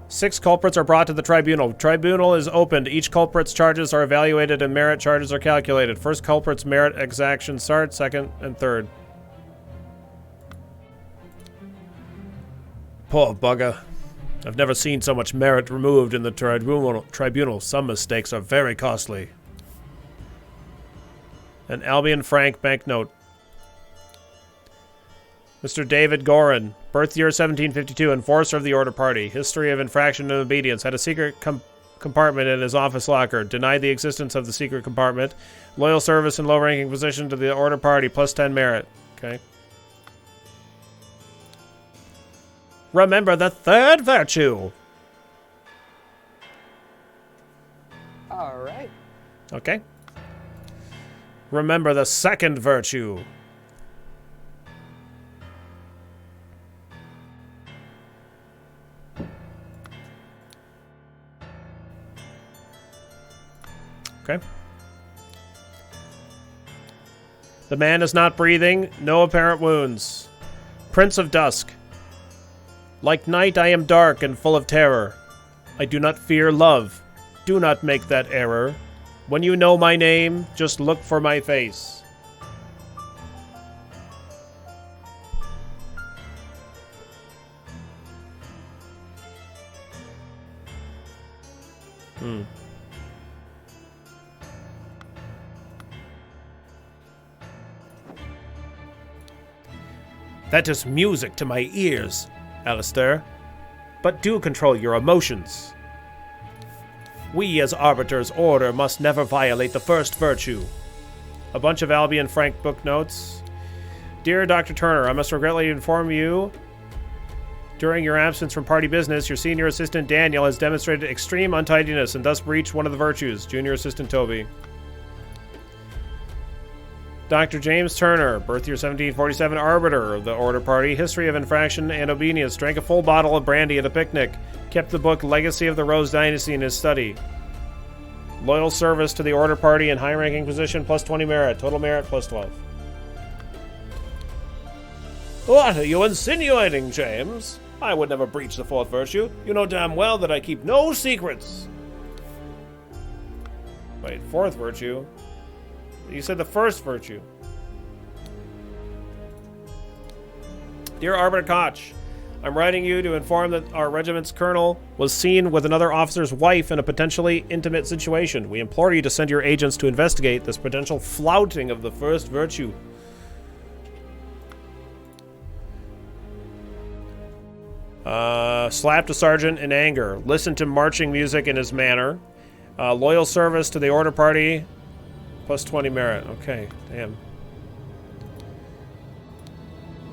Speaker 1: 6 culprits are brought to the tribunal. Tribunal is opened. Each culprit's charges are evaluated and merit charges are calculated. First culprit's merit exaction start, second and third. Poor bugger. I've never seen so much merit removed in the tribunal. Some mistakes are very costly. An Albion Frank banknote. Mr. David Gorin, birth year 1752, enforcer of the Order Party. History of infraction and obedience. Had a secret compartment in his office locker. Denied the existence of the secret compartment. Loyal service and low-ranking position to the Order Party, plus 10 merit. Okay. Remember the 3rd virtue.
Speaker 2: All right.
Speaker 1: Okay. Remember the 2nd virtue. Okay. The man is not breathing. No apparent wounds. Prince of Dusk. Like night, I am dark and full of terror. I do not fear love. Do not make that error. When you know my name, just look for my face. That is music to my ears, Alistair. But do control your emotions. We, as Arbiter's Order, must never violate the 1st virtue. A bunch of Albion Frank book notes. Dear Dr. Turner, I must regretfully inform you, during your absence from party business, your senior assistant Daniel has demonstrated extreme untidiness and thus breached one of the virtues. Junior assistant Toby. Dr. James Turner, birth year 1747, Arbiter of the Order Party, history of infraction and obedience, drank a full bottle of brandy at a picnic, kept the book Legacy of the Rose Dynasty in his study. Loyal service to the Order Party in high-ranking position, plus 20 merit. Total merit, plus 12. What are you insinuating, James? I would never breach the 4th virtue. You know damn well that I keep no secrets. Wait, 4th virtue? You said the 1st virtue. Dear Arbiter Koch, I'm writing you to inform that our regiment's colonel was seen with another officer's wife in a potentially intimate situation. We implore you to send your agents to investigate this potential flouting of the 1st virtue. Slapped a sergeant in anger. Listened to marching music in his manner. Loyal service to the Order Party. Plus 20 merit. Okay, damn.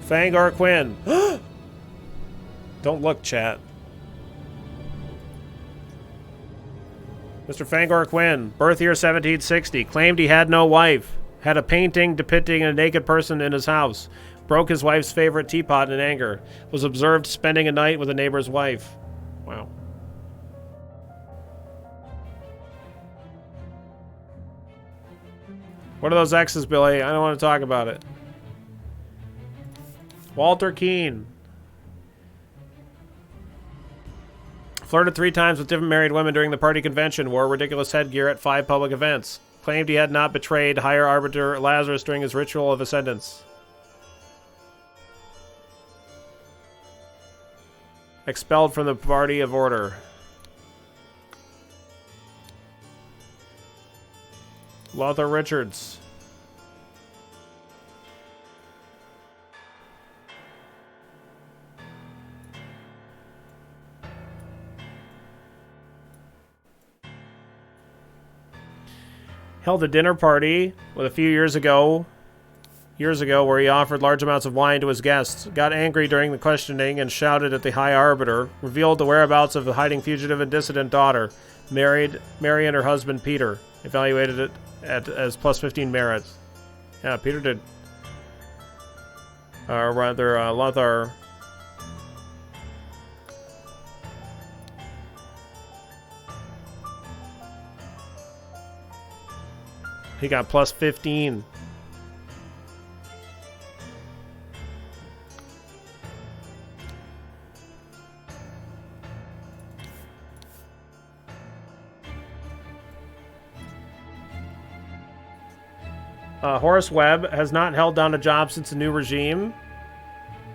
Speaker 1: Fangar Quinn. Don't look, chat. Mr. Fangar Quinn, birth year 1760, claimed he had no wife. Had a painting depicting a naked person in his house. Broke his wife's favorite teapot in anger. Was observed spending a night with a neighbor's wife. Wow. What are those X's, Billy? I don't want to talk about it. Walter Keane. Flirted 3 times with different married women during the party convention. Wore ridiculous headgear at 5 public events. Claimed he had not betrayed higher arbiter Lazarus during his ritual of ascendance. Expelled from the party of order. Lothar Richards. Held a dinner party with a few years ago where he offered large amounts of wine to his guests, got angry during the questioning and shouted at the High Arbiter, revealed the whereabouts of the hiding fugitive and dissident daughter, married Mary and her husband Peter, evaluated it as plus 15 merits. Yeah, Peter did. Or rather, Lothar. He got plus 15. Horace Webb has not held down a job since the new regime.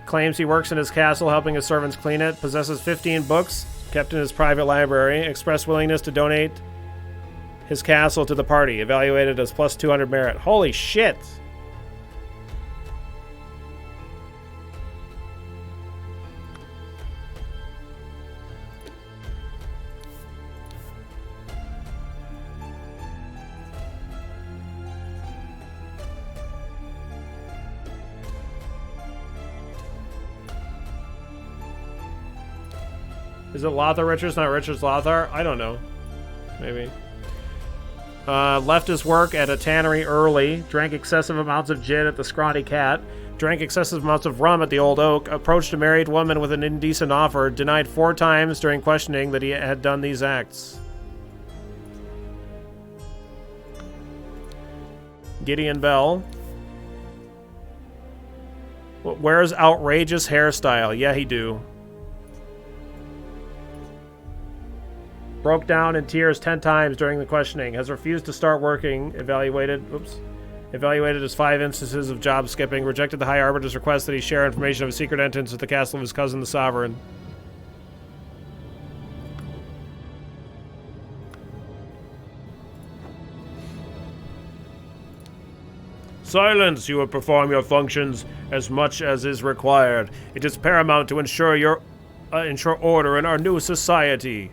Speaker 1: Claims he works in his castle helping his servants clean it. Possesses 15 books kept in his private library. Expressed willingness to donate his castle to the party. Evaluated as plus 200 merit. Holy shit! Is it Lothar Richards, not Richards Lothar? I don't know. Maybe. Left his work at a tannery early. Drank excessive amounts of gin at the Scrawny Cat. Drank excessive amounts of rum at the Old Oak. Approached a married woman with an indecent offer. Denied 4 times during questioning that he had done these acts. Gideon Bell. Wears outrageous hairstyle. Yeah, he do. Broke down in tears 10 times during the questioning. Has refused to start working. Evaluated as 5 instances of job skipping. Rejected the High Arbiter's request that he share information of a secret entrance at the castle of his cousin, the Sovereign. Silence! You will perform your functions as much as is required. It is paramount to ensure order in our new society.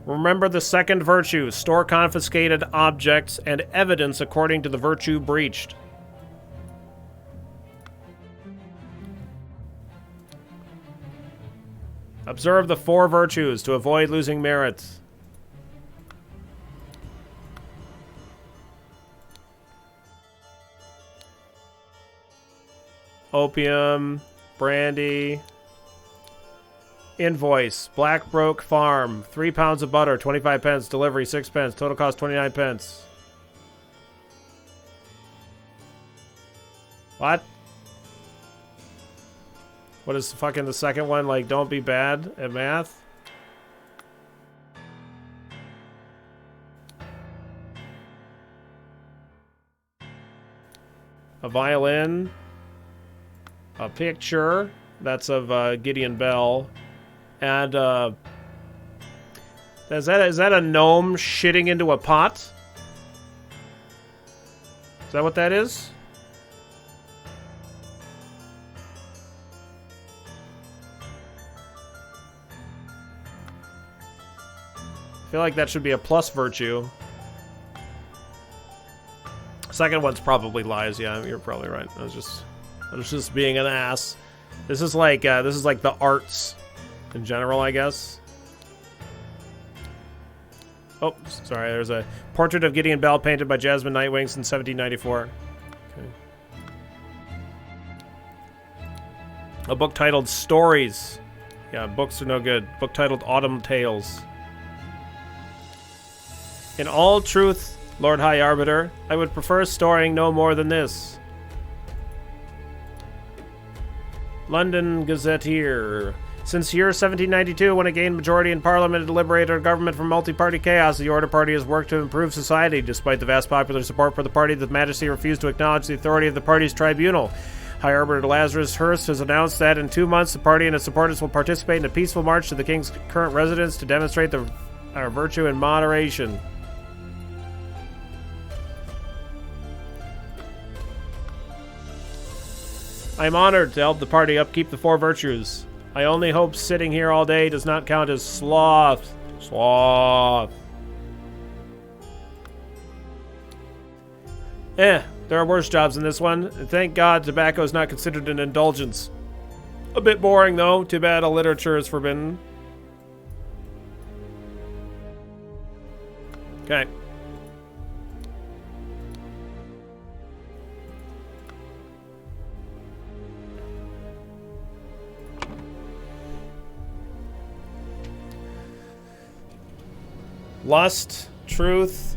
Speaker 1: Remember the second virtue. Store confiscated objects and evidence according to the virtue breached. Observe the 4 virtues to avoid losing merits. Opium, brandy... Invoice. Blackbroke Farm. 3 pounds of butter, 25 pence. Delivery, 6 pence. Total cost, 29 pence. What? What is fucking the second one? Like, don't be bad at math? A violin. A picture. That's of Gideon Bell. And, is that a gnome shitting into a pot? Is that what that is? I feel like that should be a plus virtue. Second one's probably lies. Yeah, you're probably right. I was just being an ass. This is like the arts in general, I guess. Oh, sorry. There's a portrait of Gideon Bell painted by Jasmine Nightwings in 1794. Okay. A book titled Stories. Yeah, books are no good. Book titled Autumn Tales. In all truth, Lord High Arbiter, I would prefer storing no more than this. London Gazetteer. Since year 1792, when it gained majority in Parliament and liberated a government from multi-party chaos, the Order Party has worked to improve society. Despite the vast popular support for the party, the Majesty refused to acknowledge the authority of the party's tribunal. High Arbiter Lazarus Hurst has announced that in 2 months, the party and its supporters will participate in a peaceful march to the King's current residence to demonstrate our virtue and moderation. I am honored to help the party upkeep the 4 virtues. I only hope sitting here all day does not count as sloth. Sloth. There are worse jobs than this one. And thank God tobacco is not considered an indulgence. A bit boring, though. Too bad a literature is forbidden. Okay. Lust, truth.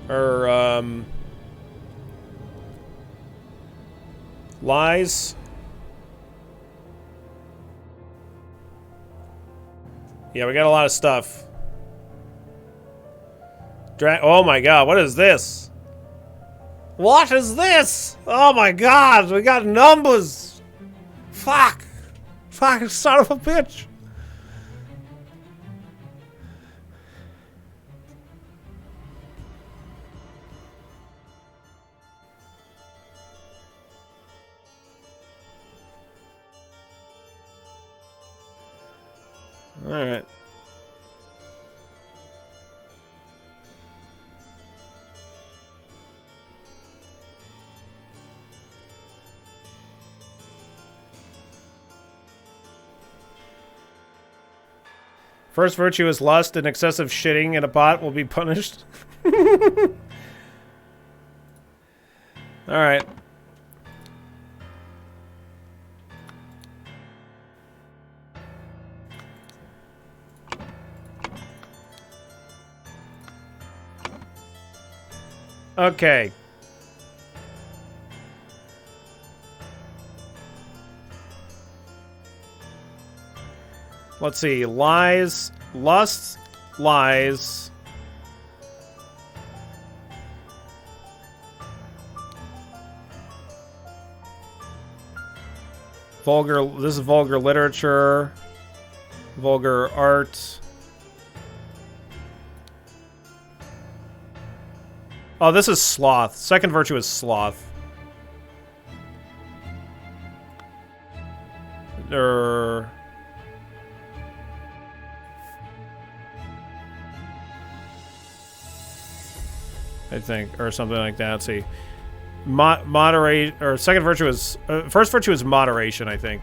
Speaker 1: Or, lies. Yeah, we got a lot of stuff. Oh my god, what is this? What is this? Oh my god, we got numbers. Fuck. Fucking son of a bitch. All right. First virtue is lust, and excessive shitting in a pot will be punished. Alright. Okay. Let's see. Lies. Lust. Lies. Vulgar. This is vulgar literature. Vulgar art. Oh, this is sloth. Second virtue is sloth. I think, or something like that. Let's see. Moderate, or second virtue is, first virtue is moderation, I think.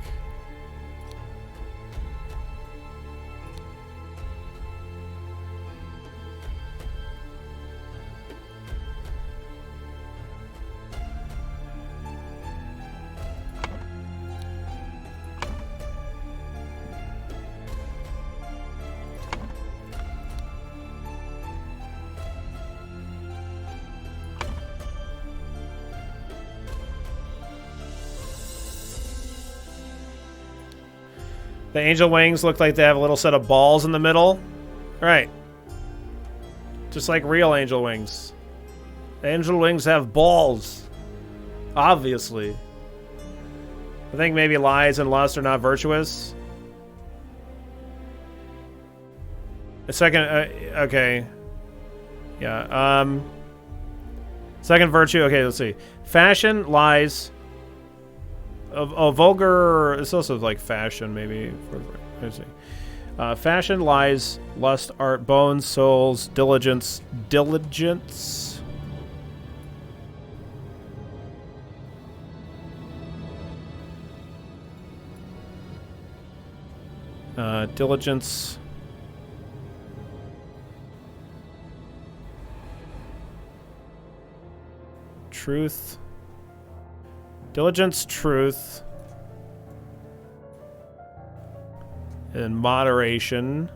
Speaker 1: The angel wings look like they have a little set of balls in the middle. Right. Just like real angel wings. Angel wings have balls. Obviously. I think maybe lies and lust are not virtuous. The second... okay. Yeah, second virtue... Okay, let's see. Fashion, lies... vulgar... It's also like fashion, maybe. Let's see. Fashion, lies, lust, art, bones, souls, diligence. Diligence? Diligence. Truth. Diligence, truth. And moderation.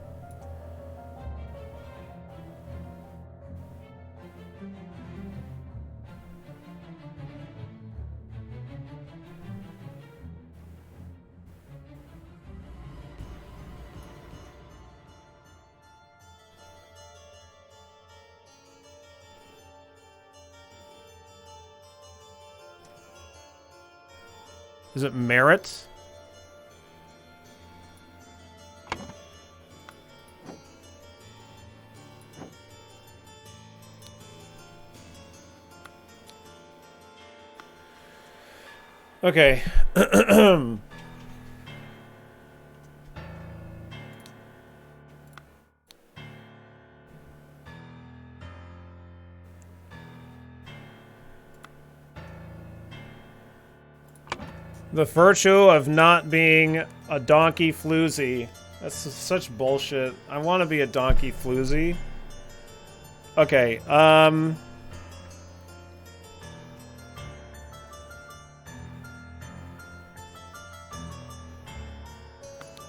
Speaker 1: Is it merit? Okay. The virtue of not being a donkey floozy. That's such bullshit. I want to be a donkey floozy. Okay, let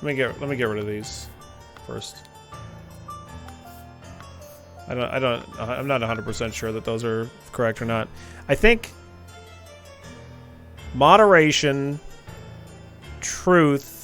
Speaker 1: me get rid of these first. I'm not 100% sure that those are correct or not. I think moderation, truth,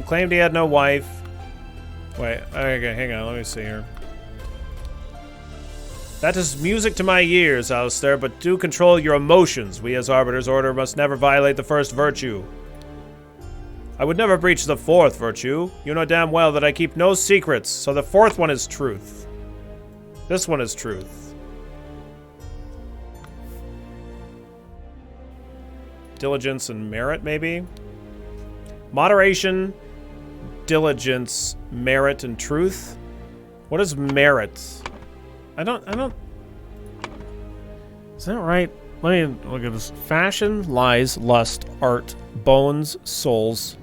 Speaker 1: claimed he had no wife. Wait, okay, hang on, let me see here. That is music to my ears, Alistair, but do control your emotions. We as Arbiter's Order must never violate the first virtue. I would never breach the fourth virtue. You know damn well that I keep no secrets, so the fourth one is truth. This one is truth. Diligence and merit, maybe? Moderation, diligence, merit, and truth? What is merit? I don't... Is that right? Let me look at this. Fashion, lies, lust, art, bones, souls.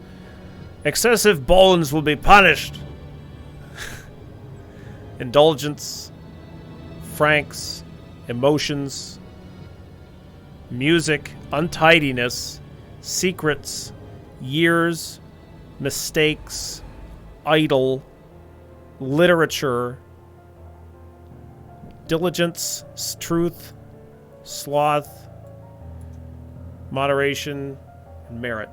Speaker 1: Excessive bones will be punished. Indulgence, franks, emotions, music, untidiness, secrets, years, mistakes, idle, literature, diligence, truth, sloth, moderation, and merit.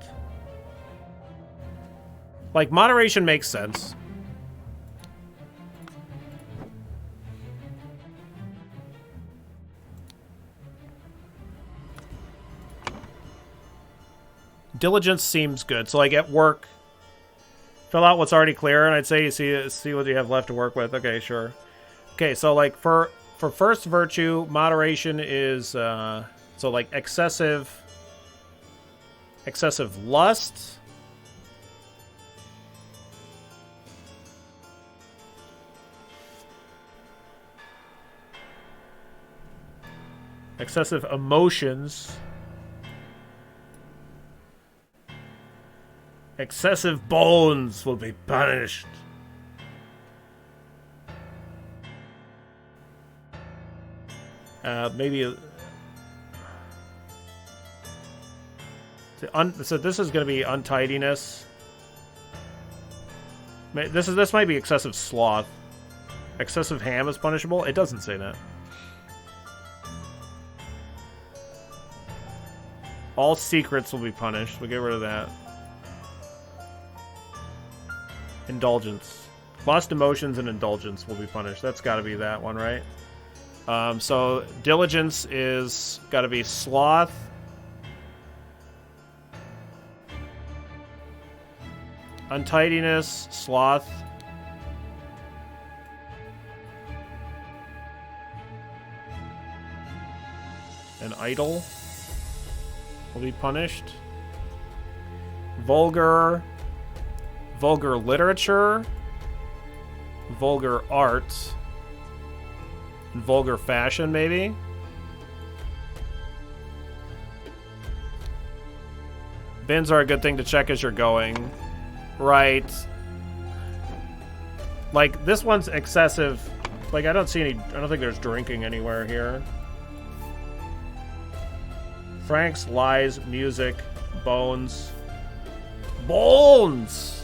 Speaker 1: Like, moderation makes sense. Diligence seems good. So, like, at work, fill out what's already clear, and I'd say you see what you have left to work with. Okay, sure. Okay, so, like, for first virtue, moderation is, so, like, excessive lust. Excessive emotions. Excessive bones will be punished. Maybe... So this is going to be untidiness. This might be excessive sloth. Excessive ham is punishable? It doesn't say that. All secrets will be punished. We'll get rid of that. Indulgence. Lust, emotions, and indulgence will be punished. That's got to be that one, right? So diligence is got to be sloth. Untidiness, sloth. And idle will be punished. Vulgar literature, vulgar art, and vulgar fashion, maybe. Bins are a good thing to check as you're going. Right. Like, this one's excessive. Like, I don't think there's drinking anywhere here. Franks, lies, music, bones. Bones!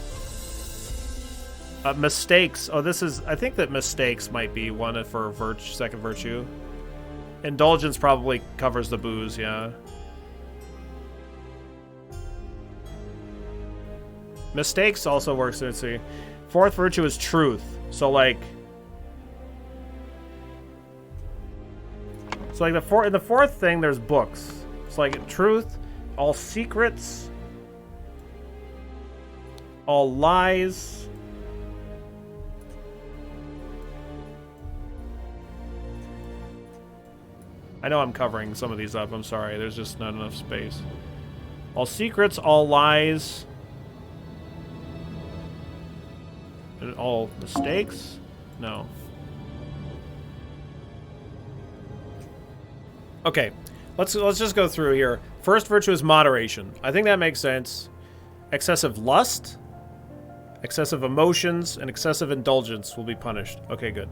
Speaker 1: Mistakes. Oh, this is... I think that mistakes might be one for second virtue. Indulgence probably covers the booze, yeah. Mistakes also works. Let's see. Fourth virtue is truth. So, like... So, like, in the fourth thing, there's books. It's like truth, all secrets, all lies. I know I'm covering some of these up. I'm sorry. There's just not enough space. All secrets, all lies, and all mistakes? No. Okay. Let's just go through here. First virtue is moderation. I think that makes sense. Excessive lust, excessive emotions, and excessive indulgence will be punished. Okay, good.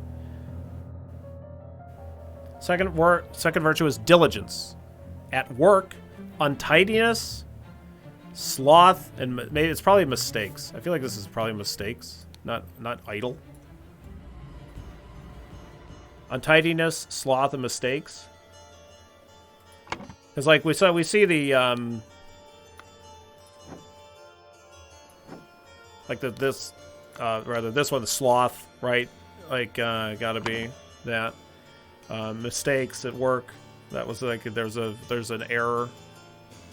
Speaker 1: Second virtue is diligence. At work, untidiness, sloth, and maybe it's probably mistakes. I feel like this is probably mistakes, not idle. Untidiness, sloth, and mistakes. Because, like, we see the, like, this one, the sloth, right? Like, gotta be that. Mistakes at work. That was, like, there's an error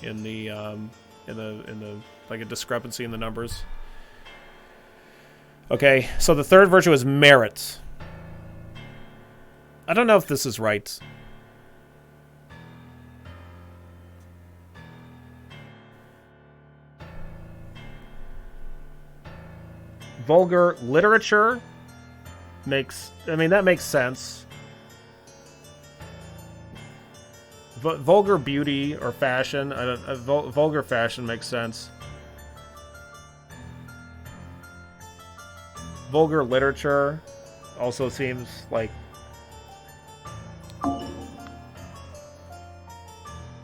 Speaker 1: in the, like, a discrepancy in the numbers. Okay, so the third virtue is merit. I don't know if this is right. Vulgar literature that makes sense. Vulgar beauty or fashion, vulgar fashion makes sense. Vulgar literature also seems like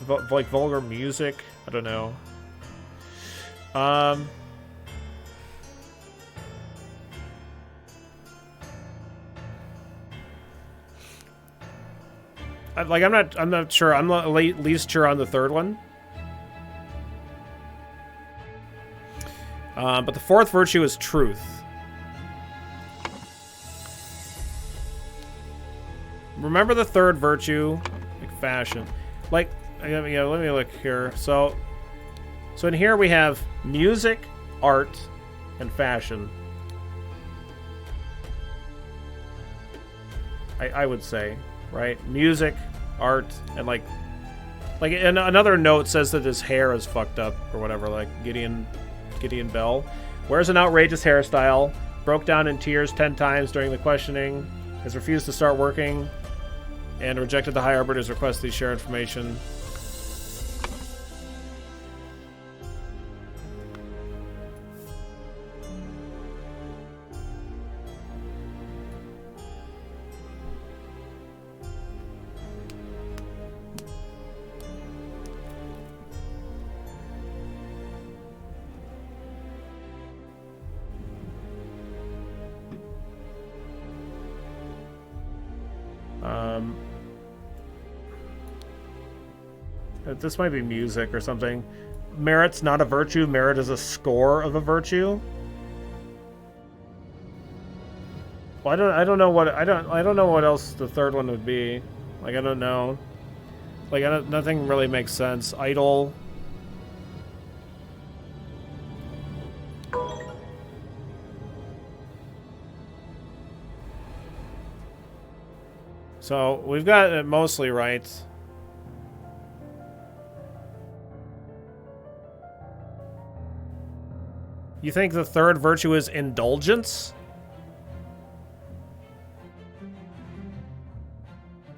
Speaker 1: vulgar music. I don't know. Like, I'm not sure. I'm not least sure on the third one. But the fourth virtue is truth. Remember the third virtue, like fashion. Like, let me look here. So in here we have music, art, and fashion. I would say, right? Music, art, and like and another note says that his hair is fucked up or whatever, like Gideon Bell wears an outrageous hairstyle, broke down in tears 10 times during the questioning, has refused to start working, and rejected the High Arbiter's request to share information. This might be music or something. Merit's not a virtue. Merit is a score of a virtue. Well, I don't know what else the third one would be. Like, I don't know. Like, nothing really makes sense. Idle. So, we've got it mostly right. You think the third virtue is indulgence?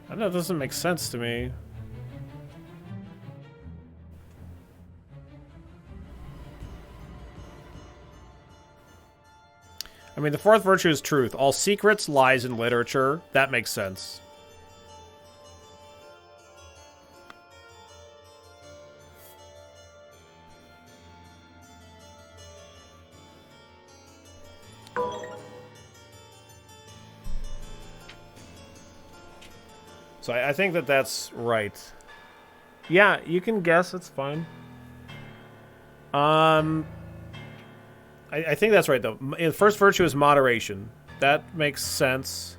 Speaker 1: I don't know, it doesn't make sense to me. I mean, the fourth virtue is truth. All secrets, lies, and literature. That makes sense. So I think that that's right. Yeah, you can guess. It's fine. I think that's right, though. The first virtue is moderation. That makes sense.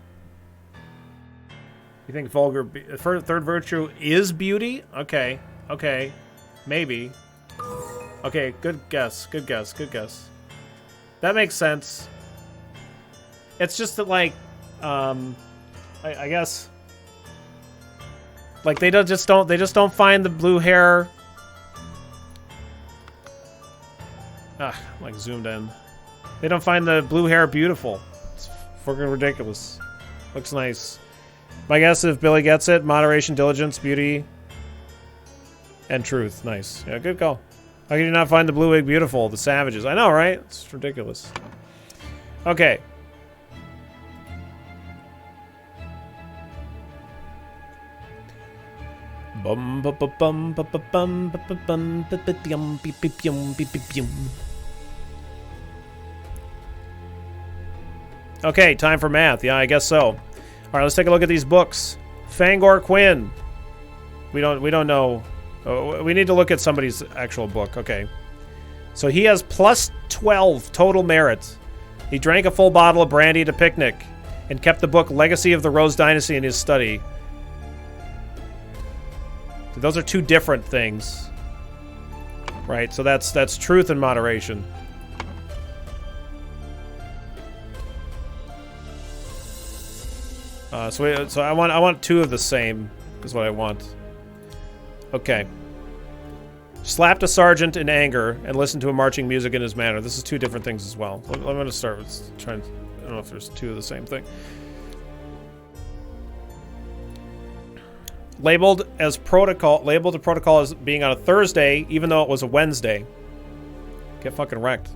Speaker 1: You think vulgar... Third virtue is beauty? Okay. Okay. Maybe. Okay, good guess. Good guess. Good guess. That makes sense. It's just that, like... I guess... Like, they just don't find the blue hair... Ah, like zoomed in. They don't find the blue hair beautiful. It's fucking ridiculous. Looks nice. My guess, if Billy gets it, moderation, diligence, beauty, and truth. Nice. Yeah, good call. How can you not find the blue wig beautiful? The savages. I know, right? It's ridiculous. Okay. Bum bum bum bum bum bum bum bum bum. Okay, time for math. Yeah, I guess so. All right, let's take a look at these books. Fangor Quinn. We don't know. We need to look at somebody's actual book. Okay. So he has plus 12 total merit. He drank a full bottle of brandy at a picnic and kept the book Legacy of the Rose Dynasty in his study. Those are two different things. Right, so that's truth and moderation. So I want two of the same is what I want. Okay. Slapped a sergeant in anger and listened to a marching music in his manner. This is two different things as well. I'm going to start with trying. I don't know if there's two of the same thing. Labeled a protocol as being on a Thursday, even though it was a Wednesday. Get fucking wrecked.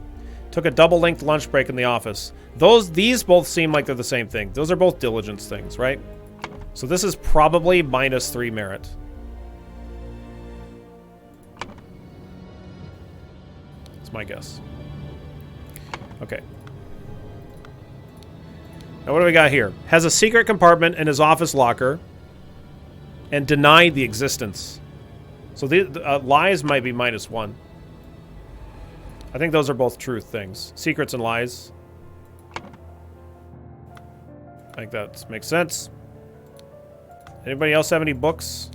Speaker 1: Took a double-length lunch break in the office. These both seem like they're the same thing. Those are both diligence things, right? So this is probably -3 merit. That's my guess. Okay. Now what do we got here? Has a secret compartment in his office locker and denied the existence. So the lies might be -1. I think those are both truth things. Secrets and lies. I think that makes sense. Anybody else have any books?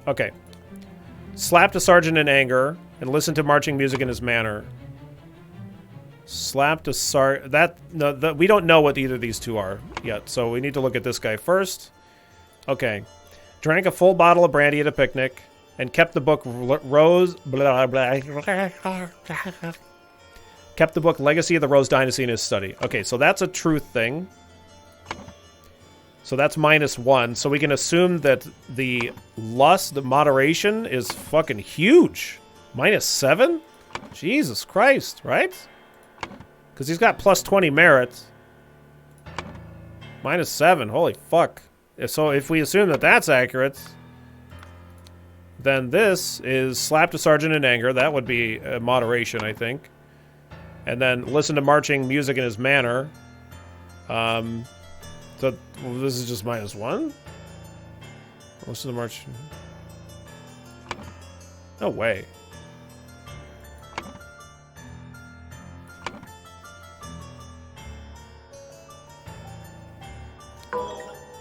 Speaker 1: Okay. Slapped a sergeant in anger and listened to marching music in his manner. Slapped a sergeant. We don't know what either of these two are yet, so we need to look at this guy first. Okay. Drank a full bottle of brandy at a picnic and kept the book kept the book Legacy of the Rose Dynasty in his study. Okay, so that's a truth thing. So that's -1. So we can assume that the lust, the moderation, is fucking huge. -7? Jesus Christ, right? Because he's got plus 20 merit. -7, holy fuck. So if we assume that that's accurate, then this is slapped a sergeant in anger. That would be moderation, I think. And then listen to marching music in his manner. So this is just -1? Listen to march. No way.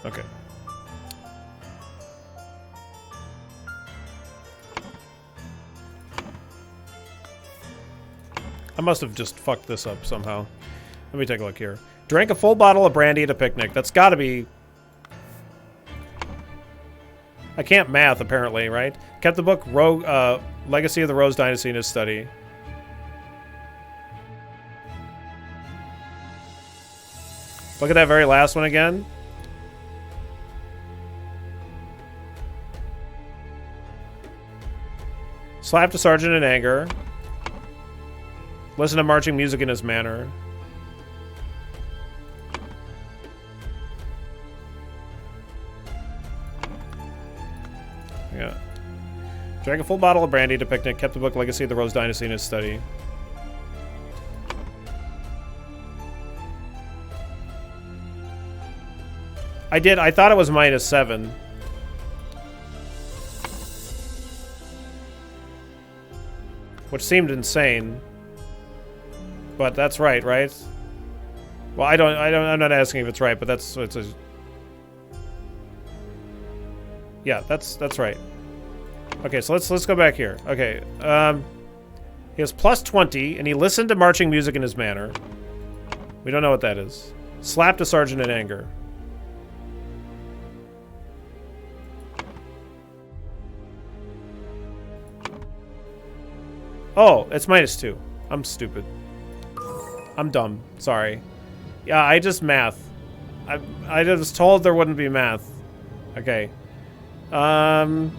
Speaker 1: Okay. I must have just fucked this up somehow. Let me take a look here. Drank a full bottle of brandy at a picnic. That's gotta be... I can't math, apparently, right? Kept the book Legacy of the Rose Dynasty in his study. Look at that very last one again. Slapped a sergeant in anger. Listen to marching music in his manner. Yeah. Drank a full bottle of brandy at a picnic. Kept the book Legacy of the Rose Dynasty in his study. I thought it was -7. Which seemed insane. But that's right, right? Well, I'm not asking if it's right, but it's a... Yeah, that's right. Okay, so let's go back here. Okay, he has +20, and he listened to marching music in his manner. We don't know what that is. Slapped a sergeant in anger. Oh, it's -2. I'm stupid. I'm dumb. Sorry. Yeah, I just math. I was told there wouldn't be math. Okay. Like,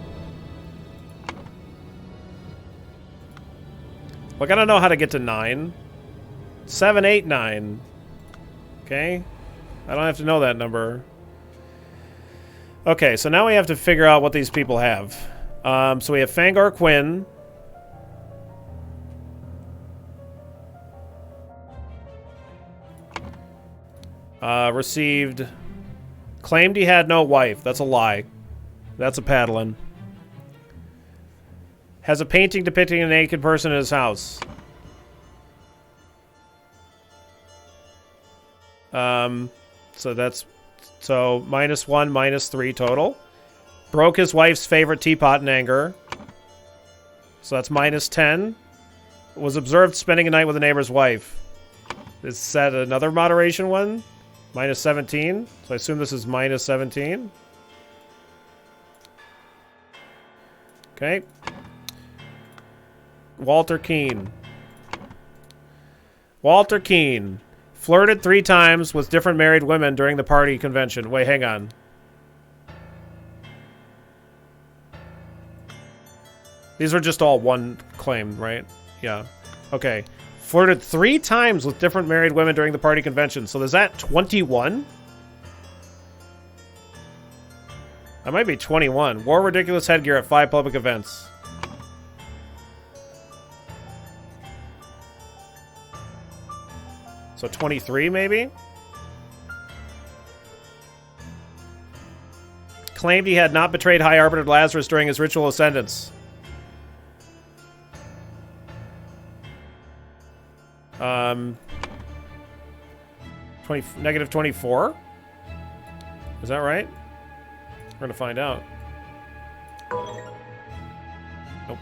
Speaker 1: I don't know how to get to 9. 7, 8, 9. Okay. I don't have to know that number. Okay, so now we have to figure out what these people have. So we have Fangor Quinn. Received... Claimed he had no wife. That's a lie. That's a paddling. Has a painting depicting a naked person in his house. So that's... So, -1, -3 total. Broke his wife's favorite teapot in anger. So that's -10. Was observed spending a night with a neighbor's wife. Is that another moderation one? -17. So I assume this is -17. Okay. Walter Keane. Walter Keane. Flirted 3 times with different married women during the party convention. Wait, hang on. These are just all one claim, right? Yeah. Okay. Flirted 3 times with different married women during the party convention. So is that 21? I might be 21. Wore ridiculous headgear at 5 public events. So 23, maybe? Claimed he had not betrayed High Arbiter Lazarus during his ritual ascendance. -24? Is that right? We're gonna find out. Nope.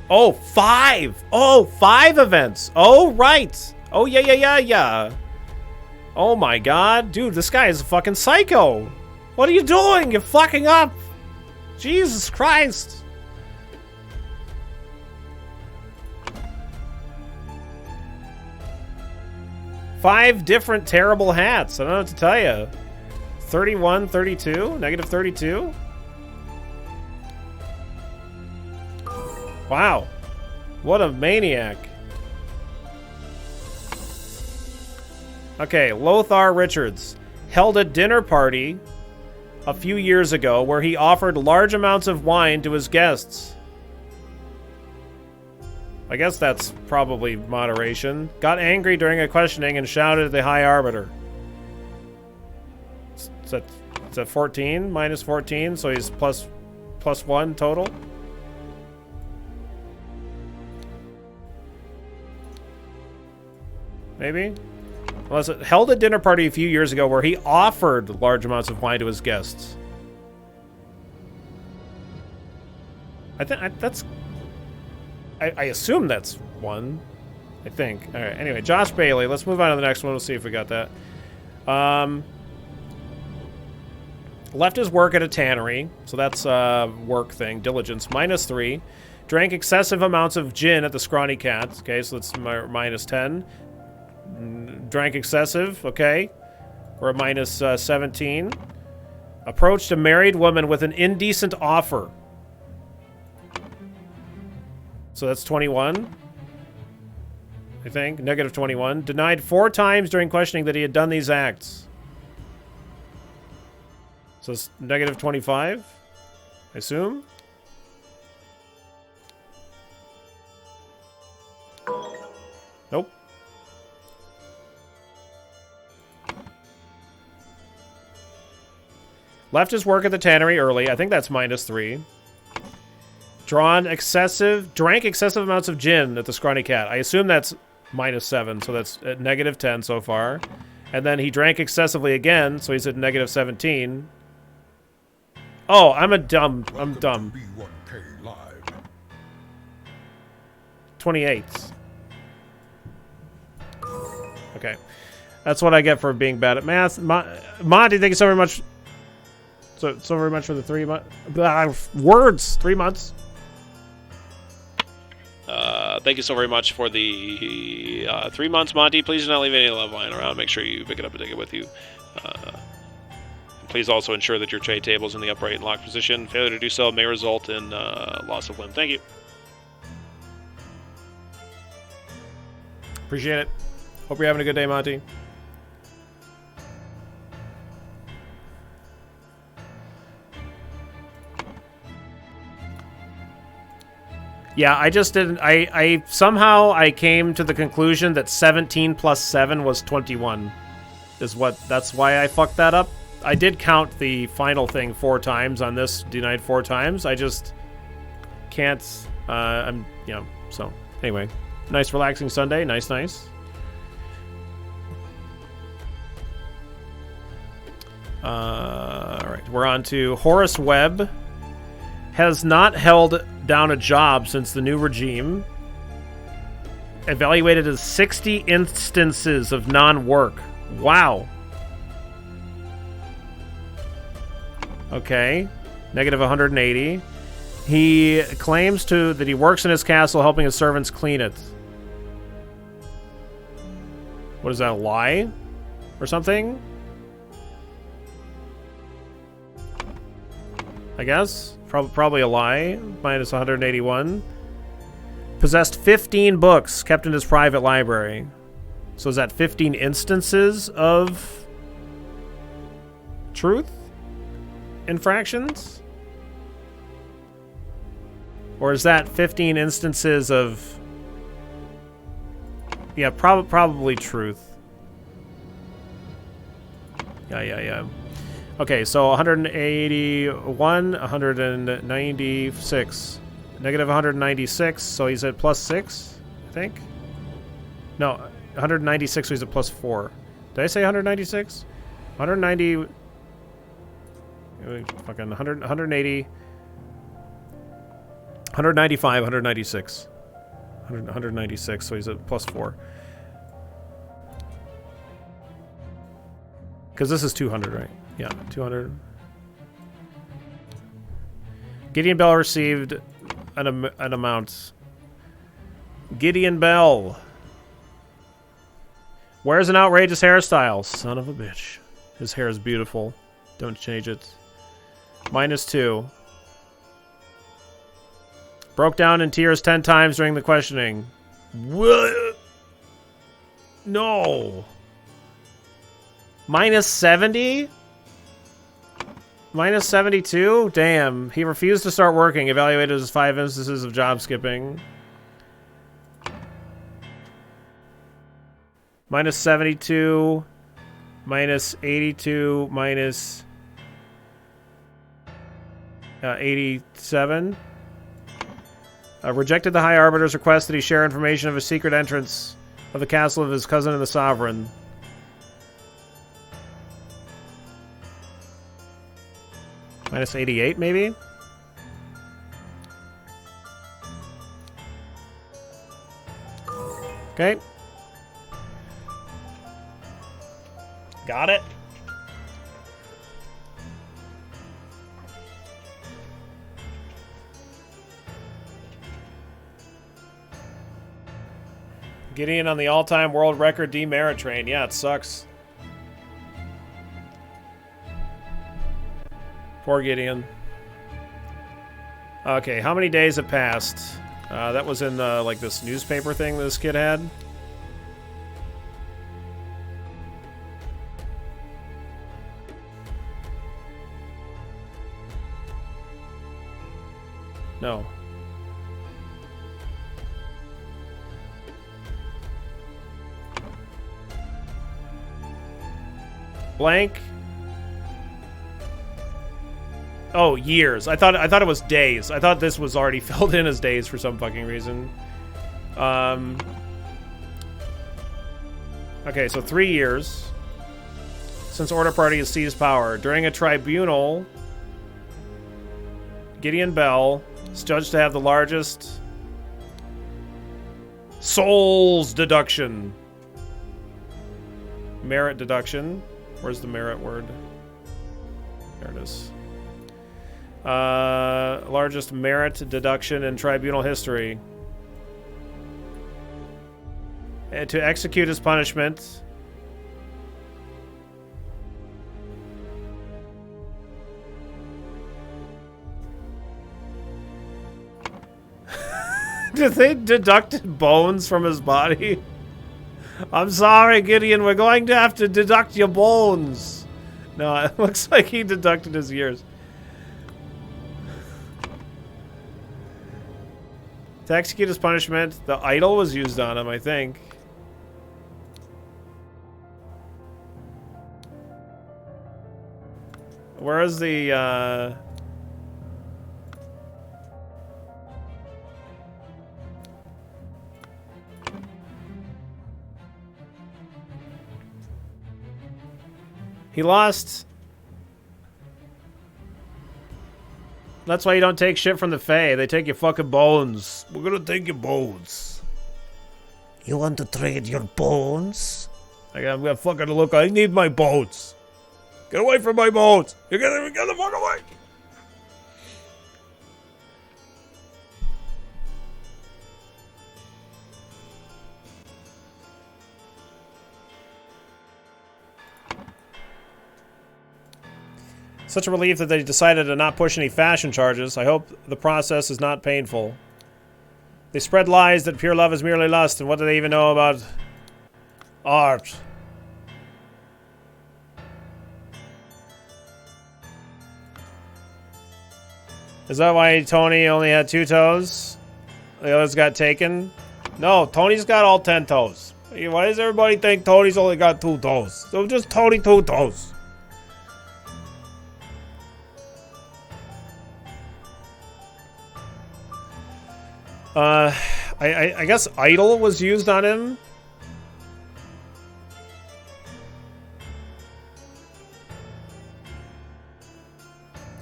Speaker 1: Oh, 5! Oh, 5 events! Oh, right! Oh, yeah. Oh my god. Dude, this guy is a fucking psycho! What are you doing? You're fucking up! Jesus Christ! Five different terrible hats. I don't know what to tell you. 31, 32, -32. Wow. What a maniac. Okay, Lothar Richards held a dinner party a few years ago where he offered large amounts of wine to his guests. I guess that's probably moderation. Got angry during a questioning and shouted at the High Arbiter. Is that 14? -14, so he's plus 1 total? Maybe? Unless it held a dinner party a few years ago where he offered large amounts of wine to his guests. I think that's... I assume that's one. I think. All right. Anyway, Josh Bailey. Let's move on to the next one. We'll see if we got that. Left his work at a tannery. So that's a work thing. Diligence. -3. Drank excessive amounts of gin at the Scrawny Cat. Okay, so that's -10. Drank excessive. Okay. We're at -17. Approached a married woman with an indecent offer. So that's 21. I think. -21. Denied 4 times during questioning that he had done these acts. So it's -25, I assume. Nope. Left his work at the tannery early. I think that's -3. Drank excessive amounts of gin at the Scrawny Cat. I assume that's -7, so that's at -10 so far. And then he drank excessively again, so he's at -17. Oh, I'm dumb. 28. Okay. That's what I get for being bad at math. Monty, thank you so very much. So very much for the 3 months. Words. 3 months.
Speaker 3: Thank you so very much for the 3 months, Monty. Please do not leave any love lying around. Make sure you pick it up and take it with you. Please also ensure that your tray table is in the upright and locked position. Failure to do so may result in loss of limb. Thank you.
Speaker 1: Appreciate it. Hope you're having a good day, Monty. Yeah, I just didn't... I somehow I came to the conclusion that 17 plus 7 was 21. That's why I fucked that up. I did count the final thing 4 times on this, denied 4 times. I just can't... so... Anyway. Nice relaxing Sunday. Nice. Alright, we're on to Horace Webb. Has not held down a job since the new regime. Evaluated as 60 instances of non-work. Wow. Okay. -180. He claims that he works in his castle helping his servants clean it. What is that, a lie? Or something? I guess? Probably a lie. -181. Possessed 15 books kept in his private library. So is that 15 instances of truth? Infractions? Or is that 15 instances of... Yeah, probably truth. Yeah. Okay, so 181, 196. -196, so he's at +6, I think? No, 196, so he's at +4. Did I say 196? 190... Fucking 180... 195, 196. 196, so he's at +4. Because this is 200, right? Yeah, 200. Gideon Bell received an amount. Gideon Bell. Wears an outrageous hairstyle. Son of a bitch. His hair is beautiful. Don't change it. -2. Broke down in tears 10 times during the questioning. What? No. -70? -72? Damn. He refused to start working. Evaluated as 5 instances of job skipping. -72. -82. -87. Rejected the High Arbiter's request that he share information of a secret entrance of the castle of his cousin and the Sovereign. Minus 88, maybe? Okay. Got it. Gideon on the all-time world record demerit train. Yeah, it sucks. Poor Gideon. Okay, how many days have passed? That was in like this newspaper thing this kid had. No. Blank. Oh, years. I thought it was days. I thought this was already filled in as days for some fucking reason. Okay, so 3 years since Order Party has seized power. During a tribunal, Gideon Bell is judged to have the largest souls deduction. Merit deduction. Where's the merit word? There it is. Largest merit deduction in tribunal history. And to execute his punishment, did they deduct bones from his body? I'm sorry, Gideon, we're going to have to deduct your bones. No, it looks like he deducted his ears. To execute his punishment, the idol was used on him, I think. Where is the, He lost. That's why you don't take shit from the Fae. They take your fucking bones. We're gonna take your bones.
Speaker 4: You want to trade your bones?
Speaker 1: I'm gonna fucking look. I need my bones. Get away from my bones. You get the fuck away. Such a relief that they decided to not push any fashion charges. I hope the process is not painful. They spread lies that pure love is merely lust, and what do they even know about art? Is that why Tony only had 2 toes? The others got taken? No, Tony's got all 10 toes. Why does everybody think Tony's only got 2 toes? So just Tony 2 toes. I guess idol was used on him.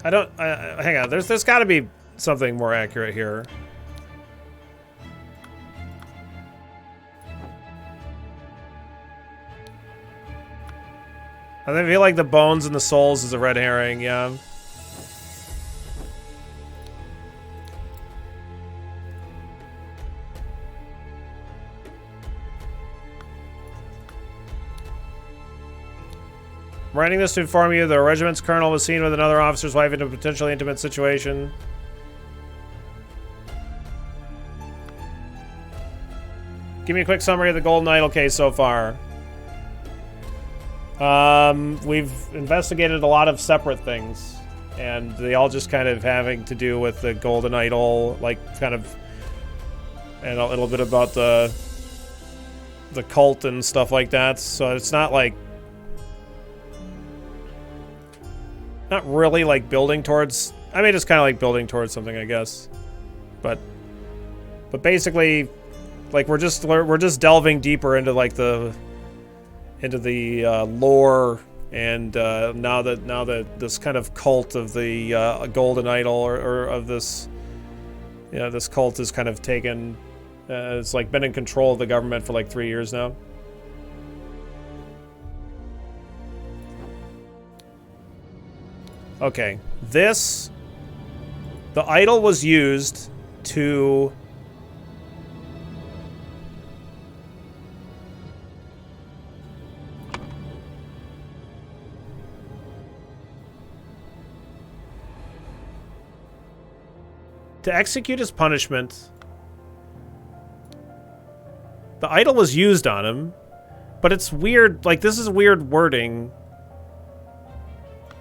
Speaker 1: Hang on. There's got to be something more accurate here. I feel like the bones and the souls is a red herring. Yeah. I'm writing this to inform you the regiment's colonel was seen with another officer's wife in a potentially intimate situation. Give me a quick summary of the Golden Idol case so far. We've investigated a lot of separate things, and they all just kind of having to do with the Golden Idol, like kind of, and a little bit about the cult and stuff like that. So it's not like, not really like building towards, I mean, it's kind of like building towards something, I guess. But basically, like we're just delving deeper into like the lore And now that this kind of cult of the golden idol or of this, this cult is kind of taken, it's like been in control of the government for like 3 years now. Okay, the idol was used to execute his punishment. The idol was used on him, but it's weird, like this is weird wording,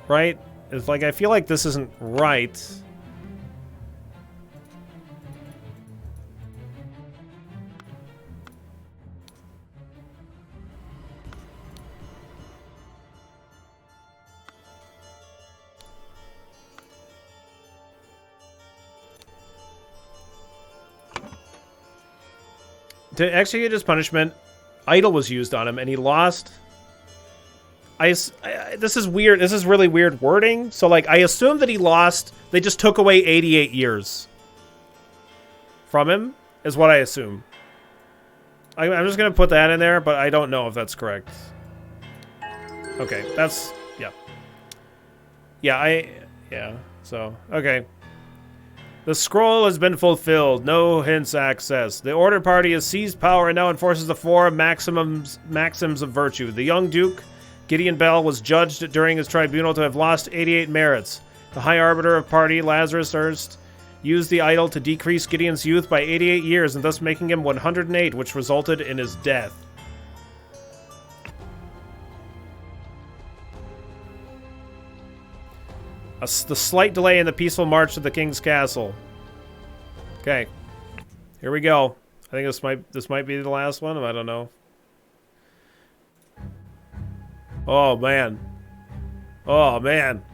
Speaker 1: right? It's like I feel like this isn't right. To execute his punishment, idol was used on him, and he lost. This is weird. This is really weird wording. So, like, I assume that he lost. They just took away 88 years from him, is what I assume. I'm just gonna put that in there, but I don't know if that's correct. Okay, that's yeah. So okay. The scroll has been fulfilled. No hints access. The Order Party has seized power and now enforces the 4 maxims of virtue. The young Duke, Gideon Bell, was judged during his tribunal to have lost 88 merits. The High Arbiter of Party, Lazarus Erst, used the idol to decrease Gideon's youth by 88 years and thus making him 108, which resulted in his death. The slight delay in the peaceful march to the King's Castle. Okay, here we go. I think this might be the last one. I don't know. Oh man. Oh man.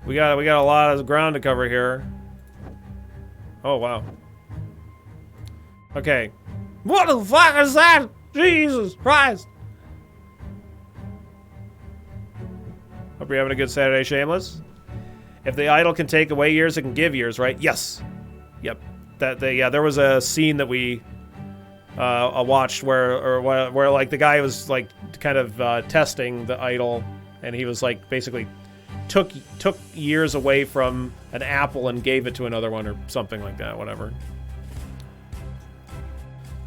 Speaker 1: We got a lot of ground to cover here. Oh wow. Okay. What the fuck is that? Jesus Christ. Hope you're having a good Saturday, Shameless. If the idol can take away years, it can give years, right? Yes. Yep. There was a scene that we watched where like the guy was like kind of testing the idol, and he was like basically took years away from an apple and gave it to another one or something like that. Whatever.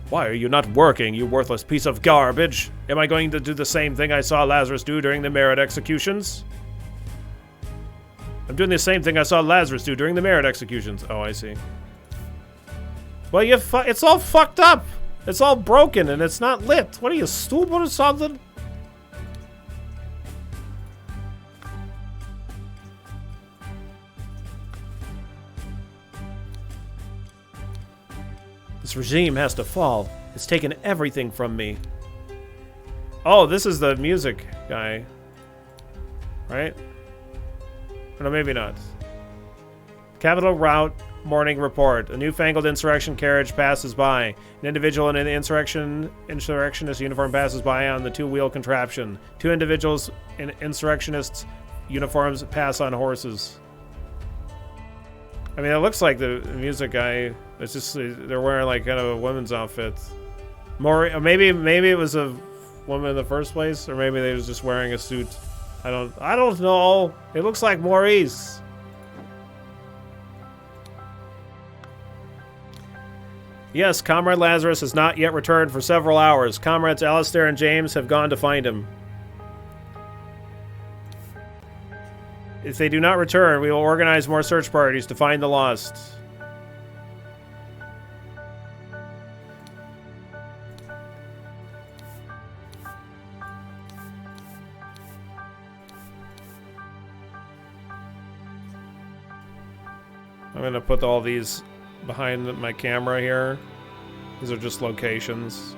Speaker 1: Why are you not working, you worthless piece of garbage? Am I going to do the same thing I saw Lazarus do during the merit executions? I'm doing the same thing I saw Lazarus do during the merit executions. Oh, I see. Well, it's all fucked up. It's all broken and it's not lit. What are you, stupid or something? This regime has to fall. It's taken everything from me. Oh, this is the music guy. Right? Or no, maybe not. Capital Route Morning Report. A newfangled insurrection carriage passes by. An individual in an insurrectionist uniform passes by on the 2-wheel contraption. 2 individuals in insurrectionists' uniforms pass on horses. I mean, it looks like the music guy. It's just they're wearing like kind of a women's outfit. Maybe it was a woman in the first place, or maybe they was just wearing a suit. I don't know. It looks like Maurice. Yes, Comrade Lazarus has not yet returned for several hours. Comrades Alistair and James have gone to find him. If they do not return, we will organize more search parties to find the lost. I'm going to put all these behind my camera here. These are just locations.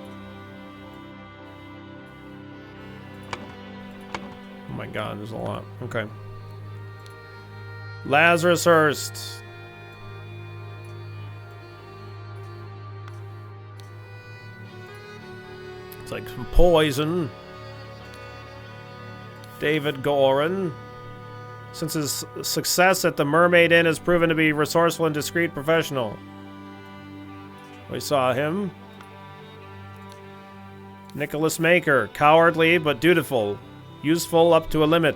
Speaker 1: Oh my god, there's a lot. Okay. Lazarus Erst. It's like some poison. David Gorin. Since his success at the Mermaid Inn has proven to be resourceful and discreet professional. We saw him. Nicholas Maker. Cowardly but dutiful. Useful up to a limit.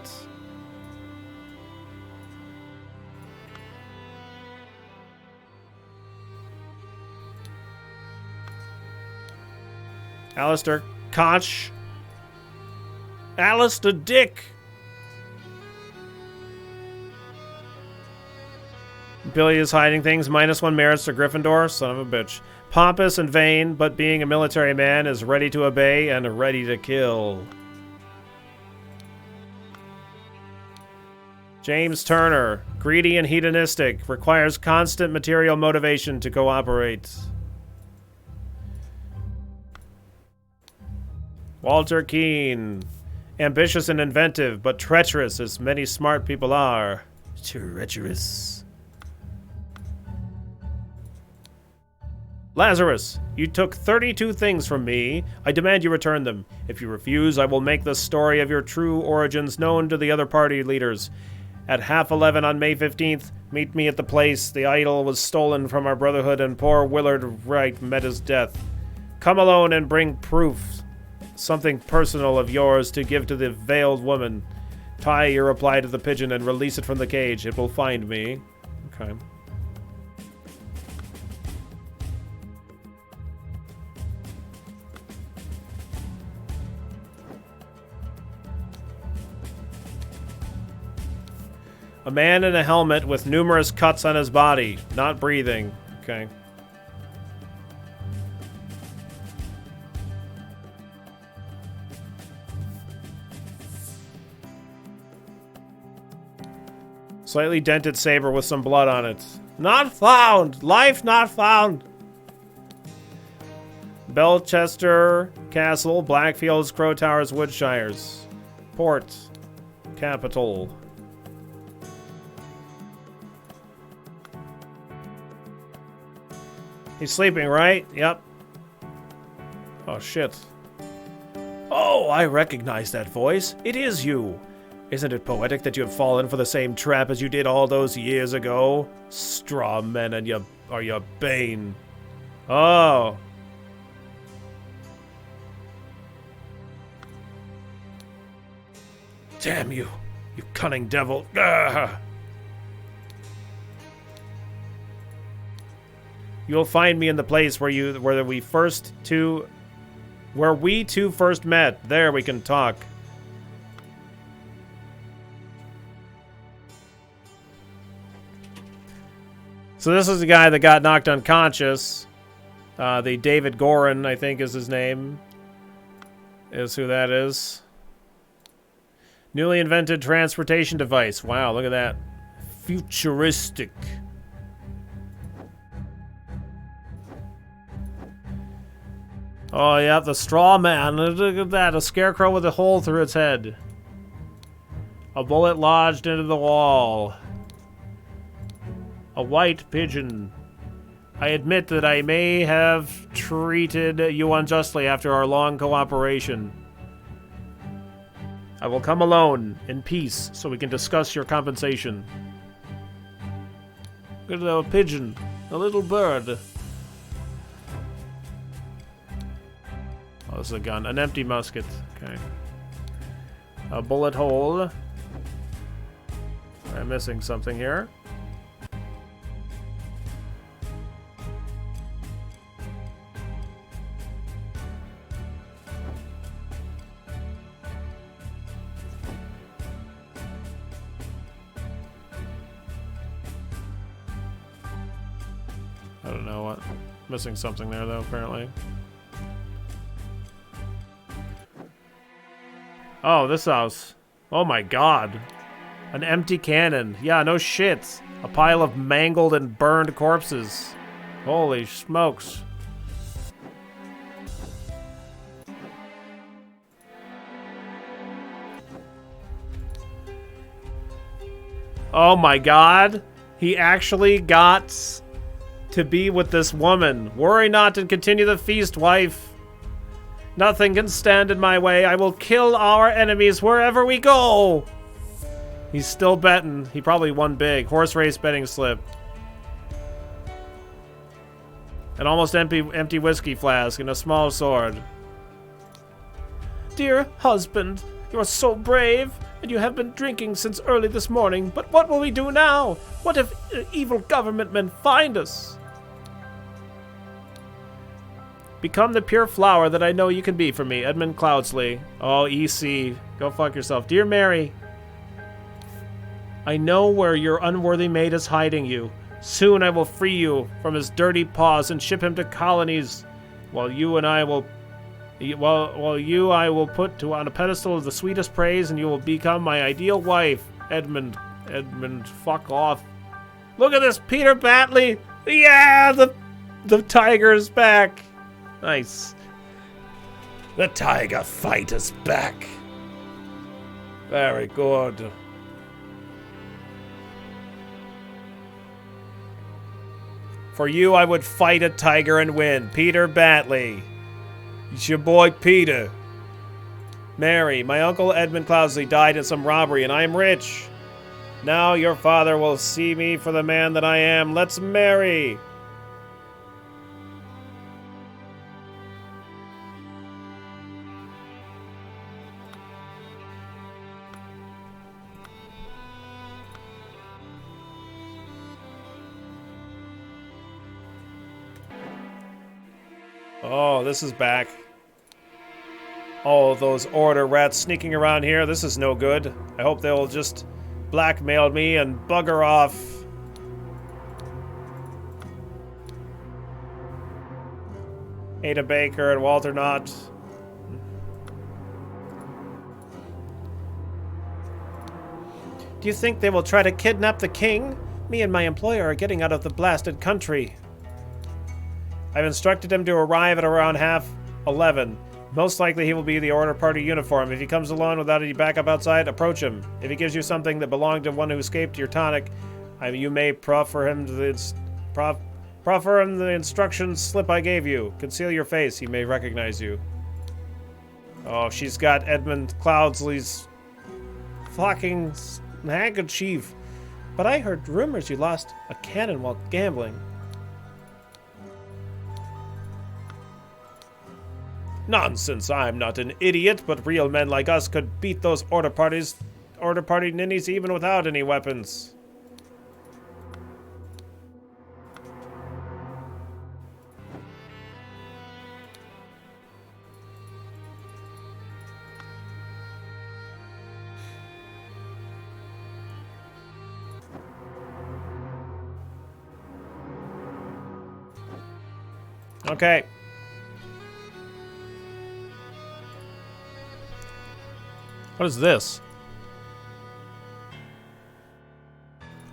Speaker 1: Alistair Koch. Alistair Dick. Billy is hiding things. -1 merits to Gryffindor. Son of a bitch. Pompous and vain, but being a military man is ready to obey and ready to kill. James Turner. Greedy and hedonistic. Requires constant material motivation to cooperate. Walter Keane. Ambitious and inventive, but treacherous as many smart people are. Treacherous. Lazarus, you took 32 things from me. I demand you return them. If you refuse, I will make the story of your true origins known to the other party leaders. At 11:30 on May 15th, meet me at the place the idol was stolen from our brotherhood and poor Willard Wright met his death. Come alone and bring proof. Something personal of yours to give to the veiled woman. Tie your reply to the pigeon and release it from the cage. It will find me. Okay. A man in a helmet with numerous cuts on his body. Not breathing. Okay. Slightly dented saber with some blood on it. Not found! Life not found! Belchester Castle, Blackfields, Crow Towers, Woodshires. Port. Capital. He's sleeping, right? Yep. Oh, shit. Oh, I recognize that voice. It is you. Isn't it poetic that you have fallen for the same trap as you did all those years ago? Straw men and your bane. Oh. Damn you, you cunning devil. Ugh. You'll find me in the place where we two first met. There we can talk. So this is the guy that got knocked unconscious. The David Gorin, I think is his name. Is who that is. Newly invented transportation device. Wow, look at that. Futuristic. Oh, yeah, the straw man. Look at that. A scarecrow with a hole through its head. A bullet lodged into the wall. A white pigeon. I admit that I may have treated you unjustly after our long cooperation. I will come alone, in peace, so we can discuss your compensation. Look at a pigeon. A little bird. Oh, this is a gun. An empty musket. Okay. A bullet hole. I'm missing something here. I don't know what. Missing something there, though, apparently. Oh, this house. Oh my god. An empty cannon. Yeah, no shit. A pile of mangled and burned corpses. Holy smokes. Oh my god. He actually got to be with this woman. Worry not and continue the feast, wife. Nothing can stand in my way. I will kill our enemies wherever we go. He's still betting. He probably won big. Horse race betting slip. An almost empty whiskey flask and a small sword. Dear husband, you are so brave, and you have been drinking since early this morning. But what will we do now? What if evil government men find us? Become the pure flower that I know you can be for me, Edmund Cloudsley. Oh, EC. Go fuck yourself. Dear Mary, I know where your unworthy mate is hiding you. Soon I will free you from his dirty paws and ship him to colonies, while I will put on a pedestal of the sweetest praise, and you will become my ideal wife. Edmund, fuck off. Look at this, Peter Batley. Yeah, the tiger's back. Nice.
Speaker 4: The tiger fight is back.
Speaker 1: Very good. For you, I would fight a tiger and win. Peter Batley. It's your boy, Peter. Mary, my uncle Edmund Cloudsley died in some robbery, and I am rich. Now your father will see me for the man that I am. Let's marry. Oh, this is back. All those order rats sneaking around here. This is no good. I hope they'll just blackmail me and bugger off. Ada Baker and Walter Knott. Do you think they will try to kidnap the king? Me and my employer are getting out of the blasted country. I've instructed him to arrive at around 11:30. Most likely he will be the order party uniform. If he comes alone without any backup outside, approach him. If he gives you something that belonged to one who escaped your tonic, you may proffer him the instructions slip I gave you. Conceal your face. He may recognize you. Oh, she's got Edmund Cloudsley's fucking handkerchief. But I heard rumors you lost a cannon while gambling. Nonsense, I'm not an idiot, but real men like us could beat those order party ninnies even without any weapons. Okay. What is this?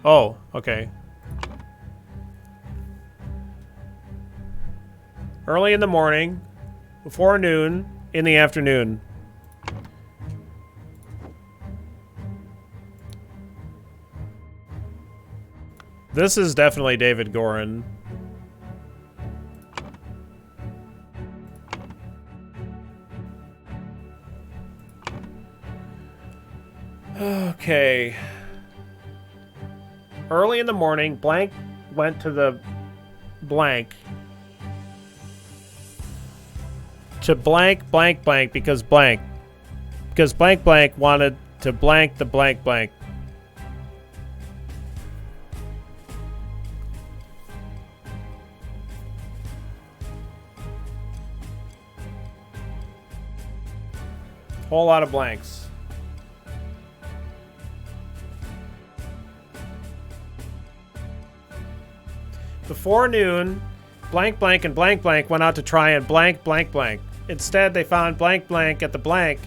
Speaker 1: Oh, okay. Early in the morning, before noon, in the afternoon. This is definitely David Gorin. Okay. Early in the morning, blank went to the blank. To blank because blank. Because blank wanted to blank the blank. Whole lot of blanks. Before noon, blank and blank went out to try and blank. Instead, they found blank at the blank.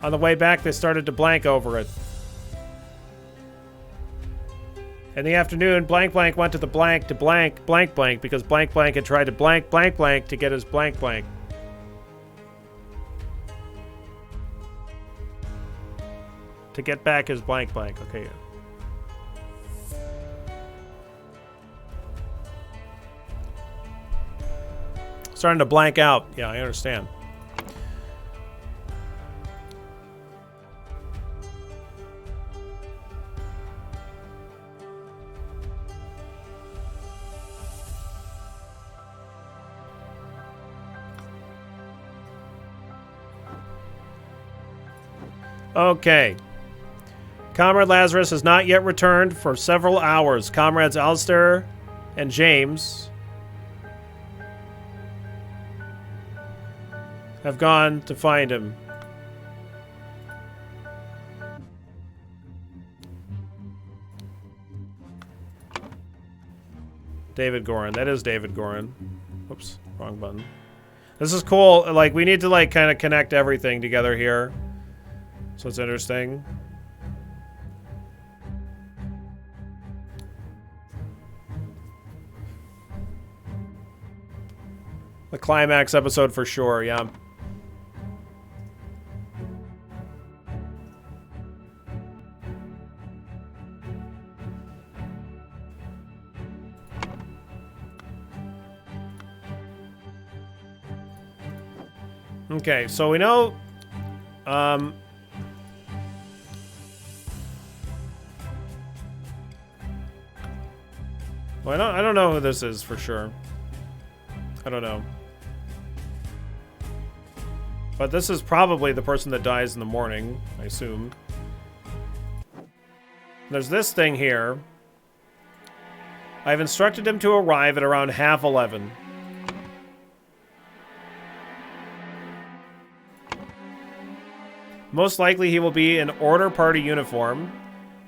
Speaker 1: On the way back, they started to blank over it. In the afternoon, blank went to the blank to blank because blank had tried to blank to get his blank. To get back his blank. Okay. Starting to blank out. Yeah, I understand. Okay. Comrade Lazarus has not yet returned for several hours. Comrades Alistair and James have gone to find him. David Gorin. That is David Gorin. Oops, wrong button. This is cool. Like, we need to, like, kind of connect everything together here. So it's interesting. The climax episode for sure, yeah. Okay, so we know, well, I don't know who this is for sure. I don't know. But this is probably the person that dies in the morning, I assume. There's this thing here. I've instructed him to arrive at around 11:30. Most likely he will be in Order Party uniform.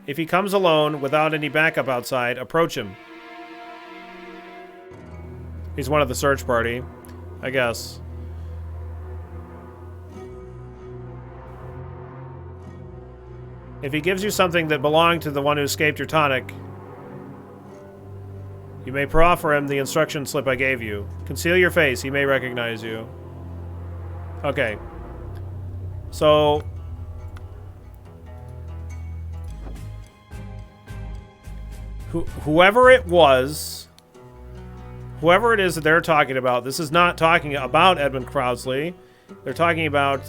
Speaker 1: If he comes alone, without any backup outside, approach him. He's one of the search party, I guess. If he gives you something that belonged to the one who escaped your tonic, you may proffer him the instruction slip I gave you. Conceal your face, he may recognize you. Okay. So... whoever it was, whoever it is that they're talking about, this is not talking about Edmund Cloudsley. They're talking about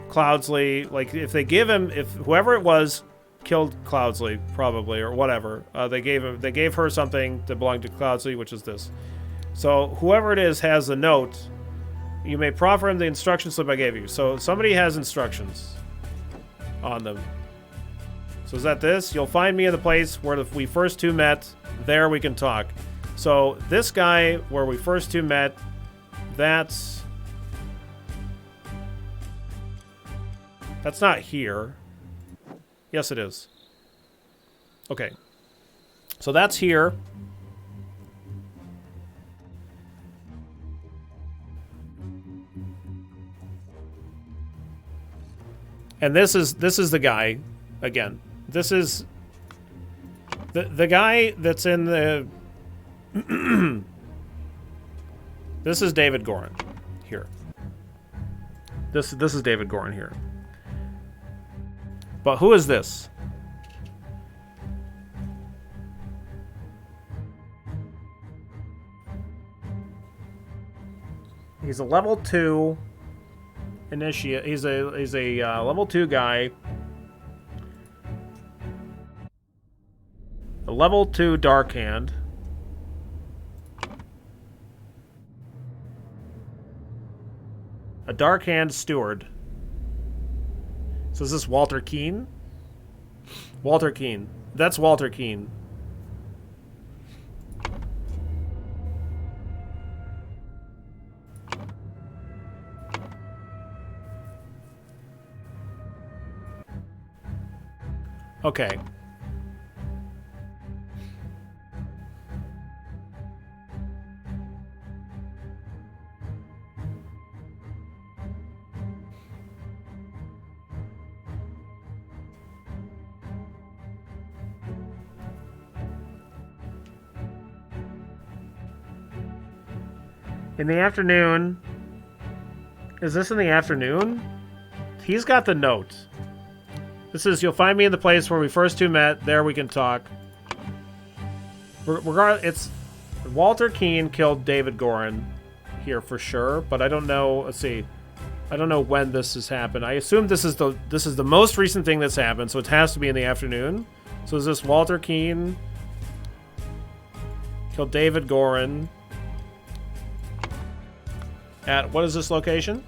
Speaker 1: Cloudsley. Like, if they give him, if whoever it was killed Cloudsley, probably, or whatever, they gave her something that belonged to Cloudsley, which is this. So whoever it is has a note. You may proffer him the instruction slip I gave you. So somebody has instructions on them. So is that this? You'll find me in the place where we first two met. There we can talk. So this guy where we first two met, that's not here. Yes, it is. Okay. So that's here. And this is the guy again. This is the guy that's in the this is David Gorin here. This is David Gorin here. But who is this? He's a level 2 initiate. He's a level 2 guy. A level 2 Dark Hand. A Dark Hand Steward. So is this Walter Keane? Walter Keane. That's Walter Keane. Okay. In the afternoon. Is this in the afternoon? He's got the note. This is, you'll find me in the place where we first two met. There we can talk. It's Walter Keane killed David Gorin here for sure, but I don't know. Let's see. I don't know when this has happened. I assume this is the most recent thing that's happened, so it has to be in the afternoon. So is this Walter Keane killed David Gorin at, what is this location?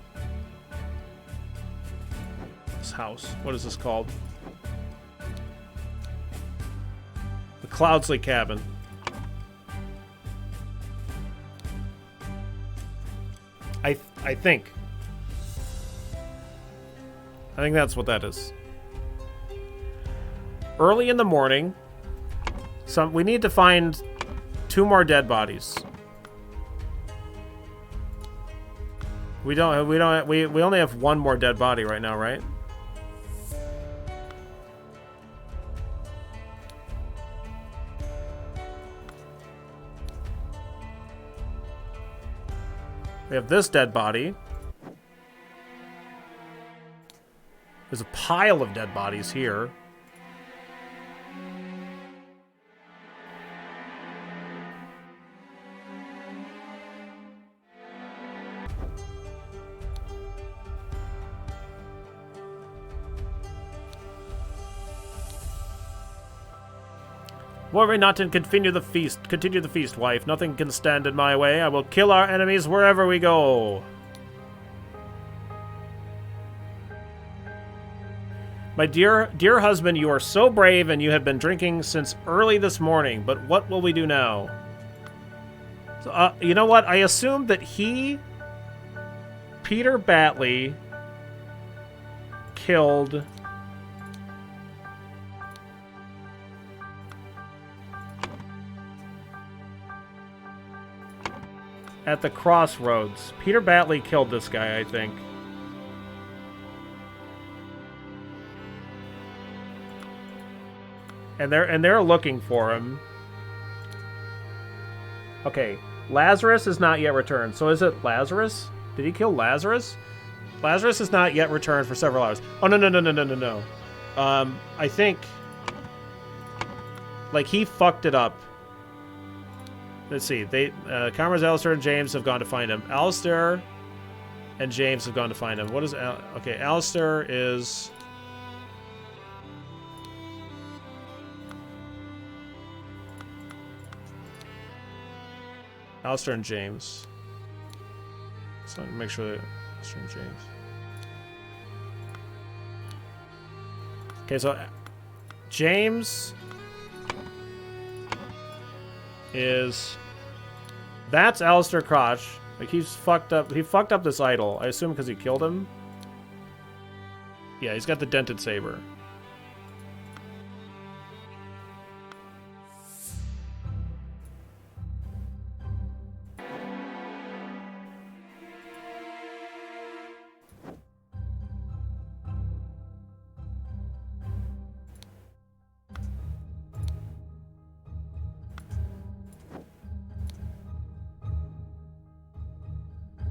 Speaker 1: this house? What is this called? The Cloudsley Cabin. I think. I think that's what that is. Early in the morning, we need to find 2 more dead bodies. We only have 1 more dead body right now, right? We have this dead body. There's a pile of dead bodies here. Worry not and continue the feast. Continue the feast, wife. Nothing can stand in my way. I will kill our enemies wherever we go. My dear husband, you are so brave and you have been drinking since early this morning, but what will we do now? So, you know what? I assume that Peter Batley, killed at the crossroads. Peter Batley killed this guy, I think. And they're looking for him. Okay, Lazarus is not yet returned. So is it Lazarus? Did he kill Lazarus? Lazarus is not yet returned for several hours. Oh, no. I think, like, he fucked it up. Let's see. Comrades Alistair and James have gone to find him. Alistair and James have gone to find him. What is okay, Alistair is... Alistair and James. So make sure that Alistair and James. Okay, so James is... That's Alistair Crotch. Like, he's fucked up. He fucked up this idol. I assume because he killed him. Yeah, he's got the dented saber.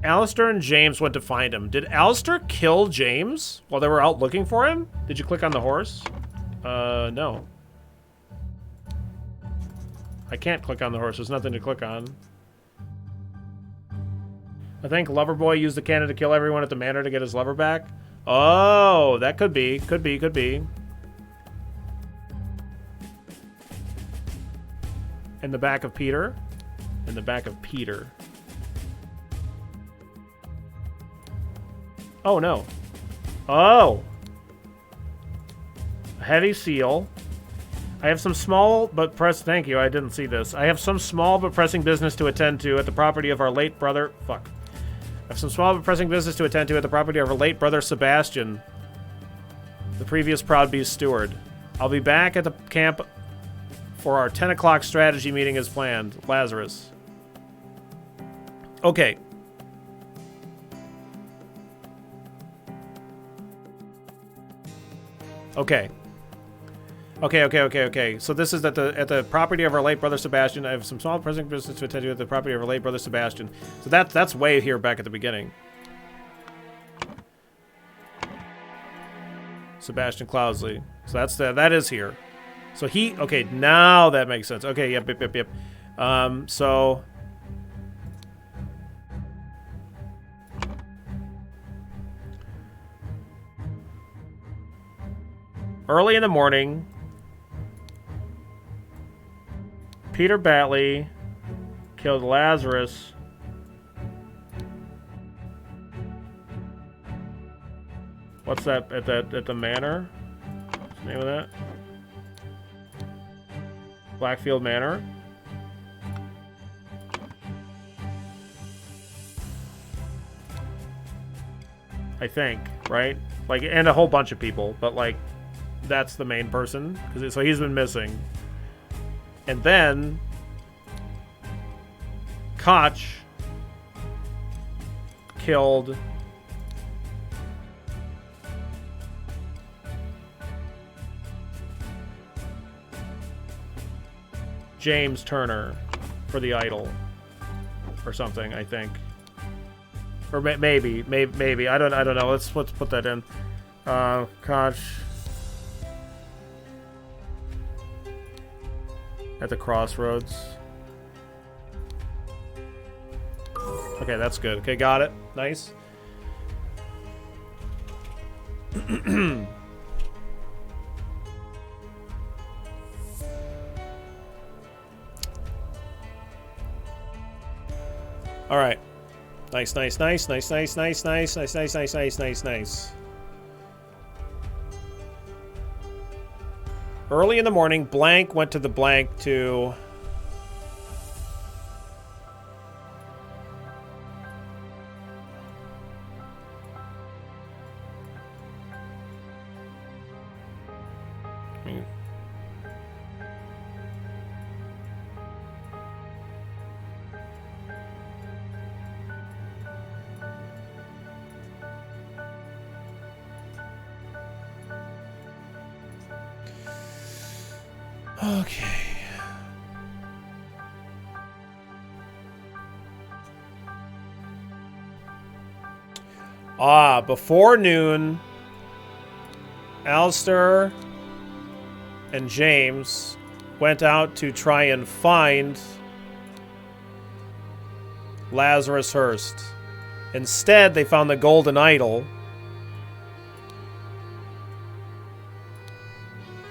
Speaker 1: Alistair and James went to find him. Did Alistair kill James while they were out looking for him? Did you click on the horse? No. I can't click on the horse. There's nothing to click on. I think Loverboy used the cannon to kill everyone at the manor to get his lover back. Oh, that could be. Could be. In the back of Peter. In the back of Peter. Oh, no. Oh! A heavy seal. I have some small but thank you, I didn't see this. I have some small but pressing business to attend to at the property of our late brother... Fuck. I have some small but pressing business to attend to at the property of our late brother Sebastian, the previous Proud Beast steward. I'll be back at the camp for our 10 o'clock strategy meeting as planned. Lazarus. Okay. Okay. So this is at the property of our late brother Sebastian. I have some small pressing business to attend to at the property of our late brother Sebastian. So that's way here back at the beginning. Sebastian Cloudsley. So that is here. So okay, now that makes sense. Okay, yep. So early in the morning, Peter Batley killed Lazarus. What's that at the manor? What's the name of that? Blackfield Manor. I think, right? Like, and a whole bunch of people, but like, that's the main person. So he's been missing. And then Koch killed James Turner for the idol or something, I think. Or maybe. I don't know. Let's put that in. Koch at the crossroads. Okay, that's good. Okay, got it. Nice. All right. Nice. Early in the morning, blank went to the blank to... Okay. Before noon, Alistair and James went out to try and find Lazarus Hurst. Instead, they found the golden idol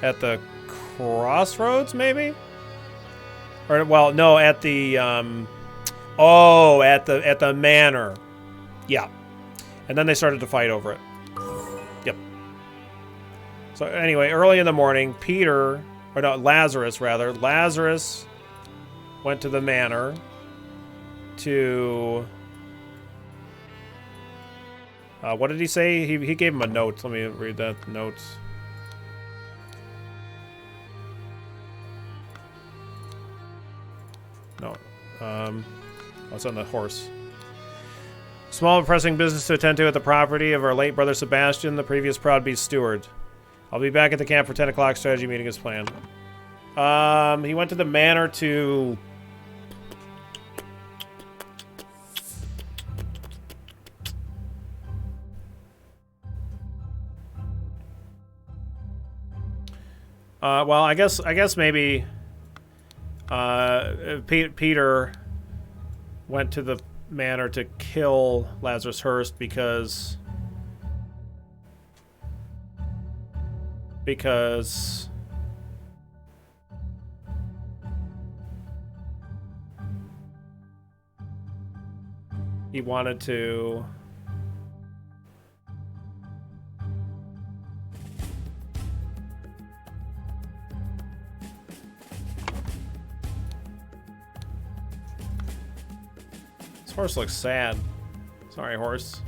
Speaker 1: at the crossroads, maybe? Or, well, no, at the, at the manor. Yeah. And then they started to fight over it. Yep. So, anyway, early in the morning, Lazarus went to the manor to... what did he say? He gave him a note. Let me read that note. No. What's on the horse? Small and pressing business to attend to at the property of our late brother Sebastian, the previous Proud Beast steward. I'll be back at the camp for 10 o'clock. Strategy meeting is planned. He went to the manor to... well, I guess maybe Peter went to the manor to kill Lazarus Hurst because he wanted to horse looks sad. Sorry, horse.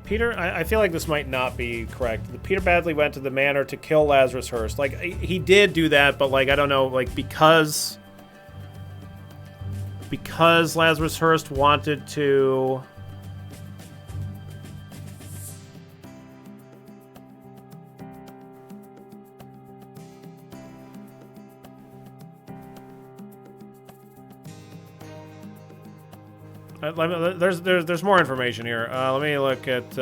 Speaker 1: Peter, I feel like this might not be correct. Peter Badley went to the manor to kill Lazarus Hurst. Like, he did do that, but, like, I don't know, like, because Lazarus Hurst wanted to... There's more information here. Let me look at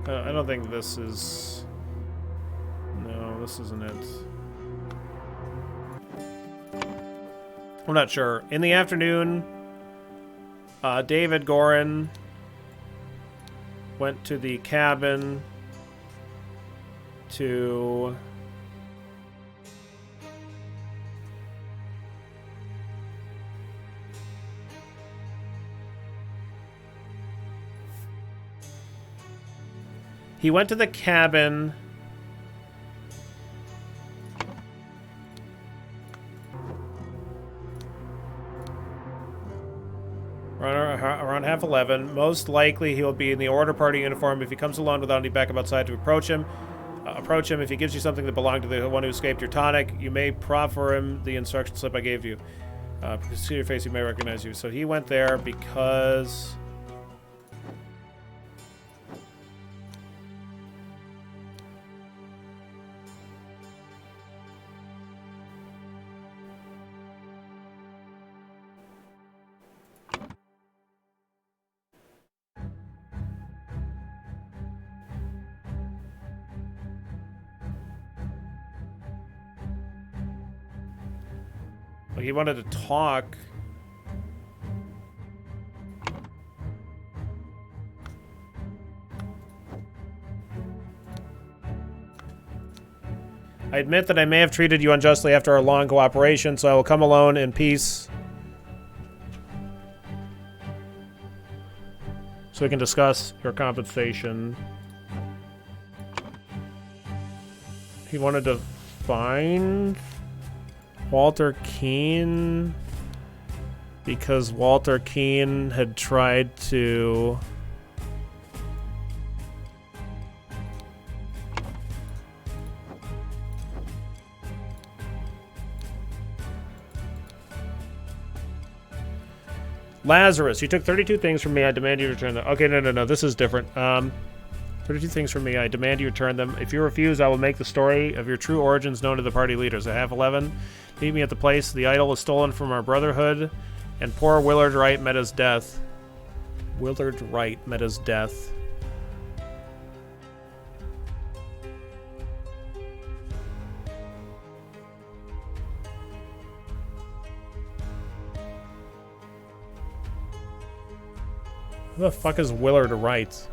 Speaker 1: I don't think this is... No, this isn't it. I'm not sure. In the afternoon, David Gorin went to the cabin to... He went to the cabin... around half 11. Most likely he will be in the order party uniform. If he comes alone without any backup outside, to approach him. If he gives you something that belonged to the one who escaped your tonic, you may proffer him the instruction slip I gave you. See your face, he may recognize you. So he went there because... he wanted to talk. I admit that I may have treated you unjustly after our long cooperation, so I will come alone in peace. So we can discuss your compensation. He wanted to find... Walter Keane, because Walter Keane had tried to Lazarus, you took 32 things from me. I demand you return them. Okay, no. This is different. 32 things from me. I demand you return them. If you refuse, I will make the story of your true origins known to the party leaders. At half 11, meet me at the place. The idol was stolen from our brotherhood, and poor Willard Wright met his death. Willard Wright met his death. Who the fuck is Willard Wright?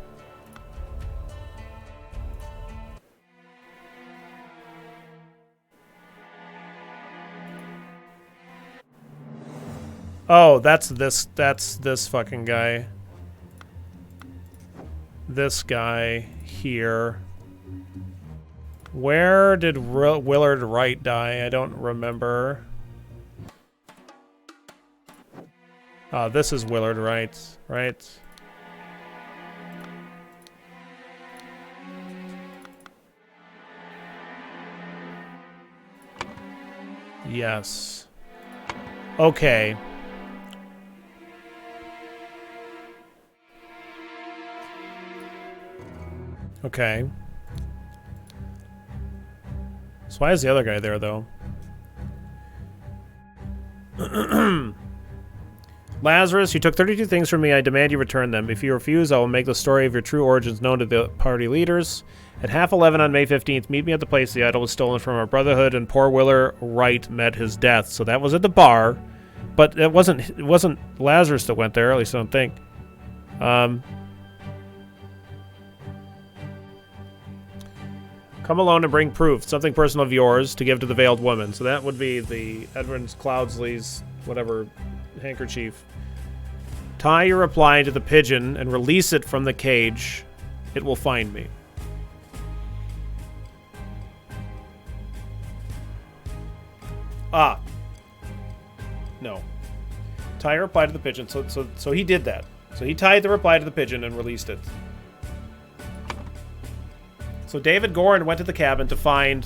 Speaker 1: Oh, that's this fucking guy. This guy here. Where did Willard Wright die? I don't remember. This is Willard Wright, right? Yes. Okay. Okay. So why is the other guy there, though? Lazarus, you took 32 things from me. I demand you return them. If you refuse, I will make the story of your true origins known to the party leaders. At half 11 on May 15th, meet me at the place the idol was stolen from our brotherhood, and poor Willard Wright met his death. So that was at the bar, but it wasn't Lazarus that went there. At least I don't think. Come alone and bring proof, something personal of yours, to give to the veiled woman. So that would be the Edward Cloudsley's whatever handkerchief. Tie your reply to the pigeon and release it from the cage. It will find me. No. Tie your reply to the pigeon. So he did that. So he tied the reply to the pigeon and released it. So David Gorin went to the cabin to find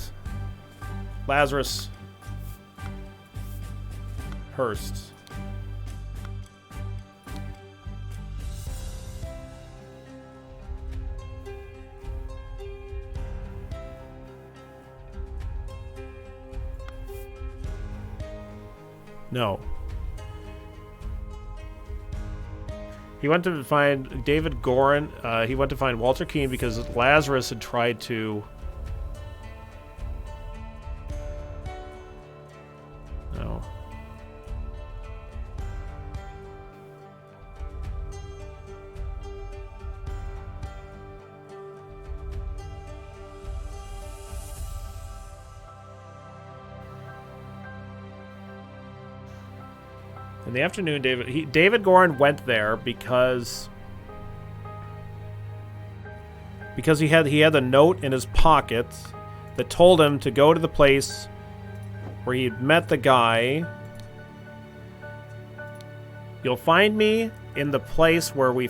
Speaker 1: Lazarus Hurst. No. He went to find David Gorin. He went to find Walter Keane because Lazarus had tried to... No. In the afternoon, David Gorin went there because he had the note in his pocket that told him to go to the place where he'd met the guy. You'll find me in the place where we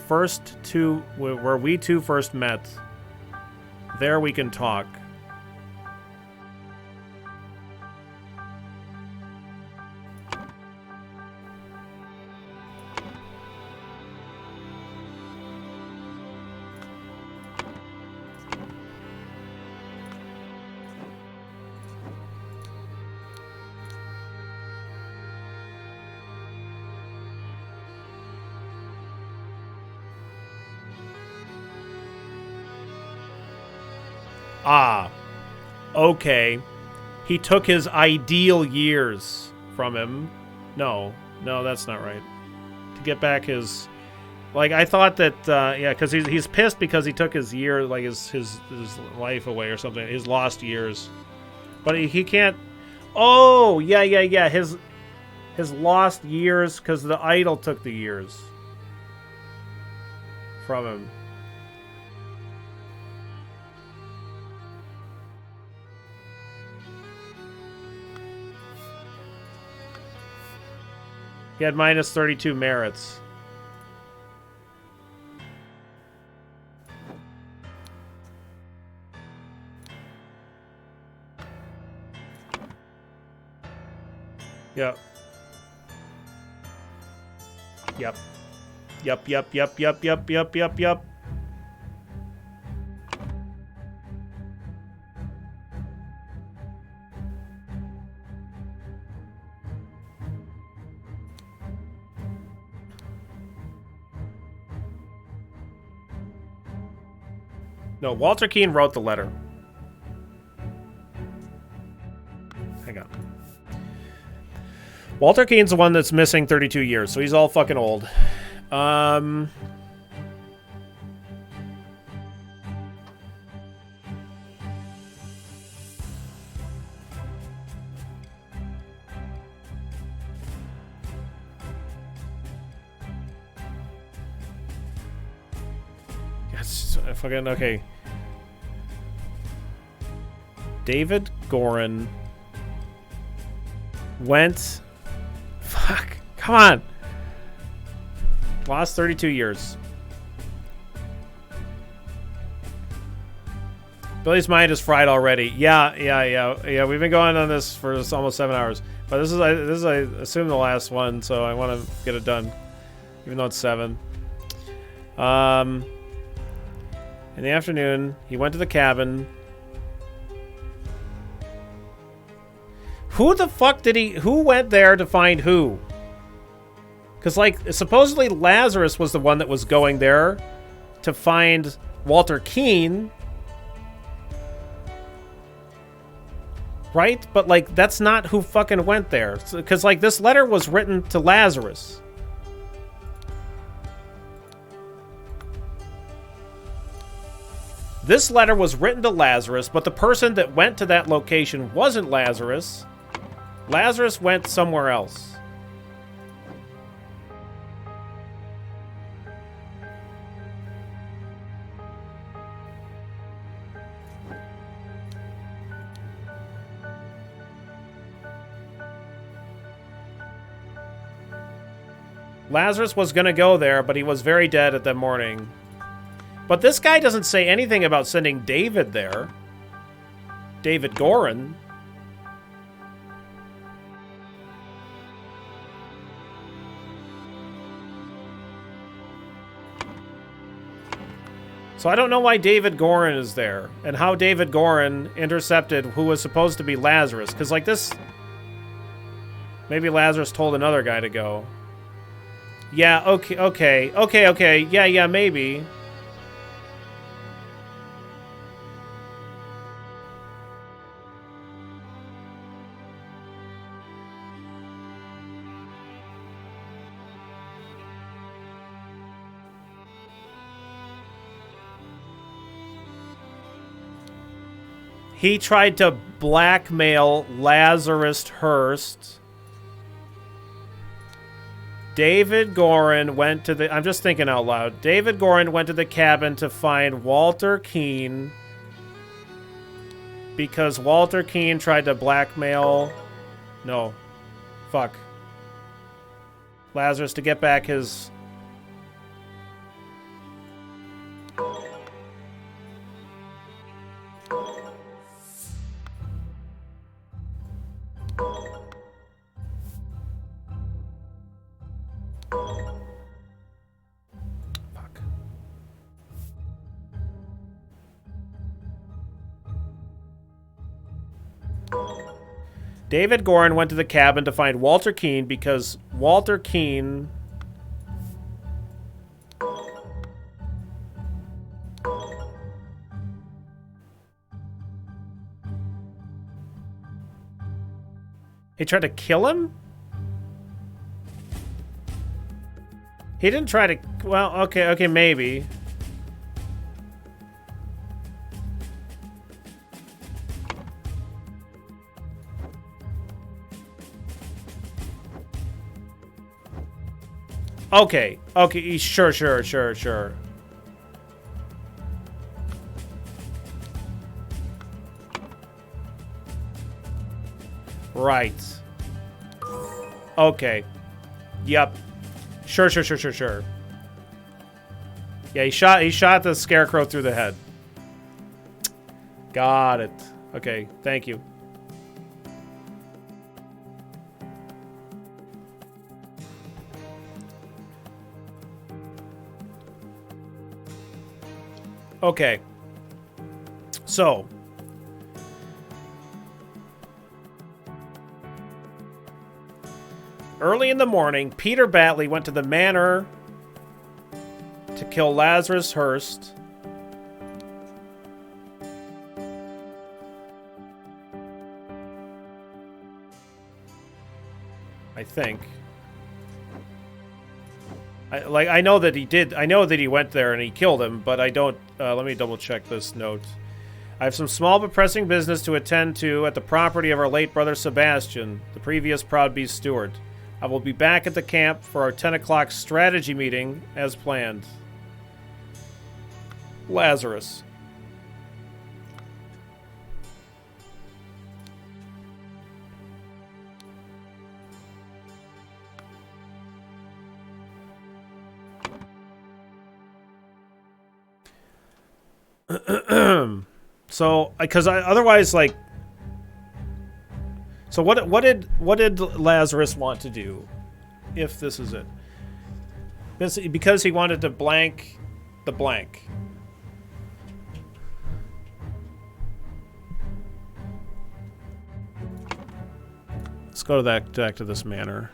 Speaker 1: two first met. There we can talk. Ah, okay. He took his ideal years from him. No, that's not right. To get back his... Like, I thought that, yeah, because he's pissed because he took his year, like, his life away or something. His lost years. But he can't... Oh, yeah. His lost years, because the idol took the years from him. He had minus 32 merits. Yep. No, Walter Keane wrote the letter. Hang on. Walter Keane's the one that's missing 32 years, so he's all fucking old. Yes, fucking okay. David Gorin went... Fuck. Come on. Lost 32 years. Billy's mind is fried already. Yeah. We've been going on this for almost 7 hours. But this is I assume the last one, so I want to get it done. Even though it's 7. In the afternoon, he went to the cabin. Who the fuck did he... Who went there to find who? Because, like, supposedly Lazarus was the one that was going there to find Walter Keane. Right? But, like, that's not who fucking went there. Because, like, this letter was written to Lazarus. This letter was written to Lazarus, but the person that went to that location wasn't Lazarus. Lazarus went somewhere else. Lazarus was going to go there, but he was very dead at that morning. But this guy doesn't say anything about sending David there. David Gorin. So I don't know why David Gorin is there, and how David Gorin intercepted who was supposed to be Lazarus. Because, like, this... Maybe Lazarus told another guy to go. Yeah, okay. Yeah, maybe. He tried to blackmail Lazarus Hearst. David Gorin went to the... I'm just thinking out loud. David Gorin went to the cabin to find Walter Keene because Walter Keene tried to blackmail... No. Fuck. Lazarus to get back his... Fuck. David Gorin went to the cabin to find Walter Keene because Walter Keene... He tried to kill him? He didn't try to... Well, okay, maybe. Okay, sure. Right. Okay. Yep. Sure. Yeah, he shot the scarecrow through the head. Got it. Okay, thank you. Okay. So, early in the morning, Peter Batley went to the manor to kill Lazarus Hearst. I think. I know that he did. I know that he went there and he killed him, but I don't. Let me double check this note. I have some small but pressing business to attend to at the property of our late brother Sebastian, the previous Proud Beast steward. I will be back at the camp for our 10 o'clock strategy meeting as planned. Lazarus. So, because otherwise, like, so what did Lazarus want to do? If this is it, because he wanted to blank the blank. Let's go to back to this manor.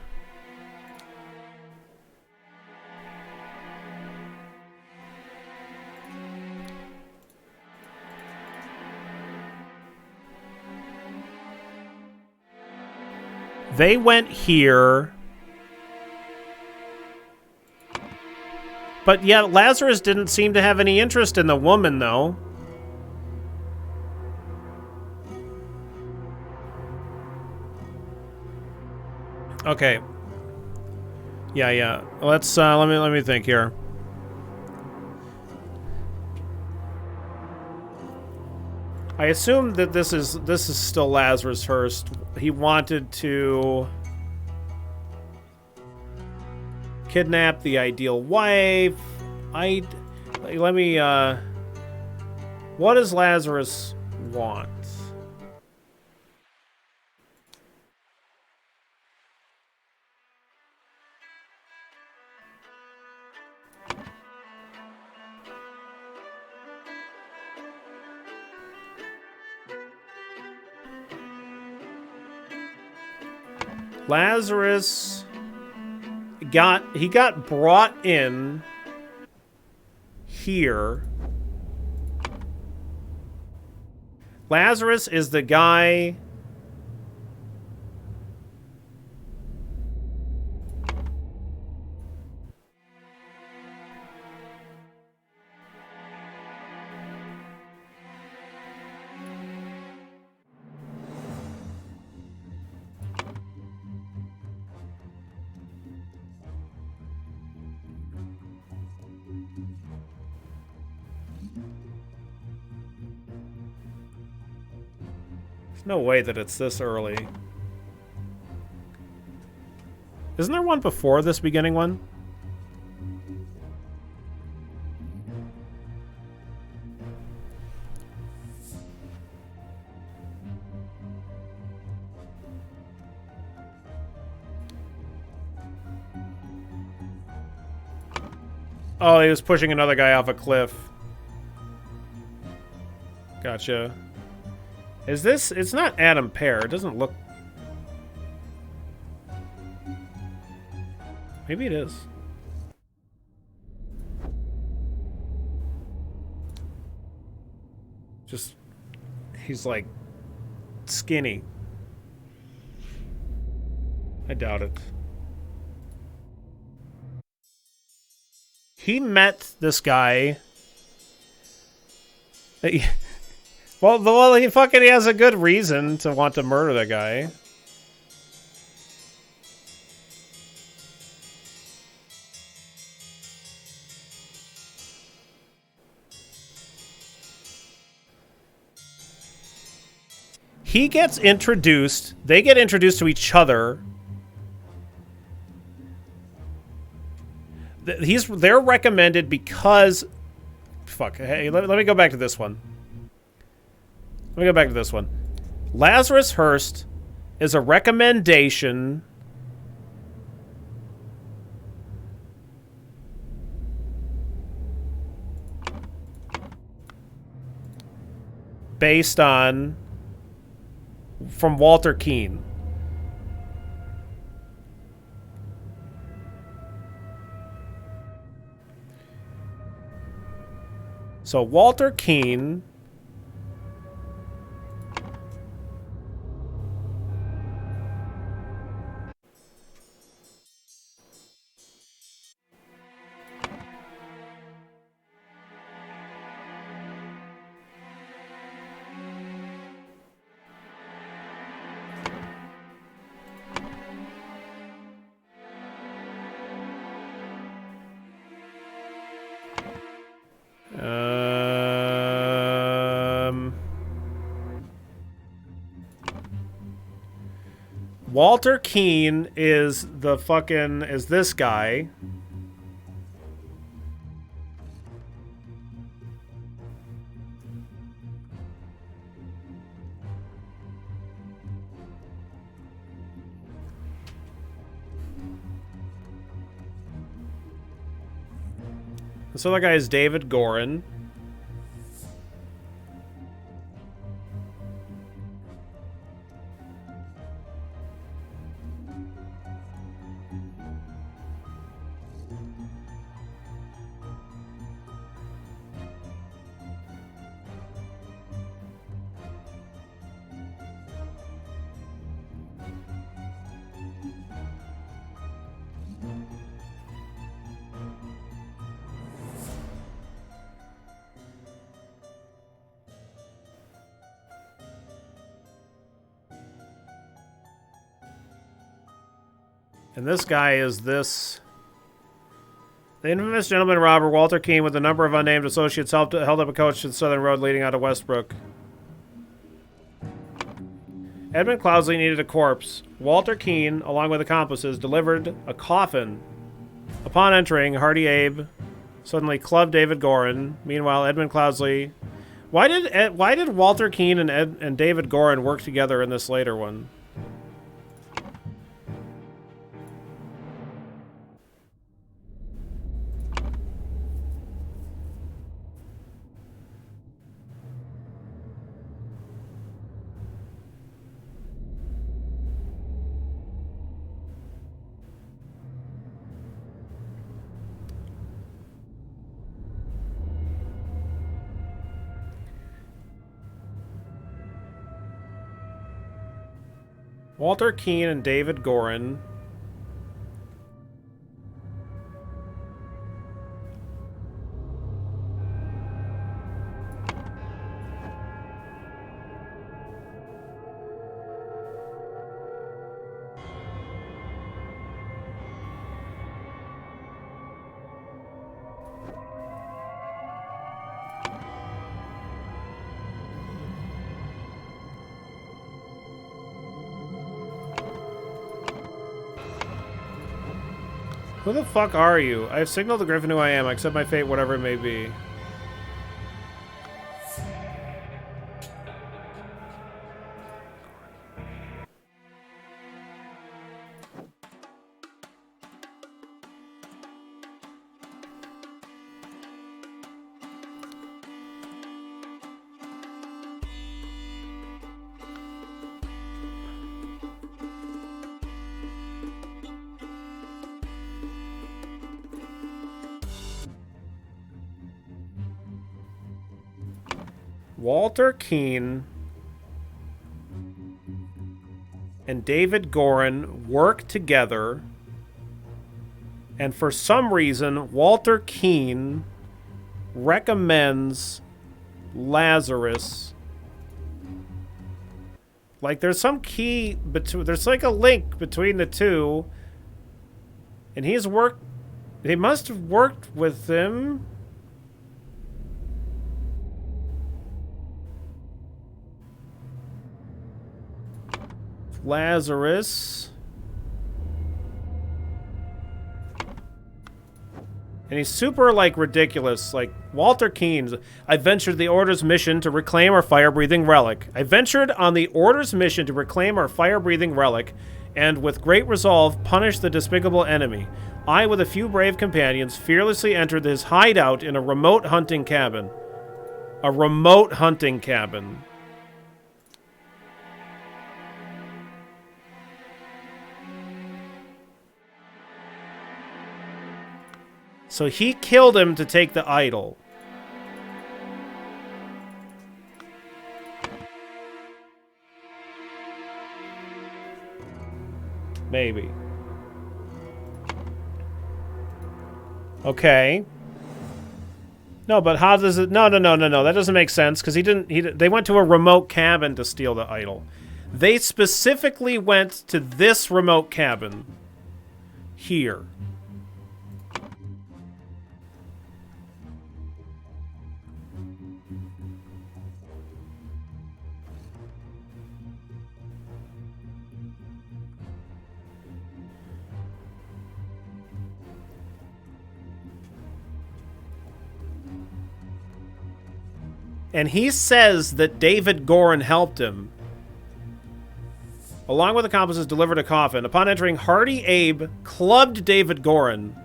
Speaker 1: They went here. But yeah, Lazarus didn't seem to have any interest in the woman, though. Okay. Yeah. Let's let me think here. I assume that this is still Lazarus Hearst. He wanted to kidnap the ideal wife. Let me what does Lazarus want? Lazarus got brought in here. Lazarus is the guy. There's no way that it's this early. Isn't there one before this beginning one? Oh, he was pushing another guy off a cliff. Gotcha. Is this... It's not Adam Pear. It doesn't look... Maybe it is. Just... He's like... skinny. I doubt it. He met this guy... Well, he fucking has a good reason to want to murder the guy. He gets introduced. They get introduced to each other. They're recommended because... Fuck. Hey, let me go back to this one. Let me go back to this one. Lazarus Hurst is a recommendation based on from Walter Keane. So Walter Keane Walter Keane is the fucking... is this guy. This other guy is David Gorin. And this guy is this... The infamous gentleman robber, Walter Keane, with a number of unnamed associates, held up a coach to the southern road leading out of Westbrook. Edmund Cloudsley needed a corpse. Walter Keane, along with accomplices, delivered a coffin. Upon entering, Hardy Abe suddenly clubbed David Gorin. Meanwhile, Edmund Cloudsley... Why did Walter Keane and David Gorin work together in this later one? Walter Keane and David Gorin. Who the fuck are you? I have signaled the Griffin who I am. I accept my fate, whatever it may be. Walter Keane and David Gorin work together, and for some reason, Walter Keane recommends Lazarus. Like, there's some key between, there's like a link between the two, and they must have worked with him. Lazarus. And he's super, like, ridiculous. Like, Walter Keane. I ventured the Order's mission to reclaim our fire-breathing relic. I ventured on the Order's mission to reclaim our fire-breathing relic, and with great resolve, punish the despicable enemy. I, with a few brave companions, fearlessly entered his hideout in a remote hunting cabin. A remote hunting cabin. So he killed him to take the idol. Maybe. Okay. No, but how does it... No. That doesn't make sense, because they went to a remote cabin to steal the idol. They specifically went to this remote cabin. Here. And he says that David Gorin helped him. Along with accomplices, delivered a coffin. Upon entering, Hardy Abe clubbed David Gorin.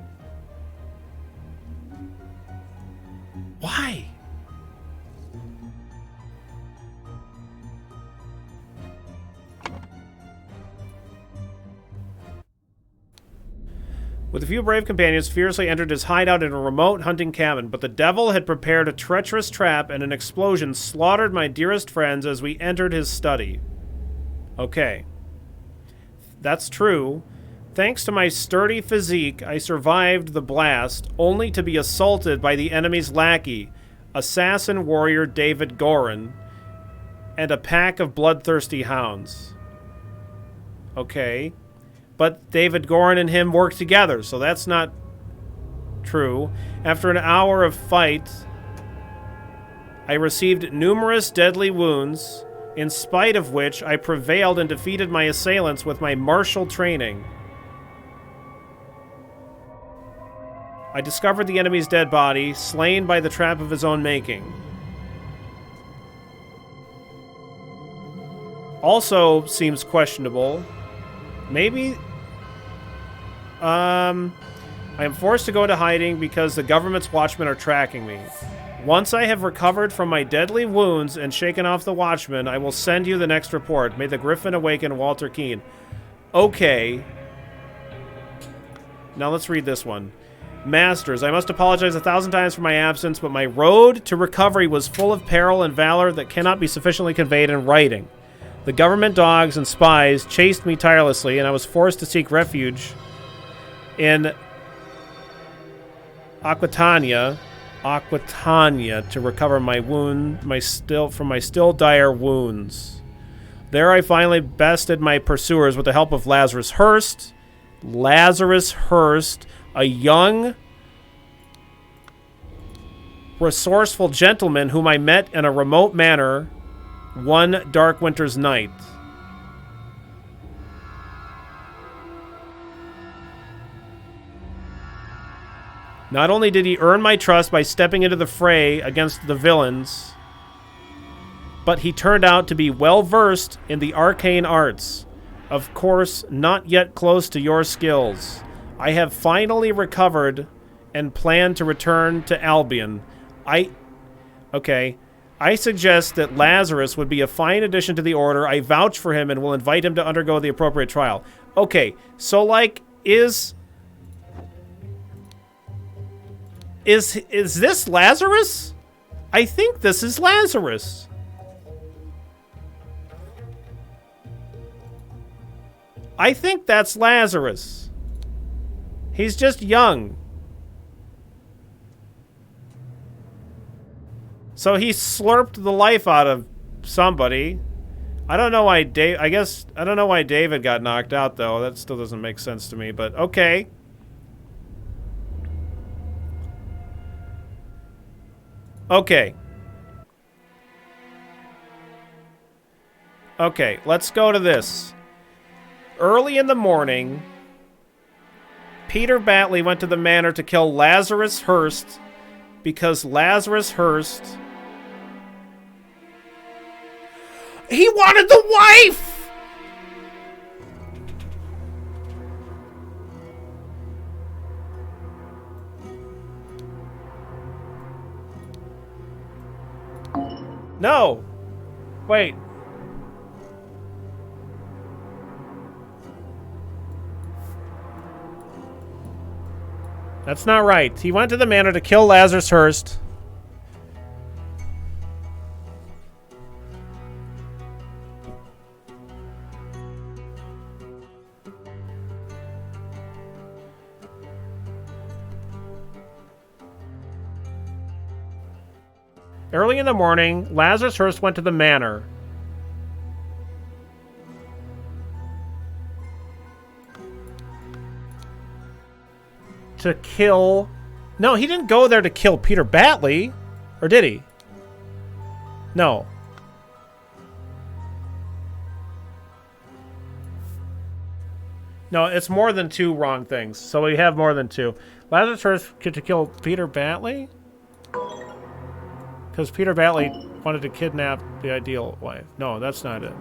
Speaker 1: Why? With a few brave companions, fiercely entered his hideout in a remote hunting cabin, but the devil had prepared a treacherous trap, and an explosion slaughtered my dearest friends as we entered his study. Okay. That's true. Thanks to my sturdy physique, I survived the blast, only to be assaulted by the enemy's lackey, assassin warrior David Gorin, and a pack of bloodthirsty hounds. Okay. But David Gorin and him work together, so that's not true. After an hour of fight, I received numerous deadly wounds, in spite of which I prevailed and defeated my assailants with my martial training. I discovered the enemy's dead body, slain by the trap of his own making. Also seems questionable. Maybe... I am forced to go into hiding because the government's watchmen are tracking me. Once I have recovered from my deadly wounds and shaken off the watchmen, I will send you the next report. May the Griffin awaken, Walter Keane. Okay. Now let's read this one. Masters, I must apologize 1,000 times for my absence, but my road to recovery was full of peril and valor that cannot be sufficiently conveyed in writing. The government dogs and spies chased me tirelessly, and I was forced to seek refuge in Aquitania to recover my from my still dire wounds. There I finally bested my pursuers with the help of Lazarus Hurst. Lazarus Hurst, a young, resourceful gentleman whom I met in a remote manor one dark winter's night. Not only did he earn my trust by stepping into the fray against the villains, but he turned out to be well versed in the arcane arts. Of course, not yet close to your skills. I have finally recovered and plan to return to Albion. I suggest that Lazarus would be a fine addition to the Order. I vouch for him and will invite him to undergo the appropriate trial. Okay, so like, is this Lazarus? I think this is Lazarus. I think that's Lazarus. He's just young. So he slurped the life out of somebody. I don't know why I don't know why David got knocked out, though. That still doesn't make sense to me, but okay. Okay. Okay, let's go to this. Early in the morning, Peter Batley went to the manor to kill Lazarus Hurst because Lazarus Hurst... He wanted the wife! No. Wait. That's not right. He went to the manor to kill Lazarus Hurst. Early in the morning, Lazarus Hurst went to the manor. To kill... No, he didn't go there to kill Peter Batley. Or did he? No. No, it's more than two wrong things. So we have more than two. Lazarus Hurst to kill Peter Batley? Because Peter Batley wanted to kidnap the ideal wife. No, that's not it.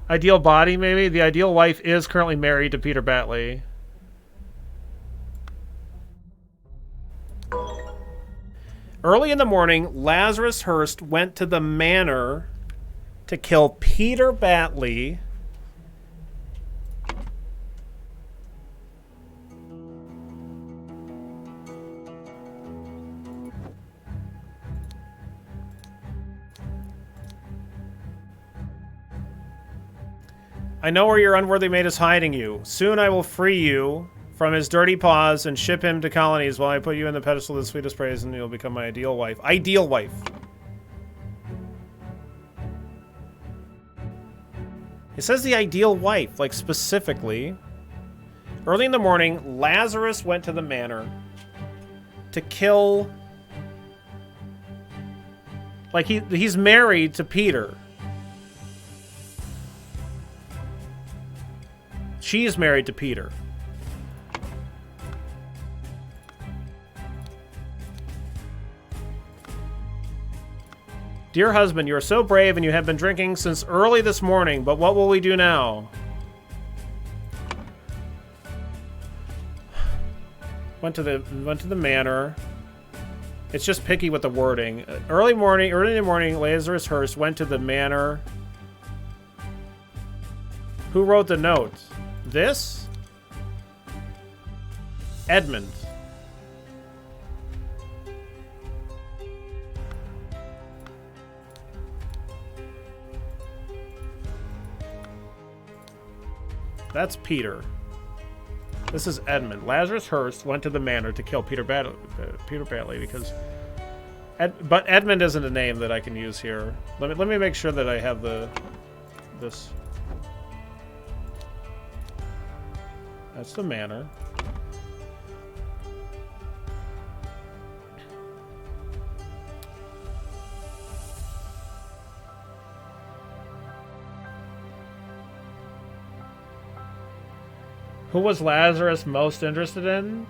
Speaker 1: Ideal body, maybe? The ideal wife is currently married to Peter Batley. Early in the morning, Lazarus Hurst went to the manor to kill Peter Batley. I know where your unworthy mate is hiding you. Soon I will free you from his dirty paws and ship him to colonies while I put you in the pedestal of the sweetest praise and you'll become my ideal wife. Ideal wife. It says the ideal wife, like specifically. Early in the morning, Lazarus went to the manor to kill... Like, he's married to Peter. She is married to Peter. Dear husband, you are so brave and you have been drinking since early this morning, but what will we do now? Went to the manor. It's just picky with the wording. Early in the morning, Lazarus Hurst went to the manor. Who wrote the note? This? Edmund. That's Peter. This is Edmund. Lazarus Hearst went to the manor to kill Peter Batley because... but Edmund isn't a name that I can use here. Let me make sure that I have this. That's the manor. Who was Lazarus most interested in?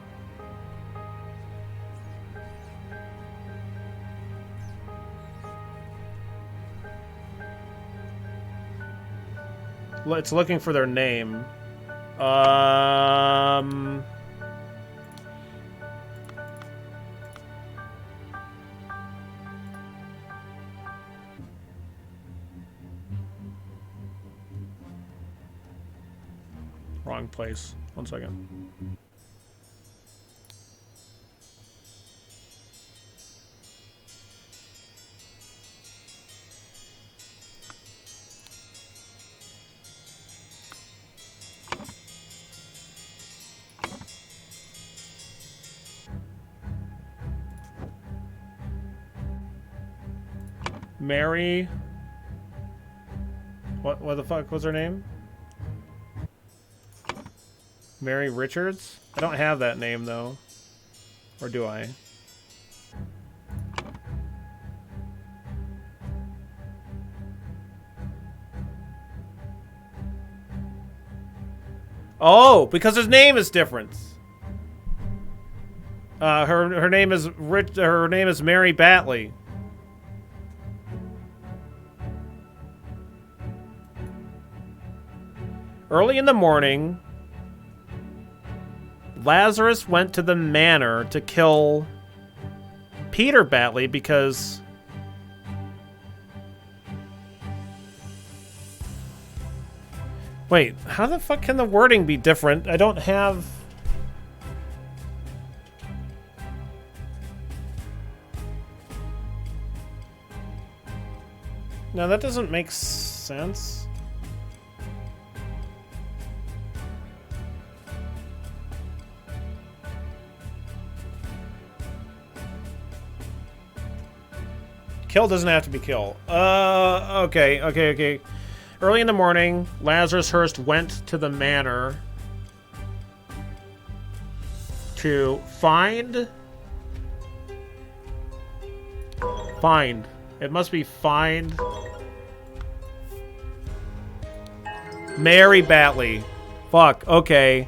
Speaker 1: It's looking for their name. Wrong place. 1 second. Mary. What the fuck was her name? Mary Richards? I don't have that name though. Or do I? Oh, because his name is different. Her name is her name is Mary Batley. Early in the morning, Lazarus went to the manor to kill Peter Batley because wait, how the fuck can the wording be different? I don't have... No, that doesn't make sense. Kill doesn't have to be kill. Okay. Early in the morning, Lazarus Hearst went to the manor to find. It must be find Mary Batley. Fuck, okay.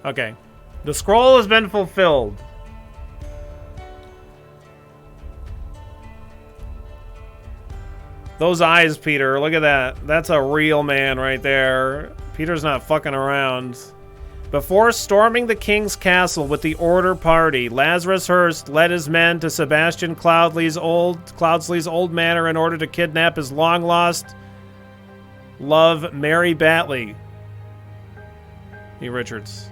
Speaker 1: Okay. The scroll has been fulfilled. Those eyes, Peter. Look at that. That's a real man right there. Peter's not fucking around. Before storming the king's castle with the Order Party, Lazarus Hearst led his men to Sebastian Cloudsley's old manor in order to kidnap his long-lost love, Mary Batley. Richards,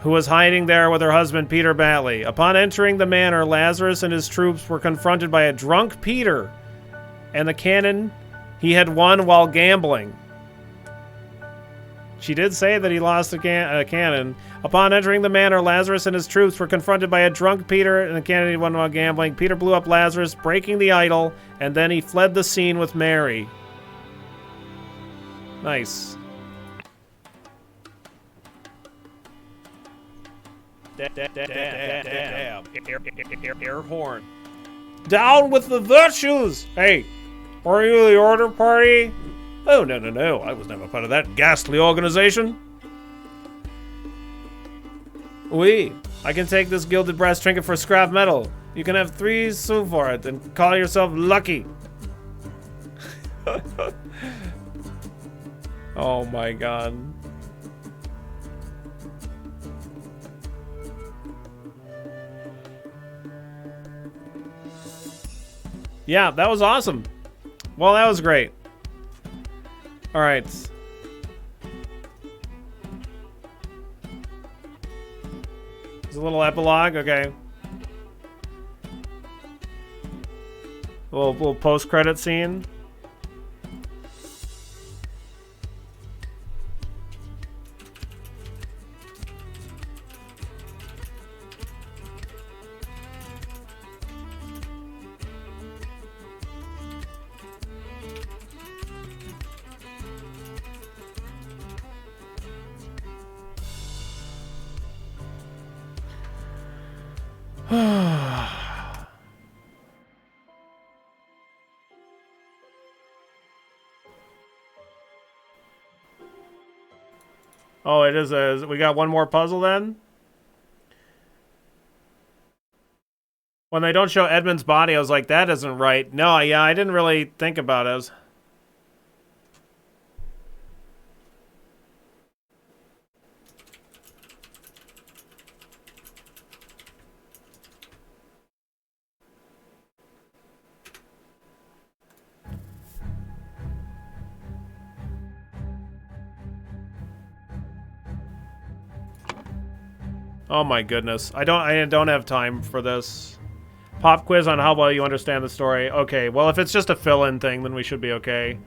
Speaker 1: who was hiding there with her husband, Peter Batley. Upon entering the manor, Lazarus and his troops were confronted by a drunk Peter and the cannon he had won while gambling. She did say that he lost a cannon. Upon entering the manor, Lazarus and his troops were confronted by a drunk Peter and the cannon he won while gambling. Peter blew up Lazarus, breaking the idol, and then he fled the scene with Mary. Nice. Air horn. Down with the virtues! Hey, are you the Order Party? Oh, no. I was never part of that ghastly organization. Oui, I can take this gilded brass trinket for scrap metal. You can have 3 sous for it and call yourself lucky. Oh my god. Yeah, that was awesome. Well, that was great. All right. There's a little epilogue, okay. Little post-credit scene. Oh, it is a... We got one more puzzle then? When they don't show Edmund's body, I was like, that isn't right. No, yeah, I didn't really think about it. Oh my goodness. I don't have time for this. Pop quiz on how well you understand the story. Okay, well if it's just a fill-in thing, then we should be okay.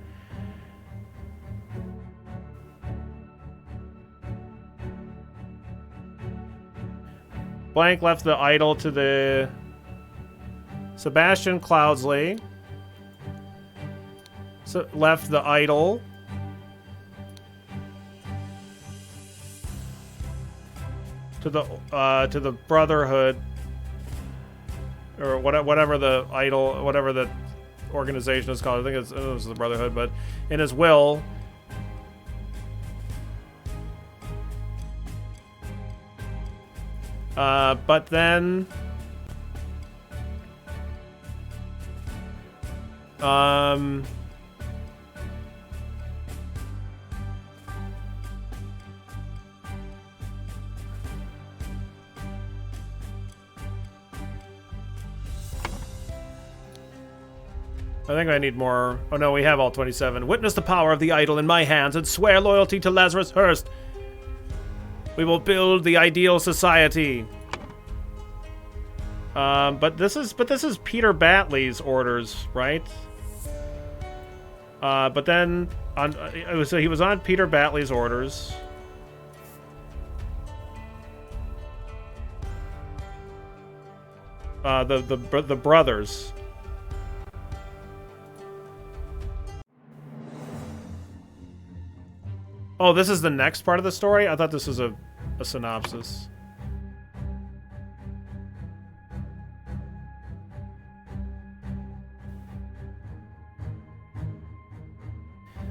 Speaker 1: Blank left the idol to the Sebastian Cloudsley. So left the idol to the Brotherhood, or whatever the idol, whatever the organization is called. I think it was the Brotherhood, but in his will, but then I think I need more. Oh no, we have all 27. Witness the power of the idol in my hands and swear loyalty to Lazarus Hurst. We will build the ideal society. But this is Peter Batley's orders, right? But then he was on Peter Batley's orders. The brothers. Oh, this is the next part of the story? I thought this was a synopsis.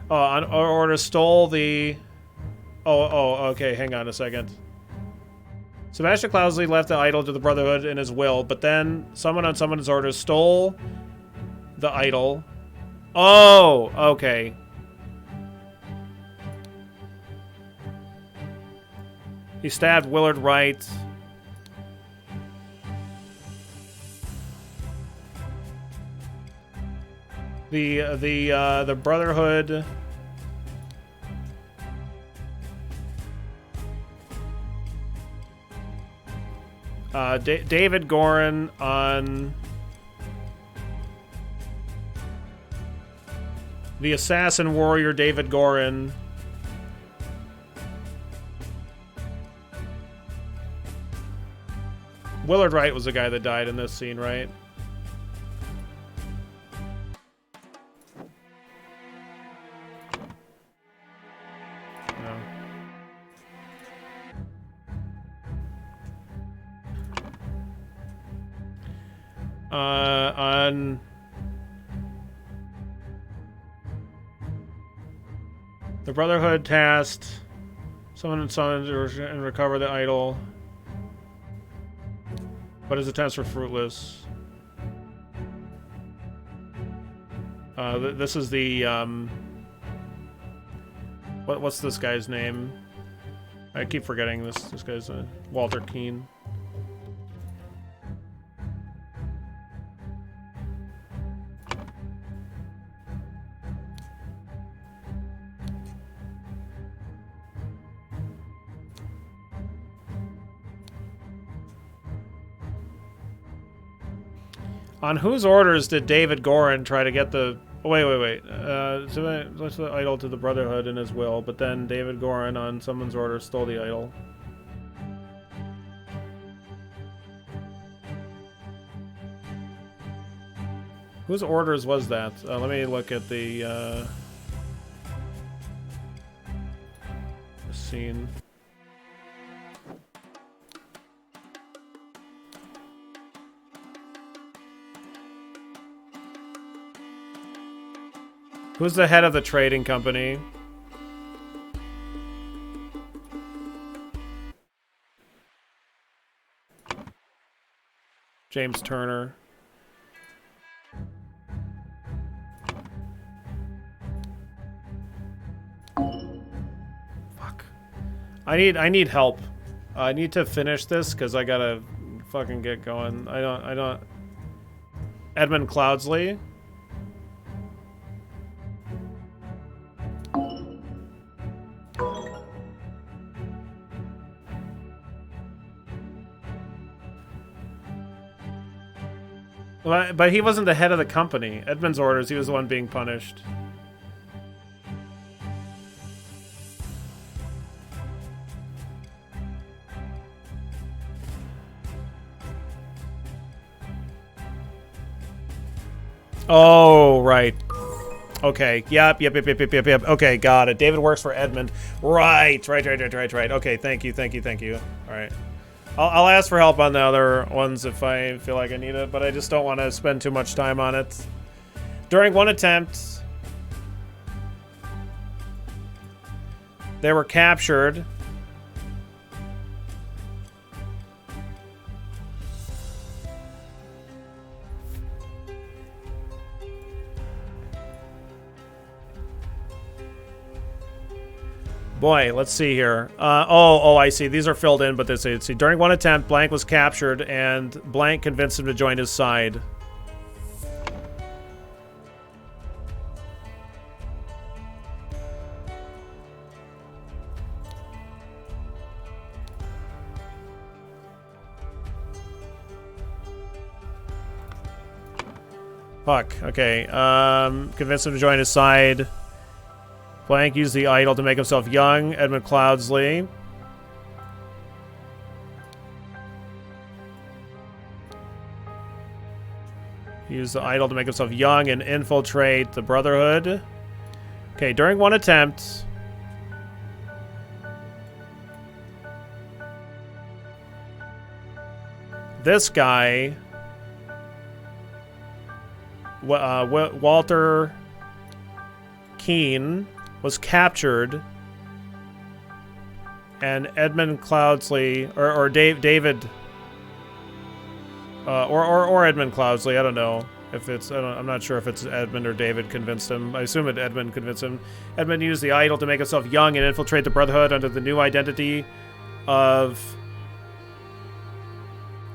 Speaker 1: Oh, on order stole the... Oh, okay, hang on a second. Sebastian Cloudsley left the idol to the Brotherhood in his will, but then someone on someone's orders stole the idol. Oh, okay. He stabbed Willard Wright. The Brotherhood. David Gorin on the assassin warrior David Gorin. Willard Wright was the guy that died in this scene, right? No. On the Brotherhood tasked someone to recover the idol, but his attempts were fruitless. This is the what's this guy's name? I keep forgetting this. This guy's Walter Keane. On whose orders did David Gorin try to get the... Oh, wait. So let's the idol to the Brotherhood in his will, but then David Gorin, on someone's order, stole the idol. Whose orders was that? Let me look at the scene. Who's the head of the trading company? James Turner. Fuck. I need help. I need to finish this because I gotta fucking get going. I don't. Edmund Cloudsley. But he wasn't the head of the company. Edmund's orders, he was the one being punished. Oh, right. Okay, yep. Okay, got it. David works for Edmund. Right. Okay, thank you. All right. I'll ask for help on the other ones if I feel like I need it, but I just don't want to spend too much time on it. During one attempt, they were captured. Boy, let's see here. Oh, I see. These are filled in, but they say, see, during one attempt, Blank was captured, and Blank convinced him to join his side. Fuck. Okay. Convinced him to join his side. Blank used the idol to make himself young. Edmund Cloudsley. He used the idol to make himself young and infiltrate the Brotherhood. Okay, during one attempt, this guy, Walter Keane, was captured, and Edmund Cloudsley, or David, or Edmund Cloudsley, I don't know if it's, I'm not sure if it's Edmund or David convinced him. I assume Edmund convinced him. Edmund used the idol to make himself young and infiltrate the Brotherhood under the new identity of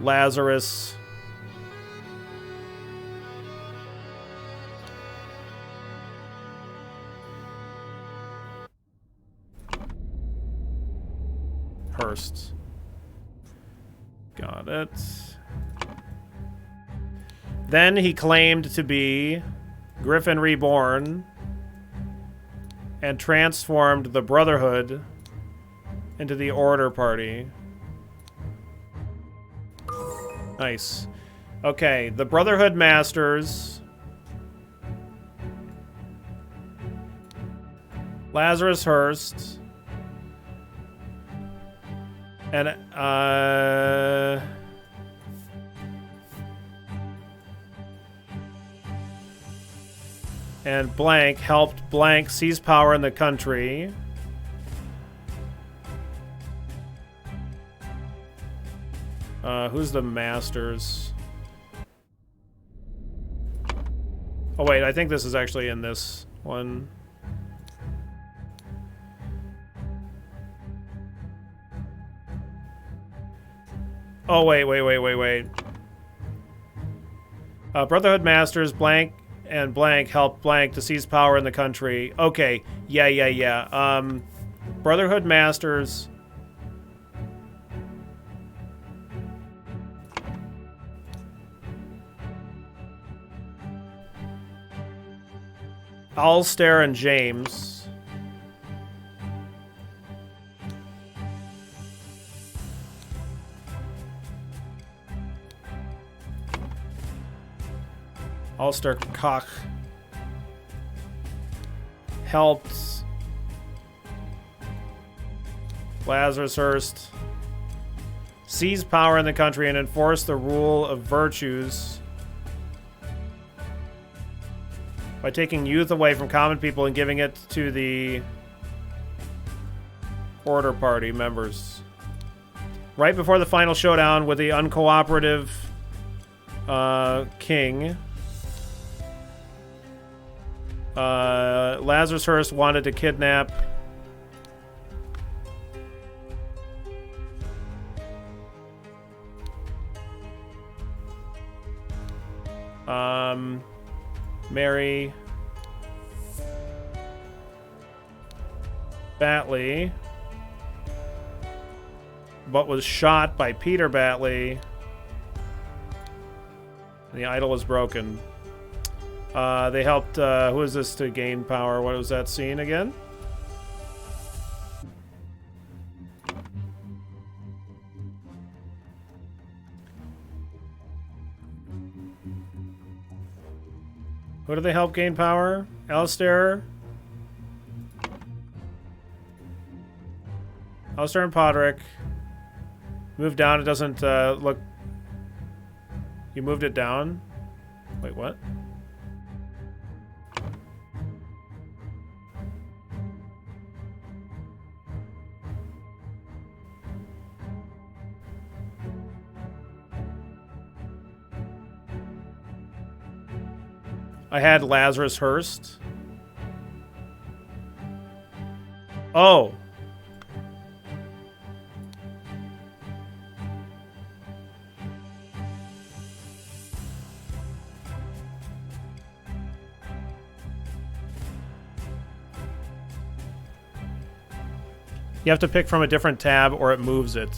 Speaker 1: Lazarus Hurst. Got it. Then he claimed to be Griffin Reborn and transformed the Brotherhood into the Order Party. Nice. Okay, the Brotherhood Masters. Lazarus Hurst. And Blank helped Blank seize power in the country. Who's the Masters? Oh wait, I think this is actually in this one. Oh, wait. Brotherhood Masters, Blank and Blank help Blank to seize power in the country. Okay, yeah. Brotherhood Masters. Alster and James. Alster Koch helped Lazarus seize power in the country and enforce the rule of virtues by taking youth away from common people and giving it to the Order Party members. Right before the final showdown with the uncooperative king, Lazarus Hearst wanted to kidnap Mary Batley, but was shot by Peter Batley. The idol was broken. They helped, who is this to gain power? What was that scene again? Who do they help gain power? Alistair? Alistair and Podrick. Move down, it doesn't look... You moved it down? Wait, what? I had Lazarus Hearst. Oh. You have to pick from a different tab or it moves it.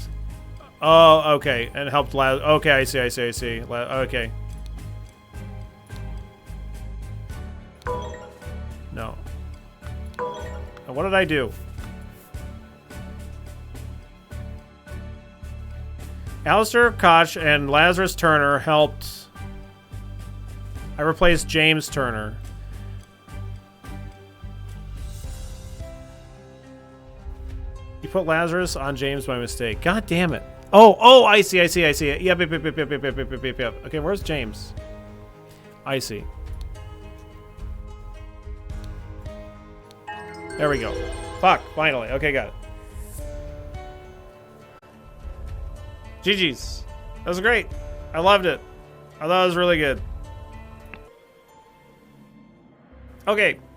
Speaker 1: Oh, okay. And it helped okay, I see. Okay. No. And what did I do? Alistair Koch and Lazarus Turner helped. I replaced James Turner. You put Lazarus on James by mistake. God damn it. Oh, I see. Yep. Okay, where's James? I see. There we go. Fuck, finally. Okay, got it. GG's. That was great. I loved it. I thought it was really good. Okay,